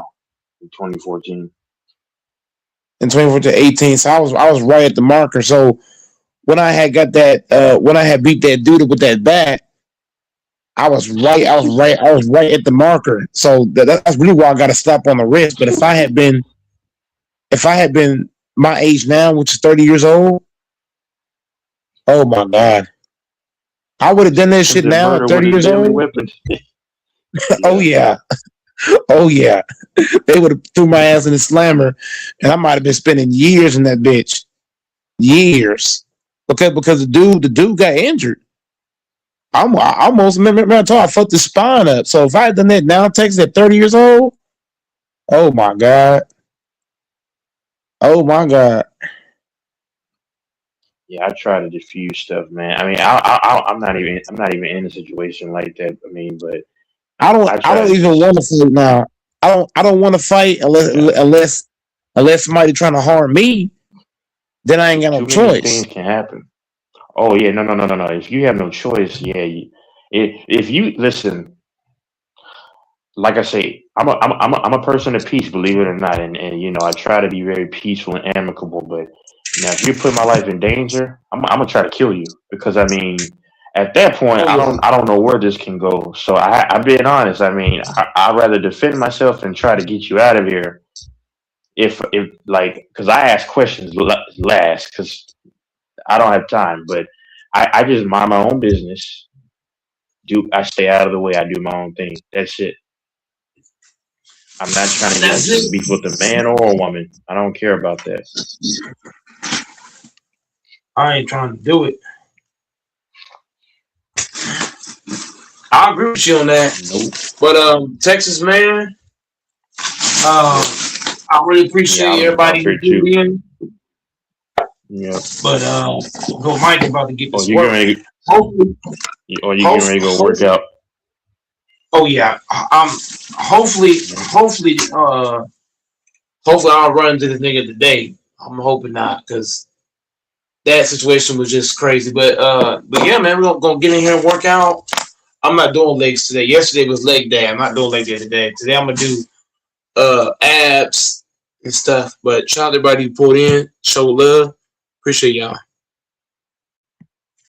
in 2014. In 2014, 18. So I was right at the marker. So when I had got that when I had beat that dude with that bat, I was right at the marker. So that's really why I got a slap on the wrist. But if I had been my age now, which is 30 years old, oh my god, I would have done that shit The now at murder with 30 a years deadly old. weapon. Oh yeah, oh yeah, they would have threw my ass in the slammer, and I might have been spending years in that bitch, years. Okay, because the dude got injured. I almost remember I told you I fucked his spine up. So if I had done that now, Texas at 30 years old, oh my god, oh my god. Yeah, I try to diffuse stuff, man. I mean, I'm not even in a situation like that. I mean, but I I try don't to even want just to fight now. I don't want to fight unless somebody trying to harm me. Then I ain't got no too many things choice. can happen. Oh yeah, no. If you have no choice, yeah. If you listen, like I say, I'm a person of peace, believe it or not, and I try to be very peaceful and amicable. But now, if you put my life in danger, I'm gonna try to kill you because I mean, at that point, Oh yeah. I don't know where this can go. So I'm being honest. I mean, I'd rather defend myself and try to get you out of here. If like, because I ask questions last because I don't have time, but I just mind my own business. I stay out of the way. I do my own thing. That's it. I'm not trying to get That's into it. beef with a man or a woman. I don't care about that. I ain't trying to do it. I agree with you on that. Nope. But Texas man, I really appreciate everybody who tuned in. Yeah. But go Mike about to get this you work. getting ready? Hopefully, You getting ready to go work out? Oh yeah. Hopefully I'll run into this nigga today. I'm hoping not, because that situation was just crazy. But yeah, man, we're gonna get in here and work out. I'm not doing legs today. Yesterday was leg day. I'm not doing leg day today. Today I'm gonna do abs and stuff. But shout out to everybody who pulled in, show love. Appreciate y'all.